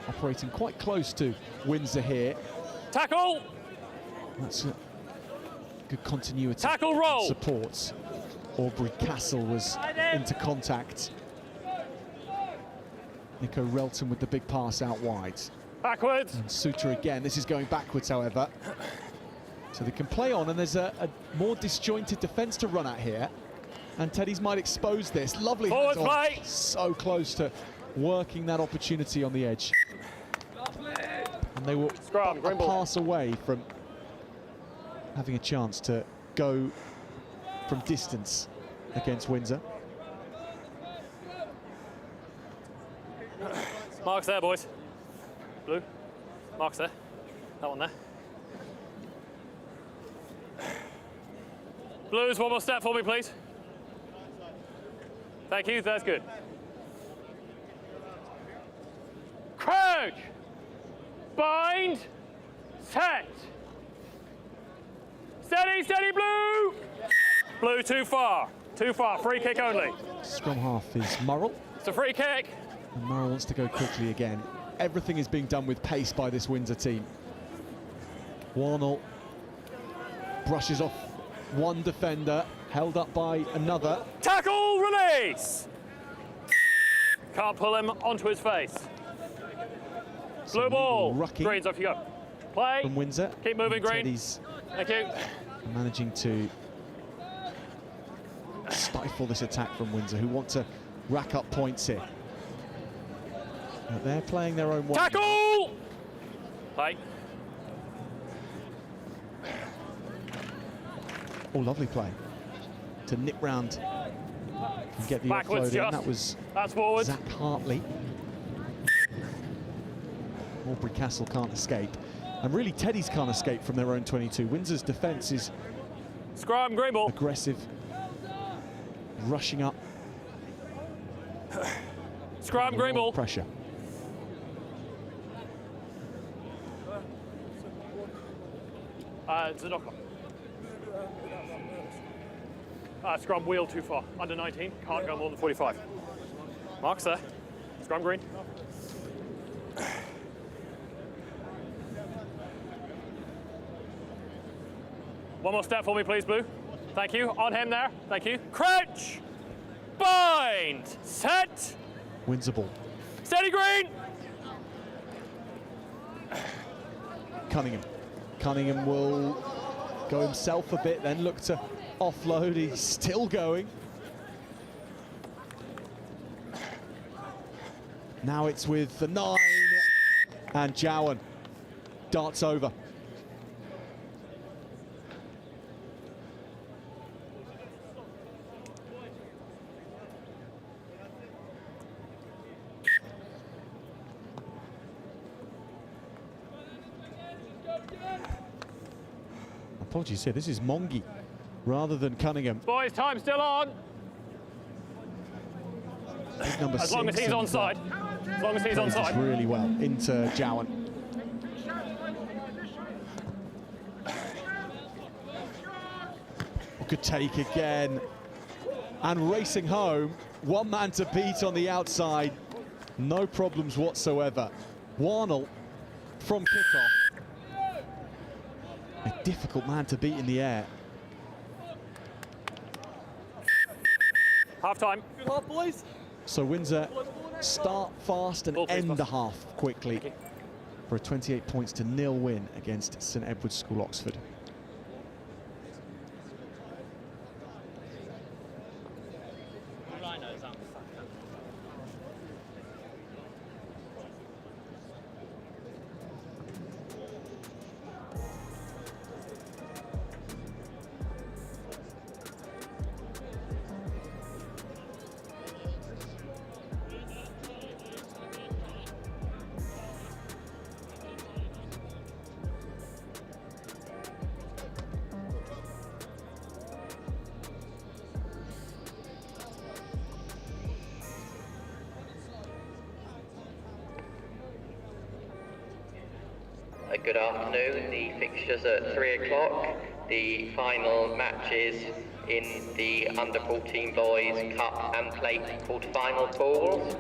operating quite close to Windsor here. Tackle! That's a good continuity. Tackle roll! Supports. Aubrey Castle was into contact. Nico Relton with the big pass out wide. Backwards! And Suter again. This is going backwards, however. So they can play on, and there's a more disjointed defence to run at here. And Teddy's might expose this. Lovely forward play. So close to working that opportunity on the edge. And they will a pass away from having a chance to go from distance against Windsor. Marks there, boys. Blue. Marks there. That one there. Blues, one more step for me, please. Thank you, that's good. Crouch! Bind! Set! Steady, steady, blue! Blue, too far, free kick only. Scrum half is Murrell. It's a free kick. And Murrell wants to go quickly again. Everything is being done with pace by this Windsor team. Warnell brushes off one defender, held up by another. Tackle, release! Can't pull him onto his face. Blue ball. Green's off you go. Play. From Windsor. Keep moving, Green. Teddy's Thank you. managing to stifle this attack from Windsor, who want to rack up points here. But they're playing their own way. Tackle! Play. Oh, lovely play to nip round and get the Backwards, offload in. That's forward. Zach Hartley. Morbra Castle can't escape. And really, Teddy's can't escape from their own 22. Windsor's defence is Scrum, green ball. Aggressive, rushing up. Scrum, green ball. Pressure. It's a knock-on. Scrum wheel too far. Under 19, can't go more than 45. Marks there. Scrum green. One more step for me, please, Blue. Thank you. On him there. Thank you. Crouch. Bind. Set. Windsor ball. Steady, Green. Cunningham. Cunningham will go himself a bit, then look to offload. He's still going. Now it's with the 9, and Jowan darts over. Apologies here, this is Mongi rather than Cunningham. Boys, time still on. Number as long as he's onside. As long as he's onside. Really well into Jowan. Good take again. And racing home, one man to beat on the outside. No problems whatsoever. Warnell from kickoff. A difficult man to beat in the air. Half time. Good half, boys. So Windsor start fast and end the half quickly for a 28 points to 0 win against St Edward's School, Oxford. Good afternoon. The fixtures at 3 o'clock. The final matches in the under 14 boys cup and plate quarter-final pools.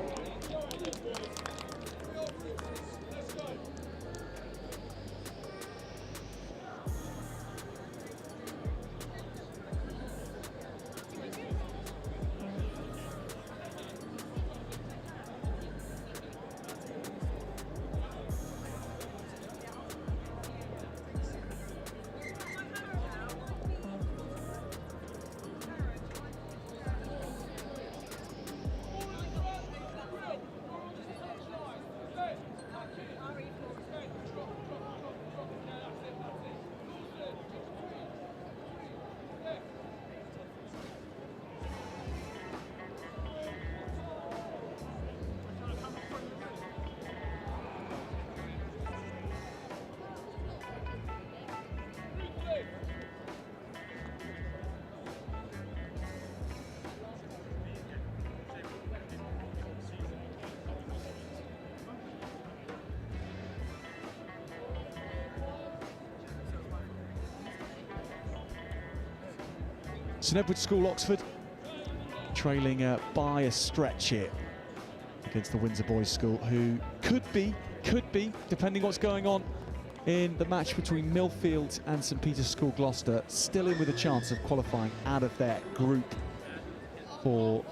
St Edward's School, Oxford, trailing by a stretch here against the Windsor Boys School, who could be, depending what's going on in the match between Milfield and St Peter's School Gloucester, still in with a chance of qualifying out of their group for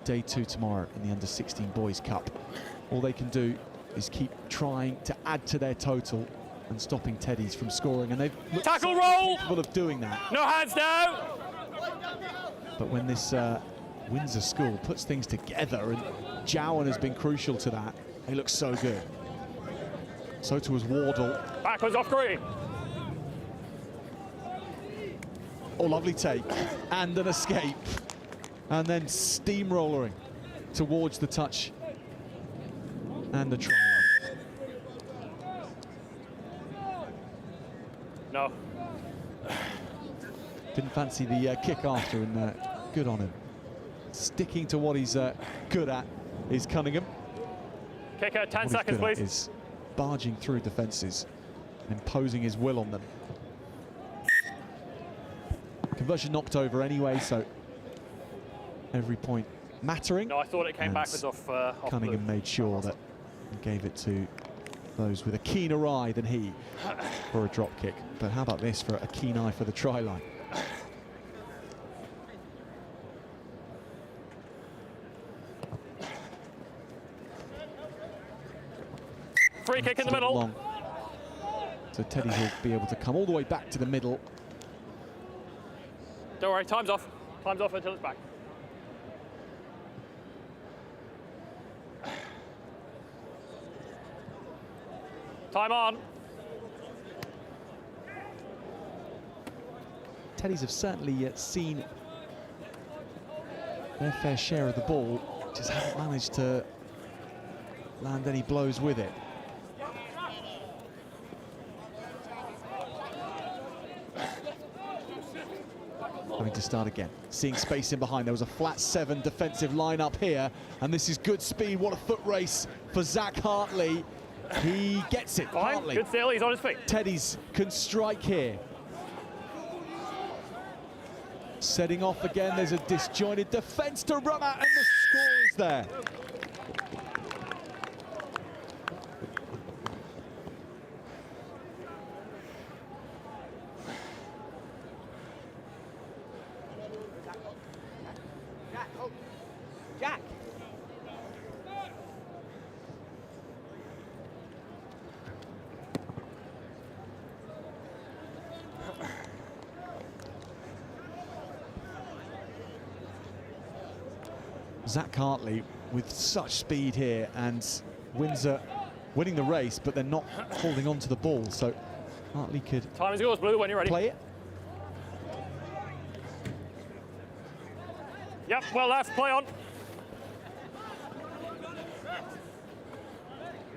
day 2 tomorrow in the Under-16 Boys Cup. All they can do is keep trying to add to their total and stopping Teddies from scoring, and they've looked tackle roll capable of doing that. No hands now. But when this Windsor school puts things together, and Jowan has been crucial to that, they look so good. So too was Wardle. Backwards off green. Oh, lovely take and an escape, and then steamrollering towards the touch and the try. No. Didn't fancy the kick after, and good on him. Sticking to what he's good at is Cunningham. Kicker, 10 what seconds, please. Is barging through defences and imposing his will on them. Conversion knocked over anyway, so every point mattering. No, I thought it came and backwards off Cunningham made sure that he gave it to those with a keener eye than he for a drop kick. But how about this for a keen eye for the try line? Free kick in the middle. Long. So Teddy will be able to come all the way back to the middle. Don't worry, time's off. Time's off until it's back. Time on. Teddies have certainly seen their fair share of the ball, just haven't managed to land any blows with it. Having to start again, seeing space in behind. There was a flat 7 defensive line up here, and this is good speed. What a foot race for Zach Hartley. He gets it. Fine. Hartley. Good steal, he's on his feet. Teddies can strike here. Setting off again, there's a disjointed defence to run at, and the score is there. Jack. Zach Hartley with such speed here, and Windsor winning the race, but they're not holding on to the ball, so Hartley could Time is yours, Blue, when you're ready. play it. Yep, well left, play on.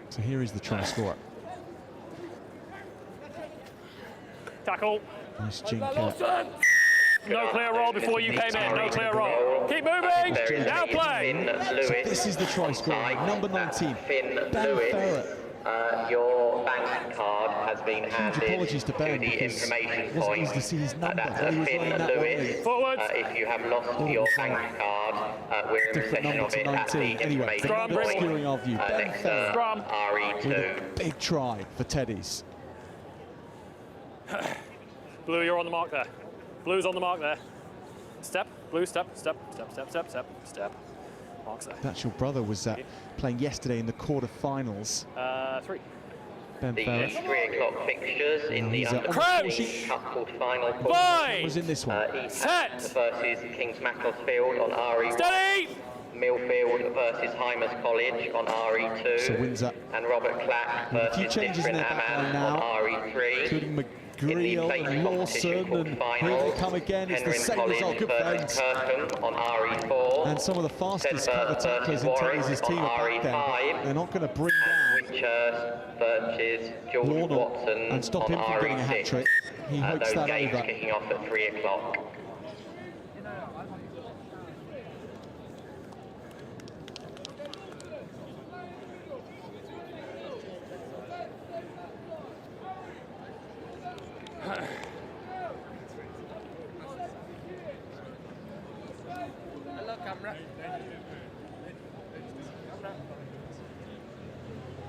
So here is the try scorer. Tackle. Nice jink. No clear roll before you came in. No clear roll. Keep moving. Now play. So this is the try scorer, number 19, Ben Ferret. Your bank card has been handed apologies to Ben the because information it wasn't point. easy to see his number. That's He was Finn laying that one Lewis. in. Forwards. If you have lost your bank card, we're in Different possession number of to it at the 19. Anyway, information the number obscuring our view. Ben next Ferret Scrum. with RE2. a big try for Teddies. Blue, you're on the mark there. Blue's on the mark there. Step, Blue, step, step, step, step, step, step, step. Marks there. That's your brother was playing yesterday in the quarter-finals. 3. Ben The Ferret 3 o'clock fixtures in the He's, under Crouch. Cup quarter-final. Bye. was in this one. Set. Versus Kings Macclesfield on RE1. Steady. Milfield versus Heimer's College on RE2. So Windsor. And Robert Clack A few versus changes in Different their back line Amman now, on RE3. including In the McGreal plate and competition Lawson, and here they come again. It's the Henry same College result. Good versus friends. Kirkham on RE4. And some of the fastest Sedba cover tacklers versus in Warwick Teddies' on team are back there. RE5. They're not going to bring And down Whitchurst versus George Warnell Watson and stop on him from getting a hat RE6. trick. He hopes Those that games over. kicking off at 3 o'clock. Hello, camera.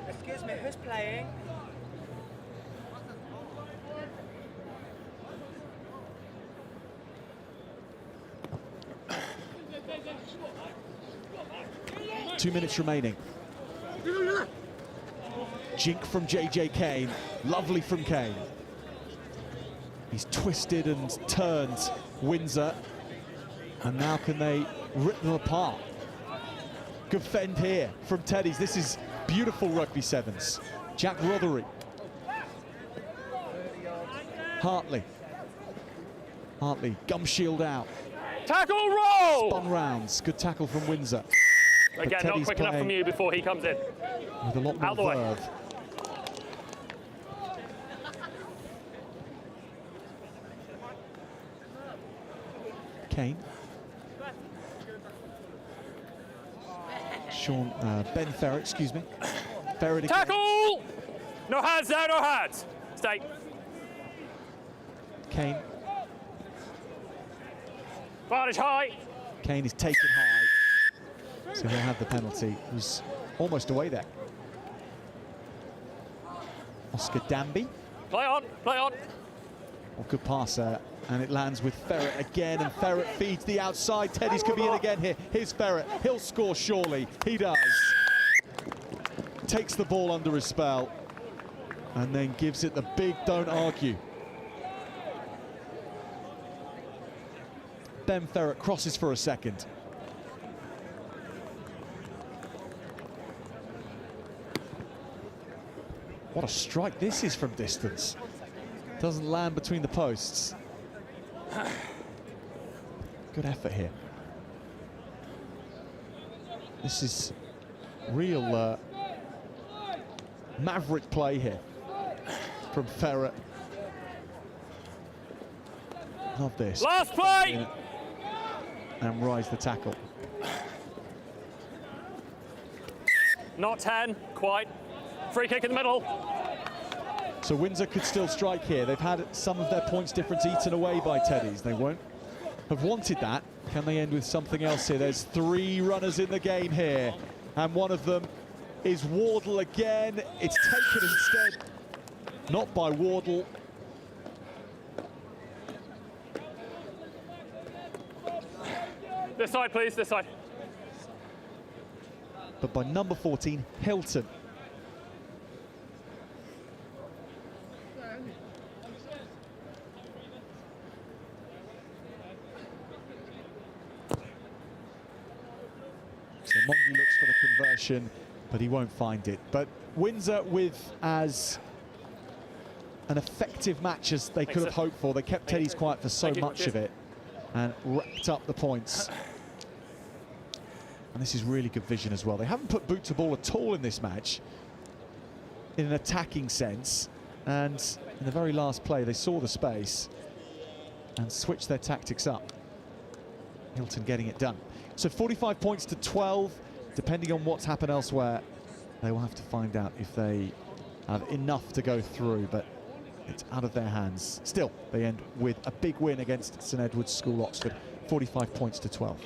Excuse me, who's playing? 2 minutes remaining. Jink from JJ Kane, lovely from Kane. He's twisted and turned Windsor, and now can they rip them apart? Good fend here from Teddy's. This is beautiful rugby sevens. Jack Rothery. Hartley, gum shield out. Tackle roll! Spun rounds, good tackle from Windsor. Again, not quick enough from you before he comes in. With a lot more Out the way. verve. Kane. Ben Ferret, excuse me. Ferret again. Tackle! No hands now, no hands. Stay. Kane. Advantage high. Kane is taken high. So he'll have the penalty. He was almost away there. Oscar Danby. Play on, play on. Oh, good pass there. And it lands with Ferret again, and Ferret feeds the outside. Teddy's could be in again here. Here's Ferret. He'll score surely. He does. Takes the ball under his spell and then gives it the big don't argue. Ben Ferret crosses for a second. What a strike this is from distance. Doesn't land between the posts. Good effort here. This is real maverick play here from Ferret. Love this. Last play! And rise the tackle. Not 10, quite. Free kick in the middle. So Windsor could still strike here. They've had some of their points difference eaten away by Teddy's. They won't have wanted that. Can they end with something else here? There's 3 runners in the game here, and one of them is Wardle again. It's taken instead, not by Wardle. This side, please, this side. But by number 14, Hilton. So Mongie looks for the conversion, but he won't find it. But Windsor with as an effective match as they could have hoped for. They kept Teddy's quiet for so much of it and racked up the points. And this is really good vision as well. They haven't put boot to ball at all in this match in an attacking sense. And in the very last play, they saw the space and switched their tactics up. Hilton getting it done. So 45 points to 12, depending on what's happened elsewhere. They will have to find out if they have enough to go through, but it's out of their hands. Still, they end with a big win against St Edward's School, Oxford, 45 points to 12.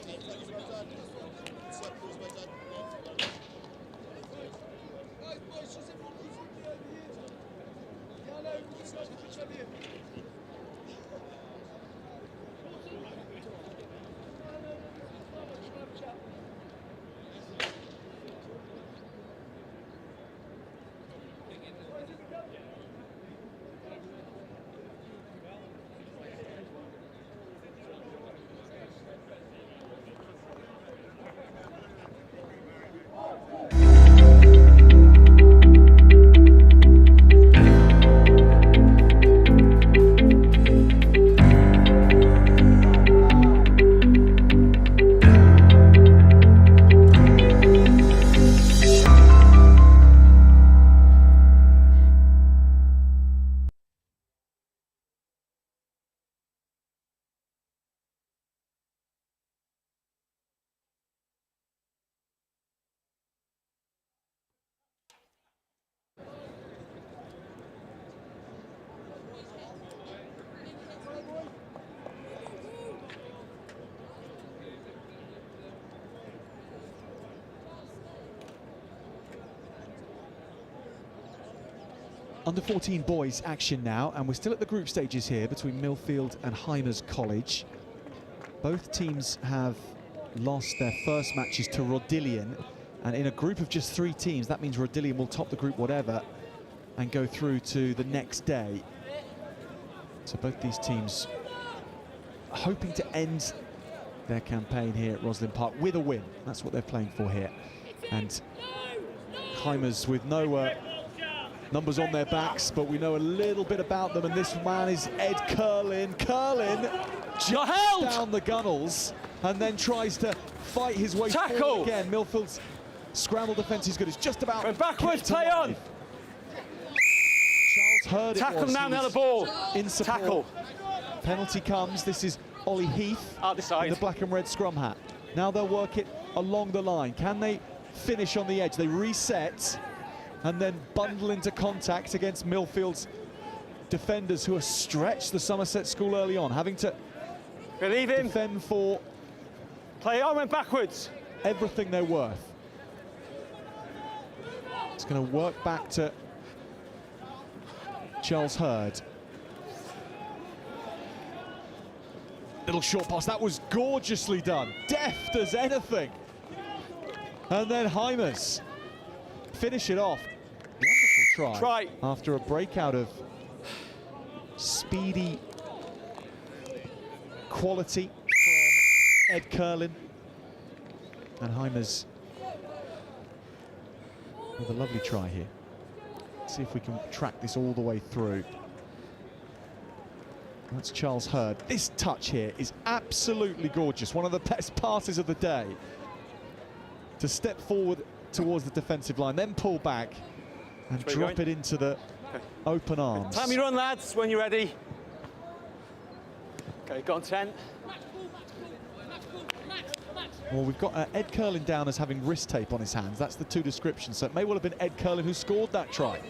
Under 14 boys action now, and we're still at the group stages here between Milfield and Heimer's College. Both teams have lost their first matches to Rodillian And in a group of just 3 teams, that means Rodillian will top the group whatever and go through to the next day. So both these teams hoping to end their campaign here at Roslyn Park with a win. That's what they're playing for here. And Heimer's with no numbers on their backs, but we know a little bit about them, and this man is Ed Curlin. Curlin jumps down the gunnels and then tries to fight his way forward again. Milfield's scramble defence is good. It's just about backwards, play on. Charles Hurd tackle now, the ball. In support. Tackle. Penalty comes. This is Ollie Heath out the side. In the black and red scrum hat. Now they'll work it along the line. Can they finish on the edge? They reset and then bundle into contact against Milfield's defenders, who are stretched, the Somerset School, early on, having to defend for play on, went backwards, everything they're worth. It's going to work back to Charles Hurd. Little short pass, that was gorgeously done, deft as anything. And then Heimer's finish it off. Wonderful try. After a breakout of speedy quality from Ed Curlin. And Heimer's with a lovely try here. Let's see if we can track this all the way through. That's Charles Hurd. This touch here is absolutely gorgeous. One of the best passes of the day. To step forward towards the defensive line, then pull back and drop it into the open arms. Time you run, lads, when you're ready. Okay, go on 10. Well, we've got Ed Curlin down as having wrist tape on his hands. That's the 2 descriptions. So it may well have been Ed Curlin who scored that try.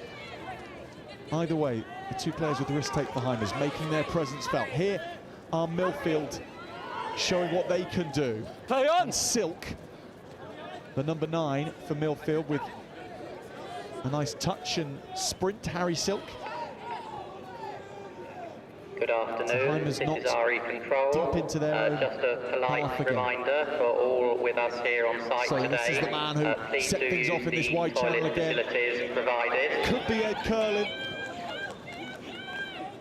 Either way, the 2 players with the wrist tape behind us making their presence felt. Here are Milfield showing what they can do. Play on! And Silk, the number 9 for Milfield, with a nice touch and sprint. Harry Silk. Good afternoon, this is RE Control. Deep into their just a polite reminder for all with us here on site so today. This is the man who please set things off in this wide channel again. Provided. Could be Ed Curlin.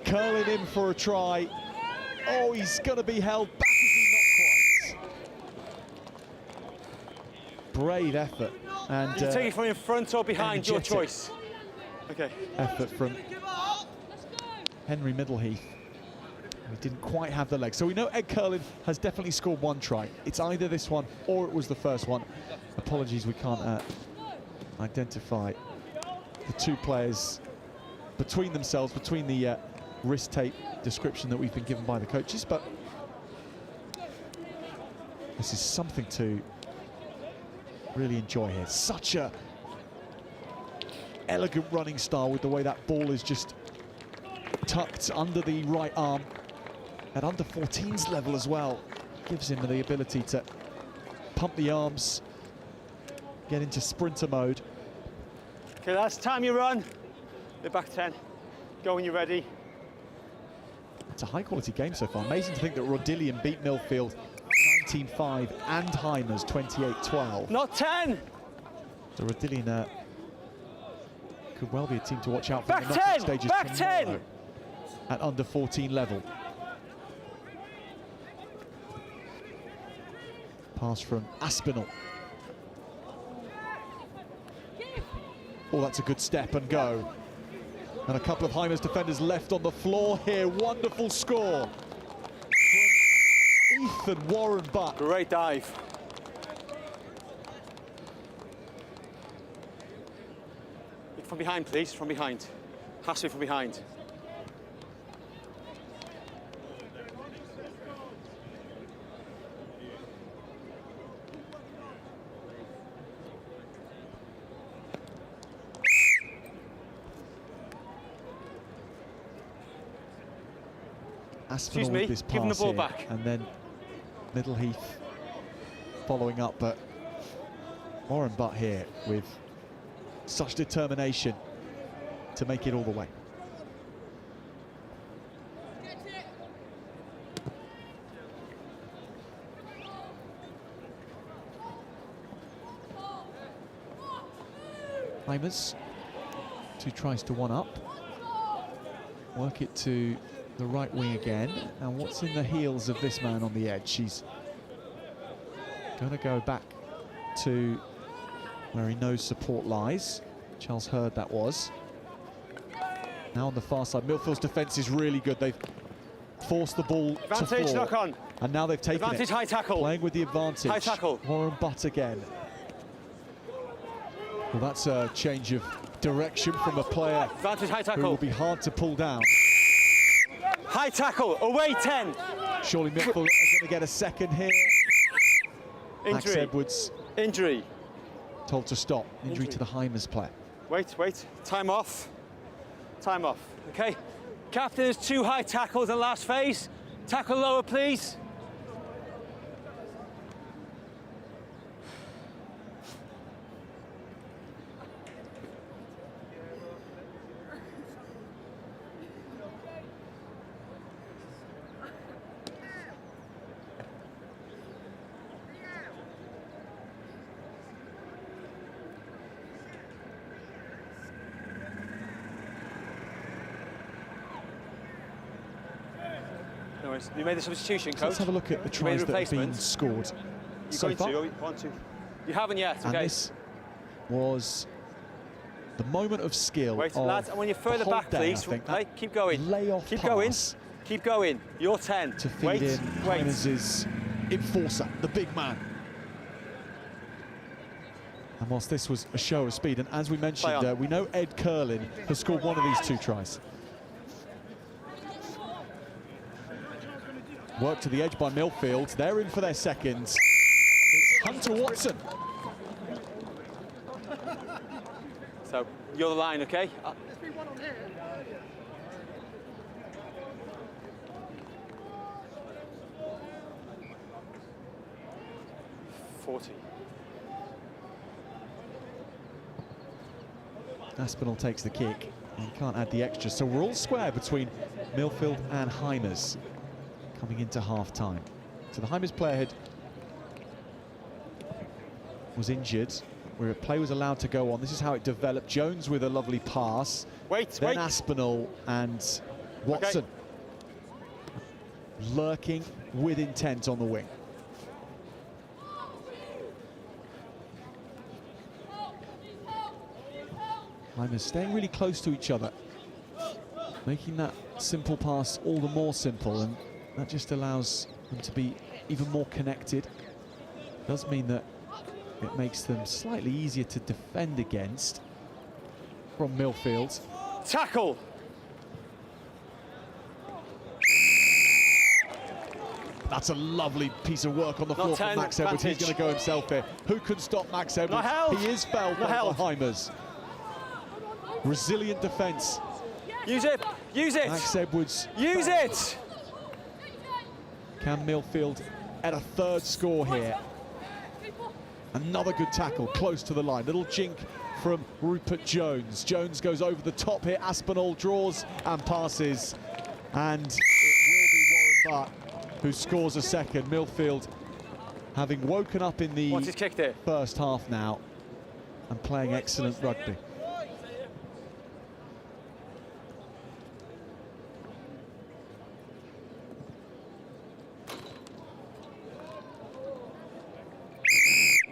Curlin in for a try. Oh, he's going to be held back, is he not quite? Brave effort. And you take it from in front or behind, your choice. Okay. Effort from Henry Middleheath. He didn't quite have the legs. So we know Ed Curlin has definitely scored 1 try. It's either this one or it was the first one. Apologies, we can't identify the 2 players between themselves, between the wrist tape description that we've been given by the coaches, but this is something to really enjoy here. Such a elegant running style with the way that ball is just tucked under the right arm at under 14s level as well. Gives him the ability to pump the arms, get into sprinter mode. Okay, last time you run, the back 10. Go when you're ready. It's a high quality game so far. Amazing to think that Rodillian beat Milfield 19-5 and Heimer's 28-12. Not 10! So Rodillian could well be a team to watch out for back in the knockout stages back 10! At under 14 level. Pass from Aspinall. Oh, that's a good step and go. And a couple of Heimer's defenders left on the floor here. Wonderful score from Ethan Warren Butt. Great dive. From behind, please, from behind. Has to be from behind. Aspinall with this pass give him the ball here, back. And then Middleheath following up, but Warren Butt here with such determination to make it all the way. Heimers, 2 tries to 1 up. Work it to the right wing again. And what's in the heels of this man on the edge? She's going to go back to where he knows support lies. Charles Hurd that was. Now on the far side, Milfield's defence is really good. They've forced the ball to floor. Knock on. And now they've taken advantage, it. High tackle. Playing with the advantage. High tackle. Warren Butt again. Well, that's a change of direction from a player advantage, high tackle. who will be hard to pull down. High tackle, away 10. Surely Milfield are going to get a second here. Injury. Max Edwards. Injury. Told to stop. Injury to the Heimers player. Wait. Time off. Time off. Okay. Captain, there's 2 high tackles in the last phase. Tackle lower, please. You made the substitution, coach. Let's have a look at the tries that have been scored so far. You haven't yet, okay. And this was the moment of skill. Wait, of lads, and when you're further the back, whole day, please. hey, keep going. Layoff keep pass going. Keep going. You're 10. To feed in Heimers's enforcer, the big man. And whilst this was a show of speed, and as we mentioned, we know Ed Curlin has scored one of these 2 tries. Work to the edge by Milfield. They're in for their seconds. It's Hunter Watson. So, you're the line, okay? 40. Aspinall takes the kick and can't add the extra. So we're all square between Milfield and Heimers coming into half-time. So the Heimers player was injured, where a play was allowed to go on. This is how it developed. Jones with a lovely pass. Then Aspinall and Watson. Lurking with intent on the wing. Heimers staying really close to each other, making that simple pass all the more simple, and that just allows them to be even more connected. Does mean that it makes them slightly easier to defend against from Milfield. Tackle! That's a lovely piece of work on the floor from Max Edwards. He's going to go himself here. Who can stop Max Edwards? He is fouled by the Heimers. Resilient defence. Use it! Use it! Max Edwards. Use it! Can Milfield add a 3rd score here? Another good tackle, close to the line. Little jink from Rupert Jones. Jones goes over the top here. Aspinall draws and passes. And it will be Warren Butt who scores a second. Milfield having woken up in the first half now and playing excellent rugby.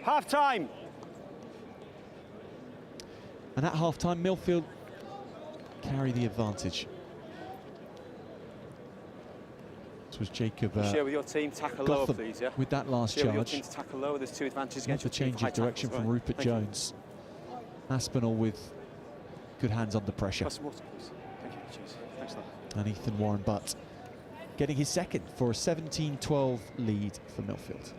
Half-time. And at half-time, Milfield carry the advantage. This was Jacob share with your team, tackle lower, please, yeah? With that last share charge. With your team to tackle lower. There's 2 advantages against the change of direction from Rupert Jones. Aspinall with good hands under pressure. Some water, please. Thank you. Cheers. Thanks a lot. And Ethan Warren Butt getting his second for a 17-12 lead for Milfield.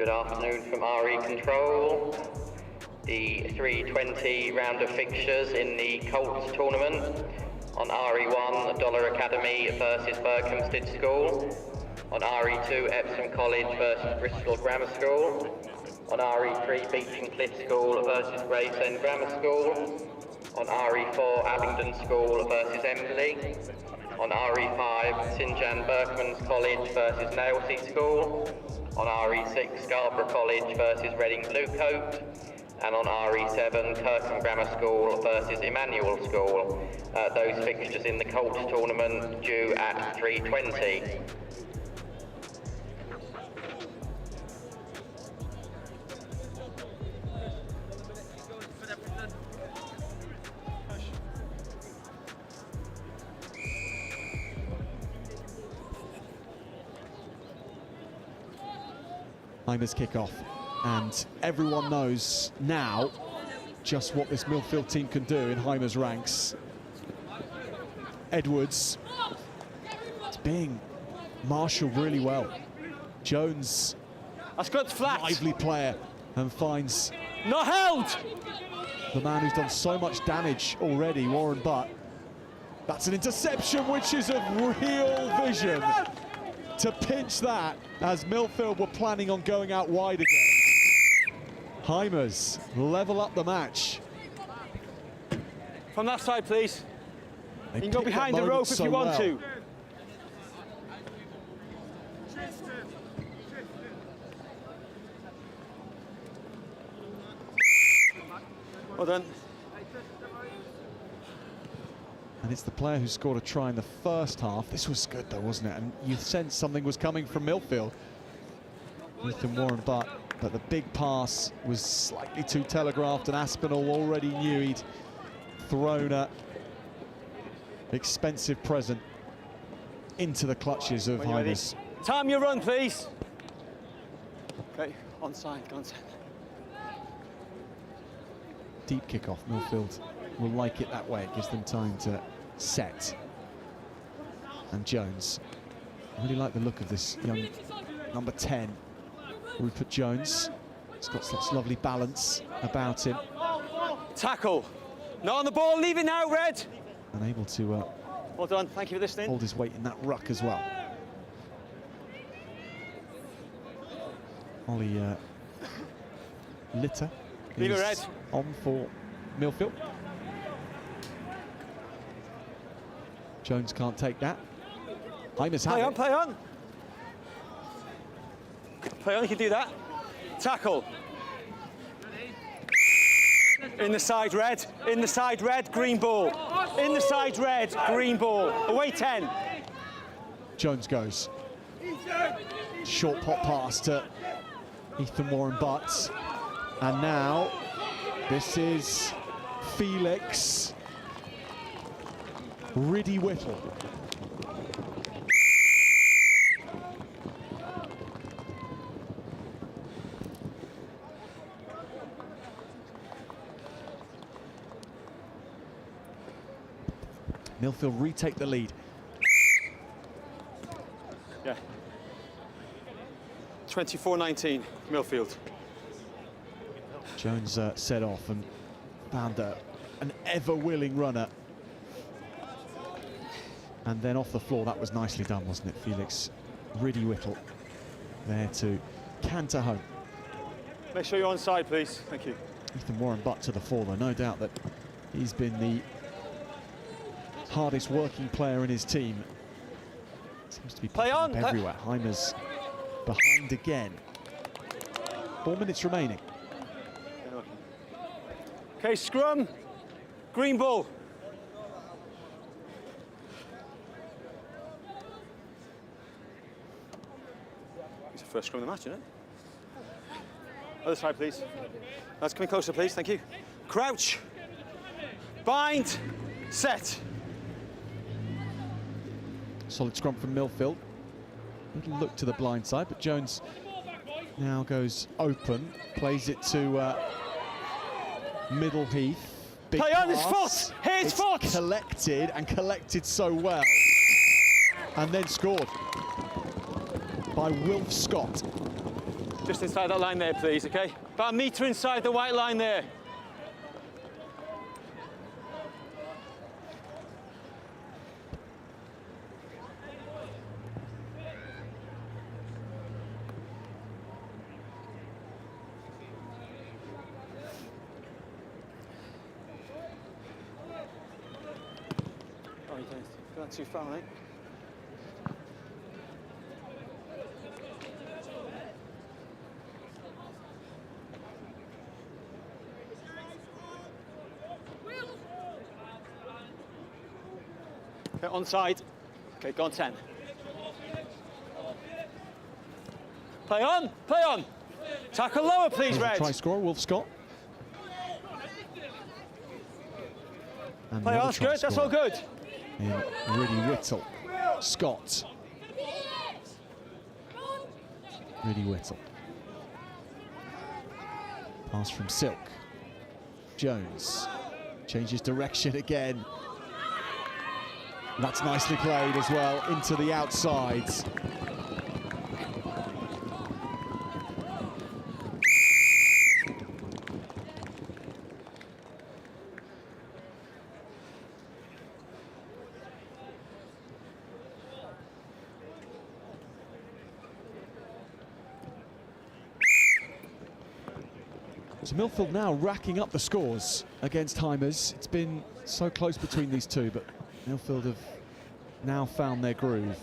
Good afternoon from RE Control. The 3:20 round of fixtures in the Colts tournament. On RE1, Dollar Academy versus Berkhamsted School. On RE2, Epsom College versus Bristol Grammar School. On RE3, Beeching Cliff School versus Gravesend Grammar School. On RE4, Abington School versus Embley. On RE5, St Jan Berkman's College versus Nelsy School. On RE6, Scarborough College versus Reading Bluecoat. And on RE7, Kirkham Grammar School versus Emmanuel School. Those fixtures in the Colts tournament due at 3:20. Heimer's kick-off, and everyone knows now just what this Milfield team can do in Heimer's ranks. Edwards is being marshalled really well. Jones, that's good, flat. Lively player, and finds not held. The man who's done so much damage already, Warren Butt. That's an interception, which is of real vision. To pinch that, as Milfield were planning on going out wide again. Heimers level up the match. From that side, please. You can go behind the rope if you want to. Well done. And it's the player who scored a try in the first half. This was good though, wasn't it? And you sensed something was coming from Milfield. Ethan Warren Butt, but the big pass was slightly too telegraphed, and Aspinall already knew he'd thrown a expensive present into the clutches of Heimers. Time your run, please. Okay, onside, go onside. Deep kick-off, Milfield will like it that way. It gives them time to set. And Jones, I really like the look of this young number 10, Rupert Jones. He's got such lovely balance about him. Tackle, not on the ball, leave it now, Red. And able to well done, thank you for listening. Hold his weight in that ruck as well. Ollie Litter is on for Milfield. Jones can't take that. Heimer's had it. Play on. Play on, you can do that. Tackle. In the side, Red. In the side, Red, green ball. In the side, Red, green ball. Away 10. Jones goes. Short pot pass to Ethan Warren Butt. And now this is Felix Riddy Whittle. Milfield retake the lead. Yeah. 24-19, Milfield. Jones set off and found an ever-willing runner. And then off the floor, that was nicely done, wasn't it? Felix Riddy Whittle there to canter home. Make sure you're onside, please. Thank you. Ethan Warren Butt to the fore, though. No doubt that he's been the hardest working player in his team. Seems to be picking up everywhere. Heimer's behind again. 4 minutes remaining. Okay, scrum. Green ball. It's the first scrum of the match, isn't it? Other side, please. Let's come in closer, please. Thank you. Crouch. Bind. Set. Solid scrum from Milfield. Little look to the blind side, but Jones now goes open, plays it to Middle Heath. Big Play on his pass. foot! His foot! Collected, and collected so well. And then scored by Wilf Scott. Just inside that line there, please, okay? About a metre inside the white line there. Oh, you've gone too far, mate. Okay, onside. Okay, go on 10. Play on, play on. Tackle lower, please, Red. Try scorer, Wolf Scott. And play on, that's good, that's all good. In Really Whittle. Scott. Really Whittle. Pass from Silk. Jones. Changes direction again. That's nicely played as well, into the outsides. So Milfield now racking up the scores against Heimers. It's been so close between these two, but Milfield have now found their groove.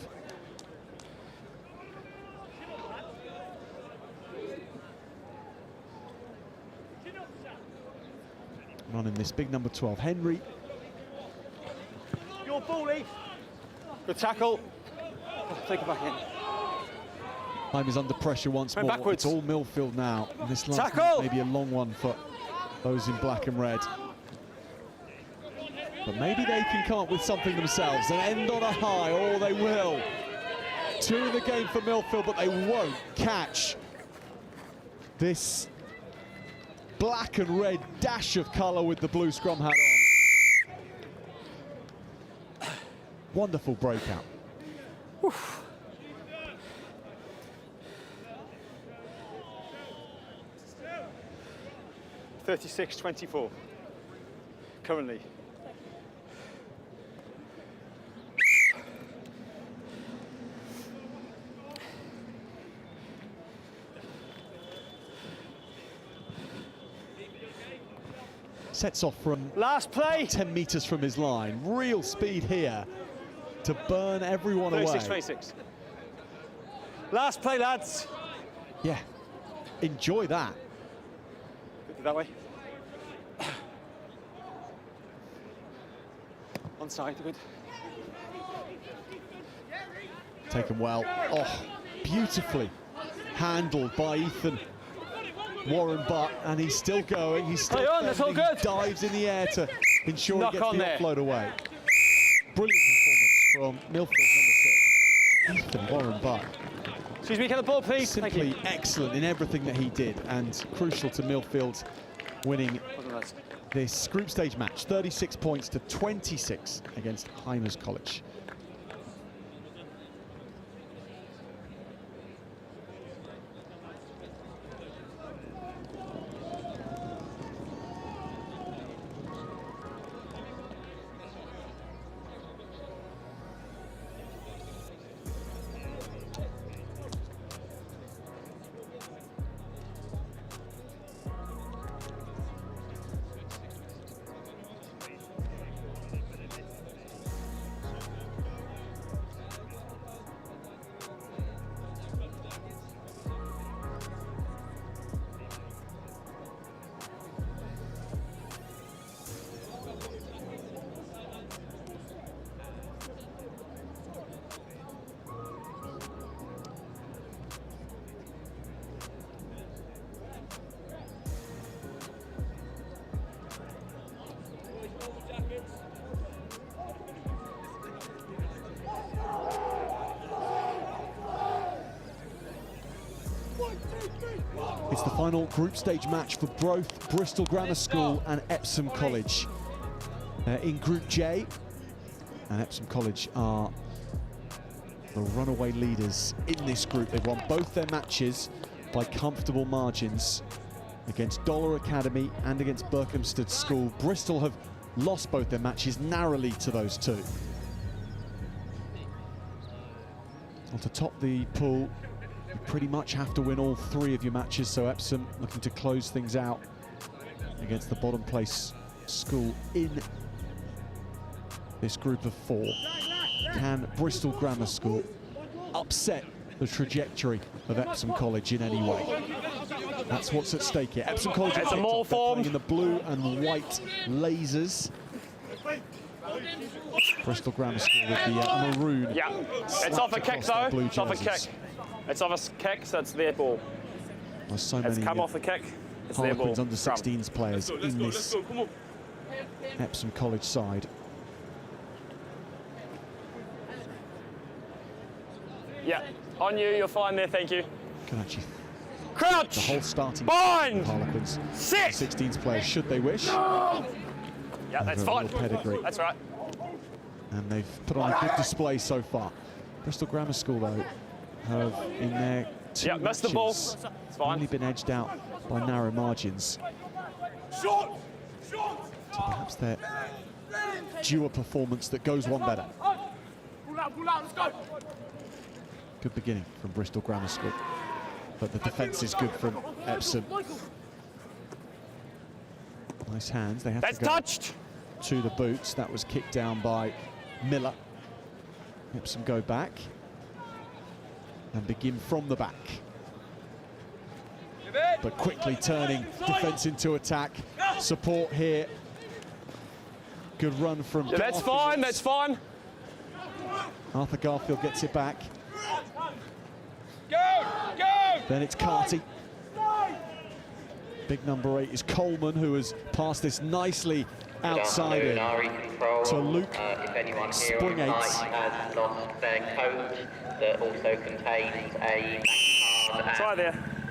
Running this big number 12, Henry. Your ball, Eve. Good tackle. Take it back in. Heimer's under pressure once more. Backwards. It's all Milfield now. And this last tackle. Maybe a long one for those in black and red. But maybe they can come up with something themselves and end on a high, or they will. 2 in the game for Milfield, but they won't catch this black and red dash of colour with the blue scrum hat on. Wonderful breakout. Oof. (36-24) currently. Sets off from last play 10 metres from his line. Real speed here to burn everyone away. 36-26. Last play, lads. Yeah, enjoy that. That way. Onside, good. Taken well. Oh, beautifully handled by Ethan Warren Butt, and he's still going. He's still on, that's all good. He dives in the air to ensure Knock he gets on the there. offload away. Brilliant performance from Milfield number 6, Ethan Warren Butt. Excuse me, can the ball, please? Simply Thank you. excellent in everything that he did, and crucial to Milfield winning this group stage match. 36 points to 26 against Heimers College. It's the final group stage match for both Bristol Grammar School and Epsom College. In Group J, and Epsom College are the runaway leaders in this group. They've won both their matches by comfortable margins against Dollar Academy and against Berkhamsted School. Bristol have lost both their matches narrowly to those two. Well, to top the pool, you pretty much have to win all 3 of your matches, so Epsom looking to close things out against the bottom place school in this group of 4. Can Bristol Grammar School upset the trajectory of Epsom College in any way? That's what's at stake here. Epsom College it's a more form in the blue and white lasers. Bristol Grammar School with the maroon. Yeah, it's off a kick though. It's off a kick. It's off a kick, so it's their ball. Well, so it's many come off the kick. It's their ball. Harlequins under 16s players in this Epsom College side. Yeah, on you, you're fine there, thank you. Can actually crouch. The whole starting bind. Harlequins. Sit. 16s players, should they wish. Yeah, that's fine. Pedigree. That's right. And they've put on a good display so far. Bristol Grammar School, though, have in their 2 missed the ball. matches It's fine. only been edged out by narrow margins. So perhaps they're due a performance that goes one better. Good beginning from Bristol Grammar School, but the defence is good from Epsom. Nice hands. They have to go touched to the boots. That was kicked down by Miller. Epsom go back and begin from the back, but quickly turning defence into attack. Support here. Good run from that's fine, that's fine. Arthur Garfield gets it back. Go! Then it's Carty. Big number 8 is Coleman, who has passed this nicely outside in to Luke. If anyone here on Springate. site has lost their coat that also contains a black card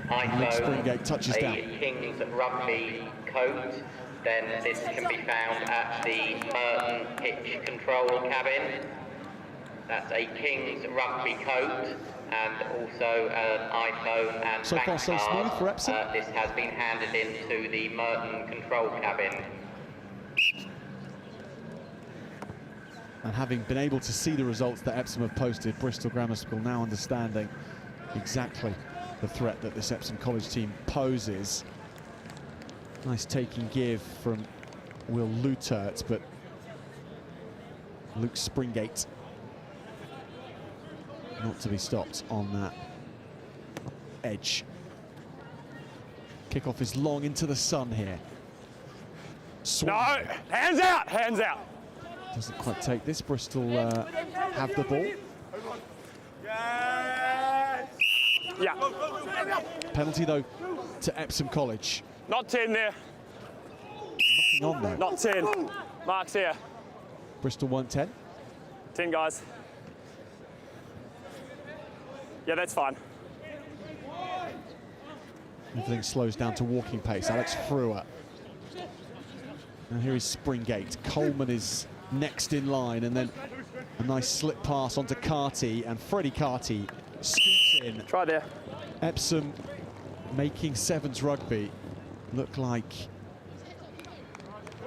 and Luke Springate touches down. King's Rugby coat, then this can be found at the Merton pitch control cabin. That's a King's Rugby coat and also an iPhone and So bank far so card. smooth for Epsom. This has been handed into the Merton control cabin. And having been able to see the results that Epsom have posted, Bristol Grammar School now understanding exactly the threat that this Epsom College team poses. Nice taking give from Will Lutert, but Luke Springate not to be stopped on that edge. Kickoff is long into the sun here. No, hands out, hands out. Doesn't quite take this. Bristol have the ball. Yeah. Penalty though to Epsom College. Not 10 there. Nothing on there. Not 10. Mark's here. Bristol 1-10. 10 guys. Yeah, that's fine. Everything slows down to walking pace. Alex Frewer. And here is Springate. Coleman is next in line, and then a nice slip pass onto Carty, and Freddie Carty scoots in. Try there. Epsom making sevens rugby look like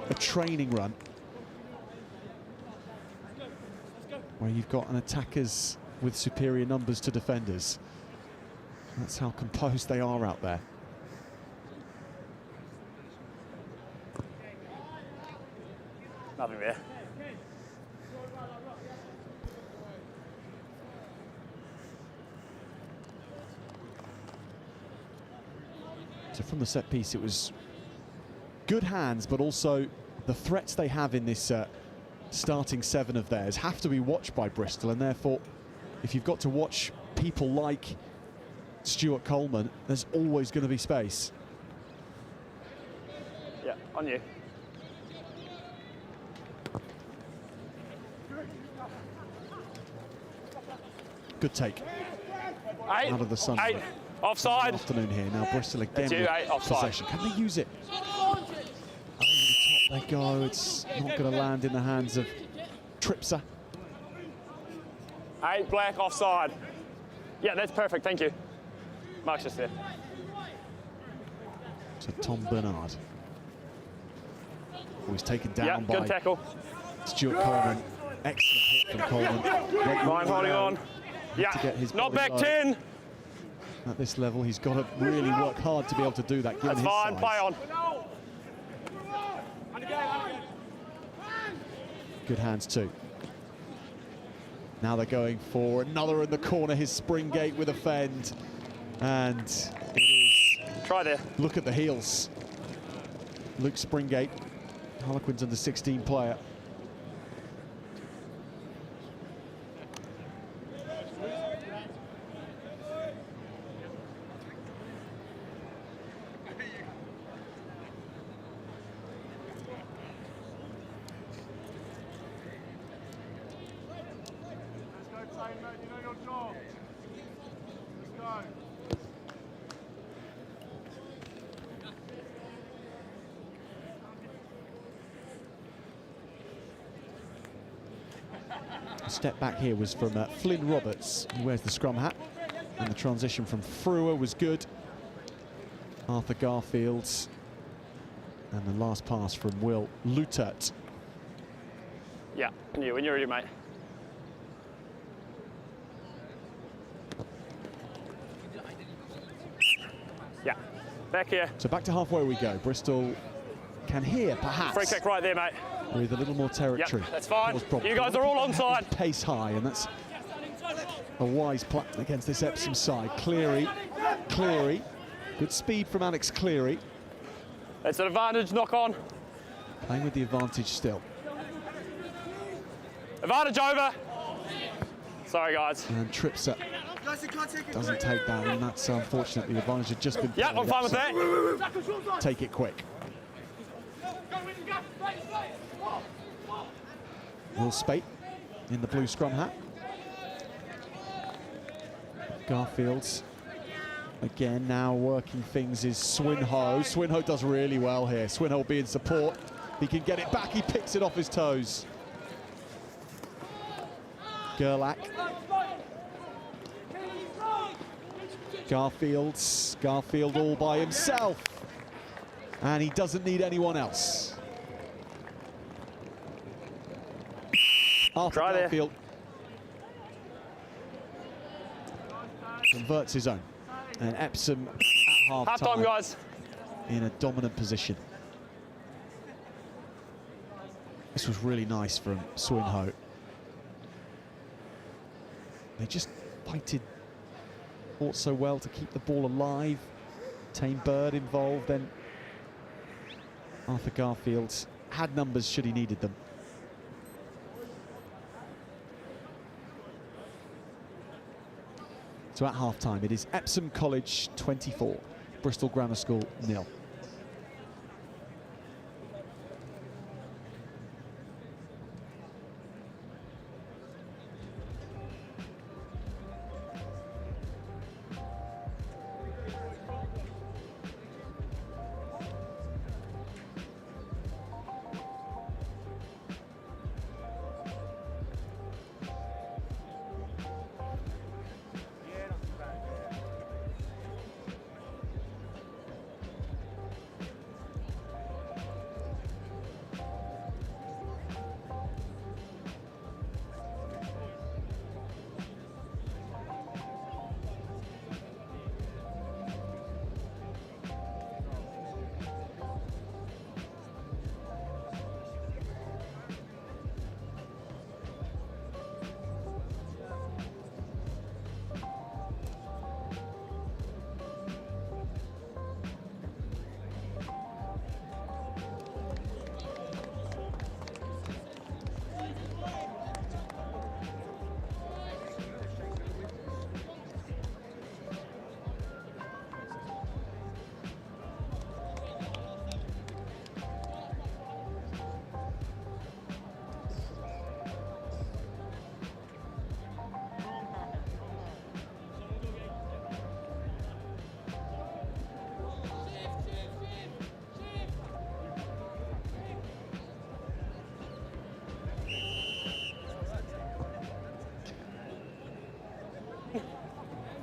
a training run where you've got an attackers with superior numbers to defenders. That's how composed they are out there. Nothing there. So from the set piece, it was good hands, but also the threats they have in this starting 7 of theirs have to be watched by Bristol, and therefore, if you've got to watch people like Stuart Coleman, there's always going to be space. Yeah, on you. Good take. 8. Out of the sun. 8. Offside. Afternoon here. Now Bristol again You, with 8. Offside. possession. Can they use it? Over the top they go. It's not going to land in the hands of Tripser. 8 black offside. Yeah, that's perfect, thank you. Mark's just there. to Tom Bernard. Who was taken down by good tackle. Stuart Coleman. Excellent hit from Coleman. Ryan holding on. Yeah, to get his not body back low. 10. At this level, he's got to really work hard to be able to do that, given That's his fine, size. play on. Good hands too. Now they're going for another in the corner, his Springate with a fend. And it is... Try there. Look at the heels. Luke Springate, Harlequins under 16 player. Step back here was from Flynn Roberts, who wears the scrum hat, and the transition from Frewer was good. Arthur Garfield, and the last pass from Will Lutert. Yeah, when you're ready, mate. Yeah, back here. So back to halfway we go. Bristol can hear, perhaps, Free kick right there, mate. with a little more territory. Yep, that's fine. Cause problems. You guys are all onside. Pace high, and that's a wise plan against this Epsom side. Cleary, good speed from Alex Cleary. It's an advantage, knock on. Playing with the advantage still. Advantage over. Sorry, guys. And trips up. Doesn't take that, and that's unfortunate. The advantage had just been. Yeah, I'm fine with that. Take it quick. Will Spate in the blue scrum hat. Garfield's again now working things is Swinhoe. Swinhoe does really well here. Swinhoe will be in support. He can get it back. He picks it off his toes. Gerlach. Garfield all by himself. And he doesn't need anyone else. Arthur Garfield converts his own. And Epsom at half-time, guys. In a dominant position. This was really nice from Swinhoe. They just fought so well to keep the ball alive. Tame Bird involved, then Arthur Garfield had numbers should he needed them. So at half-time, it is Epsom College 24, Bristol Grammar School 0.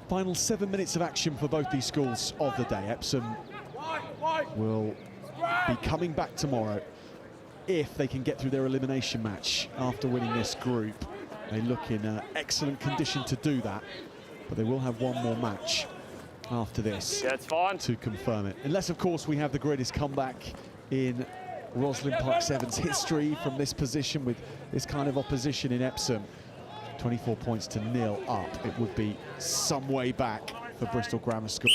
Final 7 minutes of action for both these schools of the day. Epsom will be coming back tomorrow if they can get through their elimination match after winning this group. They look in excellent condition to do that, but they will have one more match after this to confirm it. Unless, of course, we have the greatest comeback in Roslyn Park 7's history from this position with this kind of opposition in Epsom. 24 points to 0 up. It would be some way back for Bristol Grammar School.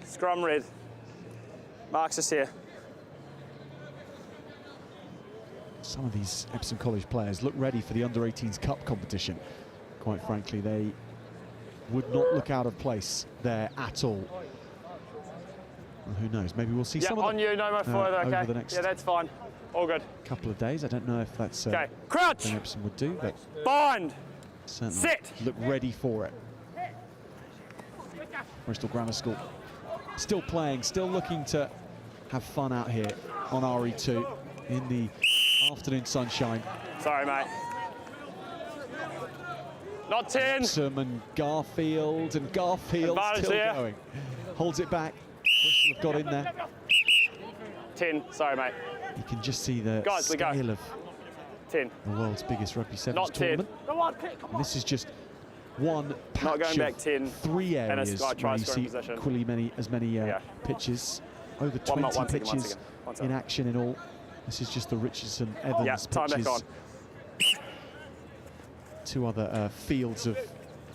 Scrum red. Marks us here. Some of these Epsom College players look ready for the Under-18s Cup competition. Quite frankly, they would not look out of place there at all. Well, who knows? Maybe we'll see some of them on you, no more further, okay. over the next that's fine. All good. Couple of days. I don't know if that's Crouch. something Epsom would do, but bind. Certainly Sit. Look ready for it. Bristol Grammar School still playing, still looking to have fun out here on RE2 in the afternoon sunshine. Sorry, mate. Not 10. Epsom and Garfield still here. going. Holds it back. Bristol have got in there. 10. Sorry, mate. You can just see the scale of 10. The world's biggest rugby sevens Not 10. tournament. And this is just one patch Not going back 10. of 3 areas where you see equally many pitches. Over 20 pitches in action in all. This is just the Richardson-Evans time pitches. back on. 2 other fields of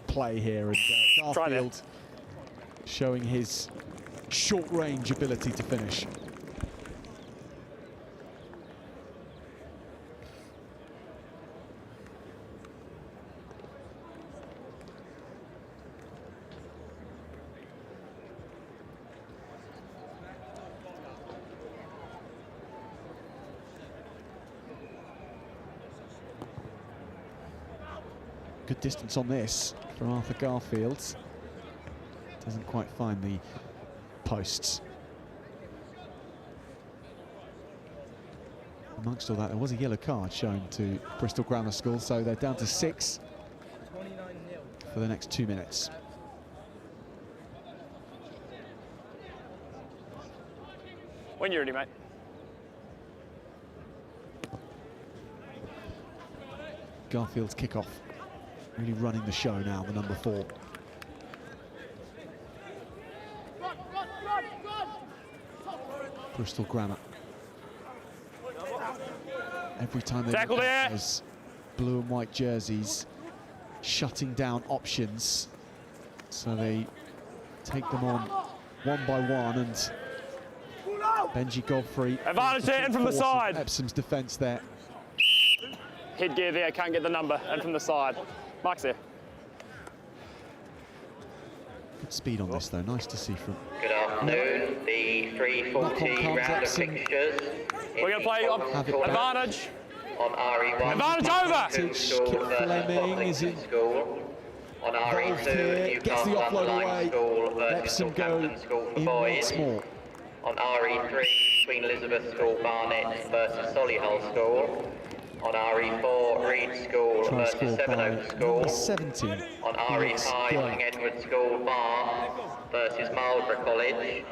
play here, and Garfield showing his short-range ability to finish. Good distance on this from Arthur Garfield. Doesn't quite find the posts. Amongst all that, there was a yellow card shown to Bristol Grammar School, so they're down to 6 for the next 2 minutes. When you're ready, mate. Garfield's kickoff. Really running the show now, the number 4. Bristol Grammar. Every time they look at those blue and white jerseys, shutting down options. So they take them on one by one, and Benji Godfrey. Advantage there, in from the side. Epsom's defence there. Headgear there, can't get the number, in from the side. Mark's there. Good speed on this though, nice to see from. Good afternoon, the 3:40 round of fixtures. We're going to play on advantage. On RE1. Advantage over! Kit Fleming is in. On RE2, gets the Newcastle offload Underline away. School versus Epsom go Northampton School for in boys. once more. On RE3, Queen Elizabeth School Barnet versus Solihull School. On RE4, Reed School versus Sevenoaks School. 17. On RE5, King Edward School Bar versus Marlborough College.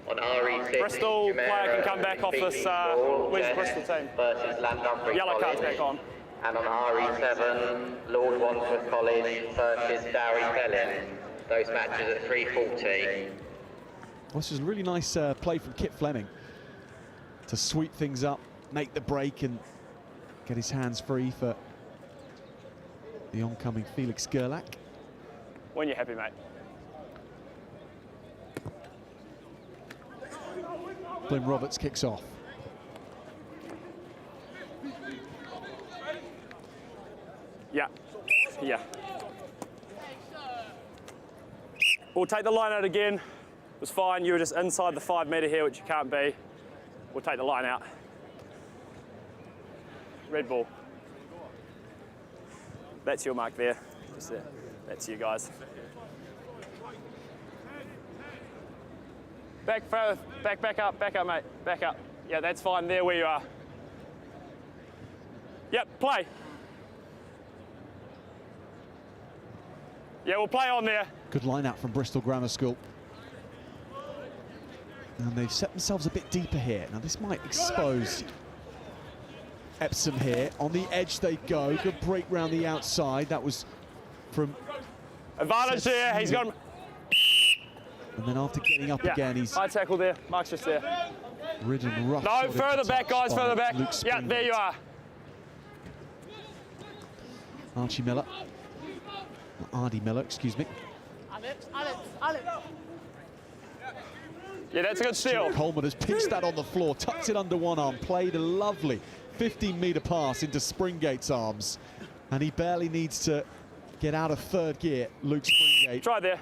On RE6, Bristol player can come back off this. Where's the Bristol team? Versus Llandough Yellow card's back on. And on RE7, Lord Wandsworth College versus Dowery Felling. Those matches at 3:40. Well, this is a really nice play from Kit Fleming to sweep things up, make the break, and get his hands free for the oncoming Felix Gerlach. When you're happy, mate. Glyn Roberts kicks off. Yeah. We'll take the line out again. It was fine, you were just inside the 5 metre here, which you can't be. We'll take the line out. Red ball. That's your mark there. Just there. That's you guys. Back up, mate. Back up. Yeah, that's fine. There where you are. Yep, play. Yeah, we'll play on there. Good line out from Bristol Grammar School. And they've set themselves a bit deeper here. Now this might expose Epsom here. On the edge they go. Good break round the outside. That was from... Advantage there, he's gone. And then after getting up again, he's... High tackle there, Mark's just there. Ridden rough. No, further back, guys, further back. Yeah, there you are. Archie Miller. Ardy Miller, excuse me. Alex. Yeah, that's a good steal. Coleman has pinched that on the floor, tucks it under one arm, played a lovely 15-metre pass into Springate's arms. And he barely needs to get out of third gear, Luke Springate. Try there.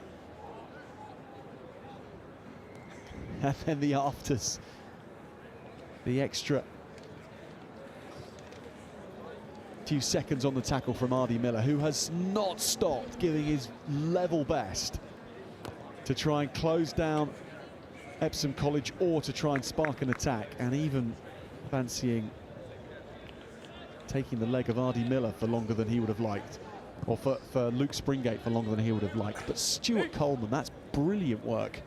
And then the afters. The extra few seconds on the tackle from Ardy Miller, who has not stopped giving his level best to try and close down Epsom College or to try and spark an attack, and even fancying taking the leg of Ardy Miller for longer than he would have liked, or for Luke Springate for longer than he would have liked. But Stuart Coleman, that's brilliant work.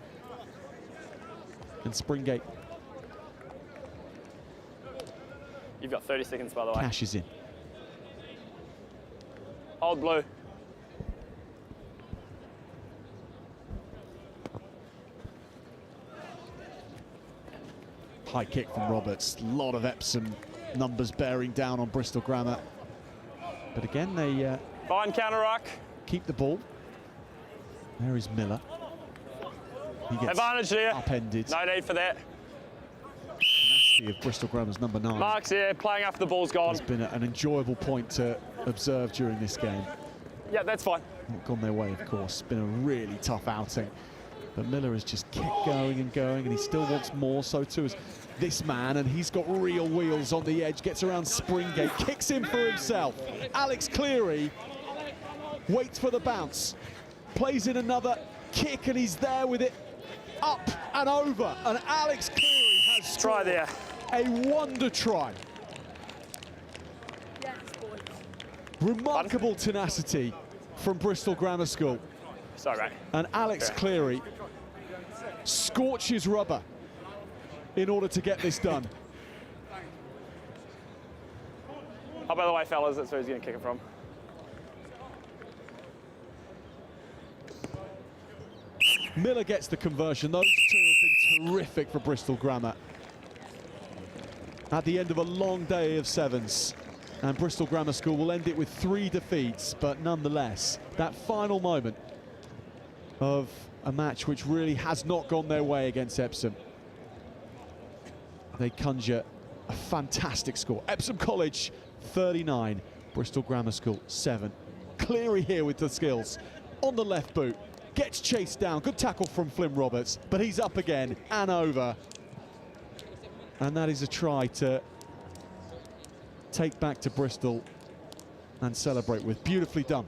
And Springate You've got 30 seconds, by the way. cashes in. Hold blue. High kick from Roberts. A lot of Epsom numbers bearing down on Bristol Grammar. But again, they fine counter rock. Keep the ball. There is Miller. He gets advantage there. Upended. No need for that. Of Bristol Grammar's number 9. Mark's here, playing after the ball's gone. It's been an enjoyable point to observe during this game. Yeah, that's fine. Not gone their way, of course. It's been a really tough outing. But Miller has just kept going and going, and he still wants more. So too is this man, and he's got real wheels on the edge. Gets around Springate, kicks in for himself. Alex Cleary waits for the bounce, plays in another kick, and he's there with it up and over. And Alex Cleary has scored there. A wonder try. Remarkable tenacity from Bristol Grammar School. Sorry, mate. And Alex Cleary scorches rubber in order to get this done. Oh, by the way, fellas, that's where he's going to kick it from. Miller gets the conversion. Those two have been terrific for Bristol Grammar. At the end of a long day of sevens. And Bristol Grammar School will end it with 3 defeats, but nonetheless, that final moment of a match which really has not gone their way against Epsom. They conjure a fantastic score. Epsom College 39, Bristol Grammar School 7. Cleary here with the skills. On the left boot, gets chased down. Good tackle from Flynn Roberts, but he's up again and over. And that is a try to take back to Bristol and celebrate with. Beautifully done.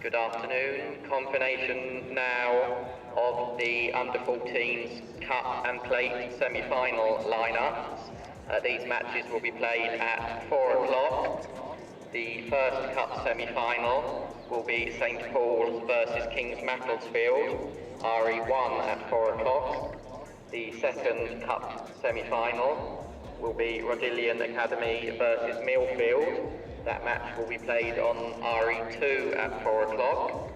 Good afternoon. Confirmation now of the under-14s cup and plate semi-final lineups. These matches will be played at 4 o'clock. The first cup semi-final will be St Paul's versus Kings Macclesfield, RE1 at 4 o'clock. The second cup semi-final will be Rodillian Academy versus Milfield. That match will be played on RE2 at 4 o'clock.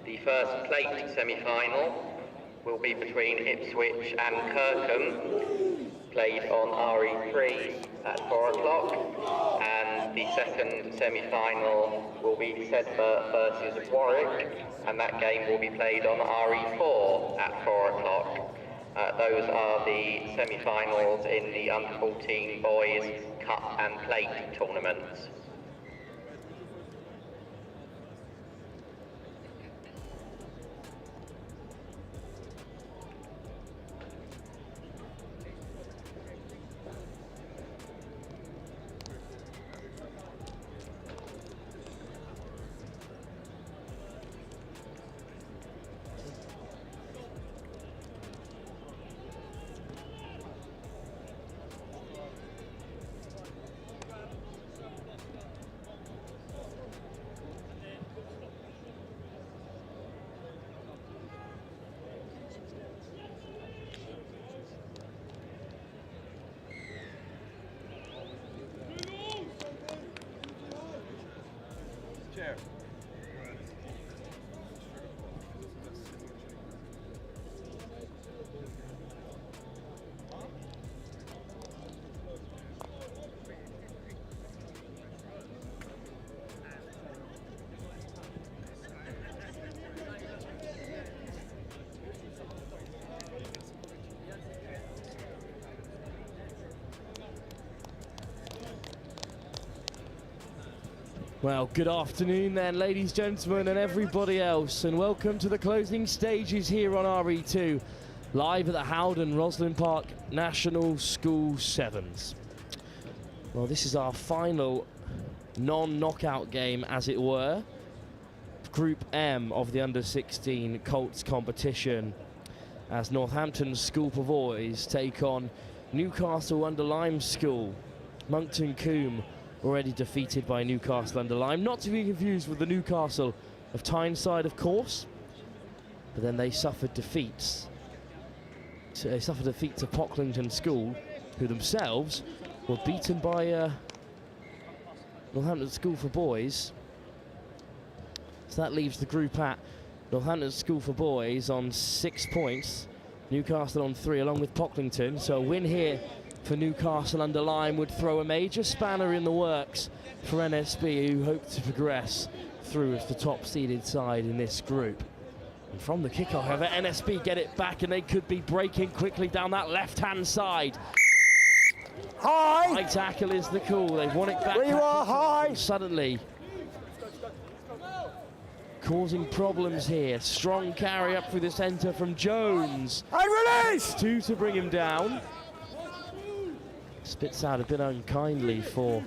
The first plate semi-final will be between Ipswich and Kirkham, played on RE3 at 4 o'clock. And the second semi-final will be Sedba versus Warwick, and that game will be played on RE4 at 4 o'clock. Those are the semi-finals in the under-14 boys cup and plate tournaments. Well, good afternoon then, ladies, gentlemen, and everybody else, and welcome to the closing stages here on RE2, live at the HOWDEN ROSSLYN Park National School Sevens. Well, this is our final non-knockout game, as it were. Group M of the under-16 Colts competition, as Northampton School for Boys take on Newcastle under Lyme School. Moncton Combe already defeated by Newcastle under Lyme, not to be confused with the Newcastle of Tyneside, of course, but then they suffered defeats. So they suffered defeat to Pocklington School, who themselves were beaten by Northampton School for Boys. So that leaves the group at Northampton School for Boys on 6 points, Newcastle on 3 along with Pocklington. So a win here for Newcastle under Lyme would throw a major spanner in the works for NSB, who hope to progress through as the top seeded side in this group. And from the kickoff, however, NSB get it back, and they could be breaking quickly down that left-hand side. High tackle is the call. They've won it back. Where you are, high. Suddenly causing problems here. Strong carry up through the centre from Jones. I release! 2 to bring him down. Spits out a bit unkindly for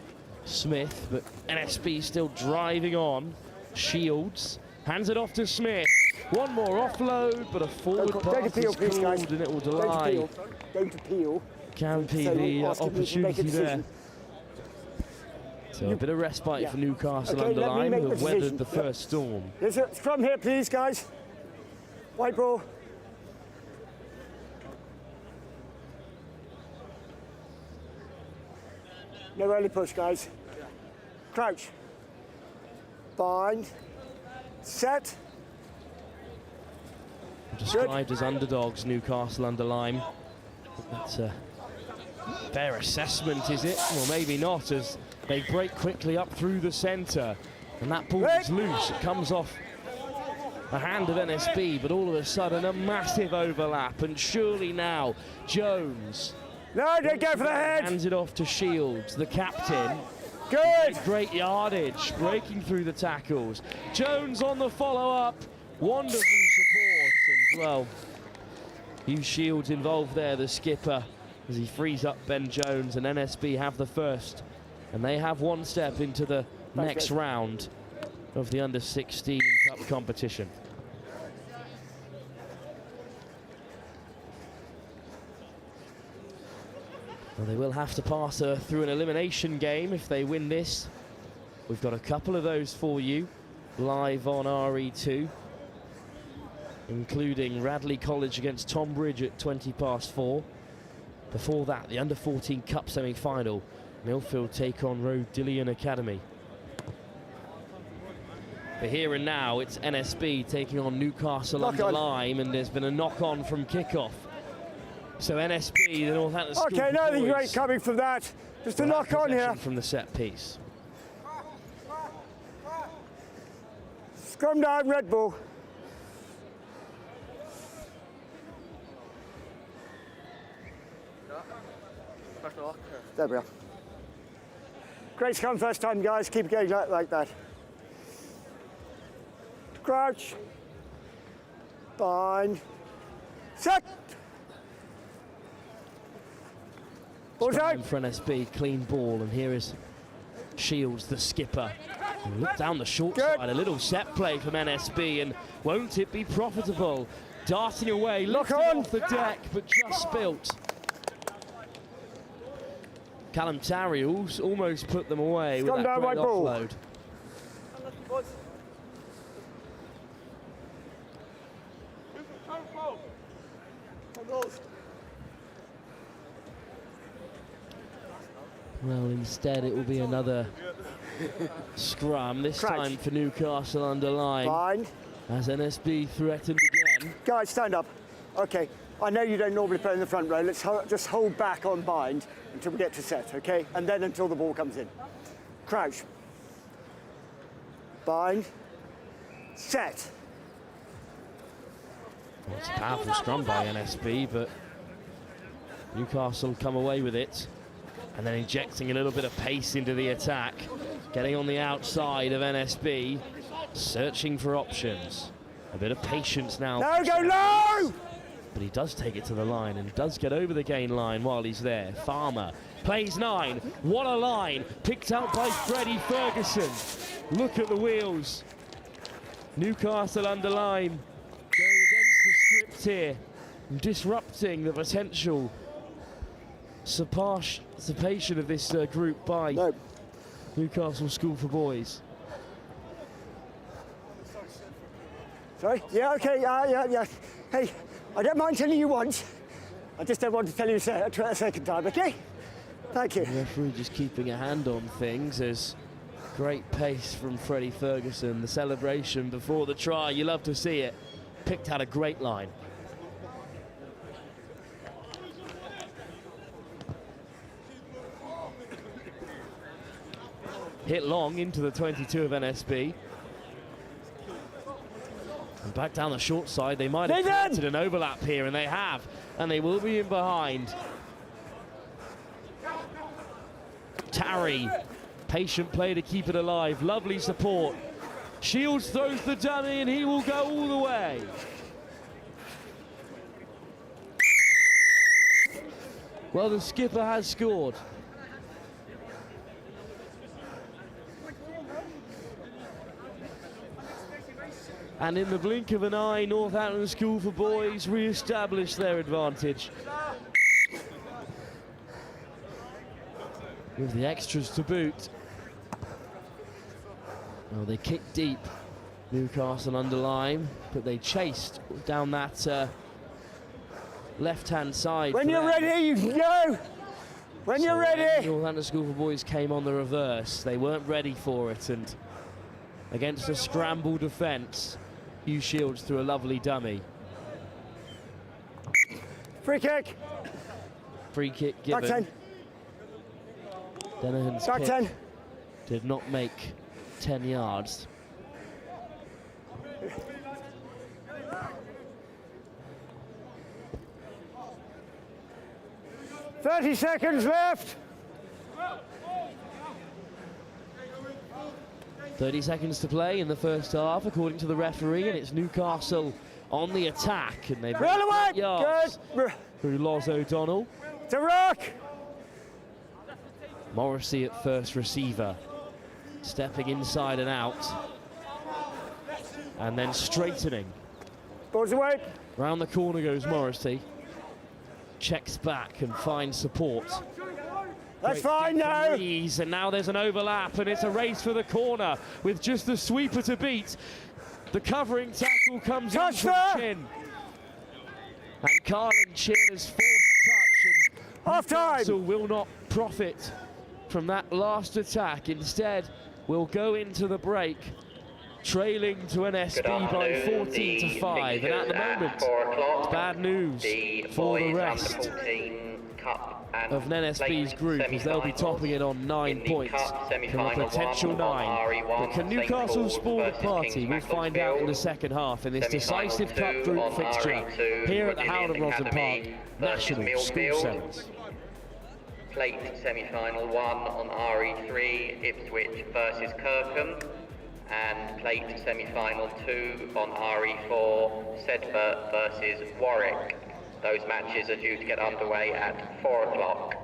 Smith, but NSB still driving on. Shields hands it off to Smith. One more offload, but a forward pass is called, and it will delay. Don't appeal. Can be the opportunity there. So a bit of respite for Newcastle under Lyme, who have weathered the first storm. There's a scrum here, please, guys. White ball. No early push, guys. Crouch. Bind. Set. Described as underdogs, Newcastle under Lyme. That's a fair assessment, is it? Well, maybe not, as they break quickly up through the centre. And that ball is loose. It comes off the hand of NSB, but all of a sudden a massive overlap. And surely now, Jones. No, don't go for the head. Hands it off to Shields, the captain. Good. Great yardage, breaking through the tackles. Jones on the follow-up. Wonderful support. And, well, Hugh Shields involved there, the skipper, as he frees up Ben Jones, and NSB have the first. And they have one step into the next round of the under-16 Cup competition. Well, they will have to pass through an elimination game if they win this. We've got a couple of those for you live on RE2, including Radley College against Tombridge at 4:20. Before that, the under-14 Cup semi-final, Milfield take on Rodillian Academy. But here and now, it's NSB taking on Newcastle under Lyme, and there's been a knock-on from kickoff. So NSB, the Northampton School. Okay, nothing great coming from that. Just a knock on here. From the set piece. Scrum down, red ball. There we are. Great scrum first time, guys. Keep it going like that. Crouch. Bind. Set. Scrum for NSB, clean ball, and here is Shields, the skipper. Look down the short side, a little set play from NSB, and won't it be profitable? Darting away, lifted off the deck, but just spilt. Callum Tarry almost put them away with that great offload. Well, instead it will be another scrum, this time for Newcastle under Lyme. As NSB threatened again. Guys, stand up. Okay, I know you don't normally play in the front row. Let's just hold back on bind until we get to set, okay? And then until the ball comes in. Crouch. Bind. Set. Well, it's a powerful scrum by NSB, but Newcastle come away with it. And then injecting a little bit of pace into the attack. getting on the outside of NSB, searching for options. A bit of patience now. No, go low! But he does take it to the line and does get over the gain line while he's there. Farmer plays 9. What a line! Picked out by Freddie Ferguson. Look at the wheels. Newcastle under line. Going against the script here. Disrupting the potential participation of this group by Newcastle School for Boys. Sorry? Yeah, okay, yeah. Hey, I don't mind telling you once. I just don't want to tell you a second time, okay? Thank you. The referee just keeping a hand on things as great pace from Freddie Ferguson. The celebration before the try, you love to see it. Picked out a great line. Hit long into the 22 of NSB. And back down the short side, they might have created an overlap here, and they have. And they will be in behind. Tarry, patient play to keep it alive. Lovely support. Shields throws the dummy, and he will go all the way. Well, the skipper has scored. And in the blink of an eye, Northampton School for Boys re-established their advantage. With the extras to boot. Well, they kicked deep, Newcastle under line, but they chased down that left-hand side. When you're ready, you can go! When you're ready! Northampton School for Boys came on the reverse. They weren't ready for it, and against a scramble defence, Hugh Shields threw a lovely dummy. Free kick! Free kick given. Back 10. Dennehan's Back kick 10. did not make 10 yards. "30 seconds left." 30 seconds to play in the first half, according to the referee, and it's Newcastle on the attack, and they've made 8 yards through Loz O'Donnell. To rock! Morrissey at first receiver, stepping inside and out, and then straightening. Balls away. Round the corner goes Morrissey. Checks back and finds support. That's fine now. And now there's an overlap, and it's a race for the corner with just the sweeper to beat. The covering tackle comes in from Chin. And Carlin Chin is forced touch, and half time. Newcastle will not profit from that last attack. Instead, will go into the break trailing to NSB by 14 to 5. And at the moment, it's bad news for the rest of NSB's group, as they'll be topping it on 9 points from a potential 9. But can Newcastle spoil the party? We'll find out in the second half in this decisive cup group fixture here at the Howden Roslyn Park National School Sevens. Plate semi-final 1 on RE3, Ipswich versus Kirkham, and plate semi-final 2 on RE4, Sedba versus Warwick. Those matches are due to get underway at 4 o'clock.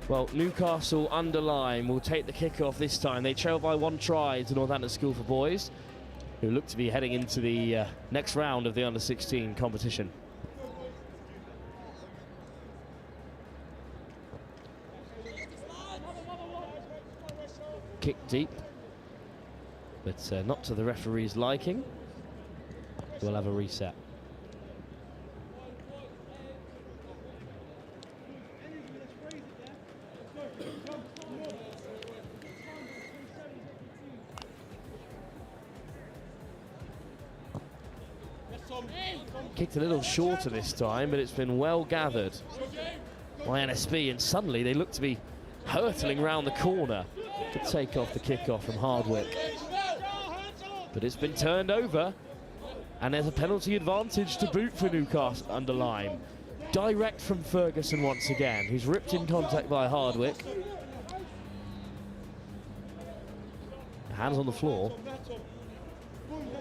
Well, Newcastle under Lyme will take the kick-off this time. They trail by 1 try to Northampton School for Boys, who look to be heading into the next round of the under-16 competition. Kick deep, but not to the referee's liking. We'll have a reset. Kicked a little shorter this time, but it's been well gathered by NSB, and suddenly they look to be hurtling round the corner to take off the kick-off from Hardwick. But it's been turned over, and there's a penalty advantage to boot for Newcastle under Lyme. Direct from Ferguson once again, who's ripped in contact by Hardwick. Hands on the floor,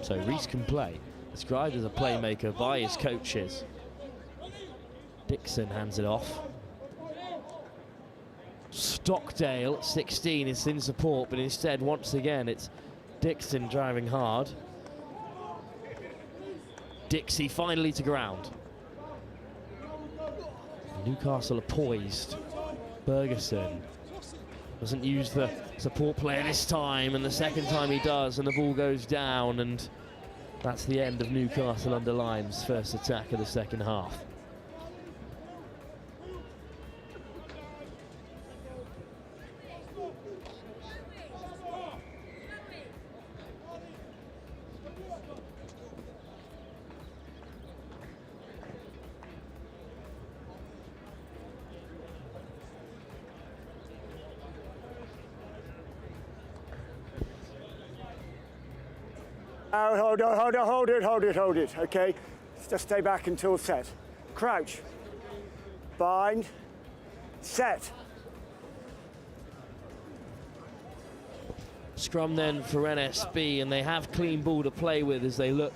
so Reese can play. Described as a playmaker by his coaches. Dixon hands it off. Stockdale, 16, is in support, but instead, once again, it's Dixon driving hard. Dixie finally to ground. Newcastle are poised. Ferguson doesn't use the support player this time, and the second time he does, and the ball goes down, and that's the end of Newcastle under Lyme's first attack of the second half. Hold it, okay? Just stay back until set. Crouch, bind, set. Scrum then for NSB, and they have clean ball to play with as they look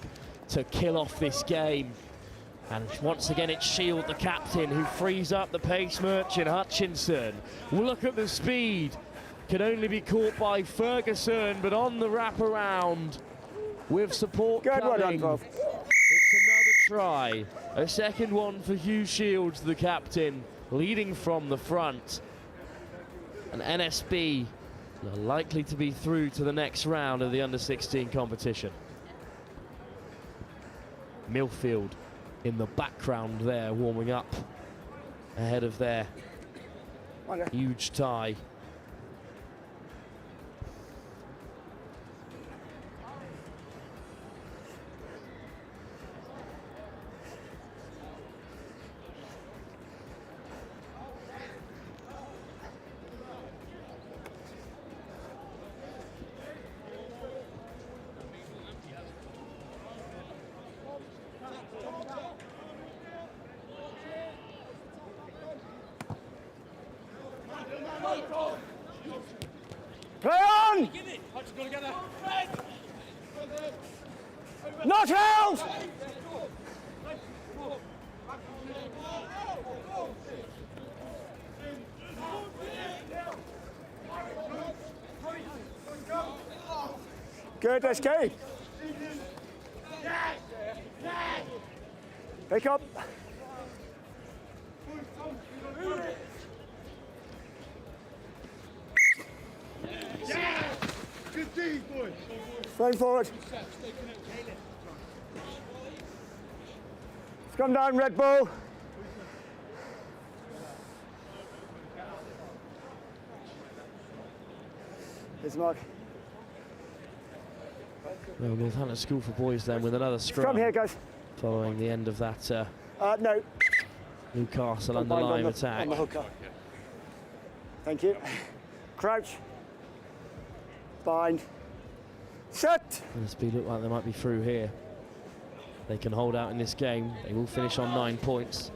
to kill off this game. And once again, it's Shield, the captain, who frees up the pace merchant, Hutchinson. Look at the speed. Can only be caught by Ferguson, but on the wraparound with support coming. It's another try. A second one for Hugh Shields, the captain, leading from the front. And NSB are likely to be through to the next round of the under-16 competition. Milfield in the background there, warming up ahead of their huge tie. Play on! Not held! Good, let's go. Pick up. Frame forward. Scrum down, Red Bull. Here's Mark. Well, Northampton School for Boys then with another scrum here, guys. Following the end of that no. Newcastle under Lyme attack. On the hooker. Thank you. Crouch. Bind. Set. NSB look like they might be through here. They can hold out in this game. They will finish on 9 points.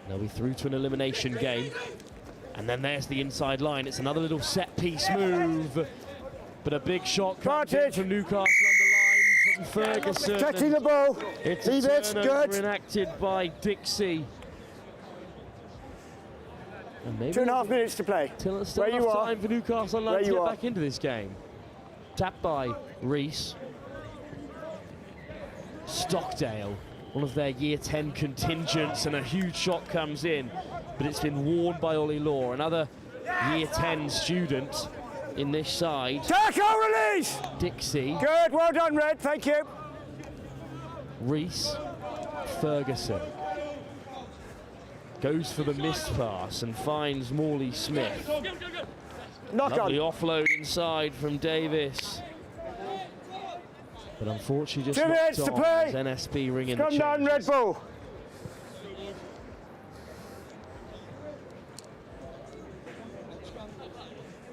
They'll be through to an elimination game. And then there's the inside line. It's another little set piece move. But a big shot comes in from Newcastle under Lyme from Ferguson. Catching the ball. It's Leave a it. turnover Good. enacted by Dixie. And maybe 2.5 minutes to play. Till it's still Where you enough are. time for Newcastle United to Where you get are. back into this game. Tapped by Reese. Stockdale, one of their year 10 contingents, and a huge shot comes in, but it's been warned by Ollie Law, another year 10 student in this side. Tackle release! Dixie. Good, well done, Red, thank you. Reese, Ferguson. Goes for the missed pass and finds Morley Smith. Lovely offload inside from Davis. But unfortunately just 2 minutes to knocked on play. as NSB ringing the Come down, Red changes. Bull.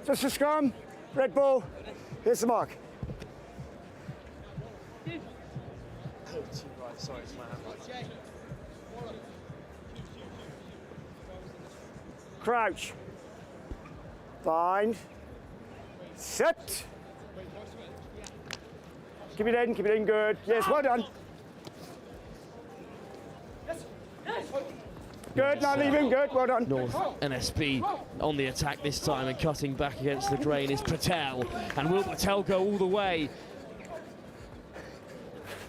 Just a scrum, Red Bull. Here's the mark. Sorry, it's my hand. Crouch. Bind. Set. Keep it in, good. Yes, well done. Good, now leave him, good, well done. North NSB on the attack this time and cutting back against the grain is Patel. And will Patel go all the way?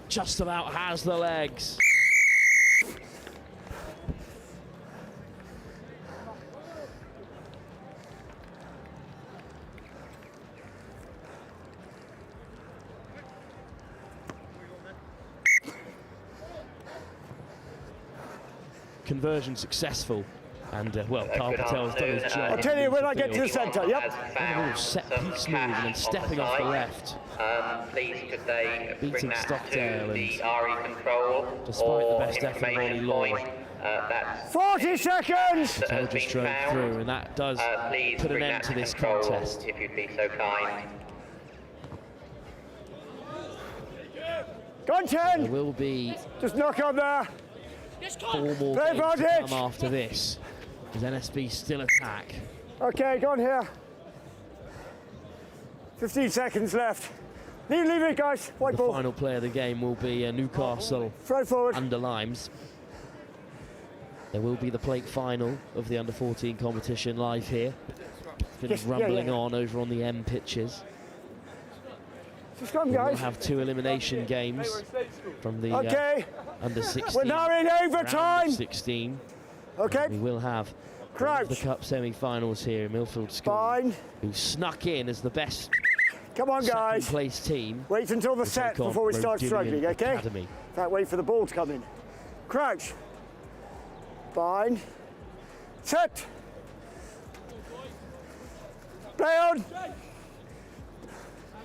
Just about has the legs. Conversion successful, and well, Carl Patel's done his job. I'll tell you when I get to the centre, yep. A little set piece move and then stepping off the left. Please could they bring Beating that Stockdale to the and RE control despite or the best effort of Ollie information Law. point? That's 40 seconds! Patel just drove through, and that does please put an bring end that to this control, contest. if you'd be so kind. Go on, 10! There will be just knock on there. 4 more Play games to advantage. come after this, as NSB still attack. Okay, go on here. 15 seconds left. Leave it, guys. White The ball. final player of the game will be Newcastle Throw forward. under Limes. There will be the plate final of the under-14 competition live here. It's been Yes, yeah, rumbling yeah. on over on the M pitches. Just come, We'll guys. have 2 elimination games from the Okay. under 16. We're now in overtime. round of 16. Okay. We will have Crouch. the cup semi-finals here in Milfield School, who snuck in as the best Come on, guys. second-place team. Wait until the to set take on before we start Rodillian struggling, okay? Academy. That wait for the ball to come in. Crouch. Bind. Set. Play on.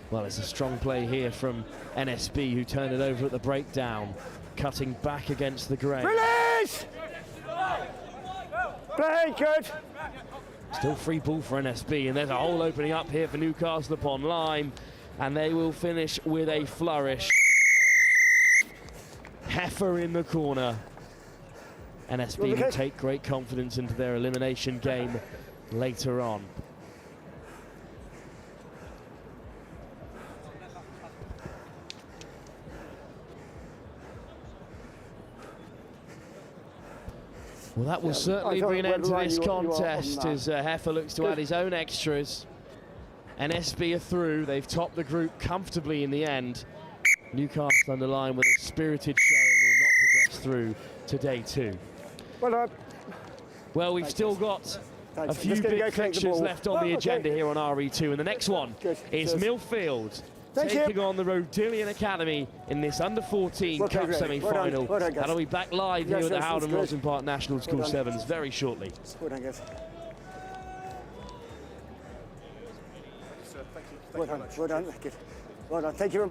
Well, it's a strong play here from NSB, who turned it over at the breakdown, cutting back against the grain. Release! Play, good. Still free ball for NSB, and there's a hole opening up here for Newcastle upon Lyme, and they will finish with a flourish. Heifer in the corner. NSB will take great confidence into their elimination game later on. Well, that will certainly bring an end to this contest as Heifer looks to add his own extras. NSB are through. They've topped the group comfortably in the end. Newcastle under Lyme with a spirited showing will not progress through to day 2. Well, we've still got a few big fixtures left on the agenda here on RE2, and the next one is Milfield taking on the Rodillian Academy in this under-14 cup semi-final. That'll be back live here at the Howden Roslyn Park National School Sevens very shortly. Well done, guys. Well done, well done, good. Well done, thank you.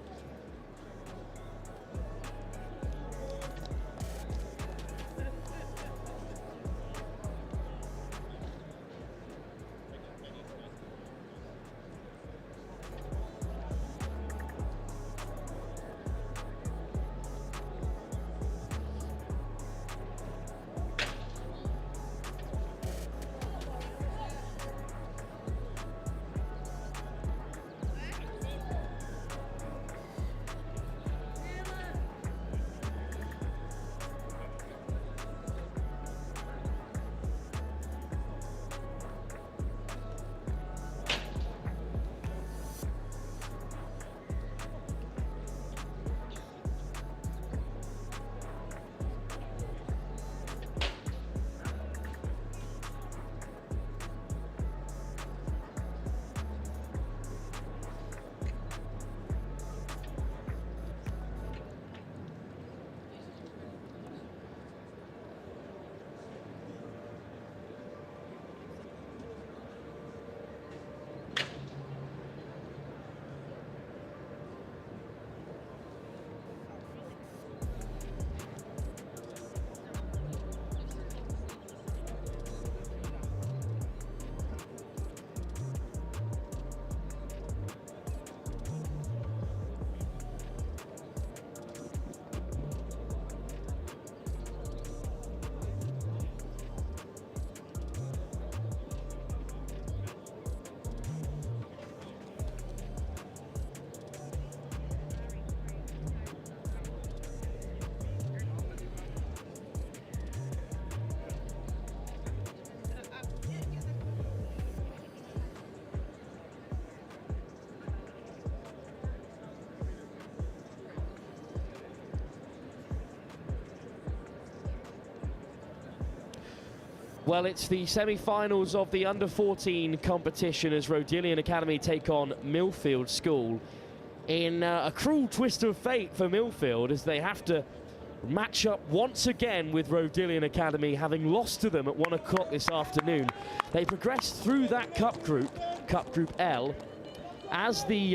Well, it's the semi-finals of the under-14 competition as Rodillian Academy take on Milfield School in a cruel twist of fate for Milfield, as they have to match up once again with Rodillian Academy, having lost to them at 1 o'clock this afternoon. They progressed through that Cup Group L, as the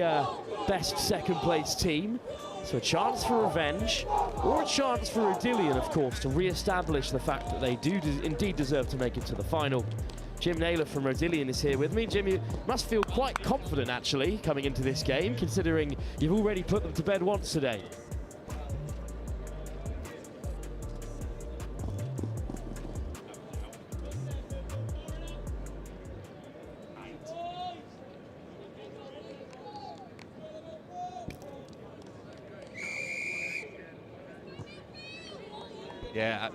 best second-place team. So a chance for revenge, or a chance for Rodillian, of course, to re-establish the fact that they do indeed deserve to make it to the final. Jim Naylor from Rodillian is here with me. Jim, you must feel quite confident, actually, coming into this game, considering you've already put them to bed once today. Yeah,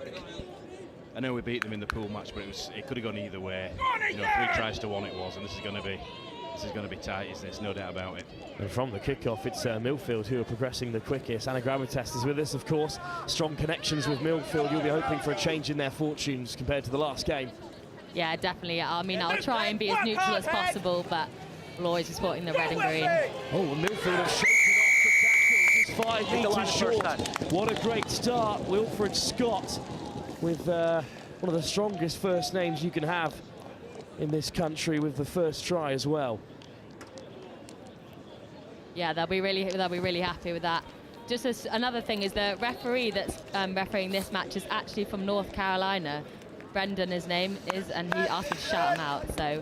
I know we beat them in the pool match, but it could have gone either way. You know, 3 tries to 1 it was, and this is going to be tight, isn't it? There's no doubt about it. And from the kickoff, it's Milfield who are progressing the quickest. Anna Gravitas is with us, of course. Strong connections with Milfield. You'll be hoping for a change in their fortunes compared to the last game. Yeah, definitely. I mean, I'll try and be as neutral as possible, but we'll always be supporting the red and green. Oh, and Milfield have shaken off the tackle, just 5 metres short. What a great start, Wilfred Scott, with one of the strongest first names you can have in this country, with the first try as well. Yeah, they'll be really happy with that. Just as another thing is the referee that's refereeing this match is actually from North Carolina. Brendan, his name is, and he asked me to shout him out. So,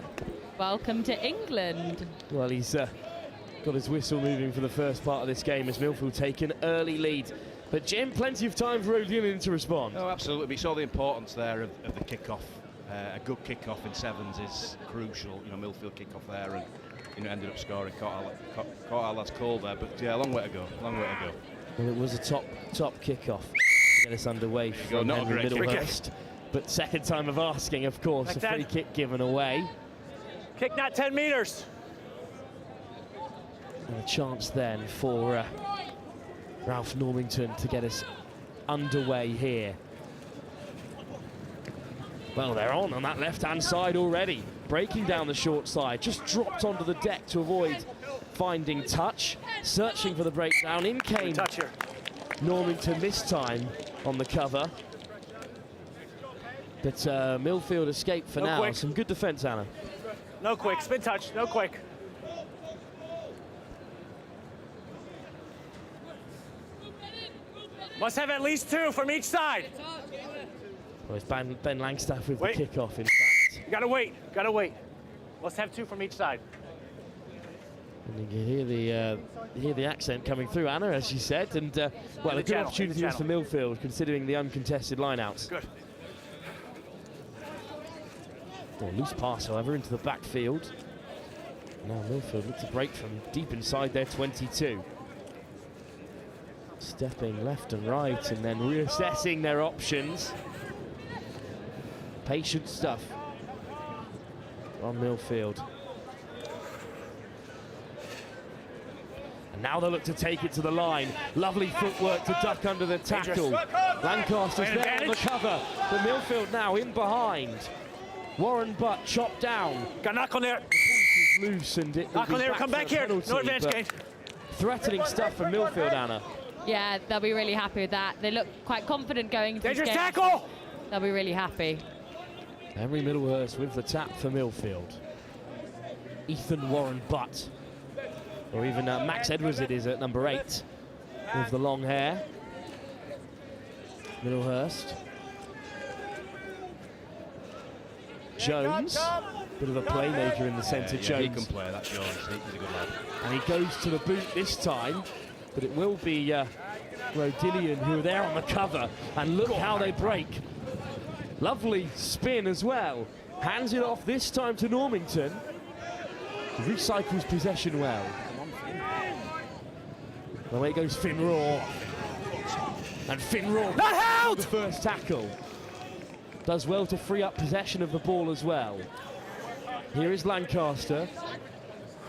welcome to England. Well, he's got his whistle moving for the first part of this game as Milfield take an early lead. But Jim, plenty of time for Rodillian to respond. Oh, absolutely. We saw the importance there of the kick-off. A good kick-off in sevens is crucial. You know, Milfield kick-off there, and you know, ended up scoring. Caught our last call there, but yeah, a long way to go. Long way to go. Well, it was a top kick-off to get us underway from Henry Middlehurst. But second time of asking, of course, a free kick given away. Kick that 10 metres. And a chance then for Ralph Normington to get us underway here. Well, they're on that left-hand side already, breaking down the short side, just dropped onto the deck to avoid finding touch, searching for the breakdown. In came Normington this time on the cover. But Milfield escaped for now. Some good defence, Anna. No quick, spin touch, no quick. Must have at least 2 from each side. Well, it's Ben Langstaff with the kick-off, in fact. You gotta wait. Must have 2 from each side. And you can hear the accent coming through, Anna, as you said. And, well, a good opportunity for Milfield, considering the uncontested line-outs. Good. Oh, loose pass, however, into the backfield. Now Milfield look to break from deep inside their 22. Stepping left and right and then reassessing their options. Patient stuff on Milfield. And now they look to take it to the line. Lovely footwork to duck under the tackle. Lancaster's there on the cover. But Milfield now in behind. Warren Butt chopped down. Got knock on there. Loose and it knock on there, come back here. No advance gain. Threatening stuff from Milfield, Anna. Yeah, they'll be really happy with that. They look quite confident going into this game. Tackle! They'll be really happy. Henry Middlehurst with the tap for Milfield. Ethan Warren Butt. Or even Max Edwards it is at number 8 with the long hair. Middlehurst. Jones, bit of a playmaker in the centre. Jones. He can play, that's Jones. He's a good lad. And he goes to the boot this time, but it will be Rodillian who are there on the cover. And look how they break. Lovely spin as well. Hands it off this time to Normington. Recycles possession well. Away goes Finn Raw. And Finn Raw the first tackle. Does well to free up possession of the ball as well. Here is Lancaster.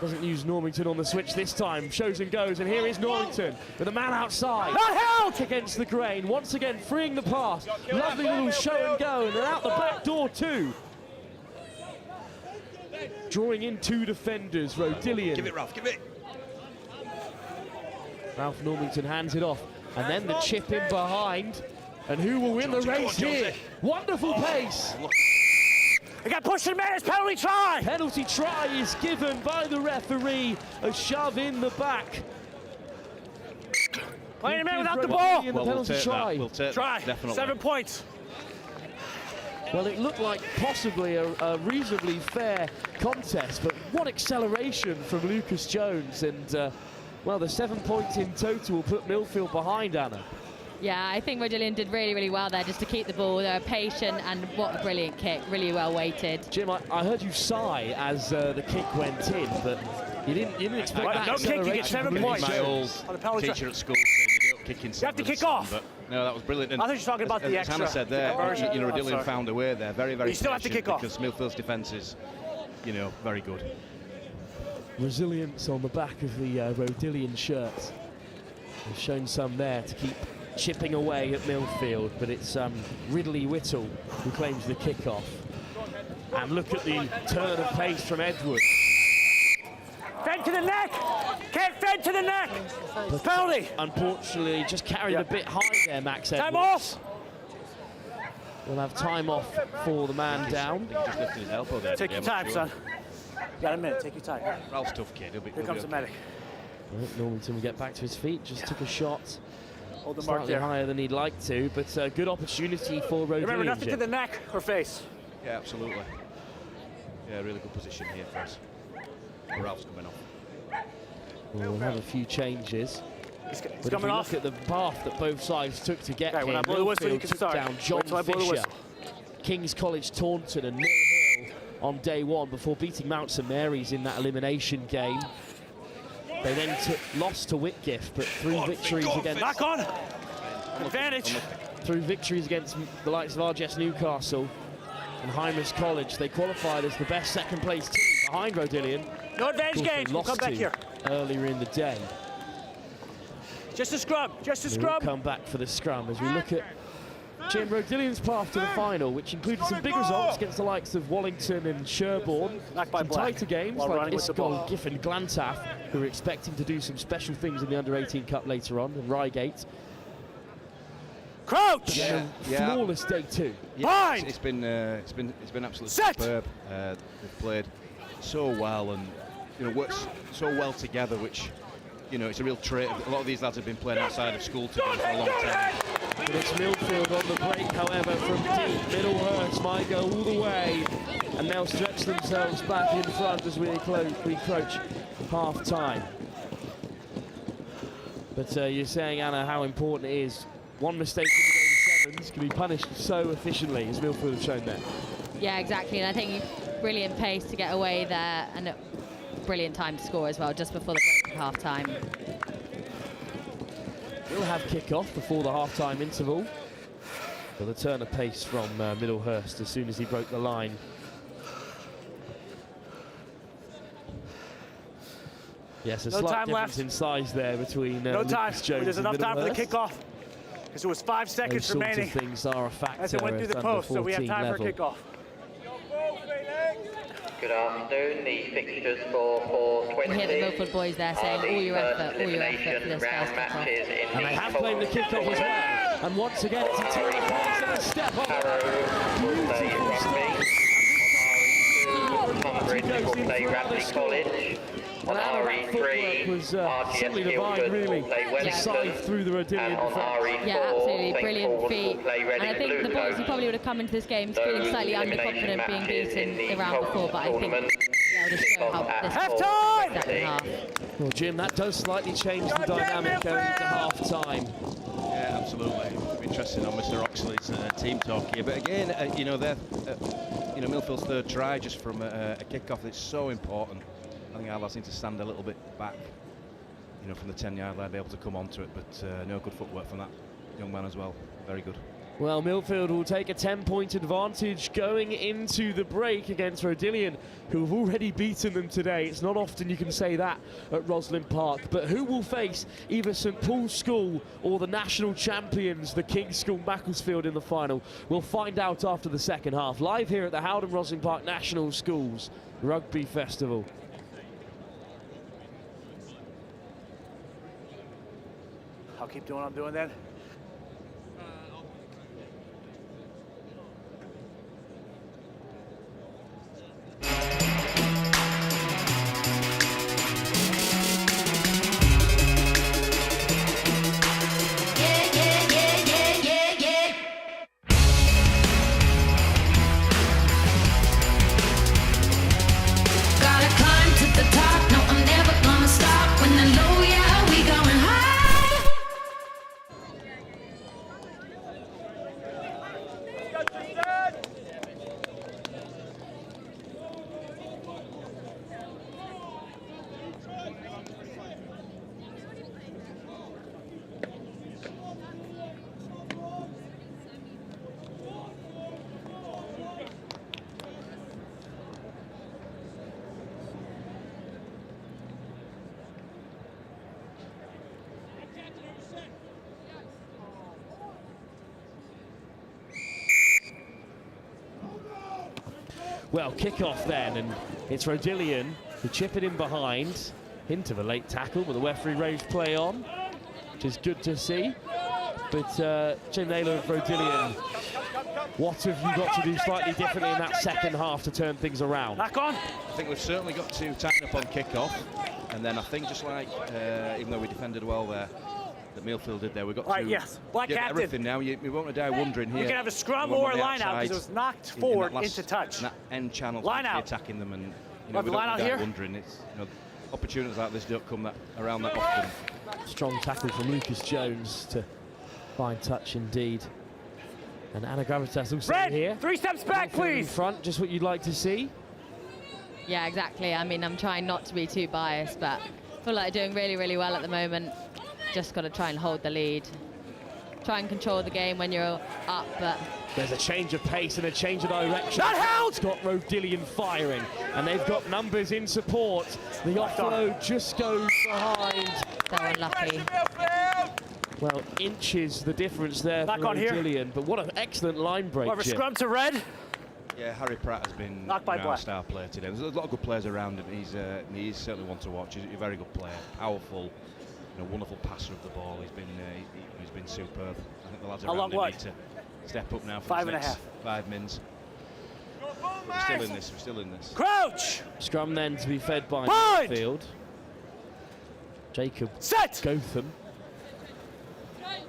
Doesn't use Normington on the switch this time. Shows and goes, and here is Normington with a man outside. Not held! Against the grain, once again freeing the pass. Lovely little show and go, and then out the back door too. Drawing in 2 defenders, Rodillian. Give it, Ralph, give it. Ralph Normington hands it off, and then the chip in behind. And who will win the race here? Wonderful pace. They got pushed in minutes, penalty try! Penalty try is given by the referee. A shove in the back. Playing a minute without the ball. Well, we'll take that. We'll take try. That, definitely. 7 points. Well, it looked like possibly a reasonably fair contest, but what acceleration from Lucas Jones. And, well, the 7 points in total will put Milfield behind, Anna. Yeah, I think Rodillian did really, really well there just to keep the ball. They were patient, and what a brilliant kick, really well weighted. Jim, I heard you sigh as the kick went in, but you didn't expect that no kick, you get 7 points. My old teacher at school said you don't kick in 7. You have to kick off. But no, that was brilliant. And I think you're talking about the extra. As Hannah said there, you know, Rodillian found a way there. Very, very you still have to kick off. Because Milfield's defence is, you know, very good. Resilience on the back of the Rodillian shirt. They've shown some there to keep chipping away at Milfield, but it's Ridley Whittle who claims the kickoff. And look at the turn of pace from Edwards. Fed to the neck! Can't fed to the neck! Penalty! Unfortunately, just carried a bit high there, Max Edwards. Time off! We'll have time off for the man down. He just lifted his elbow there. Take your time, son. You got a minute, take your time. Ralph's tough kid. Here comes the medic. Well, Normington will get back to his feet, just took a shot. Hold the mark Slightly there. higher than he'd like to, but a good opportunity for Rodillian. Remember, nothing to the neck or face. Yeah, absolutely. Yeah, really good position here for us. Ralph's coming off. We'll have a few changes. He's But coming if we off. look at the path that both sides took to get Okay, when here, I blow the whistle, you Milfield can took start. down John Wait till I blow the Fisher, whistle. King's College Taunton and Mill Hill on day 1 before beating Mount St Mary's in that elimination game. They then lost to Whitgift, but through victories against... Knock on! Advantage! Through victories against the likes of RGS Newcastle and Heimer's College, they qualified as the best second place team behind Rodillian. No advantage games, we'll come back here. Earlier in the day. Just a scrum, just a We'll scrum. come back for the scrum as we look at Jim Rodillian's path to the final, which included some big results against the likes of Wallington and Sherborne. Some tighter games like Isol, Giff and Glantaf, who are expecting to do some special things in the Under-18 Cup later on, and Reigate. Crouch! Flawless day 2. Yeah, it's been absolutely superb. They've played so well and, you know, worked so well together, which, you know, it's a real trait. A lot of these lads have been playing outside of school together for a long time. But it's Milfield on the break, however, from deep. Middlehurst might go all the way, and they'll stretch themselves back in front as we approach half-time. But you're saying, Anna, how important it is. One mistake in the game of 7s can be punished so efficiently, as Milfield have shown there. Yeah, exactly, and I think brilliant pace to get away there, and a brilliant time to score as well, just before the break at half-time. We'll have kick-off before the half-time interval. But the turn of pace from Middlehurst as soon as he broke the line. Yes, a slight difference in size there between Lucas Jones There's and enough time for the Middlehurst. kickoff. Because it was 5 seconds Those remaining. sorts of things are a factor As it went through the at post, under so we have 14 time level. for a kickoff. Good afternoon. The fixtures for 4:20. You hear the Milford boys there saying all your effort for this first matches kickoff. And they have claimed the kickoff as well. And once again, it's a turn of pace and a step up. Beautiful start. Tombridge will play Radley College. On RE3, RGS Guildford will play Wellington, through the and on RE4, Yeah, absolutely, St. brilliant Paul's feat. will play And Reading I think the boys who probably would have come into this game feeling slightly underconfident being beaten the round before, but I think they'll just show how this second half. Well, Jim, that does slightly change the dynamic going into half-time. Yeah, absolutely. Interesting on Mr. Oxley's team talk here. But again, you know, you know, Milfield's third try just from a kick-off. It's so important. I think our lads need to stand a little bit back, you know, from the 10-yard line, be able to come onto it. But no, good footwork from that young man as well. Very good. Well, Milfield will take a 10-point advantage going into the break against Rodillian, who have already beaten them today. It's not often you can say that at Roslyn Park, but who will face either St Paul's School or the national champions, the King's School Macclesfield, in the final? We'll find out after the second half. Live here at the Howden Roslyn Park National Schools Rugby Festival. I'll keep doing what I'm doing then. Well, kick-off then, and it's Rodillian who chip it in behind. Hint of a late tackle, but the referee raised play on, which is good to see. But Jim Naylor of Rodillian, what have you got to do slightly differently in that second half to turn things around? Back on. I think we've certainly got to tighten up on kick-off, and then I think just like, even though we defended well there, that Milfield did there, we've got to get everything now. We won't die wondering here. You can have a scrum or a line out because it was knocked forward into touch. That end channel, line out, attacking them, and we don't die wondering. It's opportunities like this don't come around that often. Strong tackle from Lucas Jones to find touch indeed. And Anna Gravitas also here. 3 steps back, please. In front, just what you'd like to see. Yeah, exactly. I mean, I'm trying not to be too biased, but I feel like doing really, really well at the moment. Just got to try and hold the lead. Try and control the game when you're up, but... There's a change of pace and a change of direction. That held! It's got Rodillian firing, and they've got numbers in support. The offload just goes behind. So unlucky. Well, inches the difference there for Rodillian, but what an excellent line break. Over scrum to red. Yeah, Harry Pratt has been a star player today. There's a lot of good players around him. He's certainly one to watch. He's a very good player, powerful, wonderful passer of the ball. He's been superb. I think the lads around him need to step up now for 5.5. 5 mins. We're still in this. Crouch! Scrum then to be fed by Milfield. Jacob Gotham.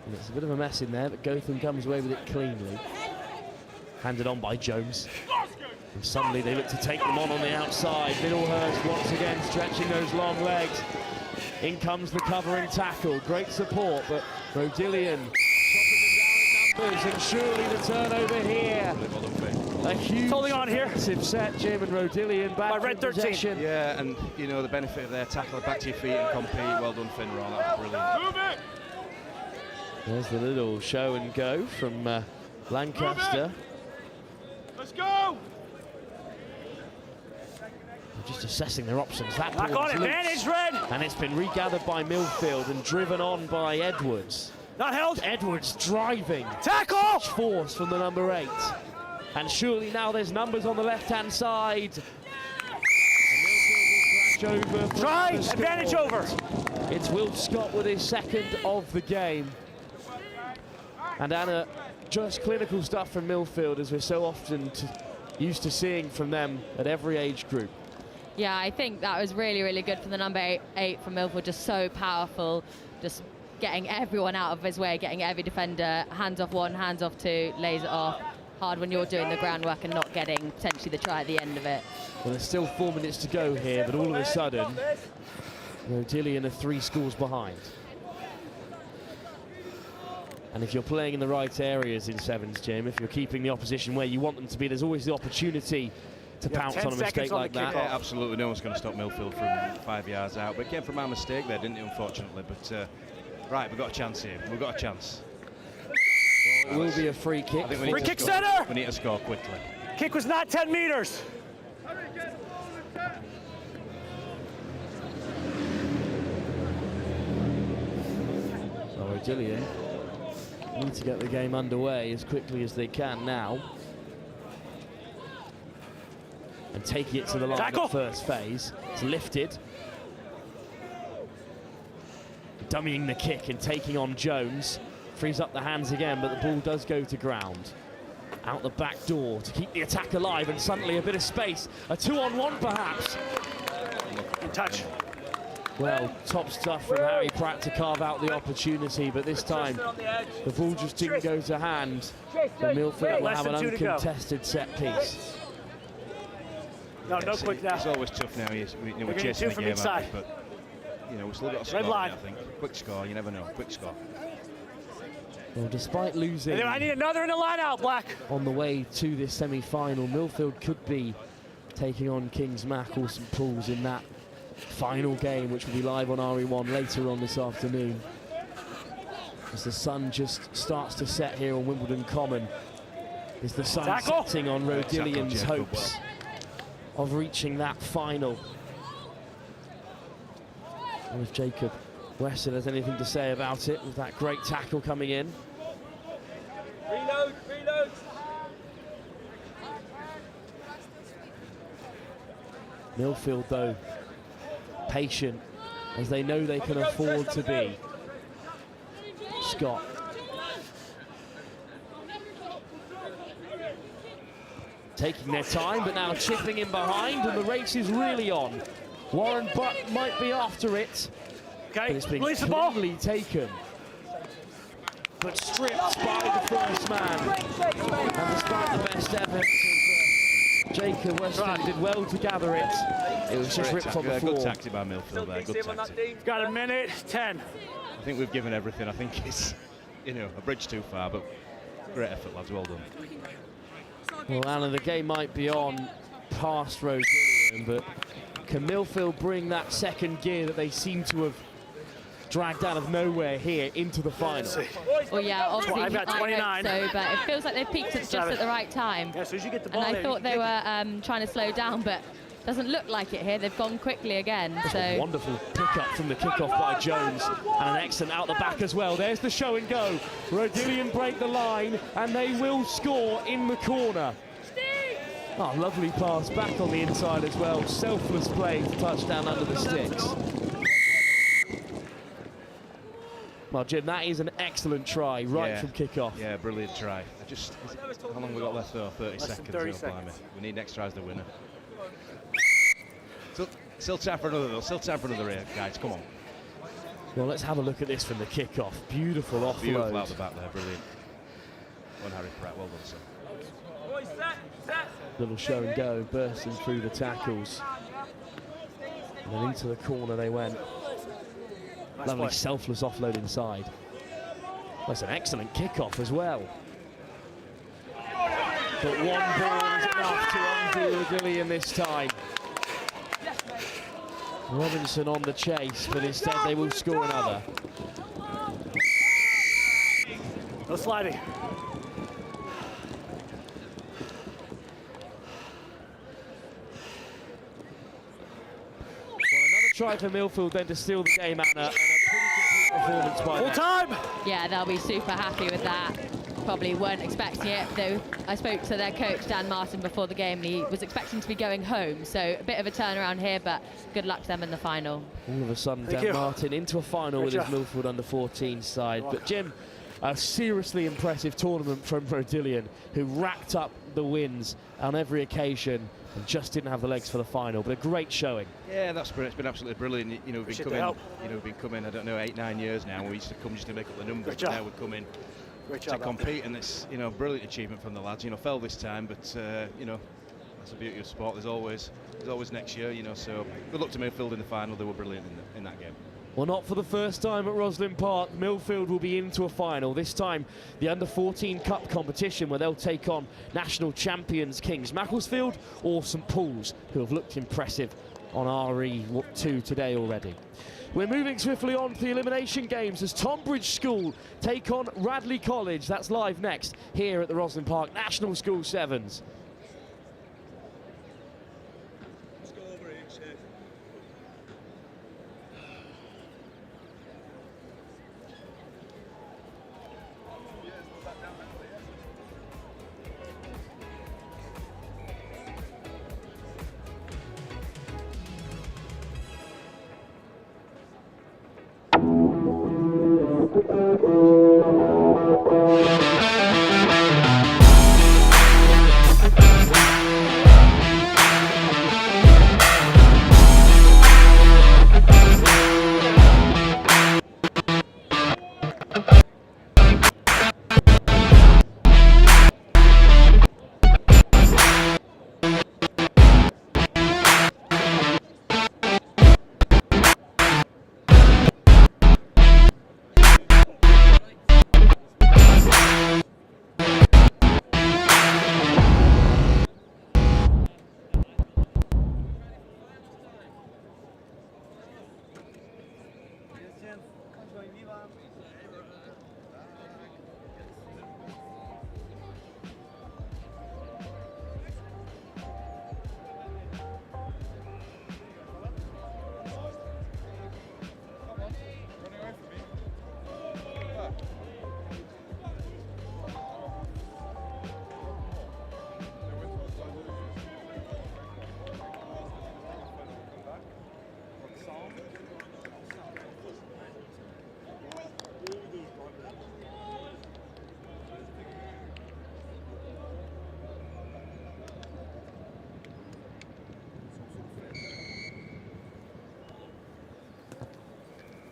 And it's a bit of a mess in there, but Gotham comes away with it cleanly. Handed on by Jones. And suddenly they look to take them on the outside. Middlehurst once again stretching those long legs. In comes the covering tackle. Great support, but Rodillian chopping them down in numbers, and surely the turnover here. A huge defensive set, Jim, and Rodillian back in possession. Yeah, and the benefit of their tackle, back to your feet and compete. Well done, Finron. That was brilliant. There's the little show and go from Lancaster. Let's go! Just assessing their options. That back on advantage, red! And it's been regathered by Milfield and driven on by Edwards. Not held. Edwards driving. Tackle! Force from the number 8. And surely now there's numbers on the left-hand side. Over try, advantage over. It's Will Scott with his second of the game. And Anna, just clinical stuff from Milfield, as we're so often used to seeing from them at every age group. Yeah, I think that was really, really good for the number 8 from Milfield. Just so powerful, just getting everyone out of his way, getting every defender, hands off 1, hands off 2, lays it off. Hard when you're doing the groundwork and not getting potentially the try at the end of it. Well, there's still 4 minutes to go here, but all of a sudden, Rodillian are 3 scores behind. And if you're playing in the right areas in sevens, Jim, if you're keeping the opposition where you want them to be, there's always the opportunity to pounce on a mistake like that. Yeah, absolutely. No one's going to stop Milfield from 5 yards out. But it came from our mistake there, didn't it, unfortunately? But right, we've got a chance here. We've got a chance. It will be a free kick. Free kick center! We need to score quickly. Kick was not 10 meters. So Rodillian need to get the game underway as quickly as they can now. And taking it to the line Tackle. at first phase. It's lifted. Dummying the kick and taking on Jones. Frees up the hands again, but the ball does go to ground. Out the back door to keep the attack alive, and suddenly a bit of space. A 2-on-1 perhaps. Good touch. Well, top stuff from Harry Pratt to carve out the opportunity, but this time the ball just didn't go to hand. And Milfield will have an uncontested set piece. No quick now. It's always tough now. We're chasing the game out, but we've still got a score. I think quick score. You never know. Quick score. Well, despite losing, I need another in the line out, Black. On the way to this semi-final, Milfield could be taking on Kings Mac or St Paul's in that final game, which will be live on RE1 later on this afternoon. As the sun just starts to set here on Wimbledon Common, is the sun setting on Rodillian's hopes of reaching that final. And if Jacob Weston has anything to say about it, with that great tackle coming in. Reload. Milfield, though, patient, as they know they can afford to be. Scott. Taking their time, but now chipping in behind, and the race is really on. Warren Butt might be after it. Okay, but it's been cleanly taken. But stripped by the first man. And despite the best efforts of Jacob Weston did well to gather it. It was just ripped from the floor. Good tactic by Milfield there, good tactic. Got a minute 10. I think we've given everything. I think it's, a bridge too far, but great effort, lads, well done. Well, Alan, the game might be on past Rodillian, but can Milfield bring that second gear that they seem to have dragged out of nowhere here into the final? Well, yeah, obviously I've got 29. so, but it feels like they've peaked at just at the right time. Yeah, as soon as you get the ball and I thought they were trying to slow down, but doesn't look like it here. They've gone quickly again. That's so a wonderful pick-up from the kick-off by Jones, and an excellent out the back as well. There's the show and go. Rodillian break the line, and they will score in the corner. Oh, lovely pass back on the inside as well. Selfless play, touchdown under the sticks. Well, Jim, that is an excellent try right from kick-off. Yeah, brilliant try. How long have we got left though? 30 seconds. 30 seconds. We need next try as the winner. Still time for another though. Still time for another here, guys. Come on. Well, let's have a look at this from the kick-off. Beautiful offload. Beautiful out the back there. Brilliant. Well, Harry Pratt. Well done, sir. Little show and go, bursting through the tackles. And then into the corner they went. Nice Lovely play. selfless offload inside. That's an excellent kickoff as well. But one ball is enough to undo Rodillian this time. Robinson on the chase, but instead they will score another. No sliding. Try for Milfield then to steal the game, Anna, and a pretty complete performance by them. Full time! yeah, they'll be super happy with that. Probably weren't expecting it, though. I spoke to their coach, Dan Martin, before the game, and he was expecting to be going home. So a bit of a turnaround here, but good luck to them in the final. All of a sudden, Dan Martin into a final with his Milfield under-14 side. But Jim, a seriously impressive tournament from Rodillian, who racked up the wins on every occasion and just didn't have the legs for the final, but a great showing. Yeah, that's brilliant. It's been absolutely brilliant. We've been coming, I don't know, 8-9 years now. We used to come just to make up the numbers, but now we're coming to compete, and it's brilliant achievement from the lads. Fell this time, but that's the beauty of sport. There's always next year. So good luck to Milfield in the final. They were brilliant in that game. Well, not for the first time at Roslyn Park. Milfield will be into a final. This time, the Under-14 Cup competition, where they'll take on national champions Kings Macclesfield or St Paul's, who have looked impressive on RE2 today already. We're moving swiftly on to the elimination games as Tombridge School take on Radley College. That's live next here at the Roslyn Park National School Sevens.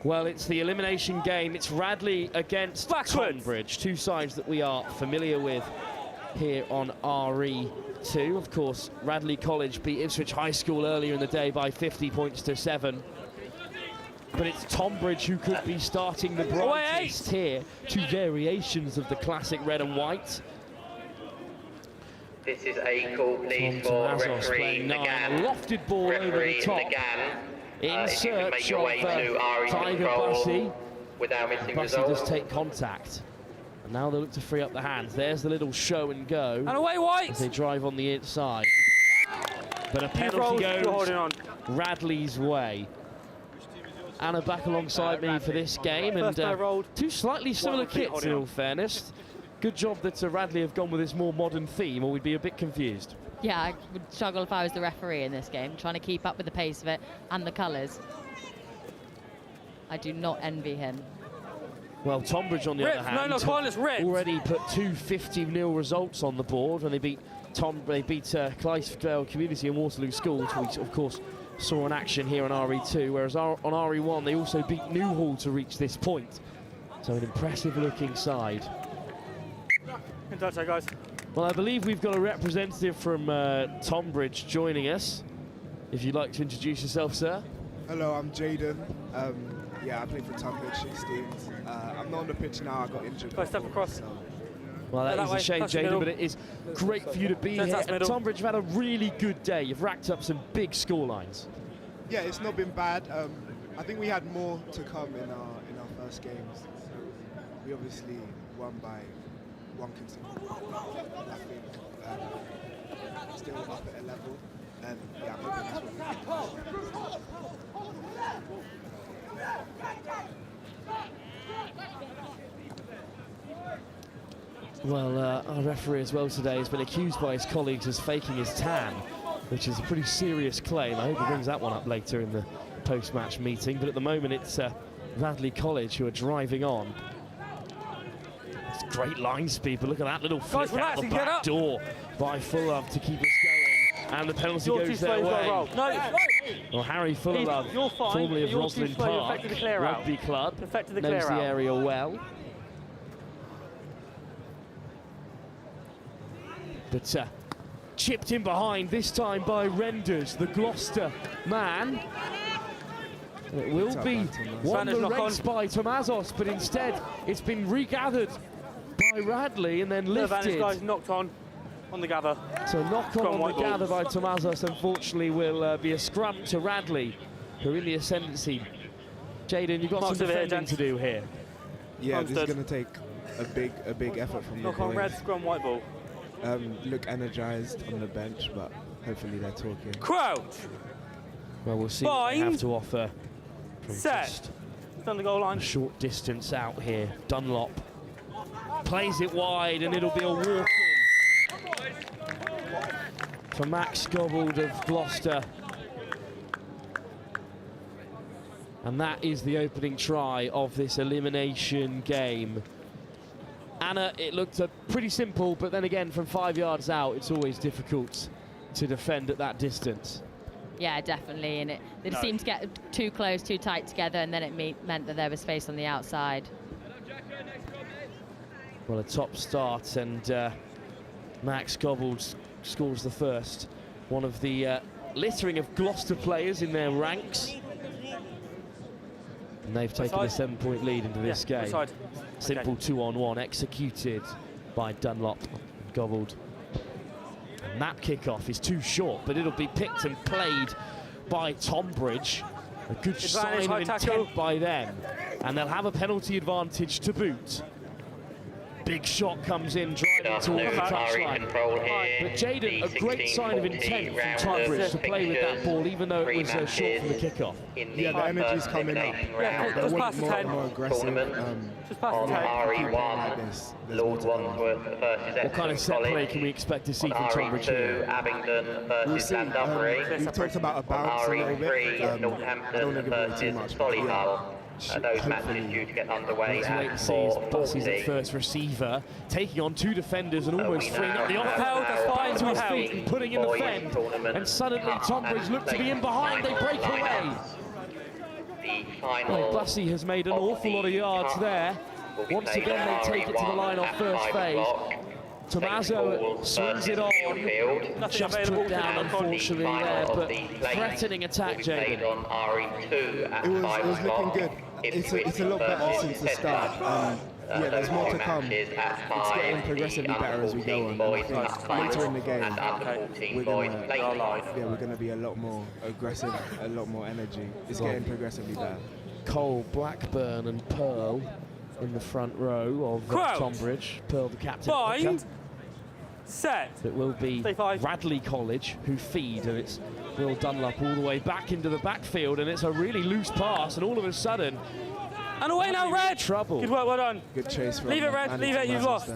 Well, it's the elimination game. It's Radley against Tombridge, two sides that we are familiar with here on RE2. Of course, Radley College beat Ipswich High School earlier in the day by 50 points to 7. But it's Tombridge who could be starting the brightest here. Two variations of the classic red and white. This is Ocal, please, for referee Nagan. Lofted ball over the top. In search of Tiger Bussey. Bussey does take contact. And now they look to free up the hands. There's the little show and go. And away, White! As they drive on the inside. But a penalty goes Radley's way. Anna back alongside me for this game. And two slightly similar kits, in all fairness. Good job that Radley have gone with this more modern theme, or we'd be a bit confused. Yeah, I would struggle if I was the referee in this game, trying to keep up with the pace of it and the colours. I do not envy him. Well, Tombridge, on the other hand, already put two 50-0 results on the board when they beat Clydesdale Community and Waterloo School, which we, of course, saw in action here on RE2, whereas on RE1 they also beat Newhall to reach this point. So an impressive-looking side. In touch, guys. Well, I believe we've got a representative from Tombridge joining us. If you'd like to introduce yourself, sir. Hello, I'm Jaden. Yeah, I play for Tombridge 16s. I'm not on the pitch now, I got injured. Go step across. So. Well, that is a shame, Jaden, but it is great for you to be here. And Tombridge have had a really good day. You've racked up some big score lines. Yeah, it's not been bad. I think we had more to come in our first games. We obviously won by one consecutive. I think still up at a level, and yeah, I'm hoping that's what we Well, our referee as well today has been accused by his colleagues as faking his tan, which is a pretty serious claim. I hope he brings that one up later in the post-match meeting. But at the moment, it's Radley College who are driving on. It's great line speed, but look at that little flick out the back door by Fuller to keep us going. And the penalty goes their way. Well, Harry Fuller, formerly of Roslyn Park Rugby Club, knows the area well. But chipped in behind, this time by Renders, the Gloucester man. It will be won the race by Tomazos, but instead it's been regathered by Radley and then lifted. Guy's knocked on. On the gather. So knock on the gather by Tomazos, unfortunately, will be a scrum to Radley, who are in the ascendancy. Jaden, you've got some defending to do here. Yeah, this is going to take a big effort from the boys. Knock on red, scrum, white ball. Look energized on the bench, but hopefully they're talking. Crouch! Well, we'll see what they have to offer from just on the goal line. A short distance out here. Dunlop plays it wide, and it'll be a walk-in for Max Gobbled of Gloucester. And that is the opening try of this elimination game. Anna, it looked pretty simple, but then again, from 5 yards out, it's always difficult to defend at that distance. Yeah, definitely, and it seemed to get too close, too tight together, and then it meant that there was space on the outside. Well, a top start, and Max Gobbled scores the first. One of the littering of Gloucester players in their ranks. And they've taken a 7-point lead into this game. Simple 2-on-1 executed by Dunlop and Gobbled. And that kickoff is too short, but it'll be picked and played by Tombridge. A good sign of intent by them. And they'll have a penalty advantage to boot. Big shot comes in, driving towards the touchline. But Jaden, a great sign of intent from Tombridge to play with that ball, even though it was short from the kickoff. Yeah, the energy's coming up. Just past the 10. More aggressive. Just past the 10. RE1, Lord Wandsworth versus What kind of set play can we expect to see from Tombridge here? Abington versus Llandovery. We've talked about a bounce a little bit. Northampton versus Solihull. Those matches due to get underway at 4:40. Bussey's at first receiver, taking on two defenders and almost freeing up the off-held to his feet and putting in the fend. And suddenly Tombridge look to be in behind, they break away. Well, Bussey has made an awful lot of yards there. Once again they take it to the line off first phase. Tommaso swings it on, just put down unfortunately there, but threatening attack, Jaden. It was looking good. It's a lot better since the start. Yeah, there's more to come. It's getting progressively better as we go on. Later in the game, we're gonna be a lot more aggressive, a lot more energy. It's getting progressively better. Cole, Blackburn and Pearl in the front row of Tombridge. Pearl, the captain. Set. It will be Radley College who feed, and it's Will Dunlop all the way back into the backfield, and it's a really loose pass, and all of a sudden, and away now, Red. Trouble. Good work, well done. Good chase. Leave it, Red. Leave it. You've lost.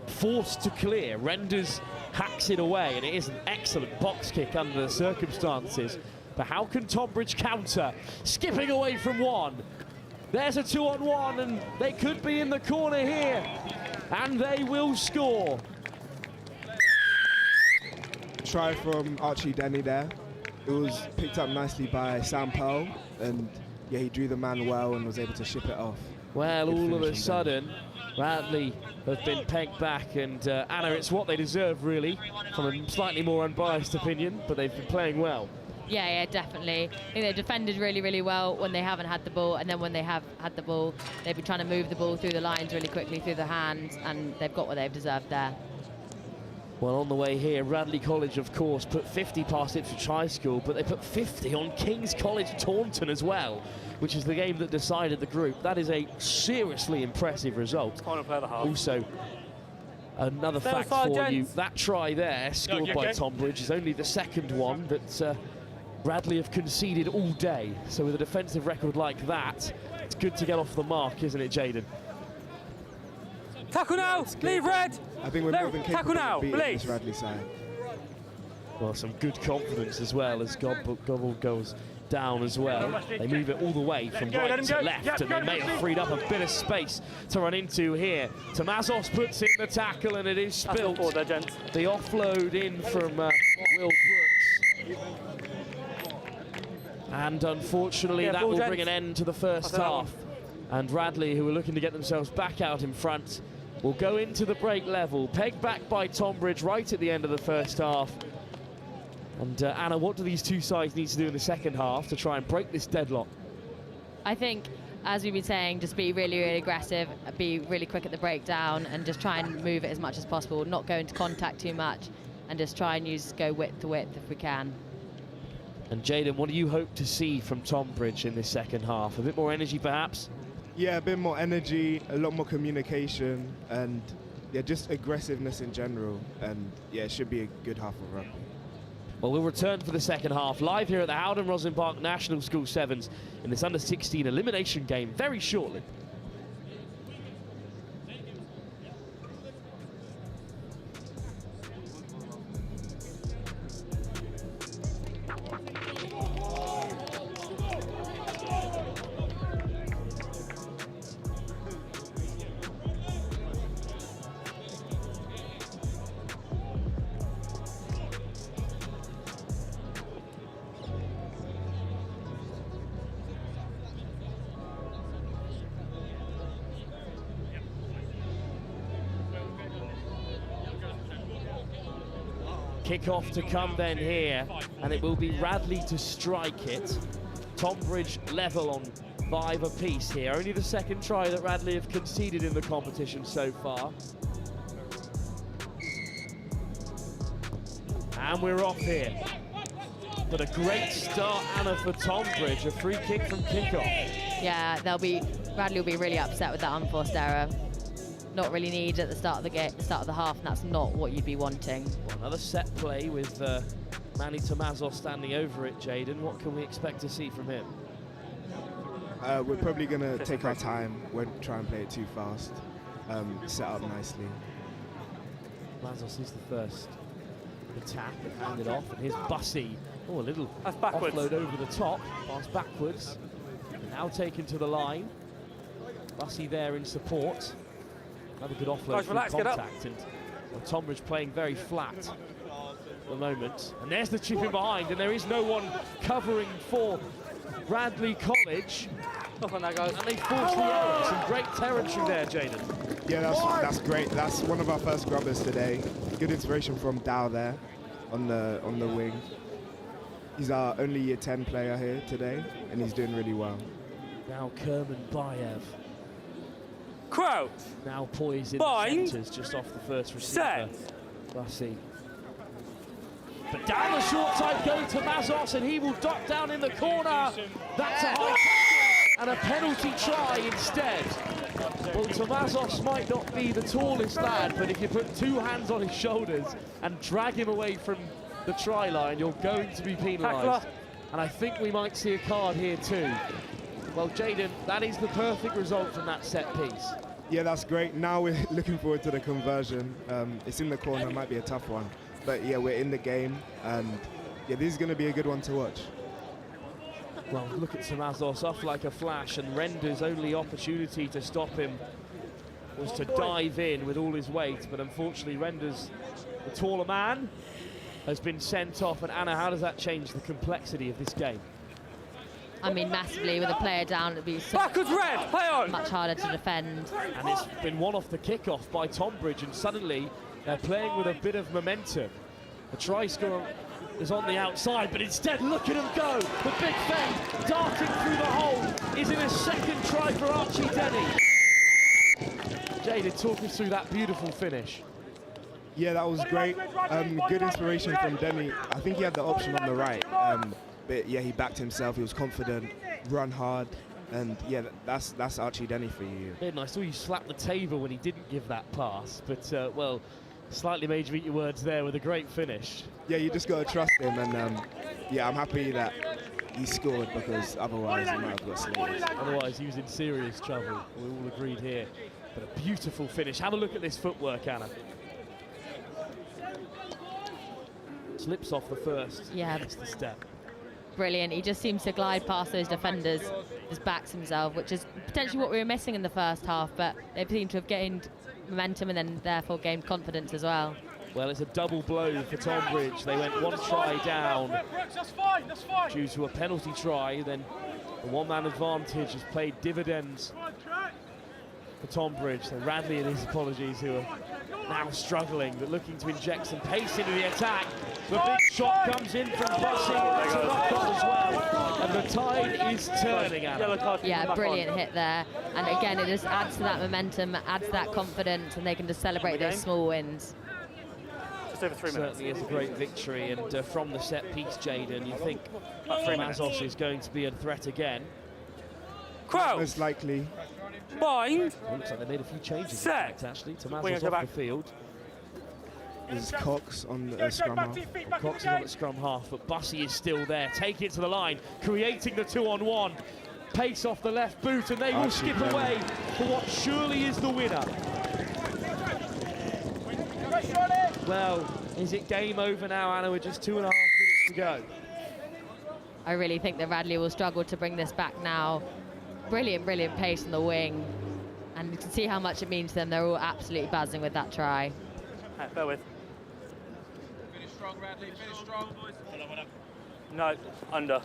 Forced to clear. Renders hacks it away, and it is an excellent box kick under the circumstances. But how can Tombridge counter? Skipping away from one. There's a 2-on-1, and they could be in the corner here, and they will score. Try from Archie Denny there. It was picked up nicely by Sam Pearl, and yeah, he drew the man well and was able to ship it off. Well, all of a sudden, Radley have been pegged back, and Anna, it's what they deserve, really, from a slightly more unbiased opinion, but they've been playing well. Yeah, definitely. I think they defended really, really well when they haven't had the ball, and then when they have had the ball, they've been trying to move the ball through the lines really quickly, through the hands, and they've got what they've deserved there. Well, on the way here, Radley College, of course, put 50 past Ipswich High School, but they put 50 on King's College Taunton as well, which is the game that decided the group. That is a seriously impressive result. Also, another fact for you, that try there, scored by Tombridge, is only the second one that Radley have conceded all day. So with a defensive record like that, it's good to get off the mark, isn't it, Jaden? Tackle now, leave Red. I think we're more than capable of beating please. this Radley side. Well, some good confidence as well as Gobble goes down as well. They move it all the way from right to left, and they may have freed up a bit of space to run into here. Tomazos puts in the tackle, and it is spilt. The offload in from Will Brooks. And unfortunately, that will bring an end to the first half. And Radley, who are looking to get themselves back out in front, will go into the break level. Pegged back by Tombridge right at the end of the first half. And Anna, what do these two sides need to do in the second half to try and break this deadlock? I think as we've been saying, just be really, really aggressive, be really quick at the breakdown, and just try and move it as much as possible, not go into contact too much, and just try and go width to width if we can. And Jaden, what do you hope to see from Tombridge in this second half? A bit more energy, perhaps? Yeah, a bit more energy, a lot more communication, and yeah, just aggressiveness in general. And yeah, it should be a good half of rugby. Well, we'll return for the second half live here at the Howden Roslyn Park National School Sevens in this under-16 elimination game very shortly. Kick-off to come then here, and it will be Radley to strike it. Tombridge level on 5 apiece here. Only the second try that Radley have conceded in the competition so far. And we're off here. But a great start, Anna, for Tombridge. A free kick from kick-off. Yeah, Radley will be really upset with that unforced error. Not really needed at the start of the half, and that's not what you'd be wanting. Well, another set play with Manny Tomazos standing over it, Jaden. What can we expect to see from him? We're probably going to take our time, won't try and play it too fast, set up nicely. Tomazos is the first attack and handed off, and here's Bussy. Oh, a little offload over the top, pass backwards. Now taken to the line. Bussy there in support. Another good offload from contact, and Tombridge playing very flat at the moment. And there's the chip in behind, and there is no one covering for Radley College. And they force the error. Some great territory there, Jaden. Yeah, that's great. That's one of our first grubbers today. Good inspiration from Dow there on the wing. He's our only Year 10 player here today, and he's doing really well. Now Kerman Bayev. Crowd. Now poised in the centres, just off the first receiver. Bussy. But down the short side going to Mazos, and he will duck down in the corner. That's a high tackle and a penalty try instead. Well, Tomazos might not be the tallest lad, but if you put 2 hands on his shoulders and drag him away from the try line, you're going to be penalised. And I think we might see a card here too. Well, Jaden, that is the perfect result from that set piece. Yeah, that's great. Now we're looking forward to the conversion. It's in the corner, might be a tough one. But yeah, we're in the game, and yeah, this is going to be a good one to watch. Well, look at Tomazos off like a flash, and Render's only opportunity to stop him was to dive in with all his weight, but unfortunately Render's the taller man, has been sent off. And Anna, how does that change the complexity of this game? I mean, massively. With a player down, it'd be so much harder to defend. And it's been won off the kickoff by Tombridge, and suddenly they're playing with a bit of momentum. The try score is on the outside, but instead, look at him go. The big fend darting through the hole is in a second try for Archie Denny. Jaden, talk us through that beautiful finish. Yeah, that was great. Good inspiration from Denny. I think he had the option on the right. But yeah, he backed himself, he was confident, run hard, and yeah, that's Archie Denny for you. Yeah, I saw you slap the table when he didn't give that pass, but well, slightly made you eat your words there with a great finish. Yeah, you just got to trust him, and yeah, I'm happy that he scored, because otherwise he might have got slated. Otherwise he was in serious trouble, we all agreed here. But a beautiful finish. Have a look at this footwork, Anna. Slips off the first, that's the step. Brilliant. He just seems to glide past those defenders, just backs himself, which is potentially what we were missing in the first half, but they seem to have gained momentum and then therefore gained confidence as well. Well, it's a double blow for Tombridge. They went 1 try down due to a penalty try, then the 1-man advantage has played dividends for Tombridge. So Radley and his apologies, who are now struggling, but looking to inject some pace into the attack. The big shot comes in from Bussing, and it's a knock-on as well. And the tide is turning, Anna. Yeah, brilliant hit there. And again, it just adds to that momentum, adds to that confidence, and they can just celebrate those small wins. Just over 3 minutes. Certainly is a great victory, and from the set piece, Jaden, you think Mazos is going to be a threat again? Crouch. Most likely. Bind. Looks like they made a few changes, Set. actually, to Mazos off the field. There's Cox on the scrum half. Cox is on the scrum half, but Bussy is still there. Take it to the line, creating the 2-on-1. Pace off the left boot, and they will skip away for what surely is the winner. Well, is it game over now, Anna, with just 2.5 minutes to go? I really think that Radley will struggle to bring this back now. Brilliant, brilliant pace on the wing. And you can see how much it means to them. They're all absolutely buzzing with that try. Right, bear with. Finish strong, Radley. Finish strong, boys. No, under.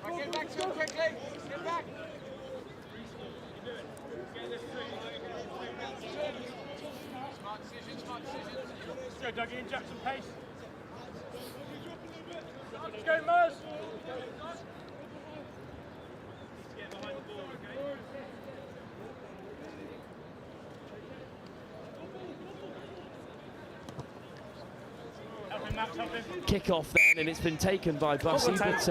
Right, get back to him quickly. Get back. Smart decisions, smart decisions. Let's go, Dougie. Inject some pace. Let's go, Maz. Get behind the ball, okay? Kick off then, and it's been taken by Bussy, but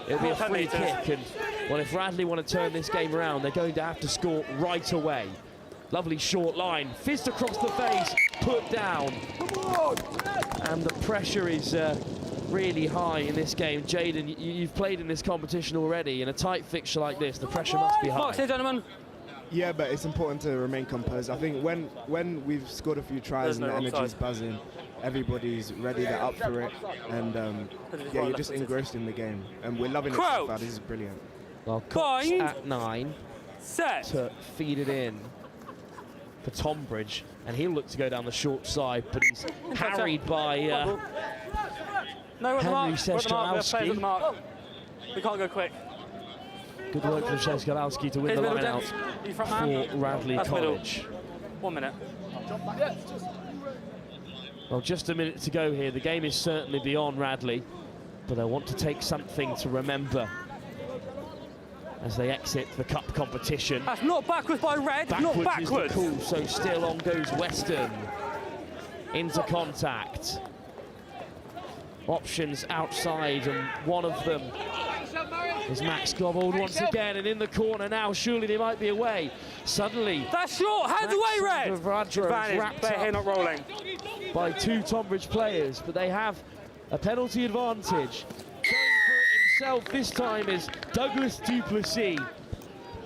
it'll be a free kick. And well, if Radley want to turn this game around, they're going to have to score right away. Lovely short line, fist across the face, put down, and the pressure is really high in this game. Jaden, you've played in this competition already. In a tight fixture like this, the pressure must be high. Marks here, gentlemen. Yeah, but it's important to remain composed. I think when we've scored a few tries and the energy's buzzing, everybody's ready, they're up for it, and yeah, you're just engrossed in the game, and we're loving it so far. This is brilliant. Well, Cox at 9 to feed it in for Tombridge, and he'll look to go down the short side, but he's harried by Henry Seshkalowski. We can't go quick. Good work from Seshkalowski to win the line out for Radley College. 1 minute. Well, just a minute to go here. The game is certainly beyond Radley, but they want to take something to remember as they exit the cup competition. That's not backwards by Red, Backwards not backwards. Is the call, so still on goes Western. Into contact. Options outside, and one of them is Max Gobbold once again, and in the corner now. Surely they might be away. Suddenly, that's short. Hands away, Red. Wrapped up here, not rolling. By 2 Tombridge players, but they have a penalty advantage. Going for it himself this time is Douglas Duplessis,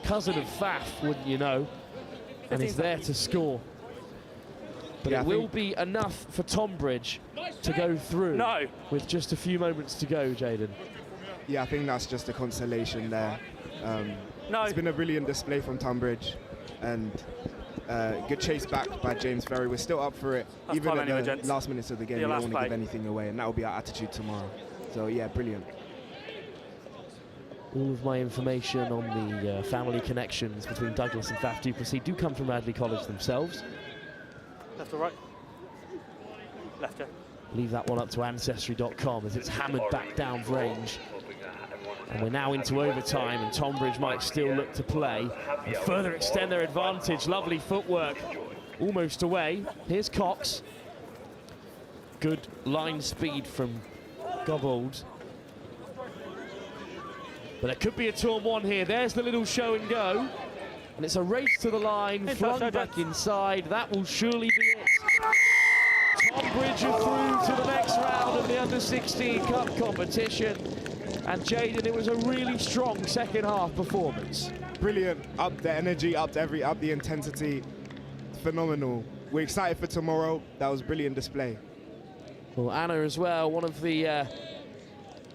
cousin of Faf, wouldn't you know, and he's there to score. But it will be enough for Tombridge to go through with just a few moments to go, Jaden. Yeah, I think that's just a consolation there. It's been a brilliant display from Tombridge, and good chase back by James Ferry. We're still up for it, even at the last minutes of the game. We don't want to give anything away, and that will be our attitude tomorrow. So yeah, brilliant. All of my information on the family connections between Douglas and Faf Duplessis do come from Radley College themselves. Left or right? Left, yeah. Leave that one up to Ancestry.com as it's hammered back down range. And we're now into overtime, and Tombridge might still look to play and further extend their advantage. Lovely footwork, almost away. Here's Cox. Good line speed from Gobbold. But it could be a 2-on-1 here. There's the little show and go. And it's a race to the line, flung back inside. That will surely be it. Tombridge are through to the next round of the Under-16 Cup competition. And Jaden, it was a really strong second half performance. Brilliant, up the energy, up the intensity, phenomenal. We're excited for tomorrow. That was a brilliant display. Well, Anna as well, one of the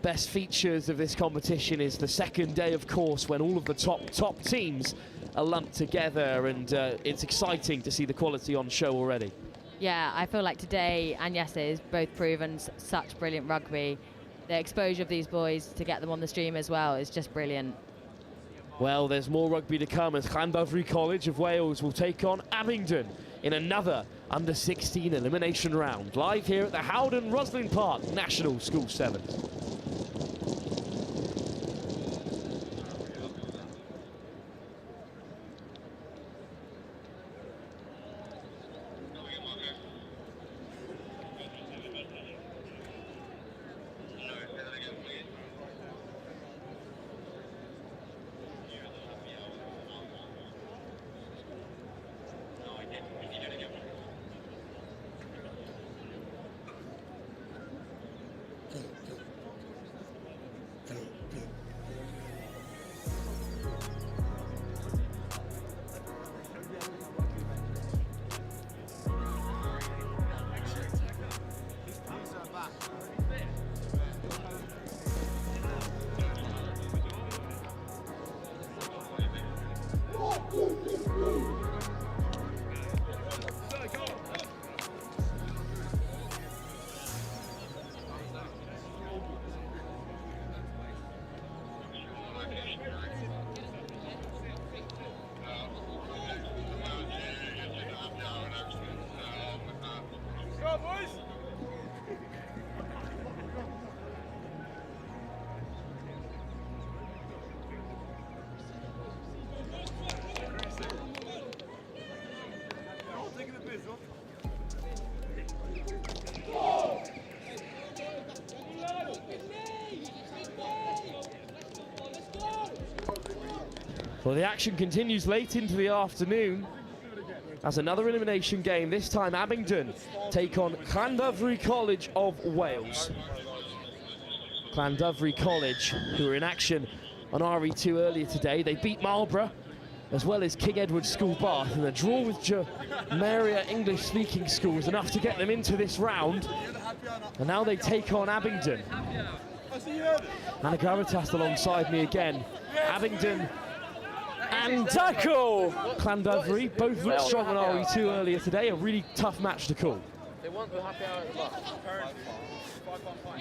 best features of this competition is the second day, of course, when all of the top teams are lumped together, and it's exciting to see the quality on show already. Yeah, I feel like today and yesterday has both proven such brilliant rugby. The exposure of these boys to get them on the stream as well is just brilliant. Well, there's more rugby to come as Llandovery College of Wales will take on Abington in another under-16 elimination round. Live here at the HOWDEN ROSSLYN Park National School 7. Well, the action continues late into the afternoon as another elimination game. This time Abington take on Llandovery College of Wales. Llandovery College, who were in action on RE2 earlier today. They beat Morbra as well as King Edward School Bath, and a draw with Maria English-speaking schools enough to get them into this round. And now they take on Abington. Anna Gravitas alongside me again. Abington and tackle! Llandovery both looked strong on RE2 earlier today. A really tough match to call. They want the happy hour at the bar.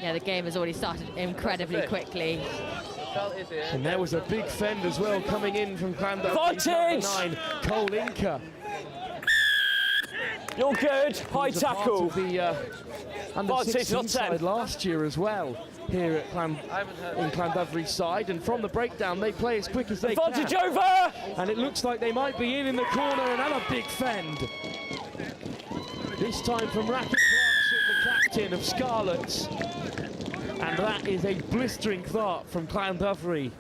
Yeah, the game has already started incredibly quickly. And there was a big fend as well coming in from Llandovery. 9, Cole Inca. You're good. High tackle. Part of the under-16 side last year as well here at Llandovery's side, and from the breakdown they play as quick as they can. Advantage over! And it looks like they might be in the corner. Another big fend. This time from Racket Clarkson, the captain of Scarlets. And that is a blistering start from Llandovery.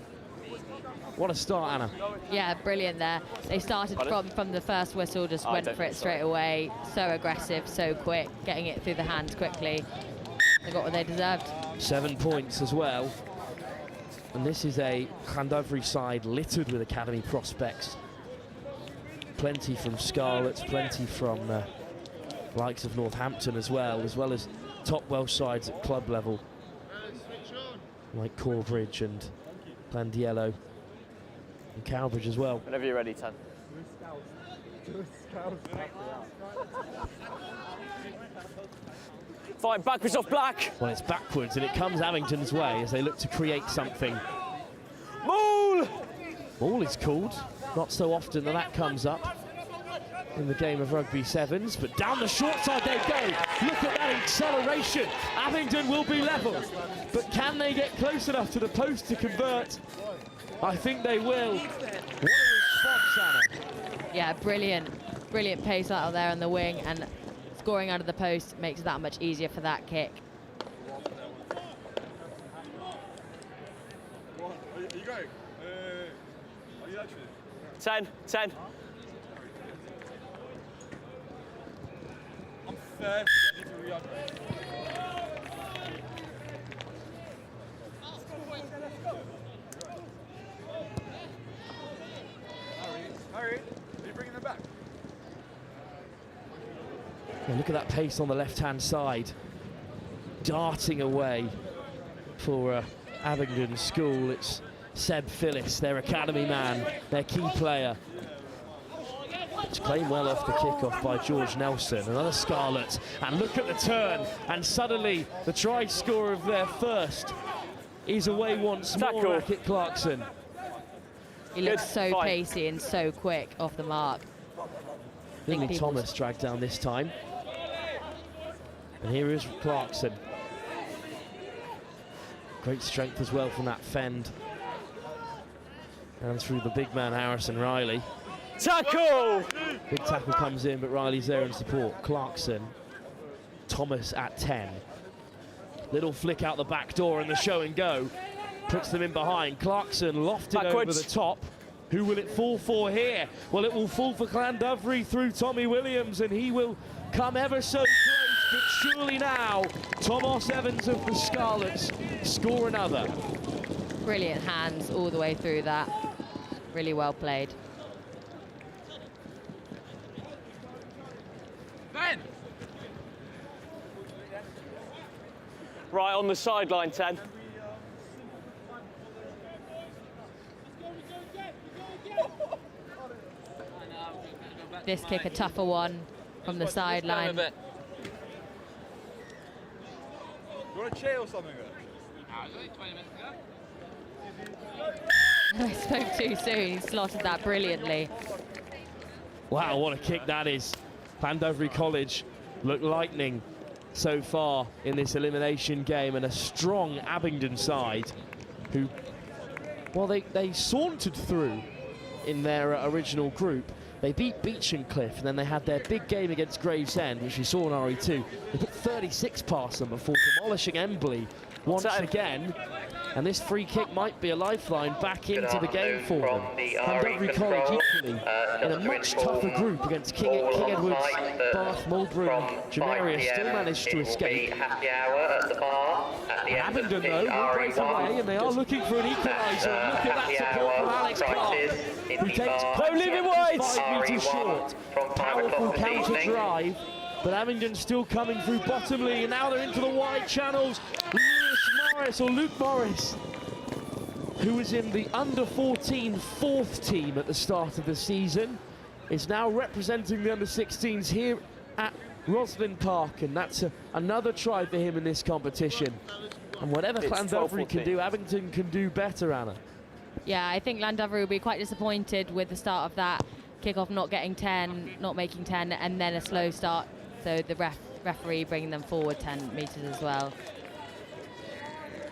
What a start, Anna. Yeah, brilliant there. They started from the first whistle, just went for it straight away. So aggressive, so quick, getting it through the hands quickly. They got what they deserved. 7 points as well. And this is a Llandovery side littered with academy prospects. Plenty from Scarlets, plenty from likes of Northampton as well as top Welsh sides at club level, like Corbridge and Plandiello and Cowbridge as well. Whenever you're ready, Tan. Fine, backwards off Black. Well, it's backwards, and it comes Abington's way as they look to create something. Maul! Maul is called. Not so often that comes up in the game of rugby sevens, but down the short side they go. Look at that acceleration. Abington will be level, but can they get close enough to the post to convert? I think they will. What a response, Anna. Yeah, brilliant pace out there on the wing, and scoring out of the post makes it that much easier for that kick. Are you going? Are you actually? 10. I'm fair. I need to re-up. Harry, are you bringing them back? Yeah, look at that pace on the left-hand side. Darting away for Abington School. It's Seb Phillips, their academy man, their key player. It's claimed well off the kickoff by George Nelson. Another Scarlet, and look at the turn, and suddenly the try scorer of their first is away once more. Racket Clarkson. He looks so pacey and so quick off the mark. Lily Thomas dragged down this time. And here is Clarkson. Great strength as well from that fend. And through the big man Harrison Riley. Tackle! Big tackle comes in, but Riley's there in support. Clarkson, Thomas at 10. Little flick out the back door and the show and go. Puts them in behind. Clarkson lofted over the top. Who will it fall for here? Well, it will fall for Llandovery through Tommy Williams, and he will come ever so close, but surely now Thomas Evans of the Scarlets score another. Brilliant hands all the way through that. Really well played. Ben! Right on the sideline, 10. This kick a tougher one from the sideline. You want a chair or something? I spoke too soon. He slotted that brilliantly. Wow, what a kick that is. Llandovery College look lightning so far in this elimination game, and a strong Abington side who, well, they sauntered through in their original group. They beat Beach and Cliff, and then they had their big game against Gravesend, which we saw in RE2. They put 36 past them before demolishing Embley once again. And this free kick might be a lifeline back into the game for them. Llandovery College equally in a much tougher group against King Edward's, Bath, Marlborough, Jumeirah still managed to escape. Abington though will break away, and they are looking for an equaliser. Look at that support from Alex Clark, who takes leaving wide 5 metres short. Powerful counter drive, but Abington still coming through Bottomley, and now they're into the wide channels. Luke Morris, who was in the under-14 fourth team at the start of the season, is now representing the under-16s here at Roslyn Park, and that's another try for him in this competition. And whatever Llandovery can do, Abington can do better, Anna. Yeah, I think Llandovery will be quite disappointed with the start of that kickoff, not getting 10, not making 10, and then a slow start. So the referee bringing them forward 10 metres as well.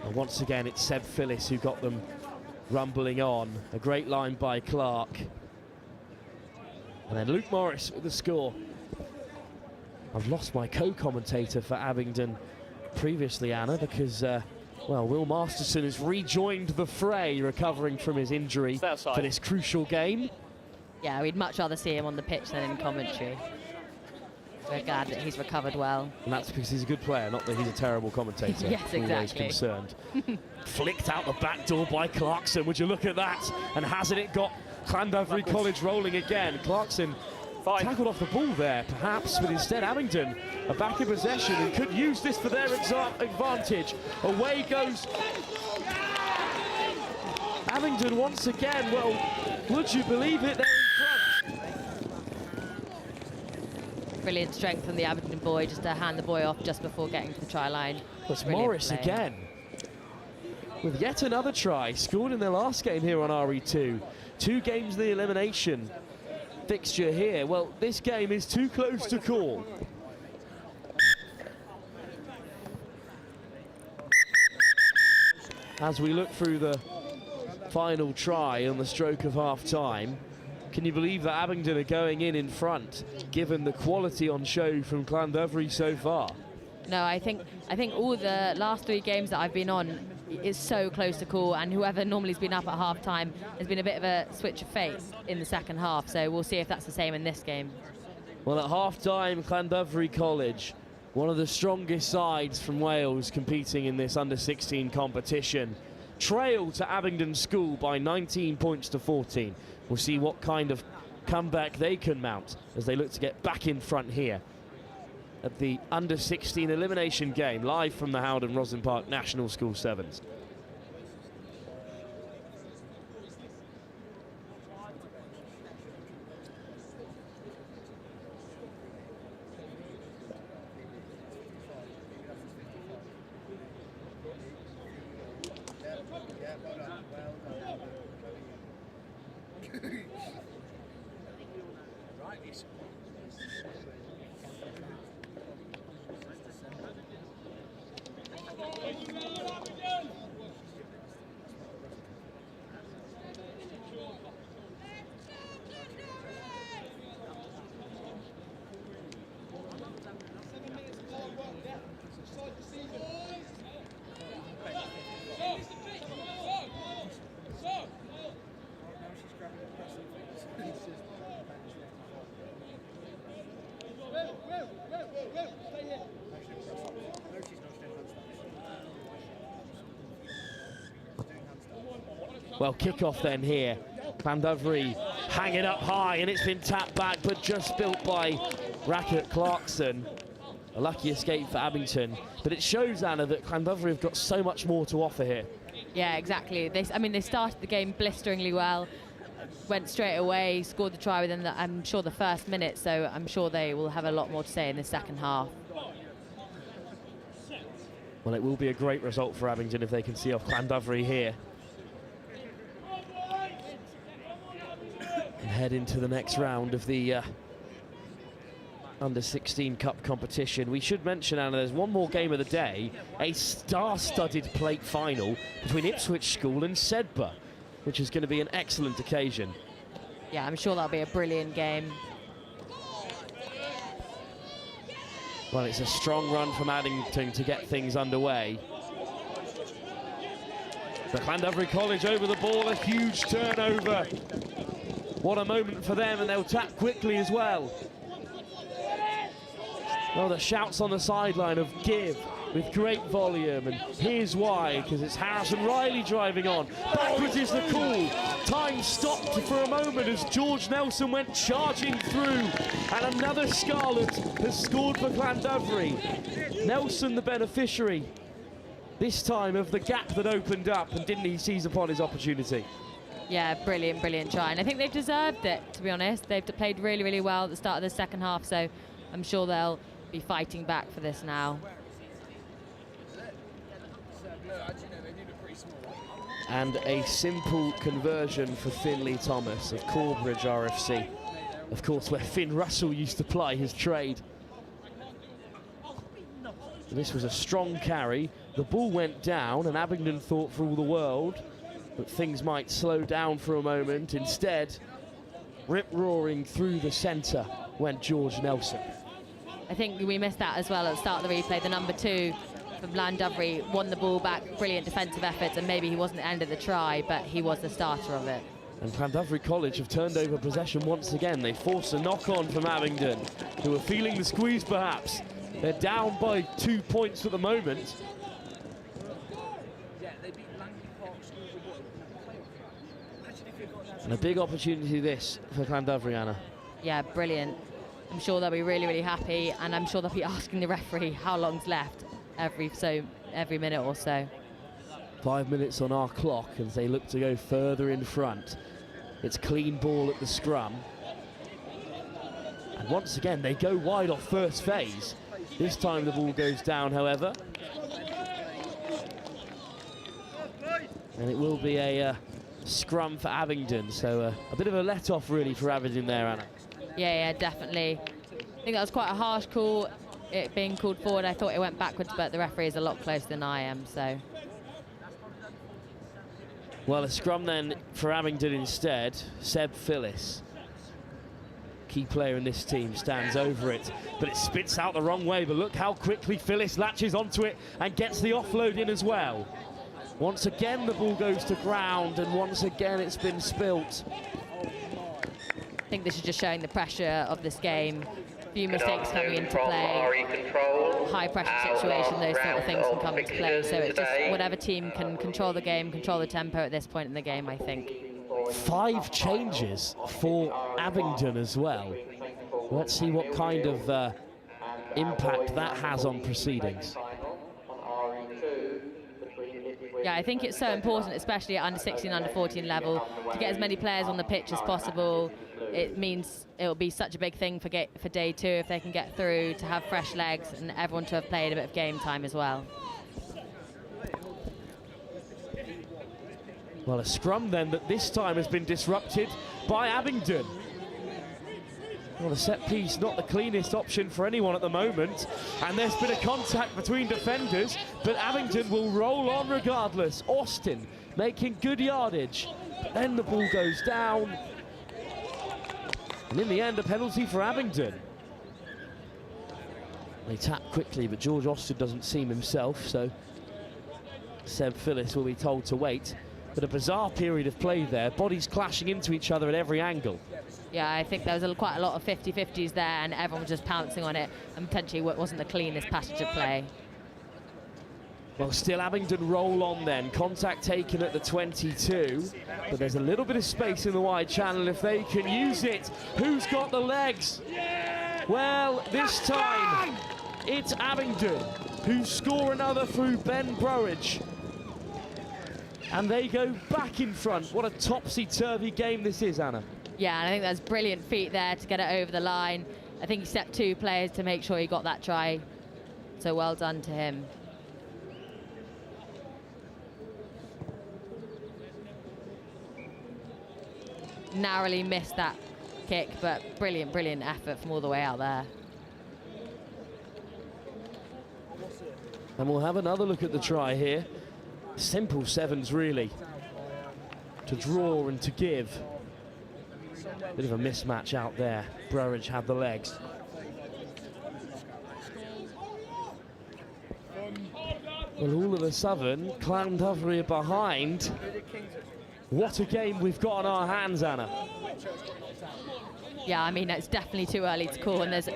And once again, it's Seb Phillips who got them rumbling on. A great line by Clark. And then Luke Morris with the score. I've lost my co-commentator for Abington previously, Anna, because, well, Will Masterson has rejoined the fray, recovering from his injury for this crucial game. Yeah, we'd much rather see him on the pitch than in commentary. We're glad that he's recovered well. And that's because he's a good player, not that he's a terrible commentator. Yes, exactly. Always concerned. Flicked out the back door by Clarkson. Would you look at that? And hasn't it got Llandovery College rolling again? Clarkson tackled off the ball there, perhaps, but instead Abington are back in possession and could use this for their advantage. Away goes Abington once again. Well, would you believe it? They're in front. Brilliant strength from the Abington boy, just to hand the boy off just before getting to the try line. It's Morris again with yet another try, scored in their last game here on RE2. 2 games in the elimination fixture here. Well, this game is too close to call. As we look through the final try on the stroke of half-time, can you believe that Abington are going in front, given the quality on show from Llandovery so far? No, I think all the last 3 games that I've been on is so close to call, and whoever normally has been up at half-time has been a bit of a switch of fate in the second half, so we'll see if that's the same in this game. Well, at half-time, Llandovery College, one of the strongest sides from Wales competing in this under-16 competition, trail to Abington School by 19 points to 14. We'll see what kind of comeback they can mount as they look to get back in front here at the under-16 elimination game, live from the Howden Roslyn Park National School Sevens. Well, kick-off then here. Llandovery hanging up high, and it's been tapped back, but just built by Racket Clarkson. A lucky escape for Abington. But it shows, Anna, that Llandovery have got so much more to offer here. Yeah, exactly. They started the game blisteringly well, went straight away, scored the try within, I'm sure, the first minute, so I'm sure they will have a lot more to say in the second half. Well, it will be a great result for Abington if they can see off Llandovery here. And head into the next round of the Under-16 Cup competition. We should mention, Anna, there's one more game of the day, a star-studded plate final between Ipswich School and Sedba, which is going to be an excellent occasion. Yeah, I'm sure that'll be a brilliant game. Well, it's a strong run from Abington to get things underway. But Llandovery College over the ball, a huge turnover. What a moment for them, and they'll tap quickly as well. Well, the shouts on the sideline of give with great volume, and here's why, because it's Harrison Riley driving on. Backwards is the call. Time stopped for a moment as George Nelson went charging through, and another Scarlet has scored for Llandovery. Nelson the beneficiary, this time of the gap that opened up, and didn't he seize upon his opportunity? Yeah, brilliant, brilliant try, and I think they've deserved it, to be honest. They've played really, really well at the start of the second half, so I'm sure they'll be fighting back for this now. And a simple conversion for Finley Thomas of Corbridge RFC. Of course, where Finn Russell used to ply his trade. This was a strong carry. The ball went down, and Abington thought for all the world that things might slow down for a moment. Instead, rip-roaring through the centre went George Nelson. I think we missed that as well at the start of the replay. The number 2 from Llandovery won the ball back, brilliant defensive efforts, and maybe he wasn't the end of the try, but he was the starter of it. And Llandovery College have turned over possession once again. They force a knock-on from Abington, who are feeling the squeeze perhaps. They're down by 2 points at the moment. And a big opportunity this for Llandovery, Anna. Yeah, brilliant. I'm sure they'll be really, really happy, and I'm sure they'll be asking the referee how long's left every minute or so. 5 minutes on our clock as they look to go further in front. It's clean ball at the scrum. And once again, they go wide off first phase. This time the ball goes down, however. And it will be a scrum for Abington, so a bit of a let-off really for Abington there, Anna. Yeah, definitely. I think that was quite a harsh call, it being called forward. I thought it went backwards, but the referee is a lot closer than I am, so. Well, a scrum then for Abington instead. Seb Phillis, key player in this team, stands over it, but it spits out the wrong way. But look how quickly Phillis latches onto it and gets the offload in as well. Once again, the ball goes to ground, and once again, it's been spilt. I think this is just showing the pressure of this game. A few mistakes coming into play, high pressure situation, those sort of things can come into play. So it's just whatever team can control the game, control the tempo at this point in the game, I think. 5 changes for Abington as well. Let's see what kind of impact that has on proceedings. Yeah, I think it's so important, especially at under 16, under 14 level, to get as many players on the pitch as possible. It means it will be such a big thing for day 2 if they can get through, to have fresh legs and everyone to have played a bit of game time as well. Well, a scrum then that this time has been disrupted by Abington. Well, a set piece, not the cleanest option for anyone at the moment. And there's been a contact between defenders, but Abington will roll on regardless. Austin making good yardage. Then the ball goes down. And in the end, a penalty for Abington. They tap quickly, but George Austin doesn't seem himself, so Seb Phillis will be told to wait. But a bizarre period of play there, bodies clashing into each other at every angle. Yeah, I think there was quite a lot of 50-50s there, and everyone was just pouncing on it, and potentially it wasn't the cleanest passage of play. Well, still Abington roll on then. Contact taken at the 22, but there's a little bit of space in the wide channel if they can use it. Who's got the legs? Well, this time it's Abington who score another through Ben Burridge. And they go back in front. What a topsy-turvy game this is, Anna. Yeah, and I think that's brilliant feet there to get it over the line. I think he stepped 2 players to make sure he got that try. So well done to him. Narrowly missed that kick, but brilliant, brilliant effort from all the way out there. And we'll have another look at the try here. Simple sevens, really, to draw and to give. Bit of a mismatch out there. Burridge had the legs. Well, all of a sudden, Llandovery are behind. What a game we've got on our hands, Anna. Yeah, I mean, it's definitely too early to call, and there's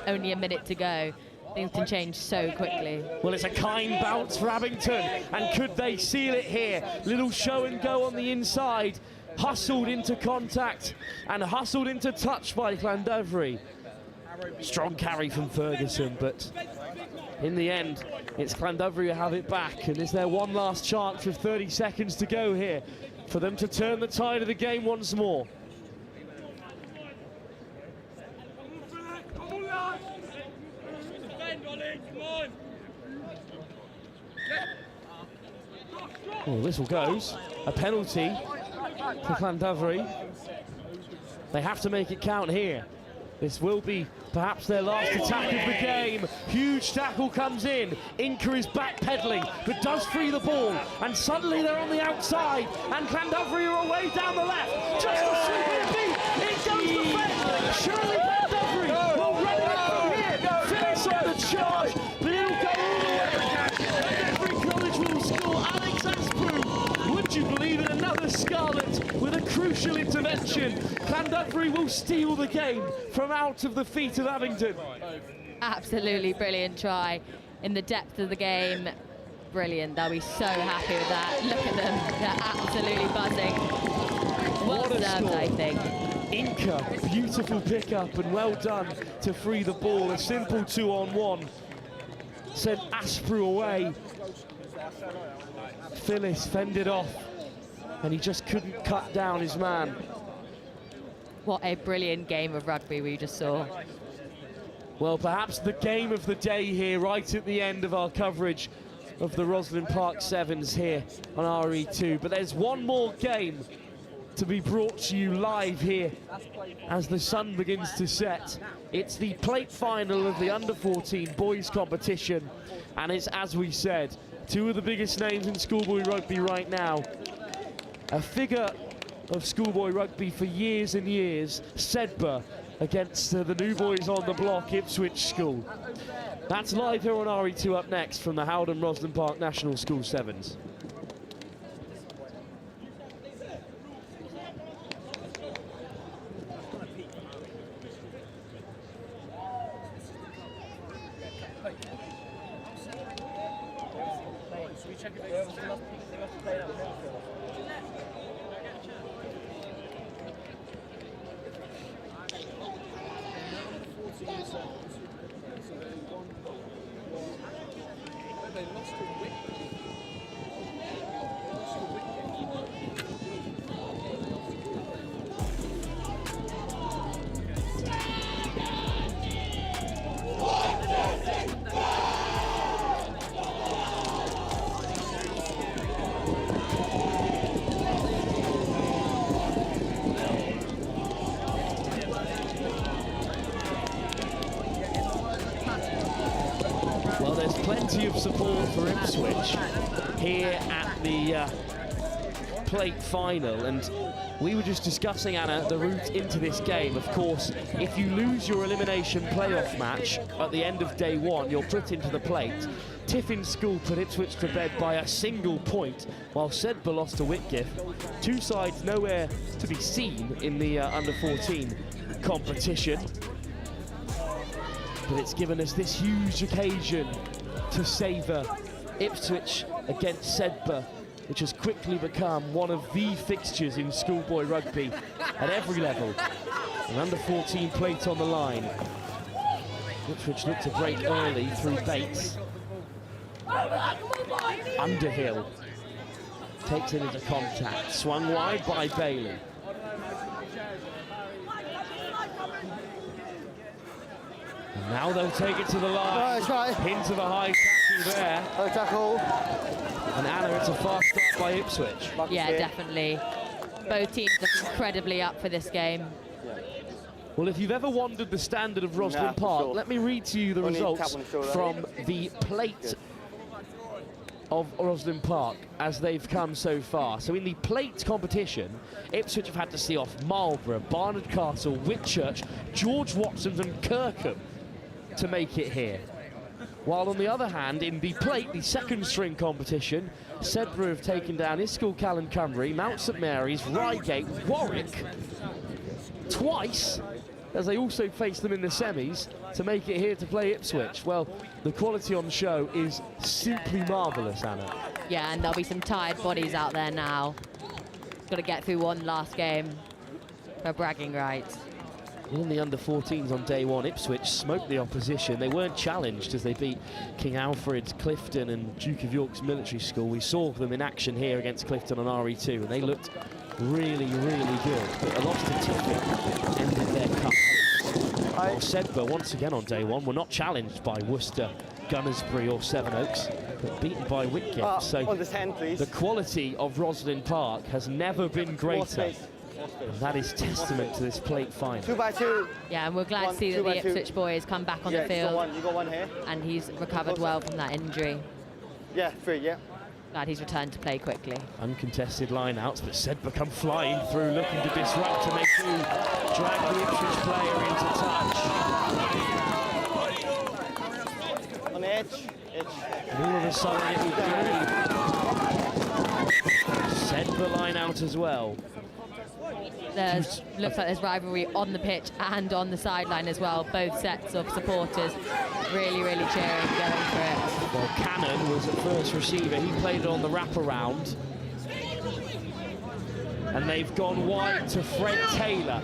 only a minute to go. Things can change so quickly. Well, it's a kind bounce for Abington, and could they seal it here? Little show and go on the inside. Hustled into contact and hustled into touch by Llandovery. Strong carry from Ferguson, but in the end, it's Llandovery who have it back. And is there one last chance with 30 seconds to go here for them to turn the tide of the game once more? Well, whistle goes. A penalty for Llandovery. They have to make it count here. This will be perhaps their last attack of the game. Huge tackle comes in. Inca is backpedaling, but does free the ball. And suddenly they're on the outside. And Llandovery are away down the left. Just a super beat. It goes the fence. Surely Llandovery will run it from here. Finish on the charge. But it'll go all the way. Llandovery College will score. Alex Asprue. Would you believe it? Another Scarlet with a crucial intervention. Llandovery will steal the game from out of the feet of Abington. Absolutely brilliant try in the depth of the game. Brilliant. They'll be so happy with that. Look at them. They're absolutely buzzing. Well deserved, I think. Inca, beautiful pickup and well done to free the ball. A simple 2-on-1. Sent Asprue away. Phyllis fended off and he just couldn't cut down his man. What a brilliant game of rugby we just saw. Well, perhaps the game of the day here, right at the end of our coverage of the Roslyn Park Sevens here on RE2. But there's one more game to be brought to you live here as the sun begins to set. It's the plate final of the under-14 boys competition. And it's, as we said, two of the biggest names in schoolboy rugby right now. A figure of schoolboy rugby for years and years, Sedba against the new boys on the block, Ipswich School. That's live here on RE2 up next from the HOWDEN Roslyn Park National School Sevens. Plenty of support for Ipswich here at the plate final, and we were just discussing, Anna, the route into this game. Of course, if you lose your elimination playoff match at the end of day one, you're put into the plate. Tiffin School put Ipswich to bed by a single point, while Sedba lost to Whitgift. Two sides nowhere to be seen in the under-14 competition. But it's given us this huge occasion to savour Ipswich against Sedba, which has quickly become one of the fixtures in schoolboy rugby at every level. An under-14 plate on the line. Ipswich looked to break early through Bates. Underhill takes it into contact, swung wide by Bailey. And now they'll take it to the line. Hint of a high tackle there. High tackle. And Anna, it's a fast start by Ipswich. Yeah, definitely. Both teams are incredibly up for this game. Well, if you've ever wondered the standard of Roslyn Park, let me read to you the results from the plate of Roslyn Park as they've come so far. So in the plate competition, Ipswich have had to see off Marlborough, Barnard Castle, Whitchurch, George Watson's and Kirkham to make it here. While on the other hand, in the plate, the second string competition, Sedba have taken down Isol, Callan, Cymru, Mount St Mary's, Reigate, Warwick twice, as they also face them in the semis to make it here to play Ipswich. Well, the quality on the show is simply marvellous, Anna. Yeah, and there'll be some tired bodies out there now. Got to get through one last game for bragging rights. In the under-14s on day one, Ipswich smoked the opposition. They weren't challenged as they beat King Alfred's, Clifton and Duke of York's Military School. We saw them in action here against Clifton on RE2, and they looked really, really good. But a loss to Tiffin ended their cup. Well, Sedba, once again on day one, were not challenged by Worcester, Gunnersbury or Sevenoaks, but beaten by Whitgift. So on the 10, please. The quality of Roslyn Park has never been greater. And that is testament to this plate final. 2 by 2. Yeah, and we're glad to see that the Ipswich boys come back on the field. You got one here. And he's recovered well from that injury. Yeah, 3, yeah. Glad he's returned to play quickly. Uncontested line-outs, but Sedba come flying through, looking to disrupt, and they do drag the Ipswich player into touch. On the edge. And all of a sudden it will be Sedba line-out as well. Looks like there's rivalry on the pitch and on the sideline as well. Both sets of supporters really, really cheering, going for it. Well, Cannon was at first receiver. He played it on the wraparound. And they've gone wide to Fred Taylor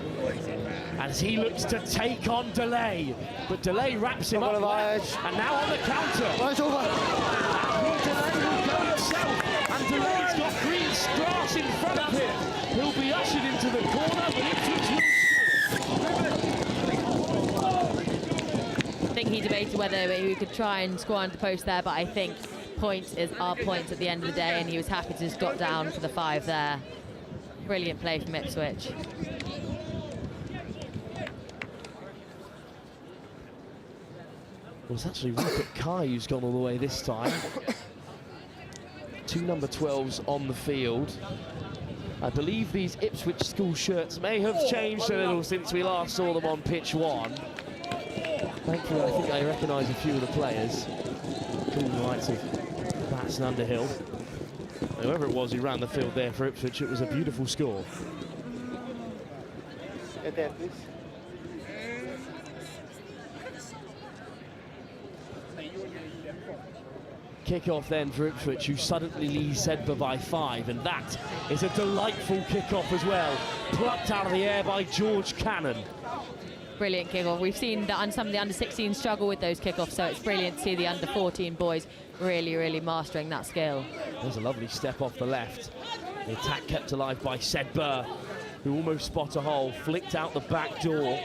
as he looks to take on Delay. But Delay wraps him up well. And now on the counter. Right over. Delay will go himself. And Delay's got green grass in front of him. He'll be ushered into the corner, but Ipswich will I think he debated whether he could try and score under the post there, but I think points is our points at the end of the day, and he was happy to just got down for the 5 there. Brilliant play from Ipswich. Well, it's actually Rupert Kai who's gone all the way this time. 2 number 12s on the field. I believe these Ipswich school shirts may have changed a little since we last saw them on pitch 1. Thankfully, I think I recognise a few of the players. Cool lights of Bats and Underhill. Whoever it was who ran the field there for Ipswich, it was a beautiful score. Get there, please. Kick-off then for Ipswich, who suddenly leads Sedba by 5, and that is a delightful kick-off as well. Plucked out of the air by George Cannon. Brilliant kick-off. We've seen some of the under-16 struggle with those kick-offs, so it's brilliant to see the under-14 boys really, really mastering that skill. There's a lovely step off the left. The attack kept alive by Sedba, who almost spot a hole, flicked out the back door.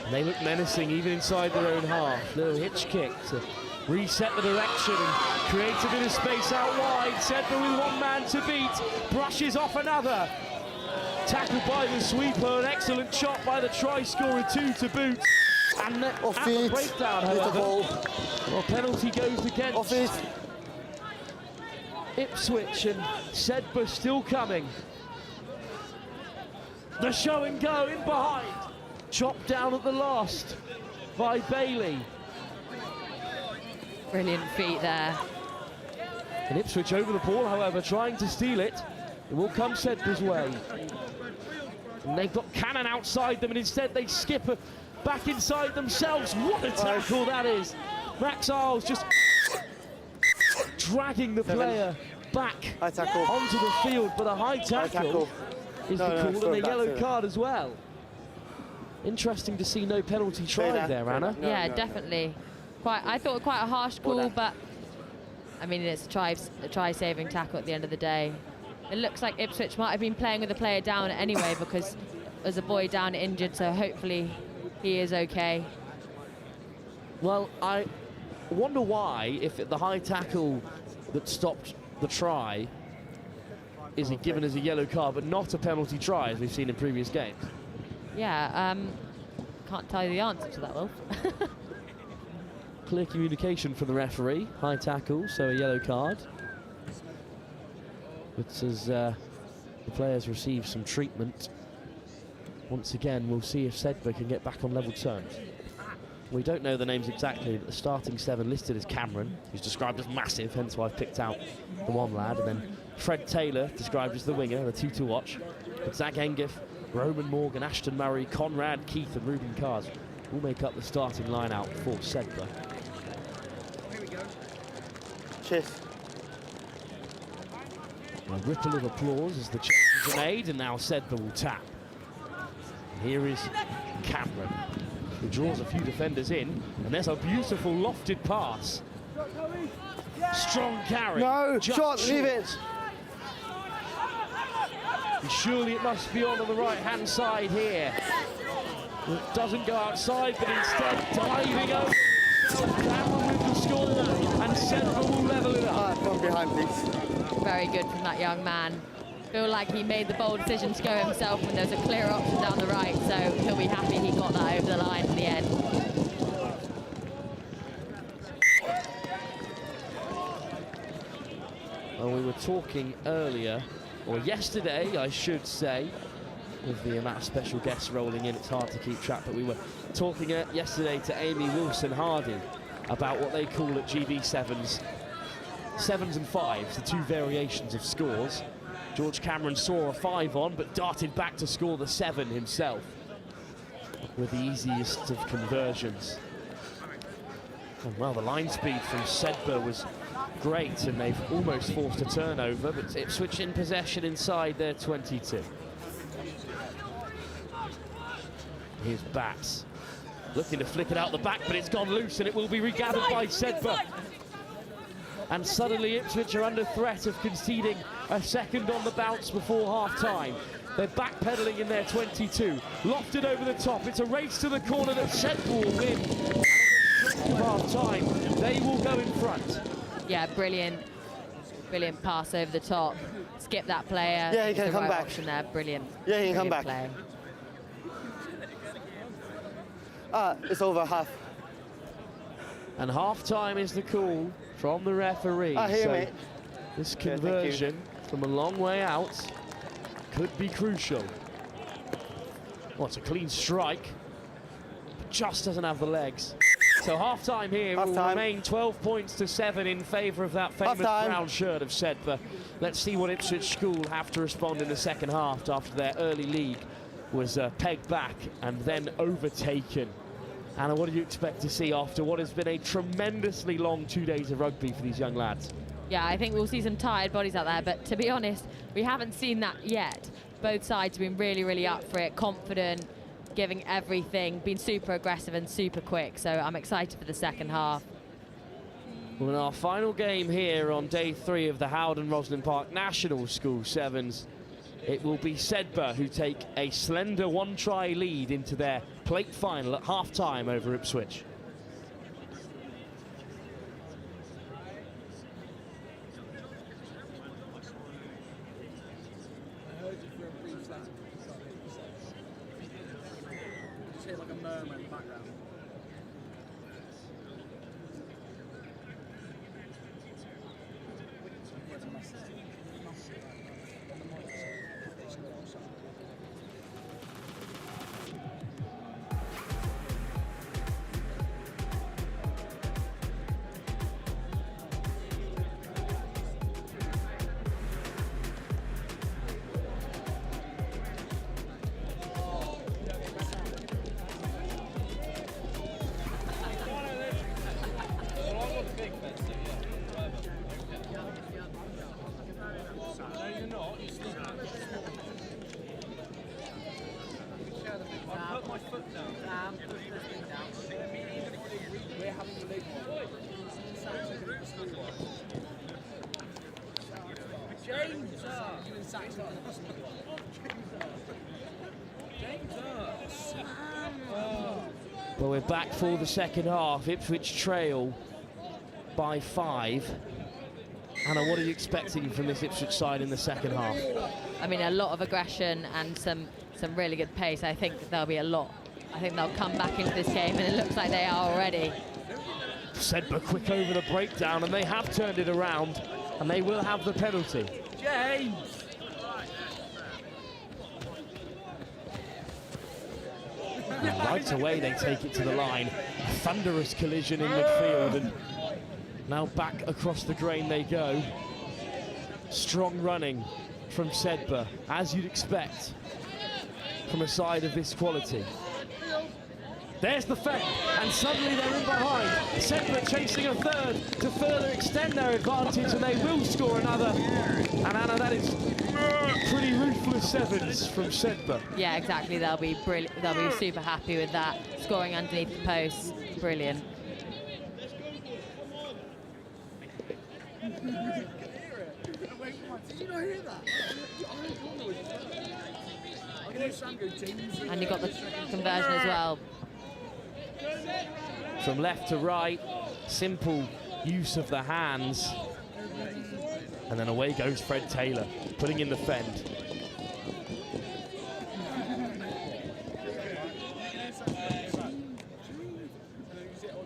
And they look menacing even inside their own half. Little hitch kick to reset the direction and create a bit of space out wide. Sedba with 1 man to beat, brushes off another. Tackled by the sweeper, an excellent shot by the try scorer, 2 to boot. And at the breakdown, however, well, penalty goes against Ipswich, and Sedba still coming. The show and go in behind, chopped down at the last by Bailey. Brilliant feet there. And Ipswich over the ball, however, trying to steal it. It will come Sedba's way. And they've got Cannon outside them, and instead they skip back inside themselves. What a tackle that is. Max Isles just dragging the player back onto the field, but a high tackle is the call, and a yellow card as well. Interesting to see no penalty tried there, Anna. Yeah, definitely. I thought quite a harsh call, but I mean, it's a try-saving tackle at the end of the day. It looks like Ipswich might have been playing with the player down anyway, because there's a boy down injured, so hopefully he is okay. Well, I wonder why, if the high tackle that stopped the try is given as a yellow card, but not a penalty try, as we've seen in previous games. Yeah, can't tell you the answer to that, Wolf. Clear communication from the referee. High tackle, so a yellow card. But as the players receive some treatment, once again, we'll see if Sedba can get back on level terms. We don't know the names exactly, but the starting 7 listed as Cameron, who's described as massive, hence why I've picked out the one lad, and then Fred Taylor, described as the winger, the 2 to watch. But Zach Engiff, Roman Morgan, Ashton Murray, Conrad Keith and Ruben Cars will make up the starting line-out for Sedba. Cheers. A ripple of applause as the changes are made, and now Sedba will tap. And here is Cameron, who draws a few defenders in, and there's a beautiful lofted pass. Strong carry. No, just shot, leave it. And surely it must be on the right-hand side here. It doesn't go outside, but instead diving over. Cameron with the score, and Sedba will level it up. From behind, please. Very good from that young man. Feel like he made the bold decision to go himself when there's a clear option down the right, so he'll be happy he got that over the line in the end. Well, we were talking earlier, or yesterday, I should say, with the amount of special guests rolling in, it's hard to keep track, but we were talking yesterday to Amy Wilson-Hardy about what they call at GB7s, 7s and 5s, the 2 variations of scores. George Cameron saw a 5 on, but darted back to score the 7 himself with the easiest of conversions. And well, the line speed from Sedba was great, and they've almost forced a turnover, but Ipswich in possession inside their 22. Here's Bats, looking to flick it out the back, but it's gone loose, and it will be regathered by Sedba. And suddenly Ipswich are under threat of conceding a second on the bounce before half-time. They're backpedaling in their 22. Lofted over the top. It's a race to the corner that Sedba will win. And half-time, they will go in front. Yeah, brilliant pass over the top. Skip that player. Yeah, he can come back. Option there. Brilliant. Yeah, he can come back. Play. It's over half. And half-time is the call from the referee. Here, mate. This conversion from a long way out could be crucial. Well, it's a clean strike, but just doesn't have the legs. So half-time here will remain 12 points to 7 in favour of that famous brown shirt of Sedba. Let's see what Ipswich School have to respond in the second half after their early lead was pegged back and then overtaken. Anna, what do you expect to see after what has been a tremendously long 2 days of rugby for these young lads? Yeah, I think we'll see some tired bodies out there, but to be honest, we haven't seen that yet. Both sides have been really, really up for it, confident, giving everything, been super aggressive and super quick, so I'm excited for the second half. Well, in our final game here on day 3 of the HOWDEN ROSSLYN Park National School Sevens, it will be Sedba who take a slender 1-try lead into their plate final at half-time over Ipswich. Like a murmur in the background. Well, we're back for the second half. Ipswich trail by 5. Anna, what are you expecting from this Ipswich side in the second half? I mean, a lot of aggression and some really good pace. I think there'll be a lot. I think they'll come back into this game, and it looks like they are already. Sedba quick over the breakdown, and they have turned it around, and they will have the penalty. James! And right away they take it to the line. A thunderous collision in midfield, and now back across the grain they go. Strong running from Sedba, as you'd expect from a side of this quality. There's the fake, and suddenly they're in behind. Sedba chasing a third to further extend their advantage, and they will score another. And Anna, that is pretty ruthless sevens from Sedba. Yeah, exactly. They'll be brilliant. They'll be super happy with that. Scoring underneath the post, brilliant. Did you not hear that? And you got the conversion as well. From left to right, simple use of the hands. And then away goes Fred Taylor, putting in the fend.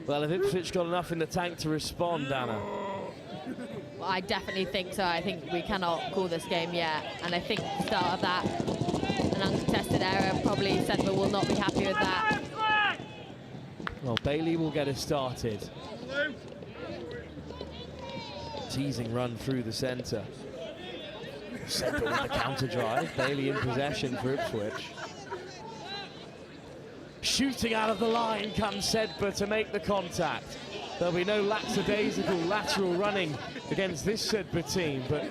Well, have Ipswich got enough in the tank to respond, Anna? Well, I definitely think so. I think we cannot call this game yet. And I think the start of that, an uncontested error, probably Sedba will not be happy with that. Well, Bailey will get us started. Teasing run through the centre. Sedba with the counter drive. Bailey in possession for Ipswich. Shooting out of the line comes Sedba to make the contact. There'll be no lackadaisical lateral running against this Sedba team, but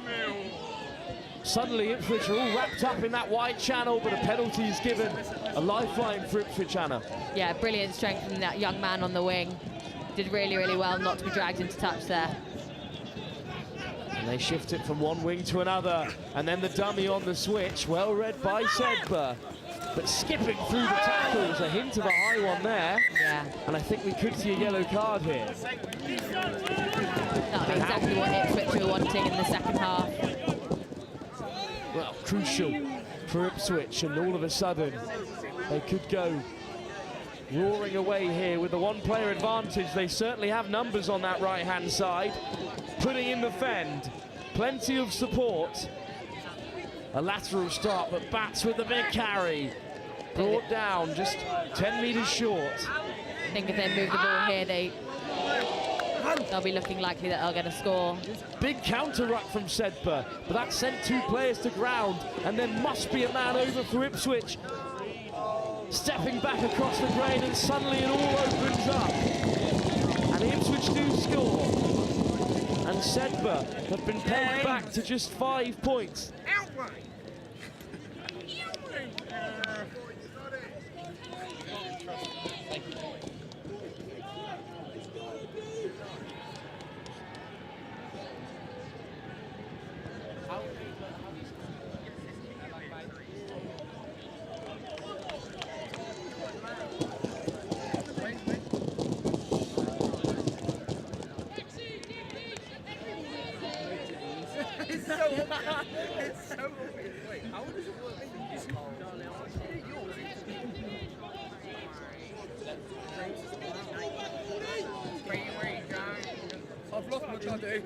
suddenly Ipswich are all wrapped up in that wide channel, but a penalty is given. A lifeline for Ipswich, Anna. Yeah, brilliant strength from that young man on the wing. Did really, really well not to be dragged into touch there. And they shift it from one wing to another, and then the dummy on the switch, well read by Sedba. But skipping through the tackles, a hint of a high one there. Yeah. And I think we could see a yellow card here. That'll be exactly what Ipswich were wanting in the second half. Well, crucial for Ipswich, and all of a sudden they could go roaring away here with the one-player advantage. They certainly have numbers on that right-hand side. Putting in the fend, plenty of support. A lateral start, but Bats with the big carry. Brought down, just 10 metres short. I think if they move the ball here, they'll be looking likely that they'll get a score. Big counter ruck from Sedba, but that sent 2 players to ground, and there must be a man over for Ipswich. Stepping back across the grain, and suddenly it all opens up. And Ipswich do score. And Sedba have been pulled back to just 5 points. It's so obvious. Wait, how does it work? I've lost my charger.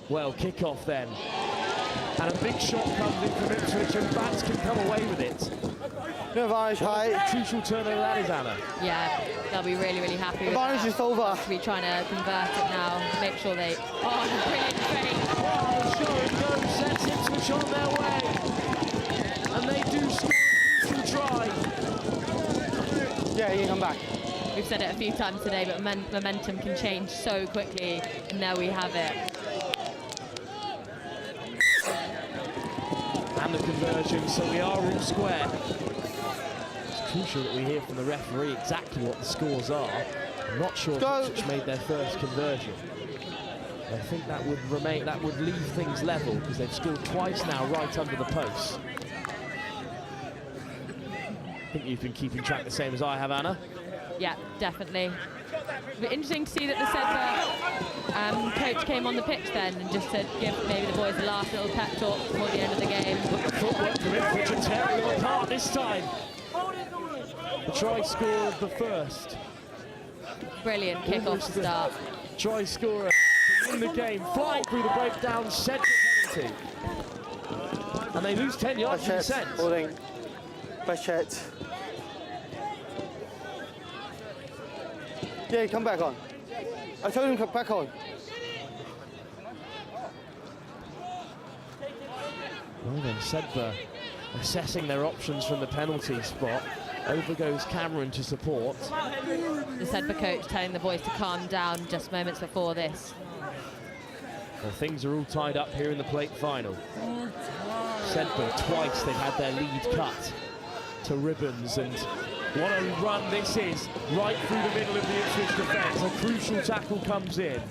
Well, kick-off then. And a big shot comes in from Ipswich, and Bats can come away with it. Crucial turnover that is, Anna. Yeah, they'll be really, really happy with Advantage is over. Be trying to convert it now, make sure they... Oh, brilliant fake. Oh, the show it goes, sets Ipswich on their way. And they do score try. Yeah, you can come back. We've said it a few times today, but momentum can change so quickly, and there we have it. And the conversion, so we are all square. It's crucial that we hear from the referee exactly what the scores are. I'm not sure if Ipswich made their first conversion. I think that would leave things level because they've scored twice now right under the post. I think you've been keeping track the same as I have, Anna. Yeah, definitely. It'll be interesting to see that the Sedba coach came on the pitch then and just said give maybe the boys the last little pep talk before the end of the game. But the footwork from Ipswich are tearing them apart this time. The try score of the first. Brilliant kick-off to start. Try scorer to win the game, flying through the breakdown, Sedba penalty. And they lose 10 yards in the sense. Holding. Best shot. Yeah, come back on. I told him to come back on. Well then, Sedba assessing their options from the penalty spot. Over goes Cameron to support. The Sedba coach telling the boys to calm down just moments before this. Well, things are all tied up here in the plate final. Sedba, twice they've had their lead cut to ribbons, and what a run this is, right through the middle of the Ipswich defence. A crucial tackle comes in.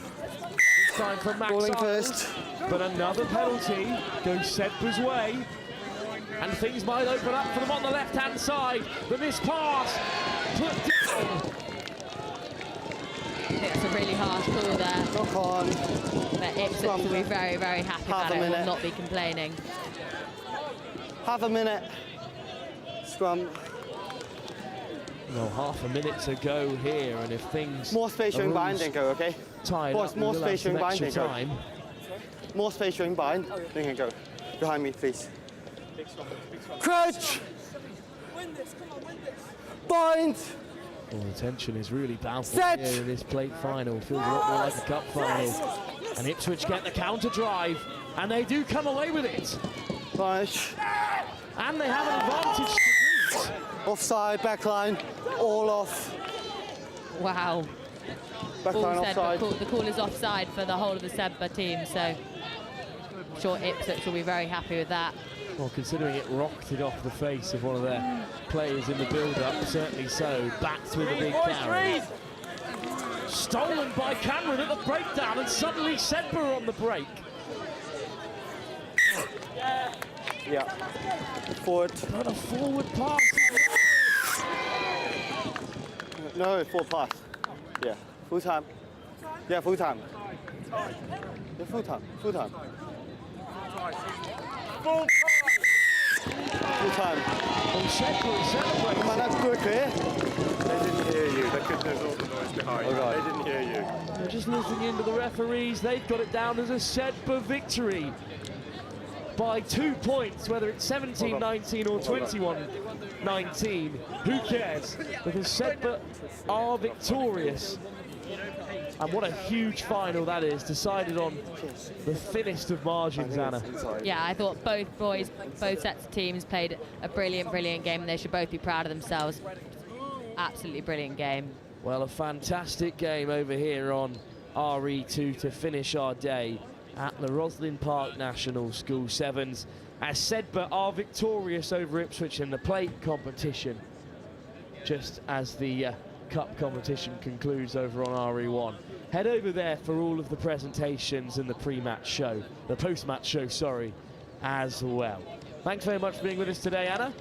This time from Max Arnold, but another penalty goes Sedba's way. And things might open up for them on the left-hand side. The missed pass, put down. It's a really harsh call there. Knock on. But Ipswich will be very, very happy about it and will not be complaining. Half a minute. Scrum. Well, half a minute to go here, and if things... More space during bind, then go, okay? Tied Boys, up, more space during bind, then go. time. More space during bind, then go. Behind me, please. Crouch! Bind! Well, the tension is really powerful here in this plate final. Feels a lot more like a cup final. And Ipswich get the counter drive, and they do come away with it. Push. And they have an advantage to boot. Offside, backline, all off. Wow. Backline offside. The call is offside for the whole of the Sedba team, so I'm sure Ipswich will be very happy with that. Well, considering it rocked it off the face of one of their players in the build-up, certainly so. Backed with a big carry. Stolen by Cameron at the breakdown, and suddenly Sedba on the break. Yeah. Forward. But a forward pass. No, forward pass. Yeah. Full time. Yeah, full time. Yeah, full time. Full time. Full time. Oh, Sedba is celebrating. Come on, that's good, clear. They didn't hear you. They couldn't have all the noise behind you. They didn't hear you. They're just listening in to the referees. They've got it down as a Sedba victory by 2 points, whether it's 17-19 or 21-19. Who cares? Because Sedba are victorious. And what a huge final that is, decided on the thinnest of margins, Anna. Yeah, I thought both sets of teams played a brilliant, brilliant game, and they should both be proud of themselves. Absolutely brilliant game. Well, a fantastic game over here on RE2 to finish our day at the Roslyn Park National School Sevens, as Sedba are victorious over Ipswich in the plate competition, just as the cup competition concludes over on RE1. Head over there for all of the presentations and the pre-match show, the post-match show, sorry, as well. Thanks very much for being with us today, Anna.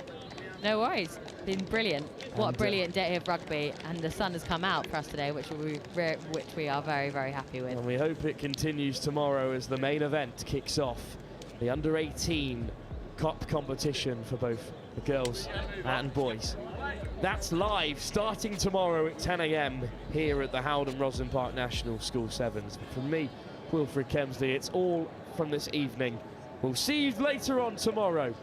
No worries, been brilliant. What a brilliant day of rugby, and the sun has come out for us today, which we are very, very happy with. And we hope it continues tomorrow as the main event kicks off, the under-18 cup competition for both the girls and boys. That's live, starting tomorrow at 10 AM here at the HOWDEN ROSSLYN Park National School Sevens. From me, Wilfred Kemsley, it's all from this evening. We'll see you later on tomorrow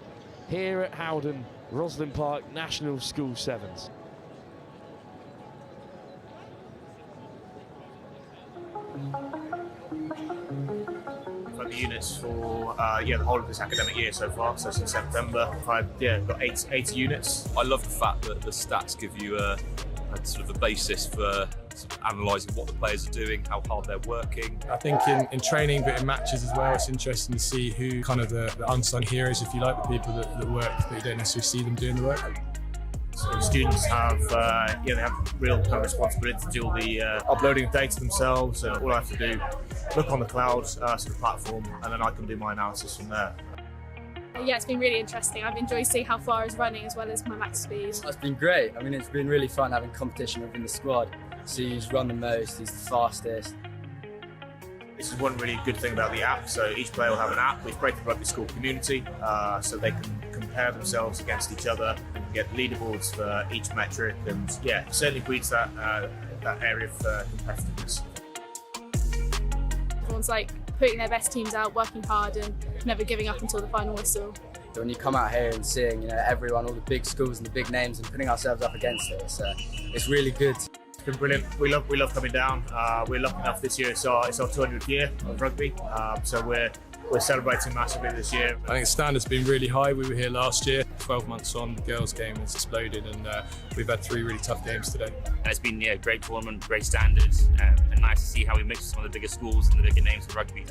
here at HOWDEN ROSSLYN Park National School Sevens. The units for the whole of this academic year so far, so since September. I've got 80 units. I love the fact that the stats give you a sort of a basis for sort of analysing what the players are doing, how hard they're working. I think in training, but in matches as well, it's interesting to see who kind of the unsung heroes, if you like, the people that work, but you don't necessarily see them doing the work. So students have, they have real kind of responsibility to do all the uploading of data themselves. All I have to do, look on the cloud sort of platform, and then I can do my analysis from there. Yeah, it's been really interesting. I've enjoyed seeing how far I was running as well as my max speed. It's been great. I mean, it's been really fun having competition within the squad. See who's run the most, who's the fastest. This is one really good thing about the app. So each player will have an app. We've created the rugby school community, so they can compare themselves against each other and get leaderboards for each metric. And yeah, certainly breeds that area of competitiveness. Everyone's like putting their best teams out, working hard, and never giving up until the final whistle. So when you come out here and seeing, everyone, all the big schools and the big names, and putting ourselves up against it, it's really good. It's been brilliant. We love coming down. We're lucky enough this year. It's our 200th year of rugby, so we're celebrating massively this year. I think the standard's been really high. We were here last year. 12 months on, the girls' game has exploded, and we've had 3 really tough games today. It's been a great tournament, great standards, and nice to see how we mix with some of the bigger schools and the bigger names in rugby.